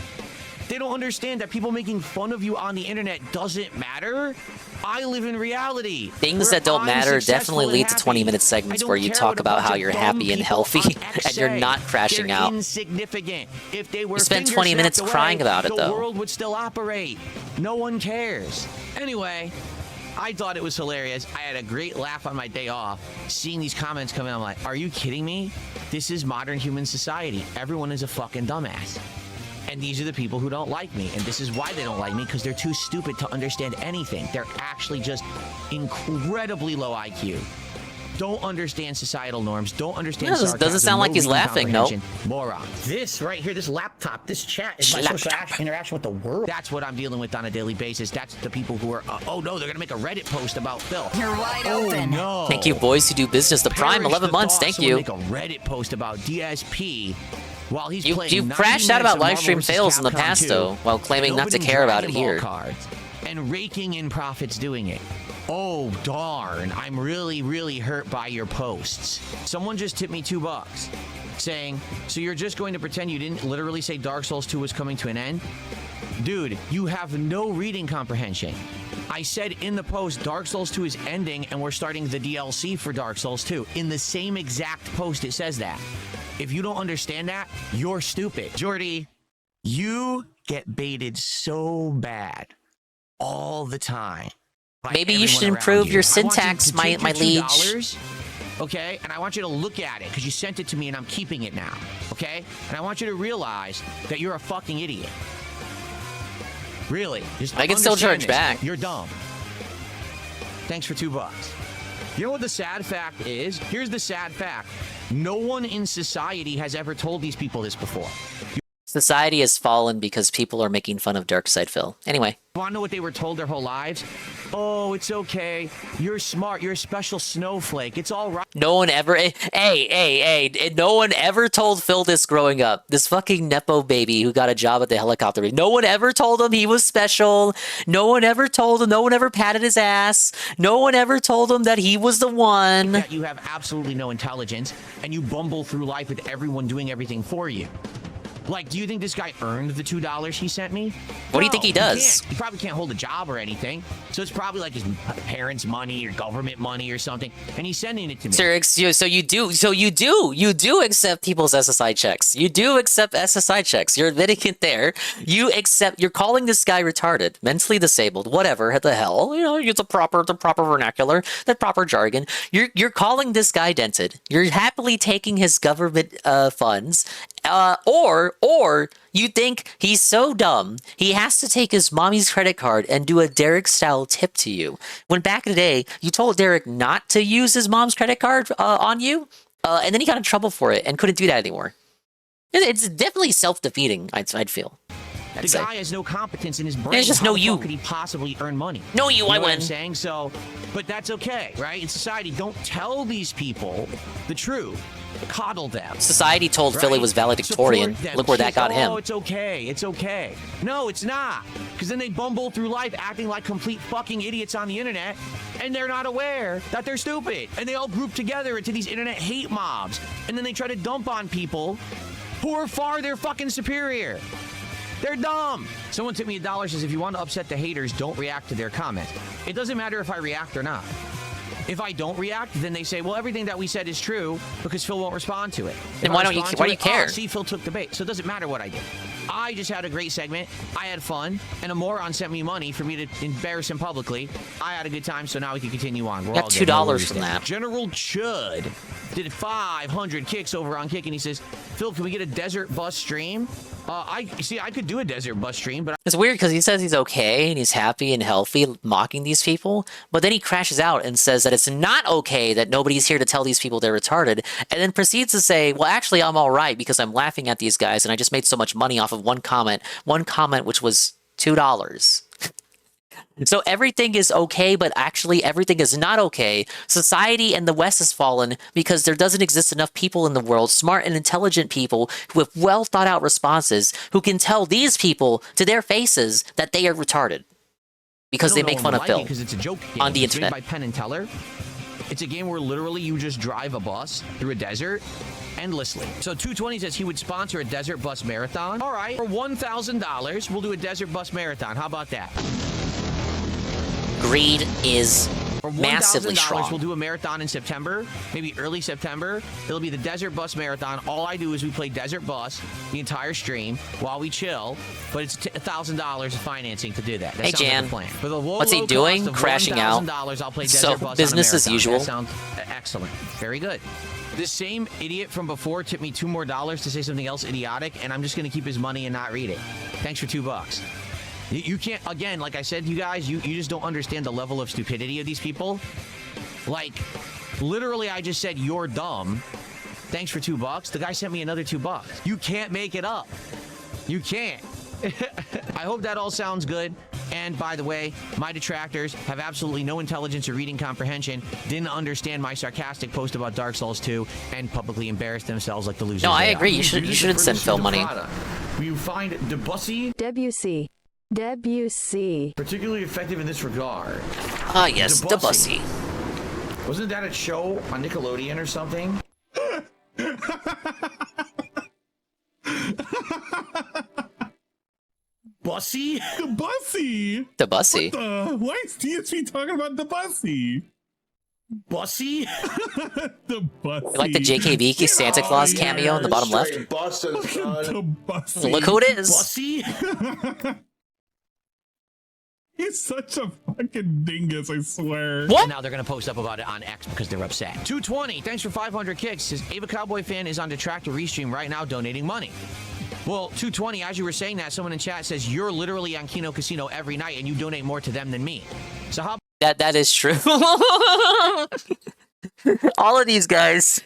They don't understand that people making fun of you on the internet doesn't matter. I live in reality. Things where that don't I'm matter successful definitely and lead to happy. 20-minute segments I where don't you care talk what a about bunch how of you're dumb happy and people healthy on X and you're say. not crashing They're out. Insignificant. If they were You spent finger 20 minutes snapped crying away, about it, the though. world would still operate. No one cares. Anyway, I thought it was hilarious. I had a great laugh on my day off. Seeing these comments come in, I'm like, are you kidding me? This is modern human society. Everyone is a fucking dumbass. And these are the people who don't like me. And this is why they don't like me, because they're too stupid to understand anything. They're actually just incredibly low IQ. Don't understand societal norms. Don't understand No, sarcasm. doesn't sound like he's reading laughing, no. comprehension. Moron. This right here, this laptop, this chat is my social interaction with the world. That's what I'm dealing with on a daily basis. That's the people who are, oh no, they're going to make a Reddit post about Phil. You're wide oh, open. No. Thank you, boys who do business. The Prime, Perish 11 the months. thought Thank someone you. Make a Reddit post about DSP while he's You playing. crashed 90 out about minutes of live stream Marvel vs. fails in the Capcom past, 2, though, while claiming and not to opening care about it Dragon Ball here. cards and raking in profits doing it. Oh darn! I'm really hurt by your posts. Someone just tipped me $2, saying, "So you're just going to pretend you didn't literally say Dark Souls 2 was coming to an end?" Dude, you have no reading comprehension. I said in the post, Dark Souls 2 is ending and we're starting the DLC for Dark Souls 2. In the same exact post, it says that. If you don't understand that, you're stupid. Jordy, you get baited so bad all the time. by Maybe you should everyone around improve you. your I want you syntax, to my take your liege. $2, okay? And I want you to look at it because you sent it to me and I'm keeping it now, okay? And I want you to realize that you're a fucking idiot. Really. Just I can still understand charge this. back. You're dumb. Thanks for $2. You know what the sad fact is? Here's the sad fact. No one in society has ever told these people this before. Society has fallen because people are making fun of Darkside Phil. Anyway. You want to know what they were told their whole lives? Oh, it's okay. You're smart. You're a special snowflake. It's all right. No one ever... Hey, no one ever told Phil this growing up. This fucking Nepo baby who got a job at the helicopter. No one ever told him he was special. No one ever told him. No one ever patted his ass. No one ever told him that he was the one. That you have absolutely no intelligence, and you bumble through life with everyone doing everything for you. Like, do you think this guy earned the $2 he sent me? What do you think he does? He probably can't hold a job or anything. So it's probably like his parents' money or government money or something, and he's sending it to me. So you do accept people's SSI checks. You do accept SSI checks. You're admitting it there. You're calling this guy retarded, mentally disabled, whatever the hell. You know, use the proper vernacular, the proper jargon. You're calling this guy dented. You're happily taking his government funds. Or you think he's so dumb, he has to take his mommy's credit card and do a Derek-style tip to you. When back in the day, you told Derek not to use his mom's credit card on you, and then he got in trouble for it and couldn't do that anymore. It's definitely self-defeating, I'd feel. The guy has no competence in his brain. It's just How no the you. fuck could he possibly earn money? No you, know I what win. I'm saying? So, but that's okay, right? In society, don't tell these people the truth. Coddle them. Society told Philly was valedictorian. Look where that got him. Oh, it's okay. It's okay. No, it's not. Because then they bumble through life acting like complete fucking idiots on the internet, and they're not aware that they're stupid. And they all group together into these internet hate mobs. And then they try to dump on people who are far their fucking superior. They're dumb. Someone tipped me $1, says, if you want to upset the haters, don't react to their comments. It doesn't matter if I react or not. If I don't react, then they say, well, everything that we said is true because Phil won't respond to it. Then why do you care? Oh, see, Phil took the bait. So it doesn't matter what I did. I just had a great segment. I had fun. And a moron sent me money for me to embarrass him publicly. I had a good time, so now we can continue on. We're Got all $2 good. No worries from there. that. General Chud did 500 kicks over on Kick, and he says, Phil, can we get a desert bus stream? I could do a desert bus stream, but It's weird because he says he's okay and he's happy and healthy mocking these people, but then he crashes out and says that it's not okay that nobody's here to tell these people they're retarded, and then proceeds to say, well, actually, I'm all right because I'm laughing at these guys and I just made so much money off of one comment which was $2. So everything is okay, but actually everything is not okay. Society and the West has fallen because there doesn't exist enough people in the world, smart and intelligent people with well thought out responses who can tell these people to their faces that they are retarded because they make fun of Phil because it's a joke game. on the It's made internet. by Penn and Teller. It's a game where literally you just drive a bus through a desert endlessly. So 220 says he would sponsor a desert bus marathon. All right, for $1,000, we'll do a desert bus marathon. How about that? Greed is For massively $1,000, strong. we'll do a marathon in September, maybe early September. It'll be the Desert Bus Marathon. All I do is we play Desert Bus the entire stream while we chill, but it's $1,000 of financing to do that. That Hey, sounds like Jan. a plan. For the low, What's he low doing? cost of Crashing out. $1,000, I'll play So, Desert Bus business on a as marathon. usual. That sounds excellent. Very good. This same idiot from before tipped me $2 more to say something else idiotic, and I'm just going to keep his money and not read it. Thanks for $2. You can't, again, like I said, you guys, you just don't understand the level of stupidity of these people. Like, literally, I just said, you're dumb. Thanks for $2. The guy sent me another $2. You can't make it up. You can't. I hope that all sounds good. And by the way, my detractors have absolutely no intelligence or reading comprehension, didn't understand my sarcastic post about Dark Souls 2, and publicly embarrassed themselves like the losers. No, I they agree. are. You shouldn't send Phil money. Will you find Debussy Debussy. particularly effective in this regard? Ah, yes, Debussy. Wasn't that a show on Nickelodeon or something? Bussy? The Bussy? The Bussy. Why is DSP talking about the Bussy? Bussy? The Bussy. You like the JKB Santa Claus cameo in the bottom left? The Bussy. Look who it is. Bussy? He's such a fucking dingus, I swear. And now they're going to post up about it on X because they're upset. 220, thanks for 500 kicks. Says Ava Cowboy fan is on Detractor Restream right now donating money. Well, 220, as you were saying that, someone in chat says you're literally on Kino Casino every night and you donate more to them than me. So how That is true. all of these guys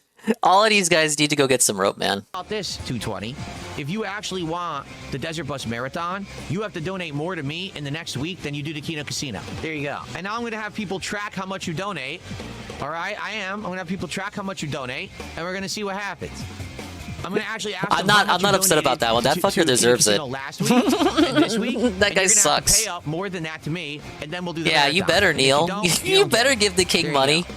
need to go get some rope, man. about this, 220? If you actually want the Desert Bus Marathon, you have to donate more to me in the next week than you do to Kino Casino. There you go. And now I'm going to have people track how much you donate. All right, I am. I'm going to have people track how much you donate, and we're going to see what happens. I'm going to actually ask them how much I'm not you upset about that one. That to fucker Kino deserves it. Casino last week and this week. That and guy you're gonna have to sucks. pay up more than that to me, and then we'll do the Yeah, you marathon. better, And if Neil. don't, You don't better get it. give the king There you money. go.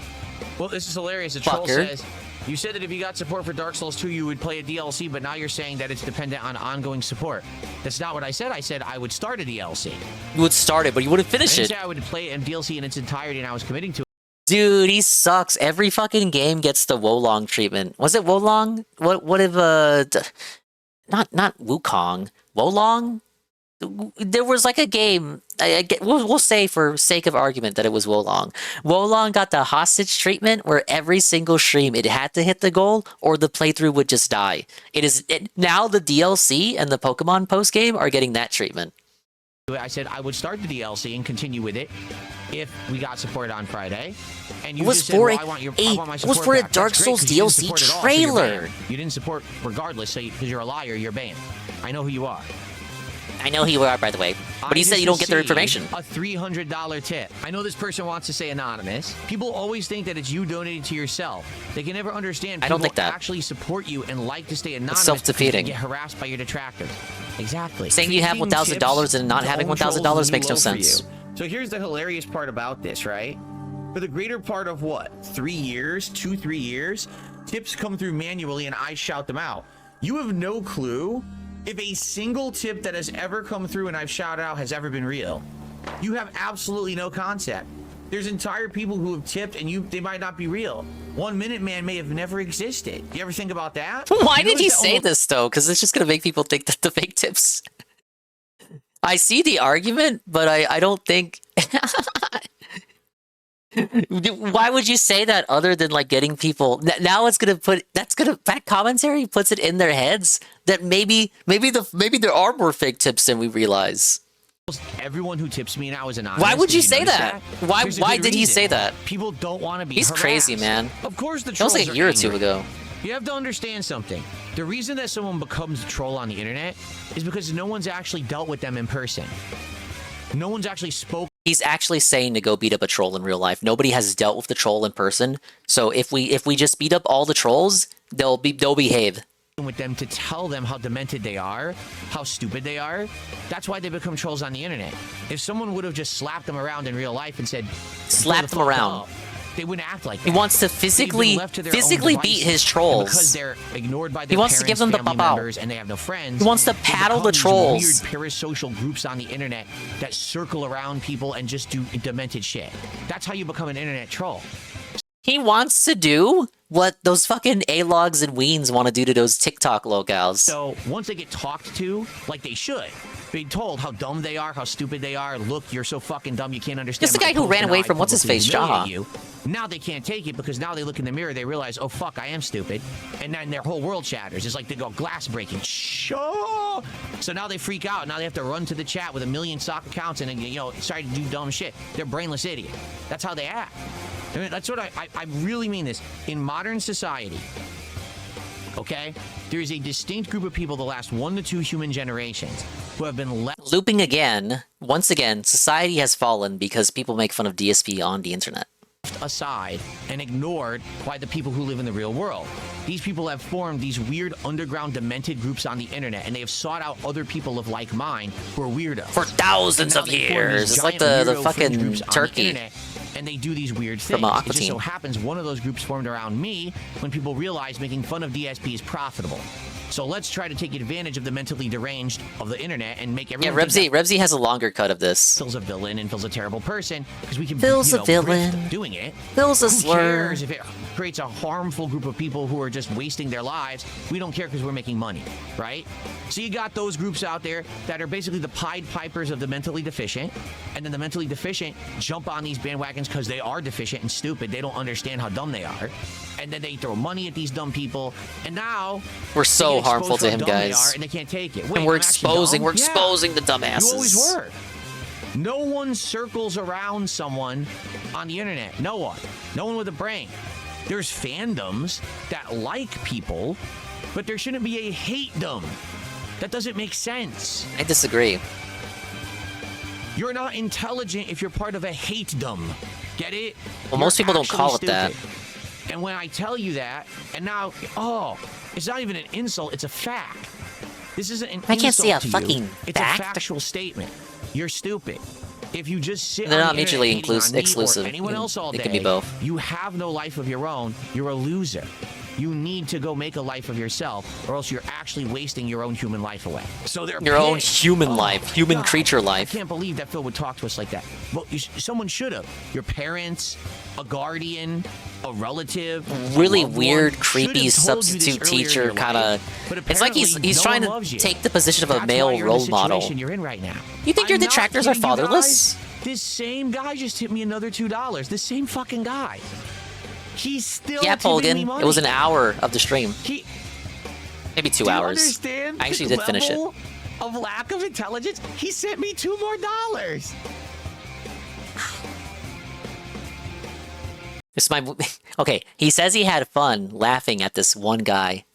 Well, this is hilarious. The troll Fucker. says, you said that if you got support for Dark Souls 2, you would play a DLC, but now you're saying that it's dependent on ongoing support. That's not what I said. I said I would start a DLC. You would start it, but you wouldn't I finish didn't it. say I would play a DLC in its entirety and I was committing to it. Dude, he sucks. Every fucking game gets the Wolong treatment. Was it Wolong? What if not Wukong. Wolong? There was like a game. We'll say for sake of argument that it was Wolong. Wolong got the hostage treatment where every single stream it had to hit the goal or the playthrough would just die. Now the DLC and the Pokemon post game are getting that treatment. I said I would start the DLC and continue with it if we got support on Friday. And you It was just said, for well, I want my support it was for a back. Dark That's great, Souls 'cause you didn't DLC support at all, so you're trailer. banned. You didn't support regardless, so because you're a liar, you're banned. I know who you are. I know who you are, by the way. But he said you don't get their information. A $300 tip. I know this person wants to say anonymous. People always think that it's you donating to yourself. They can never understand I people don't think that. actually support you and like to stay anonymous. self-defeating. because they get harassed by your detractors. Exactly. Saying you have $1,000 and not having $1,000 makes no sense. So here's the hilarious part about this, right? For the greater part of what? 3 years? 3 years? Tips come through manually and I shout them out. You have no clue if a single tip that has ever come through and I've shouted out has ever been real. You have absolutely no concept. There's entire people who have tipped and they might not be real. 1 Minute Man may have never existed. You ever think about that? Why did he say this though? Because it's just gonna make people think that the fake tips. I see the argument, but I don't think. Why would you say that other than like getting people? Now it's gonna that commentary puts it in their heads that maybe there are more fake tips than we realize. Everyone who tips me now is anonymous. Why would Did you say notice that? Why There's a why good did he reason. say that? People don't want to be He's harassed. crazy, man. Of course the That was trolls like a are year or two angry. ago. You have to understand something. The reason that someone becomes a troll on the internet is because no one's actually dealt with them in person. No one's actually spoken. He's actually saying to go beat up a troll in real life. Nobody has dealt with the troll in person. So if we just beat up all the trolls, they'll behave. With them to tell them how demented they are, how stupid they are. That's why they become trolls on the internet. If someone would have just slapped them around in real life and said, Slap them around. They wouldn't act like that. He wants to They've been physically left to their own beat devices. his And trolls. because they're ignored by their He wants to parents, give them the family papao. members, and they have no friends. He wants to they paddle become the these trolls. Weird parasocial groups on the internet that circle around people and just do demented shit. That's how you become an internet troll. He wants to do what those fucking A-logs and weens want to do to those TikTok locals. So once they get talked to, like they should, being told how dumb they are, how stupid they are, look, you're so fucking dumb, you can't understand. Just the my guy who post, ran and away I from what's-his-face, publicly humiliate Jaha. you. Now they can't take it because now they look in the mirror, they realize, oh fuck, I am stupid, and then their whole world shatters. It's like they go glass breaking. Sure. So now they freak out. Now they have to run to the chat with 1 million stock accounts and try to do dumb shit. They're brainless idiots. That's how they act. I mean, that's what I really mean this. In modern society, okay, there is a distinct group of people the last 1 to 2 human generations who have been left Looping again, once again, society has fallen because people make fun of DSP on the internet. aside and ignored by the people who live in the real world. These people have formed these weird underground demented groups on the internet, and they have sought out other people of like mind who are weirdos. For thousands of years. It's like the fucking turkey. And they do these weird things. From Aqua It just so Teen. happens one of those groups formed around me when people realized making fun of DSP is profitable. So let's try to take advantage of the mentally deranged of the internet and make Yeah, everyone think Rebsy has a longer cut of this. Phil's a villain and Phil's a terrible person because we can Phil's a grift villain. doing it. Phil's a Who slur. cares if it creates a harmful group of people who are just wasting their lives? We don't care because we're making money, right? So you got those groups out there that are basically the Pied Pipers of the mentally deficient, and then the mentally deficient jump on these bandwagons because they are deficient and stupid. They don't understand how dumb they are. And then they throw money at these dumb people, and now We're they so get harmful exposed to how him, dumb they guys. are, and they can't take it. And Wait, we're I'm actually exposing, dumb? we're Yeah. exposing the dumbasses. You always were. No one circles around someone on the internet. No one. No one with a brain. There's fandoms that like people, but there shouldn't be a hate-dom. That doesn't make sense. I disagree. You're not intelligent if you're part of a hate-dom. Get it? Well, most You're people don't actually call it that. stupid. And when I tell you that, and now, oh, it's not even an insult, it's a fact. This isn't an I can't insult say a to you. fucking It's fact. a factual statement. You're stupid. If you just sit They're on not the internet mutually hating on me exclusive. or anyone else all It day, can be both. you have no life of your own. You're a loser. You need to go make a life of yourself, or else you're actually wasting your own human life away. So they're Your own pissed. human Oh, life, human God. creature life. I can't believe that Phil would talk to us like that. Well, someone should have. Your parents, a guardian, a relative, Really a loved weird, one creepy should have told you this substitute earlier in teacher your kind life. of. But It's like he's apparently no trying one to loves you. take the position of a That's why male you're in the role model. situation you're in right now. You think your I'm not detractors are kidding you fatherless? guys. This same guy just tipped me another $2. This same fucking guy. He's still Yeah, tipping me Polgan. money. It was an hour of the stream. Do Maybe 2 you hours. understand I actually the did finish it. level of lack of intelligence? He sent me $2 more. It's my okay. He says he had fun laughing at this one guy.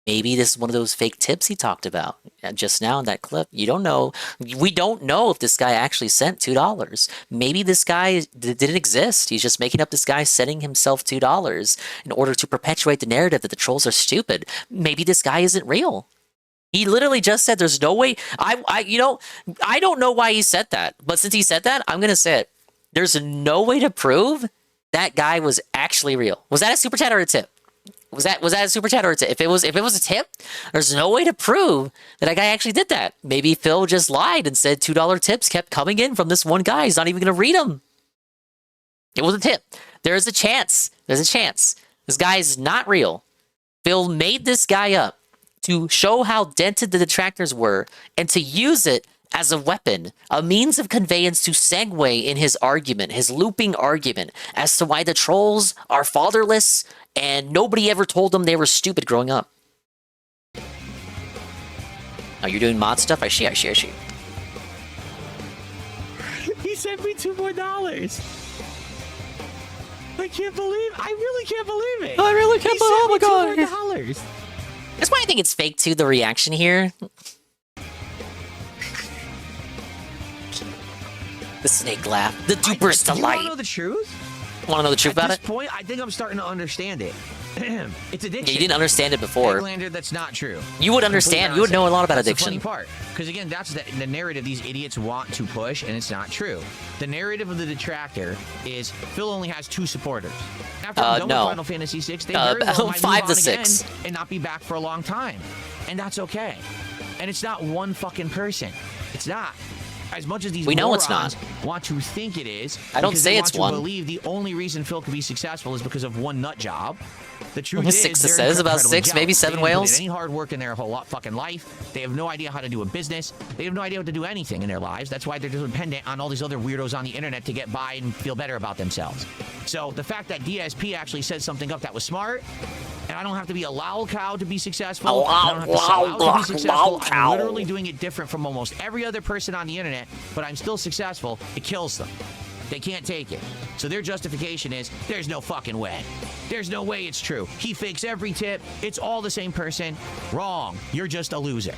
Maybe this is one of those fake tips he talked about just now in that clip. You don't know. We don't know if this guy actually sent $2. Maybe this guy didn't exist. He's just making up this guy sending himself $2 in order to perpetuate the narrative that the trolls are stupid. Maybe this guy isn't real. He literally just said there's no way. I don't know why he said that, but since he said that, I'm gonna say it. There's no way to prove that guy was actually real. Was that a super chat or a tip? Was that a super chat or a tip? If it was a tip, there's no way to prove that guy actually did that. Maybe Phil just lied and said $2 tips kept coming in from this one guy. He's not even gonna read them. It was a tip. There's a chance. There's a chance. This guy is not real. Phil made this guy up to show how dented the detractors were and to use it as a weapon, a means of conveyance to segue in his argument, his looping argument, as to why the trolls are fatherless and nobody ever told them they were stupid growing up. Oh, you're doing mod stuff? I see. He sent me $2 more. I can't believe. I really can't believe it. I really can't believe. Oh my god. $2 more. That's why I think it's fake too. The reaction here. The snake laugh. The duper's Do you want delight. to know the truth? Want to know the truth about At it? this point, I think I'm starting to understand it. It's addiction. Yeah, you didn't understand it before. Egglander, that's not true. You would understand. You would know a lot about That's addiction. The funny part, because again, that's the narrative these idiots want to push, and it's not true. The narrative of the detractor is Phil only has 2 supporters. After I'm done no. with Final Fantasy VI, they very well might 5 move to on again 6. and not be back for a long time, and that's okay. And it's not one fucking person. It's not. As much as these We know morons it's not. want to think it is, I don't because say they it's want one. to believe the only reason Phil could be successful is because of one nut job. The truth Well, is, 6 they're says about incredibly 6, maybe jealous. 7 They didn't put whales. in any hard work in their whole fucking life. They have no idea how to do a business. They have no idea how to do anything in their lives. That's why they're dependent on all these other weirdos on the internet to get by and feel better about themselves. So the fact that DSP actually said something up that was smart, and I don't have to be a lol cow to be successful. I don't have to sell out to be successful. I'm literally doing it different from almost every other person on the internet, but I'm still successful. It kills them. They can't take it. So their justification is, there's no fucking way. There's no way it's true. He fakes every tip. It's all the same person. Wrong. You're just a loser.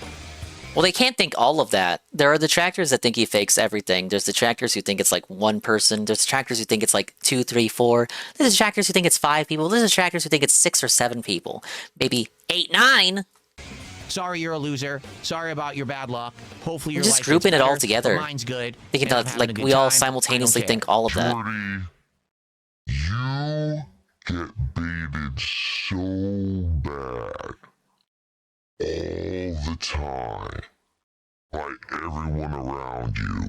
Well, they can't think all of that. There are detractors that think he fakes everything. There's detractors who think it's like 1 person. There's detractors who think it's like 2, 3, 4. There's detractors who think it's 5 people. There's detractors who think it's 6 or 7 people. Maybe 8, 9. Sorry you're a loser. Sorry about your bad luck. Hopefully your Just life grouping gets it all better, together. but mine's good. Thinking and I'm that, having a like good we all time. simultaneously I don't think care. all of that. You get baited so bad all the time by everyone around you.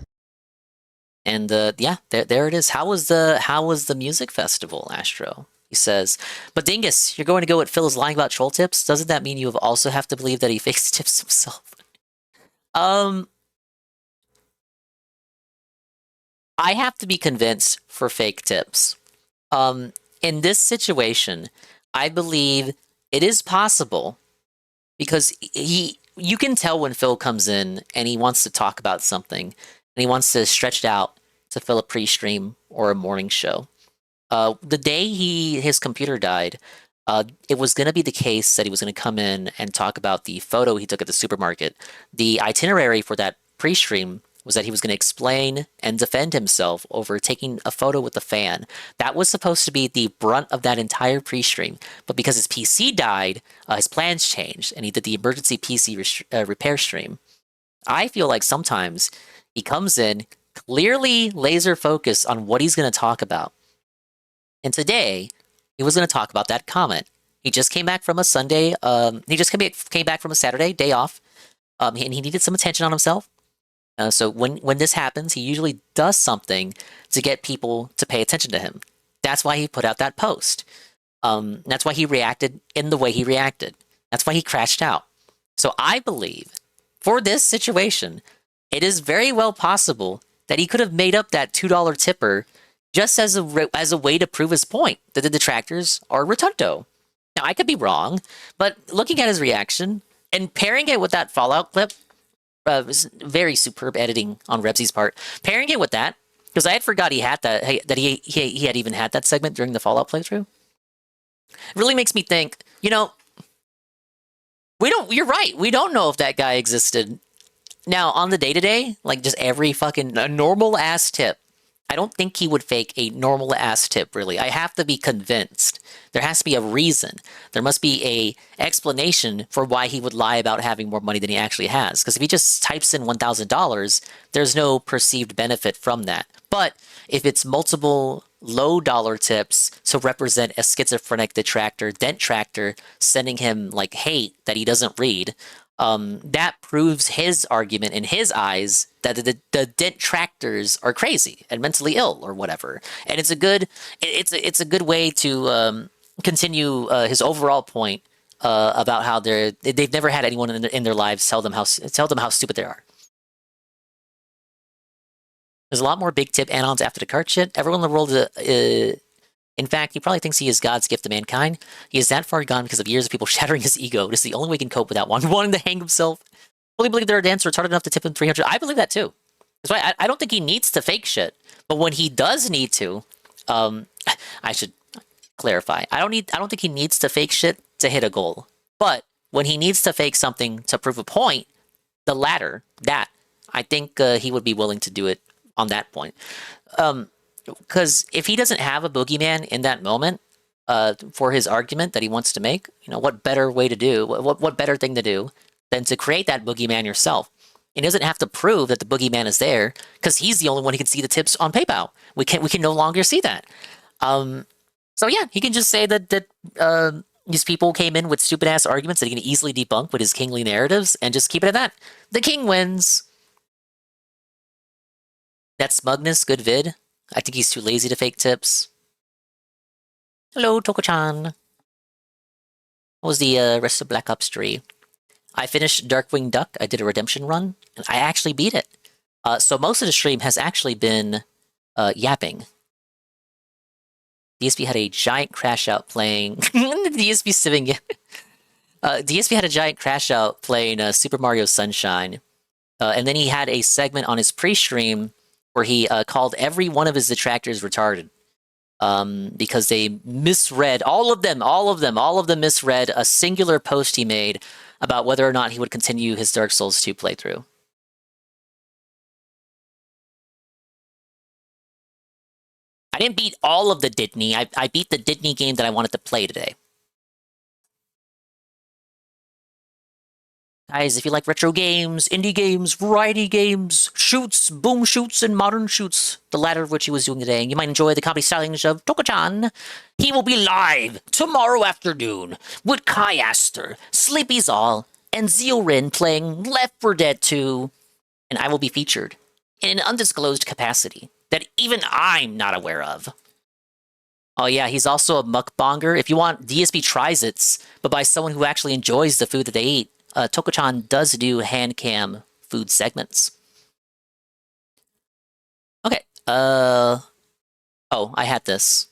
And yeah, there it is. How was the music festival, Astro? He says, but Dingus, you're going to go with Phil is lying about troll tips? Doesn't that mean you also have to believe that he fakes tips himself? I have to be convinced for fake tips. In this situation, I believe it is possible because you can tell when Phil comes in and he wants to talk about something and he wants to stretch it out to fill a pre-stream or a morning show. The day his computer died, it was going to be the case that he was going to come in and talk about the photo he took at the supermarket. The itinerary for that pre-stream was that he was going to explain and defend himself over taking a photo with the fan. That was supposed to be the brunt of that entire pre-stream, but because his PC died, his plans changed, and he did the emergency PC repair stream. I feel like sometimes he comes in clearly laser focused on what he's going to talk about. And today, he was going to talk about that comment. He just came back from a Sunday, he just came back from a Saturday, day off, and he needed some attention on himself. So when this happens, he usually does something to get people to pay attention to him. That's why he put out that post. That's why he reacted in the way he reacted. That's why he crashed out. So I believe, for this situation, it is very well possible that he could have made up that $2 tipper just as a way to prove his point that the detractors are rotundo. Now, I could be wrong, but looking at his reaction and pairing it with that Fallout clip, was very superb editing on Rebsy's part. Pairing it with that, because I had forgot he had that he had even had that segment during the Fallout playthrough. It really makes me think, you're right, we don't know if that guy existed. Now, on the day-to-day, like just every fucking normal-ass tip, I don't think he would fake a normal-ass tip, really. I have to be convinced. There has to be a reason. There must be a explanation for why he would lie about having more money than he actually has. Because if he just types in $1,000, there's no perceived benefit from that. But if it's multiple low-dollar tips to represent a schizophrenic detractor, dentractor, sending him like hate that he doesn't read, that proves his argument in his eyes that the detractors are crazy and mentally ill or whatever. And it's a good way to continue his overall point about how they've never had anyone in their lives tell them how stupid they are. There's a lot more big tip add-ons after the cart shit. Everyone in the world, in fact, he probably thinks he is God's gift to mankind. He is that far gone because of years of people shattering his ego. This is the only way he can cope without wanting to hang himself. Fully believe there are dancers retarded enough to tip him 300. I believe that too. That's why I don't think he needs to fake shit. But when he does need to, I should clarify. I don't think he needs to fake shit to hit a goal. But when he needs to fake something to prove a point, the latter, that, I think he would be willing to do it on that point. Because if he doesn't have a boogeyman in that moment, for his argument that he wants to make. You know, what better way to do, what better thing to do than to create that boogeyman yourself? He doesn't have to prove that the boogeyman is there because he's the only one who can see the tips on PayPal. We can no longer see that. So yeah, he can just say that these people came in with stupid ass arguments that he can easily debunk with his kingly narratives and just keep it at that. The king wins. That smugness, good vid. I think he's too lazy to fake tips. Hello, Toko-chan. What was the rest of Black Ops 3? I finished Darkwing Duck. I did a redemption run, and I actually beat it. So most of the stream has actually been yapping. DSP had a giant crash out playing... DSP sitting... DSP had a giant crash out playing Super Mario Sunshine. And then he had a segment on his pre-stream where he called every one of his detractors retarded. Because they misread, all of them misread a singular post he made about whether or not he would continue his Dark Souls 2 playthrough. I didn't beat all of the Disney. I beat the Disney game that I wanted to play today. Guys, if you like retro games, indie games, variety games, shoots, boom shoots, and modern shoots, the latter of which he was doing today, and you might enjoy the comedy stylings of Toko-chan, he will be live tomorrow afternoon with Kai Aster, Sleepy Zal, and Zealrin playing Left 4 Dead 2, and I will be featured in an undisclosed capacity that even I'm not aware of. Oh yeah, he's also a mukbanger. If you want DSP Tries-Its, but by someone who actually enjoys the food that they eat, Toko-chan does do hand cam food segments. Okay, oh, I had this.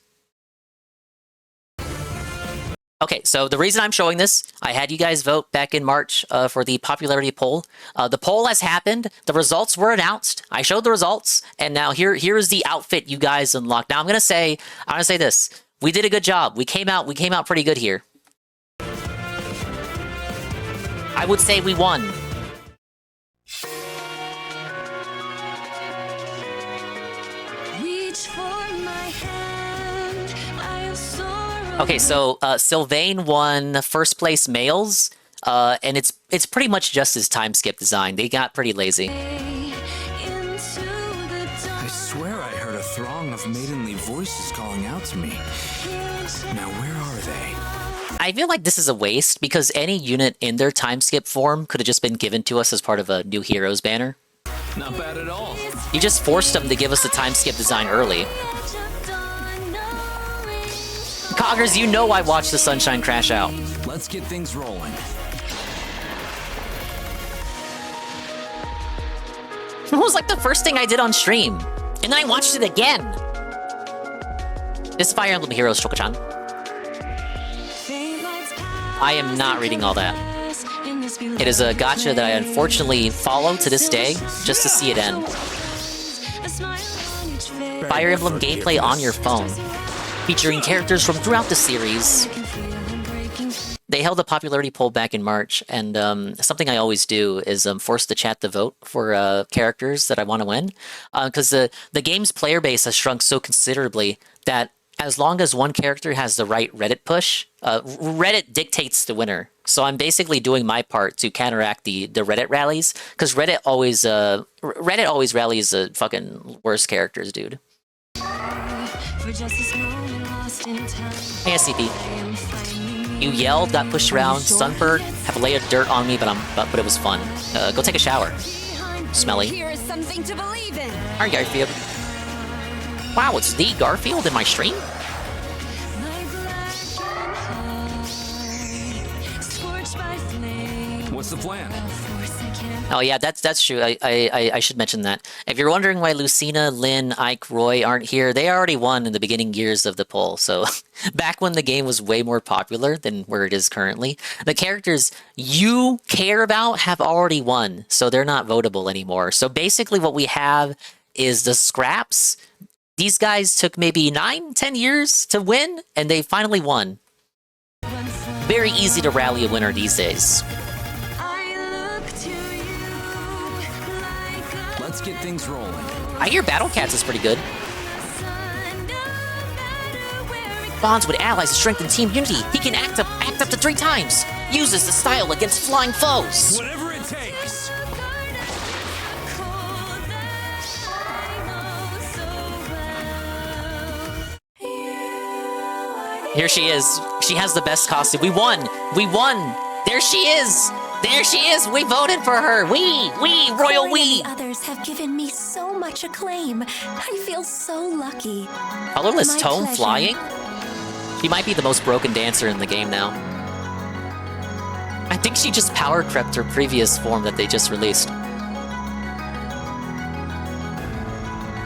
Okay, so the reason I'm showing this, I had you guys vote back in March for the popularity poll. The poll has happened, the results were announced, I showed the results, and now here is the outfit you guys unlocked. Now I'm gonna say this, we did a good job, we came out pretty good here. I would say we won. Reach for my hand. Okay, so Sylvain won first place males, and it's pretty much just his time skip design. They got pretty lazy. I swear I heard a throng of maidenly voices calling out to me. Now where are they? I feel like this is a waste, because any unit in their time skip form could have just been given to us as part of a New Heroes banner. Not bad at all. You just forced them to give us the time skip design early. Coggers, you know I watched the Sunshine crash out. Let's get things rolling. It was like the first thing I did on stream, and then I watched it again. This is Fire Emblem Heroes, Toko-chan. I am not reading all that. It is a gacha that I unfortunately follow to this day, just to see it end. Fire Emblem gameplay on your phone, featuring characters from throughout the series. They held a popularity poll back in March, and something I always do is force the chat to vote for characters that I want to win. Because the game's player base has shrunk so considerably that as long as one character has the right Reddit push, Reddit dictates the winner. So I'm basically doing my part to counteract the Reddit rallies, because Reddit always rallies the fucking worst characters, dude. Hey, SCP. You yelled, got pushed around, sunburned, have a layer of dirt on me, but it was fun. Go take a shower. Smelly. Here is something to believe in. Hi, Garfield. Wow, it's the Garfield in my stream? What's the plan? Oh yeah, that's true. I should mention that. If you're wondering why Lucina, Lynn, Ike, Roy aren't here, they already won in the beginning years of the poll. So back when the game was way more popular than where it is currently, the characters you care about have already won, so they're not votable anymore. So basically what we have is the scraps. These guys took maybe 9-10 years to win, and they finally won. Very easy to rally a winner these days. Let's get things rolling. I hear Battle Cats is pretty good. bonds with allies to strengthen team unity. He can act up to 3 times. Uses the style against flying foes. Whatever it takes. Here she is. She has the best costume. We won. We won. There she is. There she is. We voted for her. We, royal we. Others have given me so much acclaim. I feel so lucky. Colorless My Tome pleasure. flying? She might be the most broken dancer in the game now. I think she just power crept her previous form that they just released.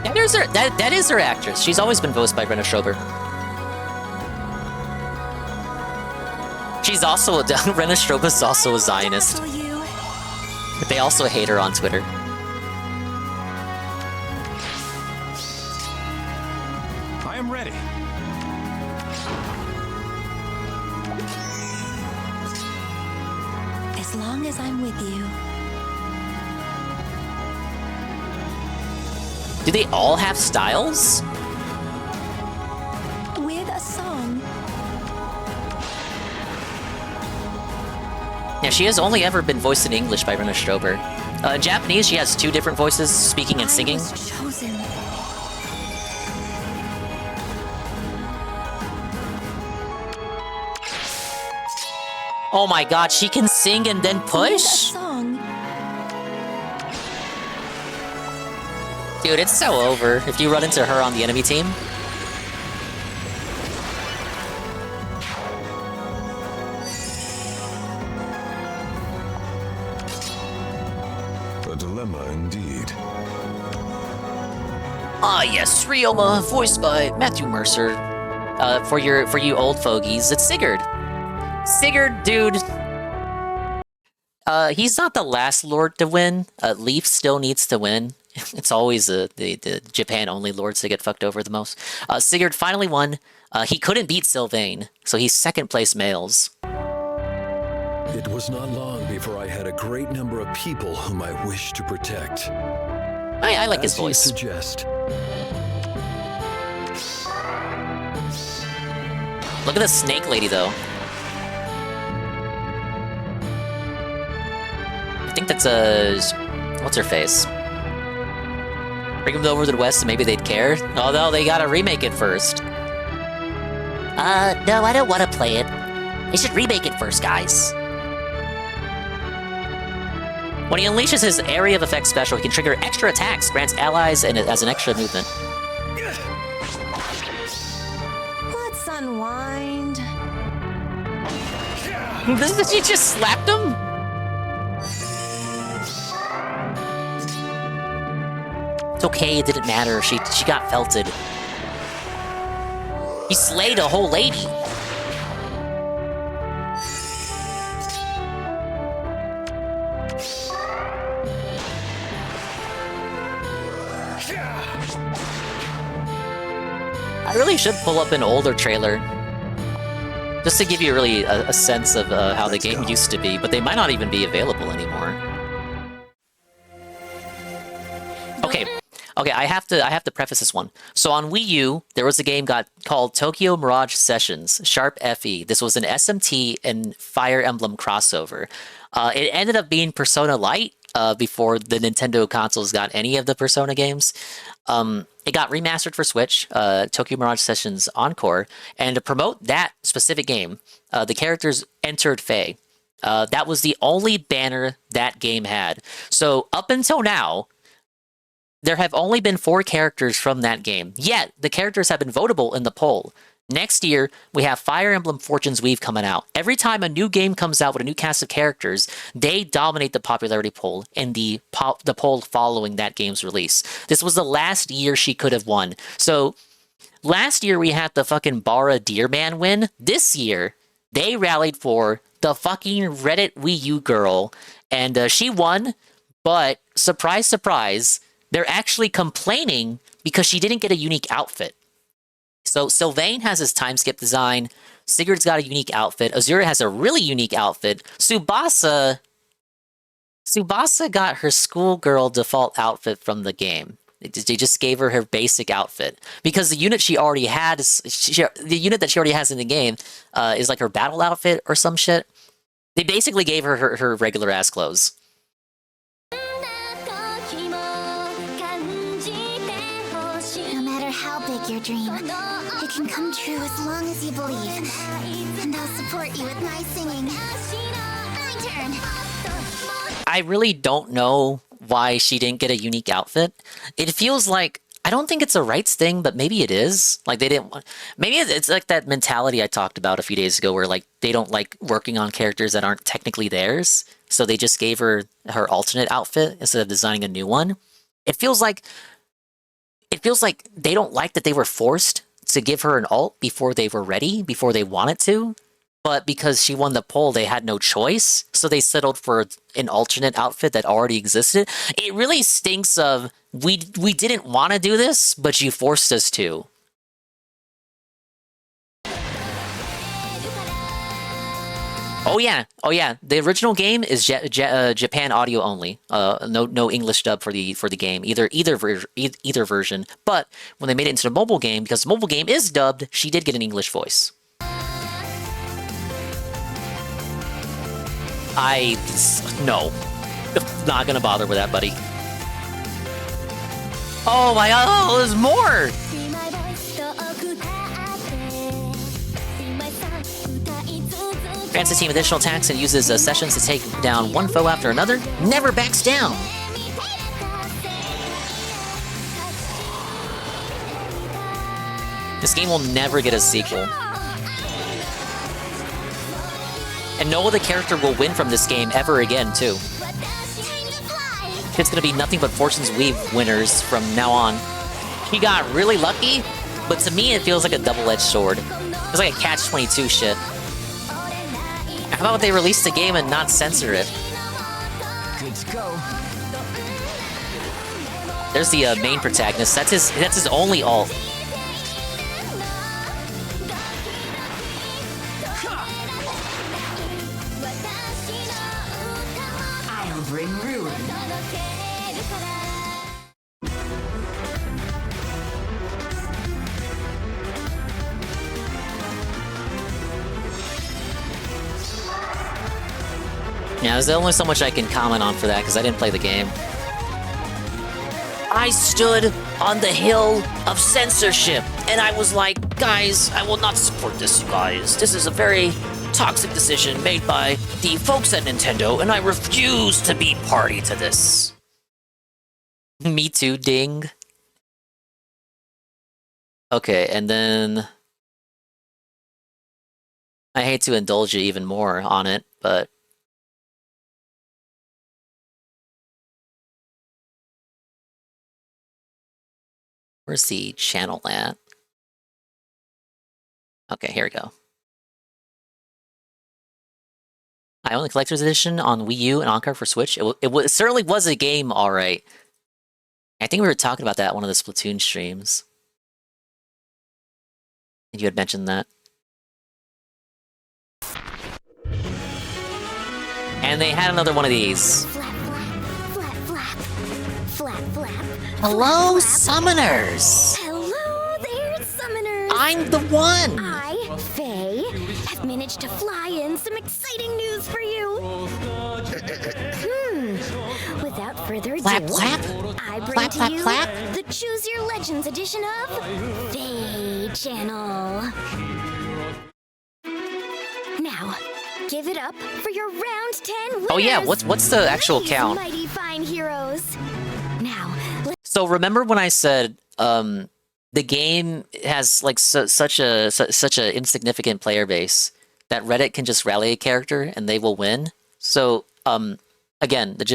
Yeah, there's her. That is her actress. She's always been voiced by Brenna Schrober. She's also Brenna Schrober's also a Zionist. They also hate her on Twitter. I am ready. As long as I'm with you. Do they all have styles? With a song. Yeah, she has only ever been voiced in English by Brenna Schrober. In Japanese, she has 2 different voices, speaking and singing. I was chosen. Oh my god, she can sing and then With a push? song. Dude, it's so over if you run into her on the enemy team. A dilemma indeed. Ah yes, Ryoma, voiced by Matthew Mercer. For you old fogies, it's Sigurd. Sigurd, dude. He's not the last lord to win. Leaf still needs to win. It's always the Japan-only lords that get fucked over the most. Sigurd finally won. He couldn't beat Sylvain, so he's second place males. It was not long before I had a great number of people whom I wished to protect. I like his As you voice. suggest. Look at the snake lady, though. I think that's what's her face? Bring them over to the West and maybe they'd care? Oh no, they gotta remake it first. No, I don't want to play it. They should remake it first, guys. When he unleashes his area of effect special, he can trigger extra attacks, grants allies, and it has an extra movement. Let's unwind. She just slapped him? It's okay, it didn't matter. She got felted. He slayed a whole lady. I really should pull up an older trailer. Just to give you really a sense of how the game used to be, but they might not even be available anymore. Okay, I have to preface this one. So on Wii U, there was a game called Tokyo Mirage Sessions, Sharp FE. This was an SMT and Fire Emblem crossover. It ended up being Persona Lite before the Nintendo consoles got any of the Persona games. It got remastered for Switch, Tokyo Mirage Sessions Encore, and to promote that specific game, the characters entered Faye. That was the only banner that game had. So up until now, there have only been 4 characters from that game, yet the characters have been votable in the poll. Next year, we have Fire Emblem Fortune's Weave coming out. Every time a new game comes out with a new cast of characters, they dominate the popularity poll in the poll following that game's release. This was the last year she could have won. So, last year we had the fucking Bara Deerman win. This year, they rallied for the fucking Reddit Wii U girl, and she won, but surprise, surprise, they're actually complaining because she didn't get a unique outfit. So Sylvain has his time skip design, Sigurd's got a unique outfit, Azura has a really unique outfit, Tsubasa got her schoolgirl default outfit from the game. They just gave her basic outfit because the unit she already had the unit that she already has in the game is like her battle outfit or some shit. They basically gave her her regular ass clothes. No matter how big your dream, it can come true as long as you believe. And I'll support you with my singing. My turn. I really don't know why she didn't get a unique outfit. It feels like, I don't think it's a rights thing, but maybe it is. Like they didn't want, maybe it's like that mentality I talked about a few days ago where like they don't like working on characters that aren't technically theirs. So they just gave her her alternate outfit instead of designing a new one. It feels like they don't like that they were forced to give her an alt before they were ready, before they wanted to. But because she won the poll, they had no choice. So they settled for an alternate outfit that already existed. It really stinks of, we didn't want to do this, but you forced us to. Oh yeah. The original game is Japan audio only. No English dub for the game. Either version. But when they made it into the mobile game, because the mobile game is dubbed, she did get an English voice. No. Not gonna bother with that, buddy. Oh my god, oh, there's more! Grants the team additional attacks and uses sessions to take down one foe after another. Never backs down! This game will never get a sequel. And no other character will win from this game ever again, too. It's gonna be nothing but Fortune's Weave winners from now on. He got really lucky, but to me it feels like a double-edged sword. It's like a catch-22 shit. How about they release the game and not censor it? Good to go. There's the main protagonist. That's his only ult. Bring ruin. Yeah, there's only so much I can comment on for that because I didn't play the game. I stood on the hill of censorship and I was like, guys, I will not support this, you guys. This is a very toxic decision made by the folks at Nintendo, and I refuse to be party to this. Me too, ding. Okay, and then I hate to indulge you even more on it, but where's the channel at? Okay, here we go. I own the Collector's Edition on Wii U and on-card for Switch. It certainly was a game, alright. I think we were talking about that at one of the Splatoon streams. You had mentioned that. And they had another one of these. Hello, summoners! Hello there, summoners! I'm the one! I, Faye, have managed to fly in some exciting news for you. Without further ado, Clap, clap. I bring Clap, to clap, you clap. the Choose Your Legends edition of Faye Channel. Now, give it up for your round 10 winners. Oh yeah, what's the actual These count? mighty fine heroes. Now, So remember when I said the game has like such a insignificant player base that Reddit can just rally a character and they will win? So again, the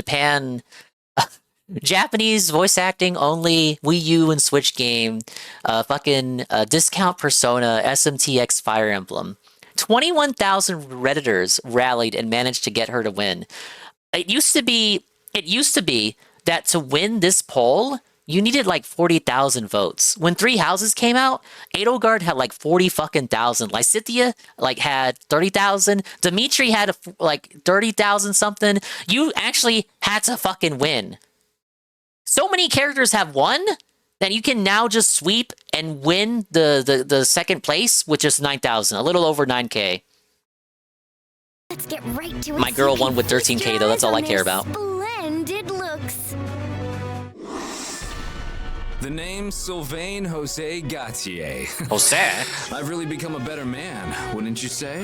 Japanese voice acting only Wii U and Switch game, discount Persona, SMTX Fire Emblem. 21,000 Redditors rallied and managed to get her to win. It used to be that to win this poll, you needed like 40,000 votes. When Three Houses came out, Edelgard had like 40,000. Lysithea like had 30,000. Dimitri had like 30,000 something. You actually had to fucking win. So many characters have won that you can now just sweep and win the second place with just 9,000, a little over 9K. Let's get right to it. My girl won with 13K though, that's all I care about. Splendid looks. The name's Sylvain Jose Gautier. Jose? I've really become a better man, wouldn't you say?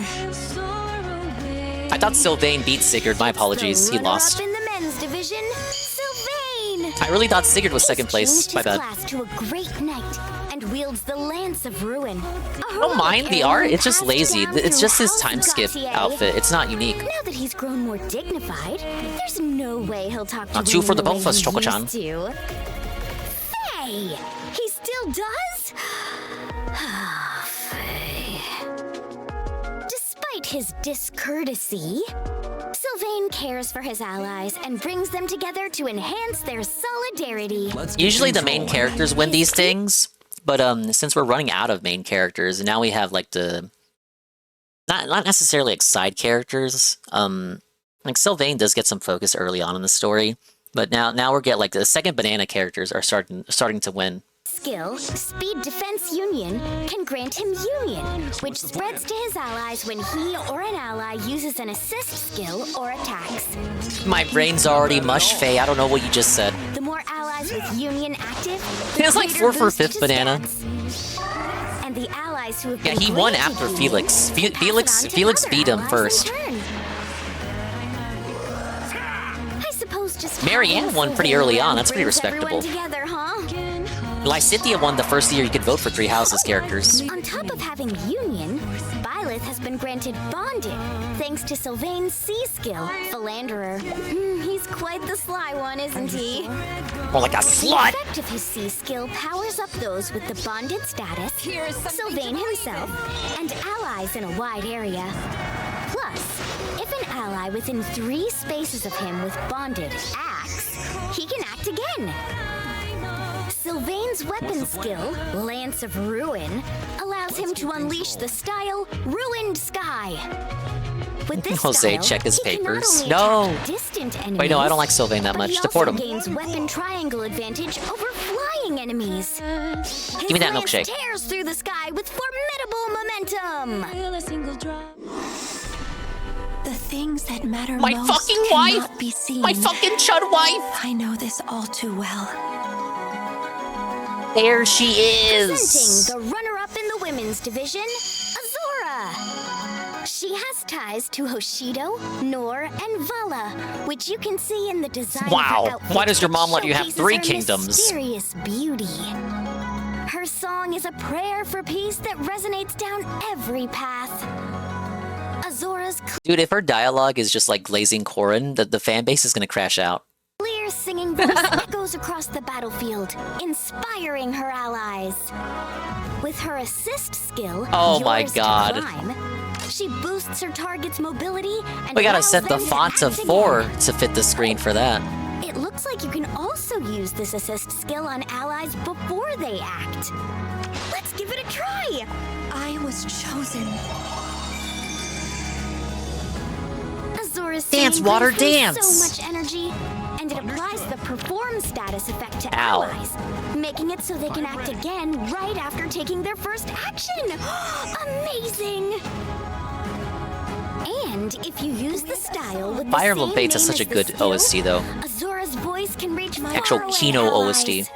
I thought Sylvain beat Sigurd, my apologies, he lost. Up in the men's division, Sylvain. I really thought Sigurd was second place, my bad. Class to a great knight and wields the Lance of Ruin. I don't mind the art, it's just lazy. It's just his time skip outfit, it's not unique. Now that he's grown more dignified, there's no way he'll talk to Not two for the both of us, way he Choco-chan. used to. Hey, he still does? Despite his discourtesy, Sylvain cares for his allies and brings them together to enhance their solidarity. Usually the main characters win these things, but since we're running out of main characters, now we have like the not necessarily like side characters. Like Sylvain does get some focus early on in the story, but now we're getting like the second banana characters are starting to win. Skill, Speed Defense Union, can grant him Union, which spreads to his allies when he or an ally uses an assist skill or attacks. My brain's already mush, Faye. I don't know what you just said. The more allies with Union active, It was like 4 for 5th banana. And the allies who have Yeah, been he won granted after Union Felix. pass it on to Felix other beat him allies first. in turn. I suppose just Marianne won pretty early on. That's pretty brings respectable. everyone together, huh? Lysithea won the first year you could vote for 3 houses characters. On top of having Union, Byleth has been granted Bonded, thanks to Sylvain's C skill, Philanderer. He's quite the sly one, isn't he? More like a The slut! effect of his C skill powers up those with the Bonded status, Sylvain himself, and allies in a wide area. Plus, if an ally within 3 spaces of him with Bonded acts, he can act again. Sylvain's weapon skill, Lance of Ruin, allows him to unleash the style Ruined Sky. With this Jose, style, check his he can not papers. only No! attack distant enemies, Wait, no, I don't like Sylvain that but much. he Deport also him. gains weapon triangle advantage over flying enemies. Give me that His lance milkshake. tears through the sky with formidable momentum. The things that matter My most fucking cannot wife! be seen. My fucking chud wife! I know this all too well. There she is! Presenting the runner-up in the women's division, Azora. She has ties to Hoshido, Nor, and Vala, which you can see in the design Wow, of her outfit, why does your which mom let you have showcases 3 her kingdoms? Mysterious beauty. Her song is a prayer for peace that resonates down every path. Azora's Dude, if her dialogue is just like glazing Corrin, the fan base is gonna crash out. clear singing voice echoes across the battlefield, inspiring her allies. With her assist skill, Oh my Yours to God. Climb, she boosts her target's mobility and We gotta allows set the them to font to act 4 again. to fit the screen for that. It looks like you can also use this assist skill on allies before they act. Let's give it a try! I was chosen. Azora's Dance, singing water, brings them dance. so much energy, and it applies the perform status effect to Ow. allies, making it so they can act again right after taking their first action. Amazing! And if you use the style with Fire the Emblem same Fates has name such a as the good skill, OST though. Azora's voice can reach Actual faraway Kino allies. OST.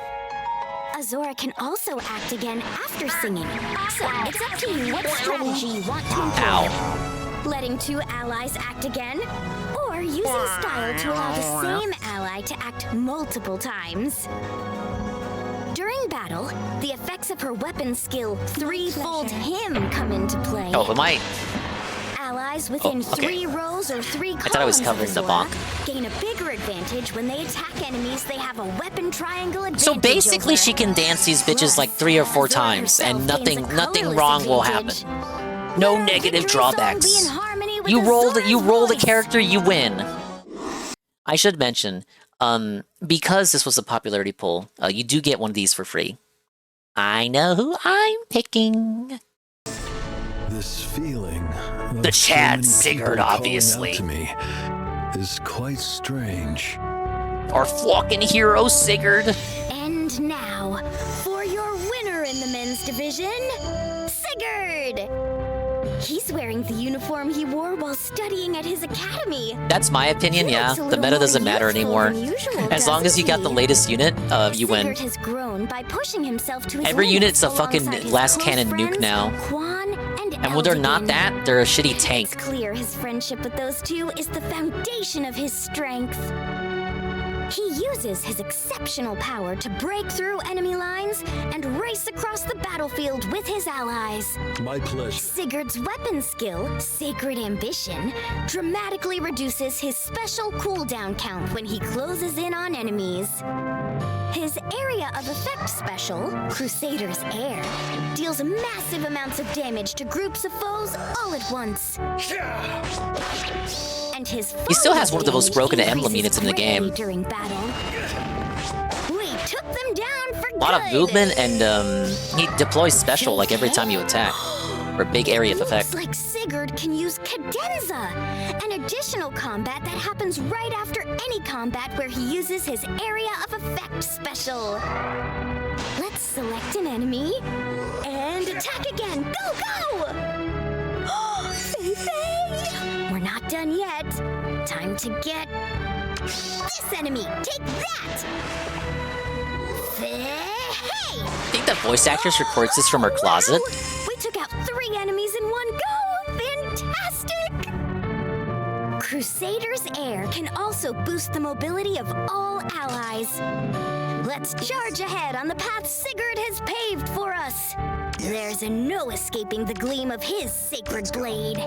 Azora can also act again after singing, so it's up to you what strategy you want to employ. Ow. Letting 2 allies act again, or using style to allow the same ally to act multiple times. During battle, the effects of her weapon skill, Threefold Him, come into play. Oh, am I? Allies within okay. 3 rows or 3 columns I thought I was covering of the Azora bonk. gain a bigger advantage when they attack enemies they have a weapon triangle advantage So basically over. she can dance these bitches like 3 or 4 times and nothing wrong will happen. No negative drawbacks. You roll the character, you win. I should mention, because this was a popularity poll, you do get one of these for free. I know who I'm picking. This feeling of The Chad so many Sigurd, people calling obviously. out to me is quite strange. Our fucking hero, Sigurd. And now, for your winner in the men's division, Sigurd! He's wearing the uniform he wore while studying at his academy. That's my opinion, yeah. The meta doesn't matter anymore. As long as you got the latest unit, you win. Sigurd has grown by pushing himself to his Every unit's limits a fucking alongside his last close cannon nuke friends, now. Quan And when they're not that, they're a shitty tank. It's clear his friendship with those two is the foundation of his strength. He uses his exceptional power to break through enemy lines and race across the battlefield with his allies. My pleasure. Sigurd's weapon skill, Sacred Ambition, dramatically reduces his special cooldown count when he closes in on enemies. His area of effect special, Crusader's Air, deals massive amounts of damage to groups of foes all at once. And his He still has one of the damage most broken Emblem increases units in the greatly game. during battle. We took them down for A lot of good. movement, and he deploys special like every time you attack. For a big area of effect. Looks like Sigurd can use Cadenza, an additional combat that happens right after any combat where he uses his area of effect special. Let's select an enemy and attack again. Go, go! Fei Fei! We're not done yet. Time to get this enemy. Take that! Fei! I think the voice actress records this from her closet. We took out 3 enemies in one go! Fantastic! Crusader's Air can also boost the mobility of all allies. Let's charge ahead on the path Sigurd has paved for us. There's no escaping the gleam of his sacred blade.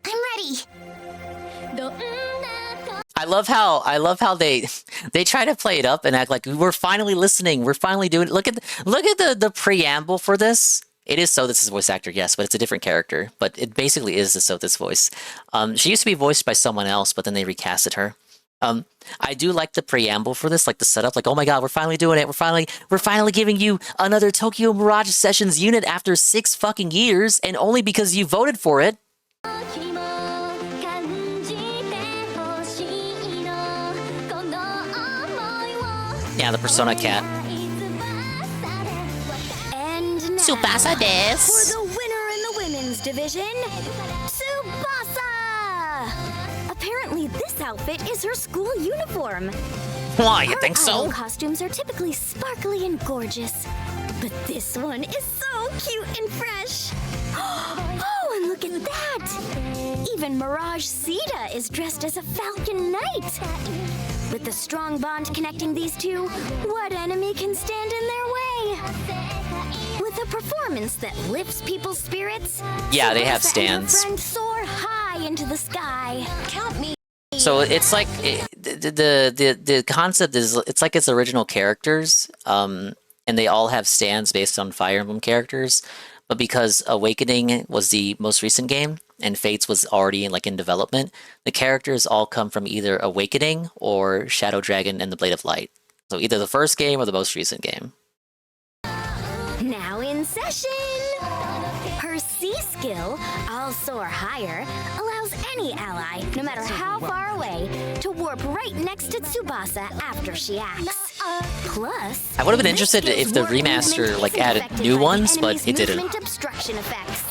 I'm ready. I love how they try to play it up and act like we're finally listening. We're finally doing it. Look at the preamble for this. It is Sothis' voice actor, yes, but it's a different character. But it basically is the Sothis voice. She used to be voiced by someone else, but then they recasted her. I do like the preamble for this, like the setup, like, oh my god, we're finally doing it. We're finally giving you another Tokyo Mirage Sessions unit after 6 fucking years, and only because you voted for it. Yeah, the Persona cat. And now, Tsubasa desu. for the winner in the women's division, Tsubasa! Apparently, this outfit is her school uniform. Why, you Her think so? idol costumes are typically sparkly and gorgeous, but this one is so cute and fresh. Oh, and look at that! Even Mirage Sita is dressed as a Falcon Knight. With the strong bond connecting these two, what enemy can stand in their way? With a performance that lifts people's spirits, Yeah, they have Tsubasa and her stands. friends soar high into the sky. Count me. So it's like the concept is it's like its original characters, and they all have stands based on Fire Emblem characters. But because Awakening was the most recent game and Fates was already in development, the characters all come from either Awakening or Shadow Dragon and the Blade of Light. So either the first game or the most recent game. Now in session! Her C skill, I'll Soar Higher, allows any ally, no matter how far away, to warp right next to Tsubasa after she acts. Plus, I would have been this interested skill's if the warp remaster movement isn't added affected new by the ones, but enemy's it didn't. movement obstruction effects.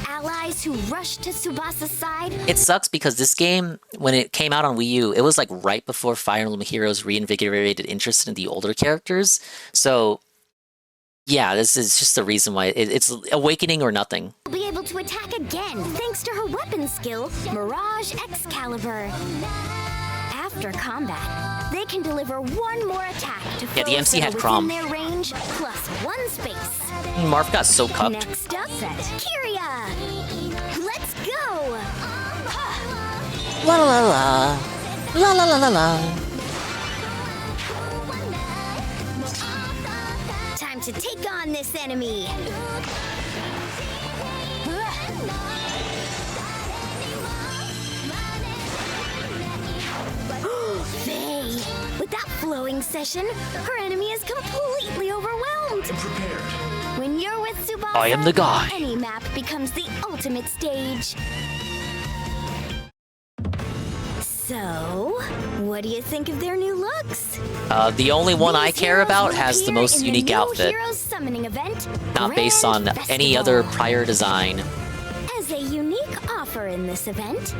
Allies who rush to Tsubasa's side. It sucks because this game, when it came out on Wii U, it was like right before Fire Emblem Heroes reinvigorated interest in the older characters. So, yeah, this is just the reason why it's Awakening or nothing. Will be able to attack again thanks to her weapon skill, Mirage Excalibur. After combat, they can deliver one more attack to Yeah, the foes MC that had are Crom. within their range, plus 1 space. Marv got so cucked. Next up, Kyria. Let's go. La la la la. La la la la la. Time to take on this enemy. Faye, with that flowing session, her enemy is completely overwhelmed. When you're with Tsubasa, I am the guy. Any map becomes the ultimate stage. So, what do you think of their new looks? The only one I care about Will has the appear most in unique new outfit, Heroes Summoning event, not based on Grand any Festival. other prior design. As a unique offer in this event,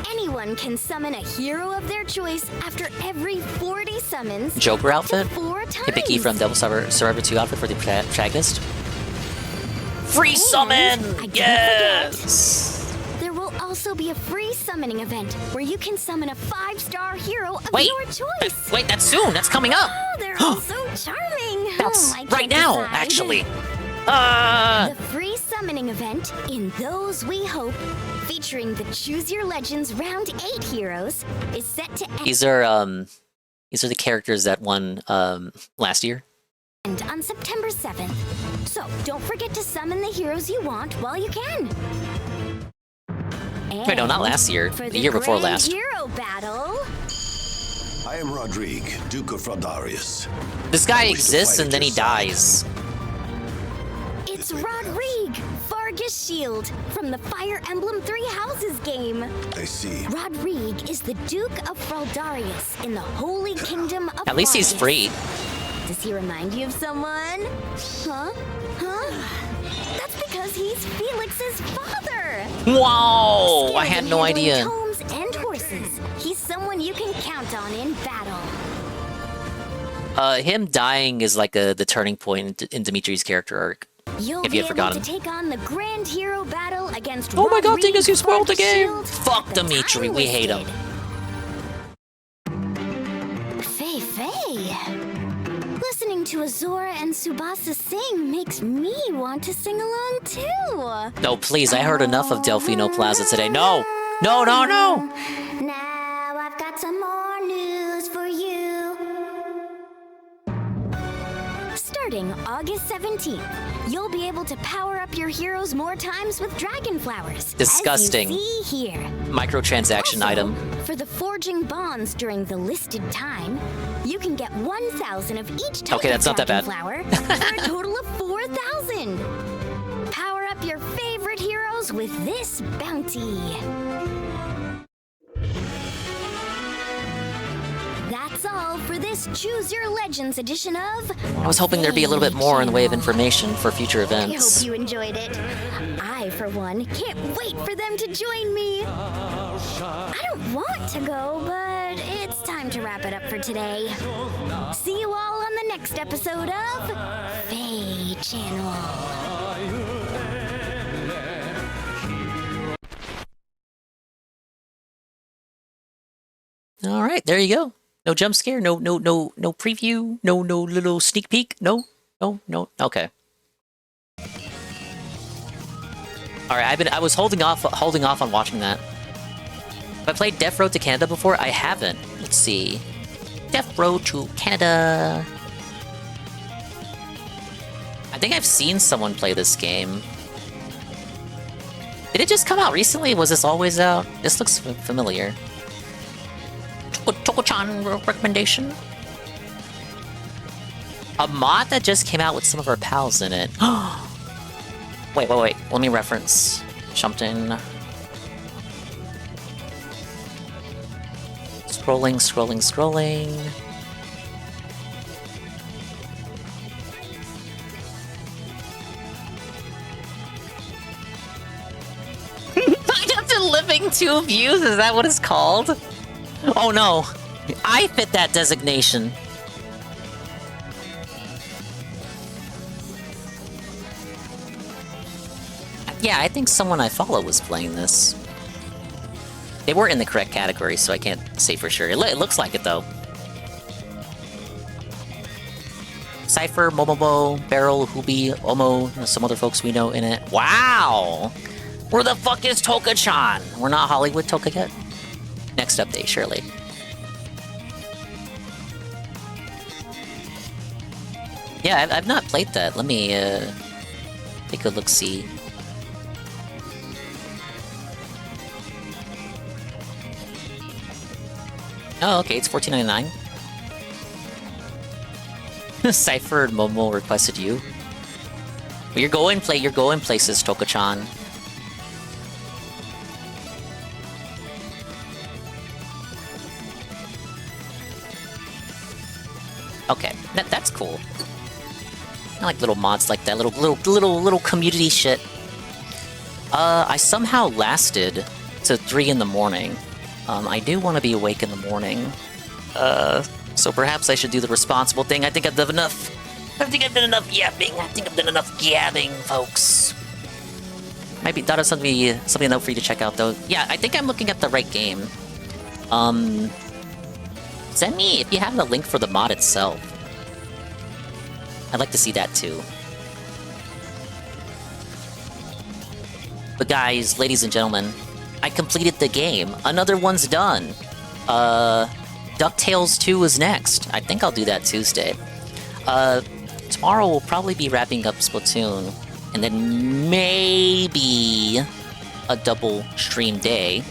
anyone can summon a hero of their choice after every 40 summons. Joker up to outfit? 4 times. Hibiki from Devil Survivor 2 outfit for the protagonist. Free summon! Yes! There will also be a free summoning event where you can summon a 5-star hero of Wait, your choice. Wait, that's soon. That's coming up. Oh, they're all so charming. That's I right can't now, decide. actually. The free summoning event in Those We Hope, featuring the Choose Your Legends Round 8 heroes, is set to These are the characters that won last year. end on September 7th. So don't forget to summon the heroes you want while you can. Wait, no, not last year. For The year before Grand last. Hero battle. I am Rodrigue, Duke of Fraldarius. This guy I wish to exists fight and at then he your side. dies. It's Rodrigue, Vargas Shield, from the Fire Emblem Three Houses game. I see. Rodrigue is the Duke of Fraldarius in the Holy Kingdom of At least he's Vargas. free. Does he remind you of someone? Huh? That's because he's Felix's father. Whoa! Skilled I had in no handling idea. Tomes and horses. He's someone you can count on in battle. Him dying is like the turning point in Dimitri's character arc. You'll If be you had able forgotten. to take on the Grand Hero battle against Oh my god, Rodrigue, Dingus, you spoiled the Vargas game! Shield, Fuck Dimitri, we hate him. Fei. Listening to Azora and Tsubasa sing makes me want to sing along too. No, please, I heard enough of Delfino Plaza today. No! No, no, no! Now I've got some more news for you. Starting August 17th, you'll be able to power up your heroes more times with dragon flowers. Disgusting. As you see here. Microtransaction item. For the forging bonds during the listed time, you can get 1,000 of each type Okay, that's of not that dragon flower for a total of 4,000. Power up your favorite heroes with this bounty. That's all for this Choose Your Legends edition of I was hoping there'd be a little bit more in the way of information for future I events. hope you enjoyed it. I, for one, can't wait for them to join me. I don't want to go, but it's time to wrap it up for today. See you all on the next episode of Faye Channel. All right, there you go. No jump scare, no preview, no little sneak peek, no. Okay. All right, I was holding off on watching that. Have I played Death Road to Canada before? I haven't. Let's see. Death Road to Canada. I think I've seen someone play this game. Did it just come out recently? Was this always out? This looks familiar. Toko-chan recommendation? A mod that just came out with some of our pals in it. Wait. Let me reference something. Scrolling. Night of the Living Two Views, is that what it's called? Oh no, I fit that designation. Yeah, I think someone I follow was playing this. They were in the correct category, so I can't say for sure. It looks like it, though. Cypher, Momobo, Beryl, Hubi, Omo, and some other folks we know in it. Wow! Where the fuck is Toka-chan? We're not Hollywood Toka yet? Next update, surely. Yeah, I've not played that. Let me, take a look-see. Oh, okay, it's $14.99. Cypher and Momo requested you. You're going places, Toka-chan. Okay, that's cool. I like little mods like that, little community shit. I somehow lasted to 3 in the morning. I do want to be awake in the morning. So perhaps I should do the responsible thing. I think I've done enough. I think I've done enough yapping. I think I've done enough gabbing, folks. Maybe that is something else for you to check out, though. Yeah, I think I'm looking at the right game. Send me if you have the link for the mod itself. I'd like to see that too. But guys, ladies and gentlemen, I completed the game. Another one's done. DuckTales 2 is next. I think I'll do that Tuesday. Tomorrow we'll probably be wrapping up Splatoon, and then maybe a double stream day.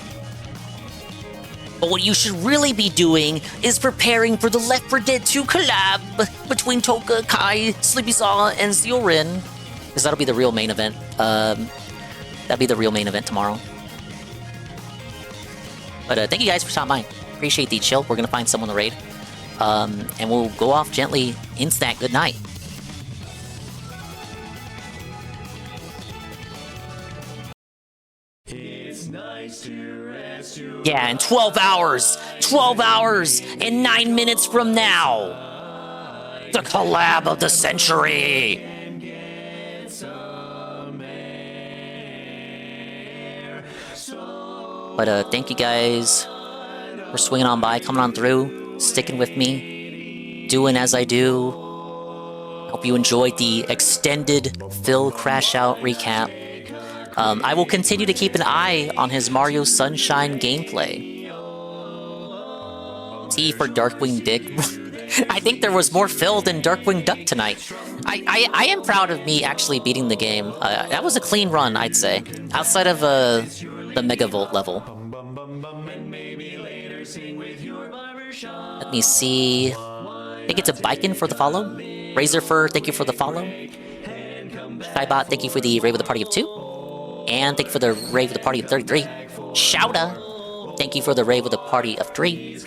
But what you should really be doing is preparing for the Left 4 Dead 2 collab between Toka, Kai, Sleepy Saw, and Zealrin. Because that'll be the real main event. That'll be the real main event tomorrow. But thank you guys for stopping by. Appreciate the chill. We're gonna find someone to raid. And we'll go off gently into that good night. Yeah, in 12 hours! 12 hours and 9 minutes from now! The collab of the century! But thank you guys for swinging on by, coming on through, sticking with me, doing as I do. Hope you enjoyed the extended Phil Crash Out recap. I will continue to keep an eye on his Mario Sunshine gameplay. T for Darkwing Dick. I think there was more Phil than Darkwing Duck tonight. I am proud of me actually beating the game. That was a clean run, I'd say. Outside of the Megavolt level. Let me see. I think it's a Bikin for the follow. Razorfur, thank you for the follow. Skybot, thank you for the raid with a party of 2. And thank you for the raid with a party of 33. Shouta, thank you for the raid with a party of 3.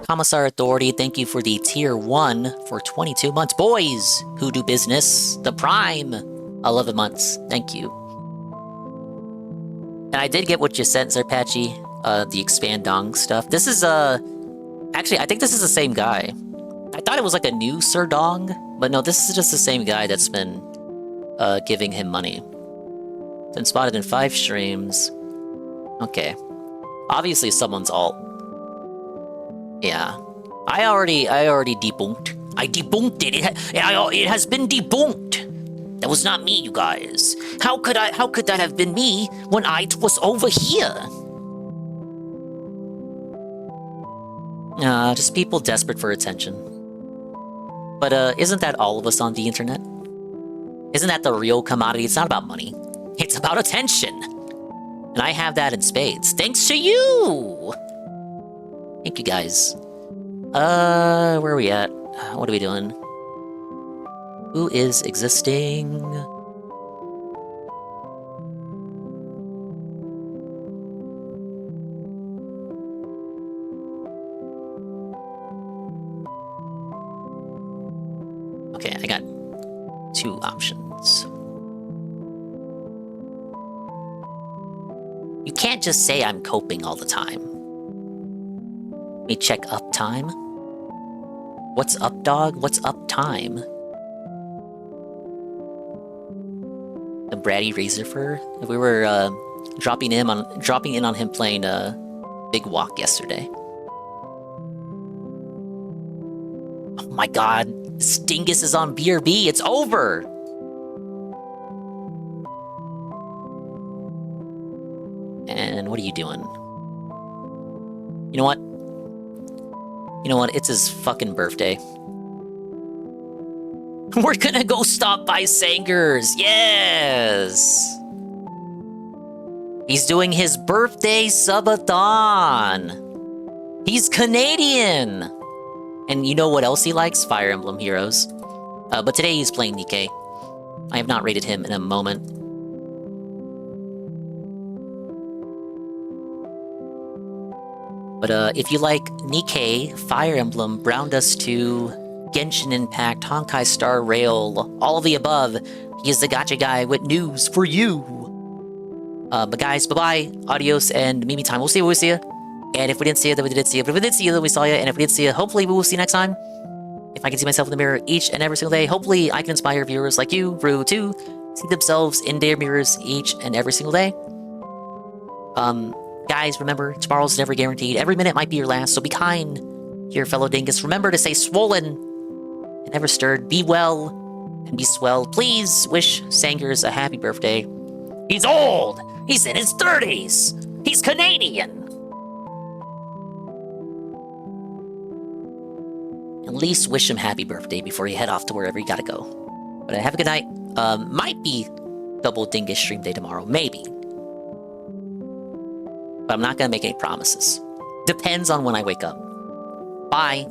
Commissar Authority, thank you for the tier 1 for 22 months. Boys who do business, the Prime, 11 months. Thank you. And I did get what you sent, Sir Patchy, the Expandong stuff. This is, actually, I think this is the same guy. I thought it was like a new Sir Dong, but no, this is just the same guy that's been giving him money. Been spotted in 5 streams. Okay. Obviously someone's alt. Yeah. I already debunked. I debunked it. It has been debunked. That was not me, you guys. How could that have been me when I was over here? Just people desperate for attention. But isn't that all of us on the internet? Isn't that the real commodity? It's not about money. It's about attention. And I have that in spades. Thanks to you! Thank you, guys. Where are we at? What are we doing? Who is existing? Okay, I got 2 options. You can't just say I'm coping all the time. Let me check uptime. What's up, dog? What's uptime? The Bratty Razorfur? We were dropping in on him playing Big Walk yesterday. Oh my god, Stingus is on BRB. It's over. And what are you doing? You know what? You know what? It's his fucking birthday. We're gonna go stop by Sanger's. Yes! He's doing his birthday subathon. He's Canadian. And you know what else he likes? Fire Emblem Heroes. But today he's playing Nikkei. I have not rated him in a moment. But if you like Nikkei, Fire Emblem, Brown Dust 2, Genshin Impact, Honkai Star Rail, all of the above, he is the gacha guy with news for you. But guys, bye-bye, adios, and Mimi time. We'll see you, we'll see you. And if we didn't see you, then we did see you. But if we did see you, then we saw you. And if we did see you, hopefully we will see you next time. If I can see myself in the mirror each and every single day, hopefully I can inspire viewers like you, Rue, to see themselves in their mirrors each and every single day. Guys, remember, tomorrow's never guaranteed. Every minute might be your last, so be kind to your fellow dingus. Remember to stay swollen and never stirred. Be well and be swelled. Please wish Sangers a happy birthday. He's old! He's in his 30s! He's Canadian! At least wish him happy birthday before you head off to wherever you gotta go. But have a good night. Might be double dingus stream day tomorrow. Maybe. But I'm not gonna make any promises. Depends on when I wake up. Bye.